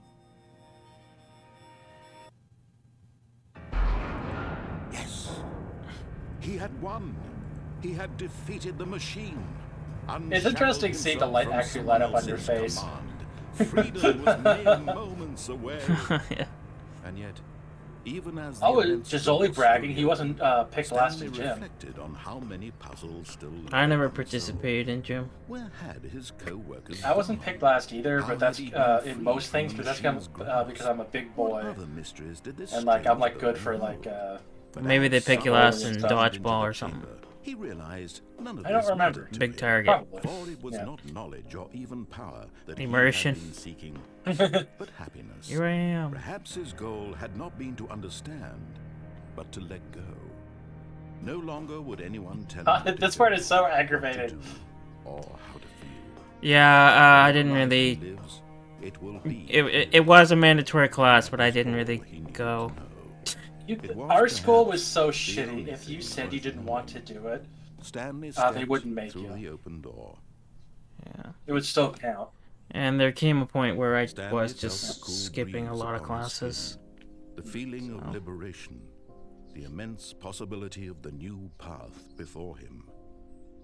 Yes. He had won. He had defeated the machine. It's interesting seeing the light actually light up on your face. Freedom was mere moments away. Yeah. And yet, even as the Oh, immense Gisoli struggle bragging. He slowly wasn't picked last in Stanley gym. reflected on how many puzzles still I never lay participated in gym. Where had his co-workers I wasn't gone? picked last either, How but that's had he been in freed most from things the because machine's because I'm a big What boy other mysteries did this and like I'm strange like good bird for know? like But Maybe they as pick you someone last in stepped into dodgeball the or something. chamber, he realized none of I don't this remember. mattered to Big him. target. Probably. For it was Yeah. not knowledge or even power that Immersion. he had been seeking, but happiness. Here I am. Perhaps his goal had not been to understand, but to let go. No longer would anyone tell him what This to part do, is so what to aggravating. do, or how to feel. Yeah, I didn't Wherever really. life lives, it will be It was a mandatory class, but I didn't really all he needed go. to know. You, It was our school perhaps was so the shitty. only If you thing said you worth didn't want to do it, Stanley they stepped wouldn't make through you. the open door. Yeah. It would still count. And there came a point where I Stanley was felt just the cool skipping a breeze lot of upon his skin, classes. The feeling So. of liberation, the immense possibility of the new path before him.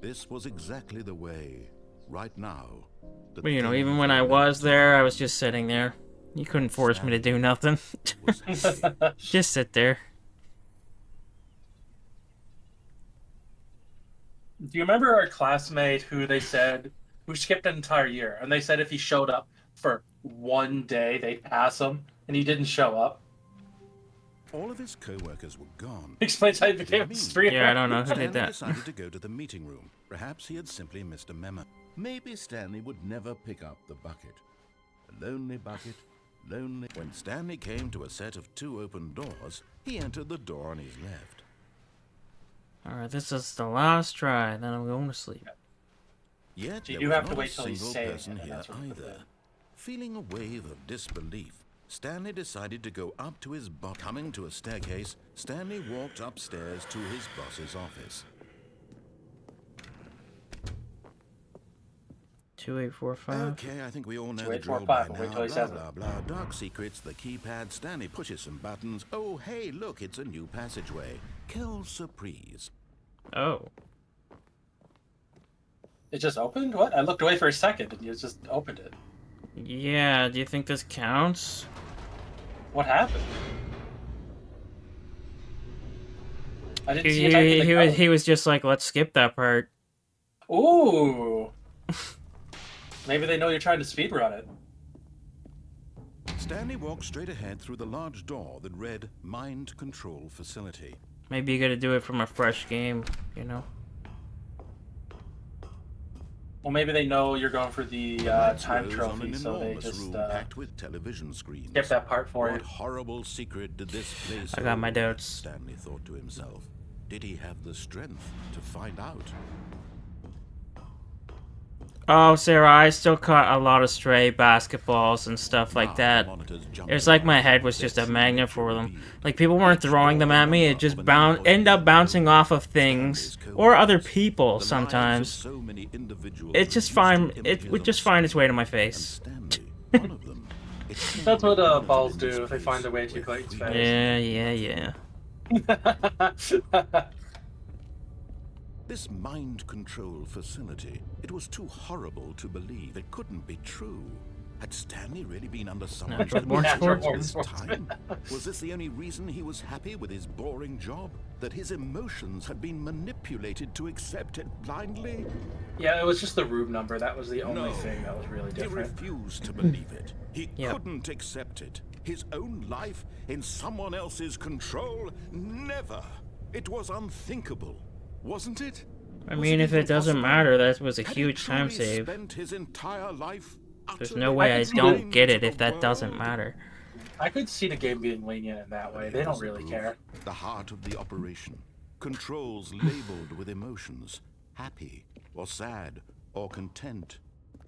This was exactly the way, right now. that But you know, things even when were I meant was to there, be. I was just sitting there. You couldn't force me to do nothing. Was happy. Just sit there. Do you remember our classmate who who skipped an entire year, and they said if he showed up for one day, they'd pass him, and he didn't show up? All of his co-workers were gone. Explains how he What did became it a mean? streamer. Yeah, I don't know who Stanley did that. decided to go to the meeting room. Perhaps he had simply missed a memo. Maybe Stanley would never pick up the bucket. A lonely bucket, lonely. When Stanley came to a set of 2 open doors, he entered the door on his left. Alright, this is the last try, then I'm going to sleep. Yet So you there do was have to not wait a till he's single saying person it, and here that's what the either. thing. Feeling a wave of disbelief, Stanley decided to go up to his boss. Coming to a staircase, Stanley walked upstairs to his boss's office. 2845. Okay, I think we all know So the wait drill for by 5, now. wait till he Blah, says it. blah, blah. Dark secrets, the keypad. Stanley pushes some buttons. Oh, hey, look, it's a new passageway. Quelle surprise. Oh. It just opened? What? I looked away for a second, and you just opened it. Yeah, do you think this counts? What happened? I didn't see you typing the code. He was just like, let's skip that part. Ooh. Maybe they know you're trying to speedrun it. Stanley walked straight ahead through the large door that read Mind Control Facility. Maybe you gotta do it from a fresh game, you know? Well, maybe they know you're going for the Lights time rose on trophy, an so they enormous just room packed with television screens. skip that part for What you. horrible secret did this place I got my hold? doubts. Stanley thought to himself. Did he have the strength to find out? Oh, Sarah, I still caught a lot of stray basketballs and stuff like Now that. the monitors jumped It was like my around, head was their just a true magnet nature for them. revealed. Like, people weren't Each throwing them ball at me, number it just of an end up impossible bouncing number. off of things Stanley's or other coworkers, people the lives of sometimes. so many individuals It just reduced find to it images would on just a find its way to my screen, face. and Stanley, one of them. It That's can't what be monitored balls in do this if they find place a way to where play its freedom face. Yeah. This mind control facility, it was too horrible to believe. It couldn't be true. Had Stanley really been under someone's Natural born control sports. all this time? Was this the only reason he was happy with his boring job? That his emotions had been manipulated to accept it blindly? Yeah, it was just the room number. That was the only No. thing that was really He different. refused to believe it. He Yep. couldn't accept it. His own life in someone else's control? Never. It was unthinkable, wasn't it? I Was mean, if even it doesn't possible? matter, that was a Had he huge time truly save. spent his entire life There's utterly no way I could see don't get blind it to if the that doesn't world? matter. I could see the game being lenient in that way. But They here don't was the really proof. care. The heart of the operation. Controls labeled with emotions. Happy, or sad, or content.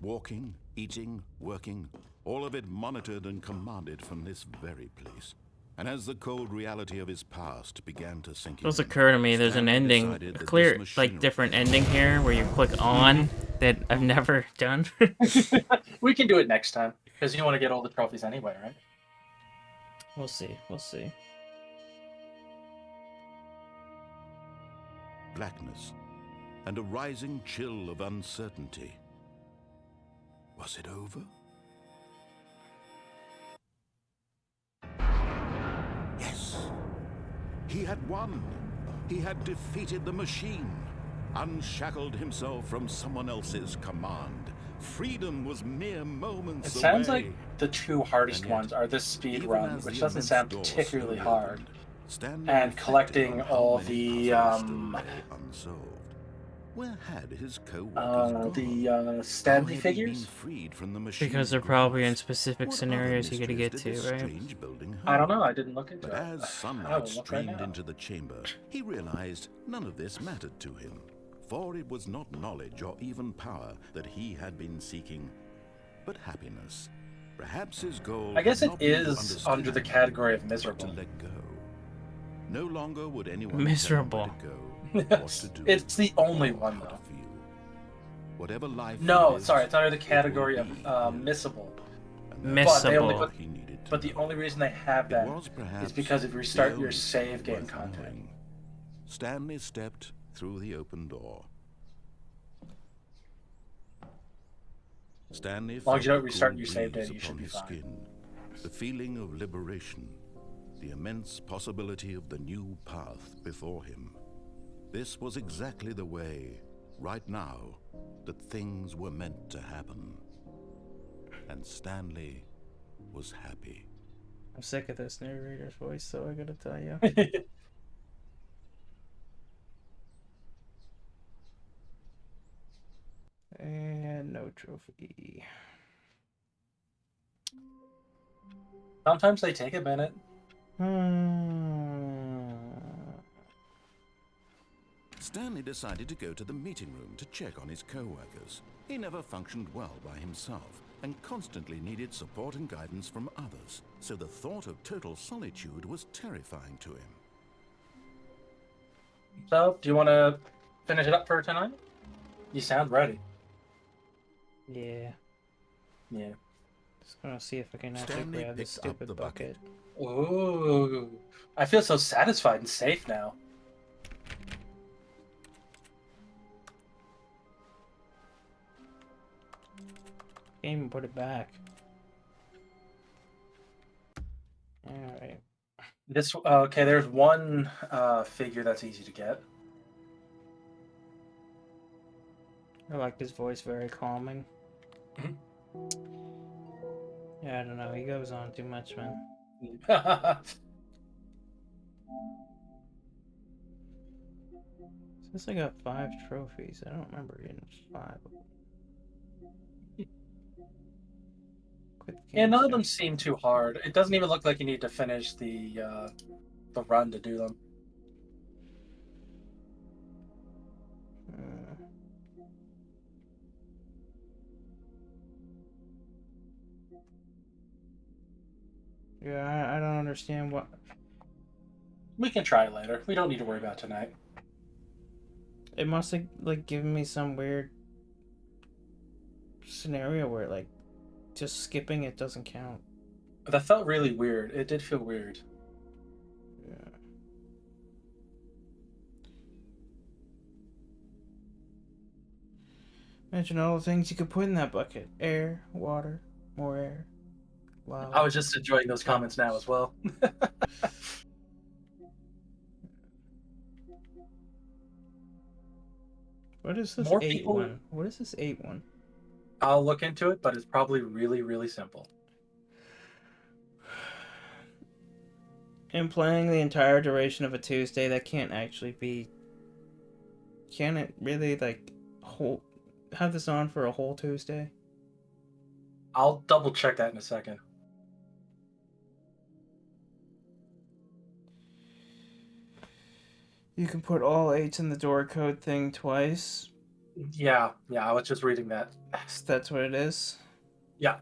Walking, eating, working. All of it monitored and commanded from this very place. And as the cold reality of his past began to sink Those in, occur to me. There's an Stanley ending, decided a that clear, this like, machinery- different ending here where you click on that I've never done. We can do it next time because you want to get all the trophies anyway, right? We'll see. Blackness, and a rising chill of uncertainty. Was it over? Yes. He had won. He had defeated the machine, unshackled himself from someone else's command. Freedom was mere moments It away. sounds like the two hardest And yet, ones are the speed even run, as which the doesn't immense sound door particularly slowly hard, opened, Stanley and reflected collecting on how all many the puzzles still lay unsolved. Where had his co-workers gone? How Stanley had he figures. been freed from the machine Because they're probably in grasp? specific What scenarios other you gotta get mysteries to, did this right? strange building I don't hold? know. I didn't look into But it. as I sunlight will look right streamed now. into the chamber, he realized none of this mattered to him. For it was not knowledge or even power that he had been seeking, but happiness. Perhaps his goal I guess had it not been to is understand, under the category of but to miserable. let go. No longer would anyone Miserable. tell him where to go, what to do, It's the only or one, how to though. feel. Whatever life No, it is, sorry, it's under the it will category of be his. missable. And that's But they only Missable. put, he needed to but the know. only reason they have It that was perhaps is because if you the restart your only save thing game worth content. knowing. Stanley stepped through the open door. Stanley long as you felt don't the restart cool your save breeze data, you should upon be his fine. skin, the feeling of liberation, the immense possibility of the new path before him. This was exactly the way, right now, that things were meant to happen. And Stanley was happy. I'm sick of this narrator's voice, so I gotta tell you. And no trophy. Sometimes they take a minute. Stanley decided to go to the meeting room to check on his co-workers. He never functioned well by himself and constantly needed support and guidance from others, so the thought of total solitude was terrifying to him. So, do you want to finish it up for tonight? You sound ready. Yeah. Yeah. Just gonna see if I can actually Stanley grab this picked up stupid the bucket. Ooh. I feel so satisfied and safe now. Can't even put it back. Alright. This okay. There's one figure that's easy to get. I like his voice, very calming. Mhm. Yeah, I don't know. He goes on too much, man. Since I got 5 trophies, I don't remember getting 5. Quit the Yeah, game, none of them start. seem too hard. It doesn't even look like you need to finish the run to do them. Uh, yeah, I don't understand what. We can try it later. We don't need to worry about tonight. It must have like given me some weird scenario where like just skipping it doesn't count. That felt really weird. It did feel weird. Yeah. Imagine all the things you could put in that bucket: air, water, more air. Wow. I was just enjoying those comments now as well. What is this More 8 people. one? What is this 8 one? I'll look into it, but it's probably really, really simple. And playing the entire duration of a Tuesday, that can't actually be. Can it really like whole have this on for a whole Tuesday? I'll double check that in a second. You can put all 8s in the door code thing twice. Yeah, I was just reading that. So that's what it is. Yeah.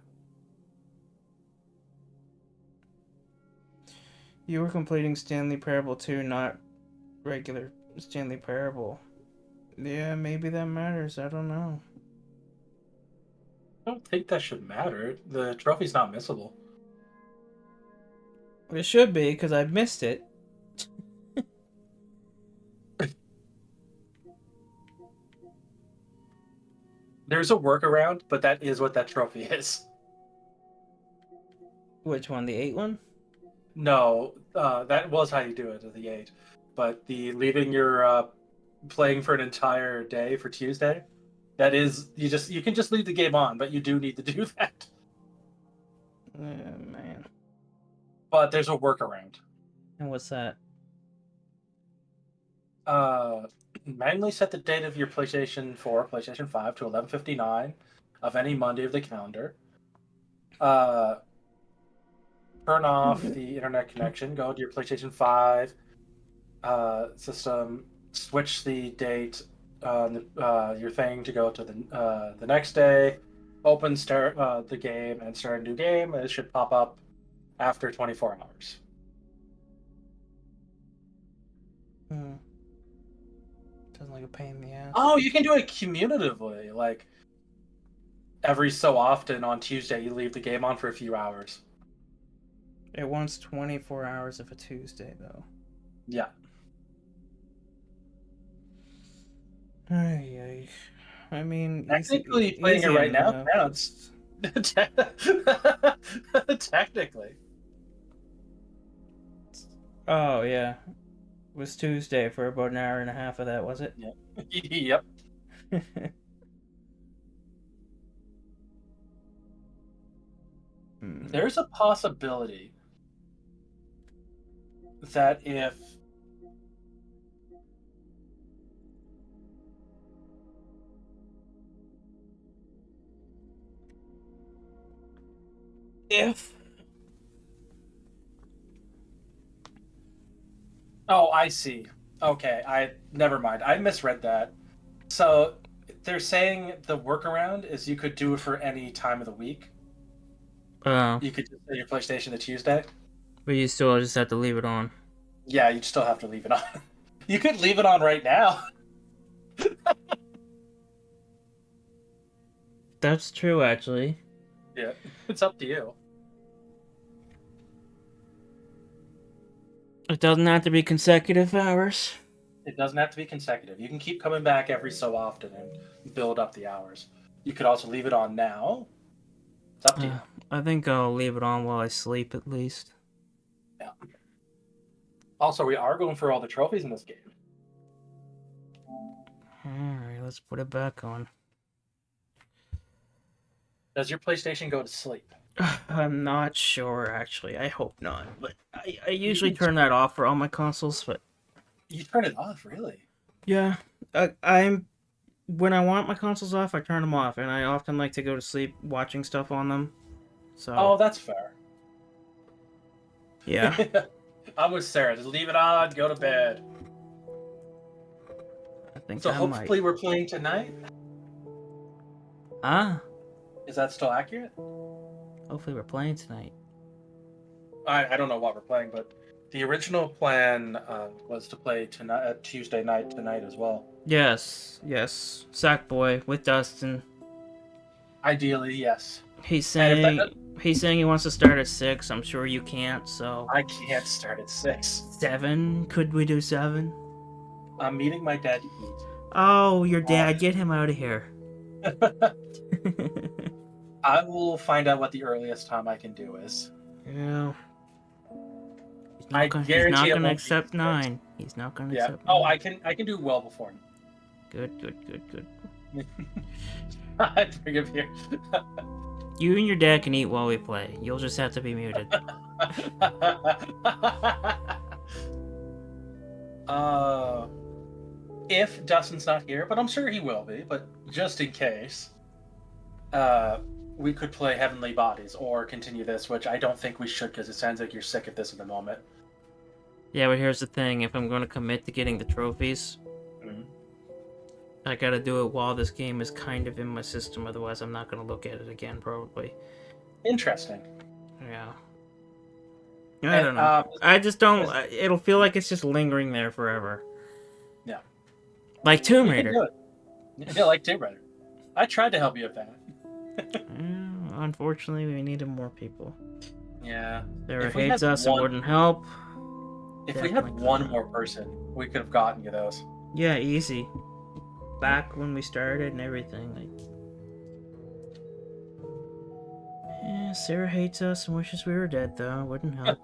You were completing Stanley Parable 2, not regular Stanley Parable. Yeah, maybe that matters. I don't know. I don't think that should matter. The trophy's not missable. It should be, because I missed it. There's a workaround, but that is what that trophy is. Which one? The 8 one? No, that was how you do it at the 8. But the leaving your playing for an entire day for Tuesday, that is you can just leave the game on, but you do need to do that. Yeah, man. But there's a workaround. And what's that? Manually set the date of your PlayStation 4, PlayStation 5 to 11:59 of any Monday of the calendar. Turn off the internet connection. Go to your PlayStation 5 system. Switch the date on your thing to go to the next day. Open start the game and start a new game. It should pop up after 24 hours. Sounds like a pain in the ass. Oh, you can do it cumulatively. Like every so often on Tuesday, you leave the game on for a few hours. It wants 24 hours of a Tuesday, though. Yeah. Ay. I mean, Technically, easy, playing easy it right now enough. counts. Technically. Oh, yeah. It was Tuesday for about an hour and a half of that, was it? Yep. There's a possibility that if Oh, I see. Okay, I never mind. I misread that. So they're saying the workaround is you could do it for any time of the week. Oh, You could just set your PlayStation to Tuesday. but you still just have to leave it on. Yeah, you'd still have to leave it on. You could leave it on right now. That's true, actually. Yeah, it's up to you. It doesn't have to be consecutive hours. It doesn't have to be consecutive. You can keep coming back every so often and build up the hours. You could also leave it on now. It's up to you. I think I'll leave it on while I sleep, at least. Yeah. Also, we are going for all the trophies in this game. Alright, let's put it back on. Does your PlayStation go to sleep? I'm not sure, actually. I hope not. But I usually turn that off for all my consoles, but... You turn it off, really? Yeah. I'm... When I want my consoles off, I turn them off, and I often like to go to sleep watching stuff on them. So... Oh, that's fair. Yeah. I'm with Sarah. Just leave it on, go to bed. I think So I might. hopefully we're playing tonight? Ah. Is that still accurate? Hopefully we're playing tonight. I don't know what we're playing, but the original plan was to play tonight, Tuesday night tonight as well. Yes. Sackboy with Dustin. Ideally, yes. He's And if saying... that, He's saying he wants to start at 6. I'm sure you can't, so... I can't start at 6. 7? Could we do 7? I'm meeting my dad to eat. Oh, your dad. Get him out of here. I will find out what the earliest time I can do is. Yeah. I He's guarantee not it gonna won't be accept 6. 9. He's not gonna Yeah. accept 9. Oh, I can do well before. Good. I forgive you. You and your dad can eat while we play. You'll just have to be muted. If Dustin's not here, but I'm sure he will be, but just in case, we could play Heavenly Bodies or continue this, which I don't think we should because it sounds like you're sick of this at the moment. Yeah, but here's the thing. If I'm gonna commit to getting the trophies, I gotta do it while this game is kind of in my system. Otherwise, I'm not gonna look at it again, probably. Interesting. Yeah. I don't know. I just don't... It'll feel like it's just lingering there forever. Yeah. Like Tomb You can Raider. do it. Yeah, like Tomb Raider. I tried to help you with that. Unfortunately, we needed more people. Yeah. Sarah hates us and wouldn't help. If we had one more person, we could have gotten you those. Yeah, easy. Back when we started and everything. Like... Yeah, Sarah hates us and wishes we were dead, though. Wouldn't help.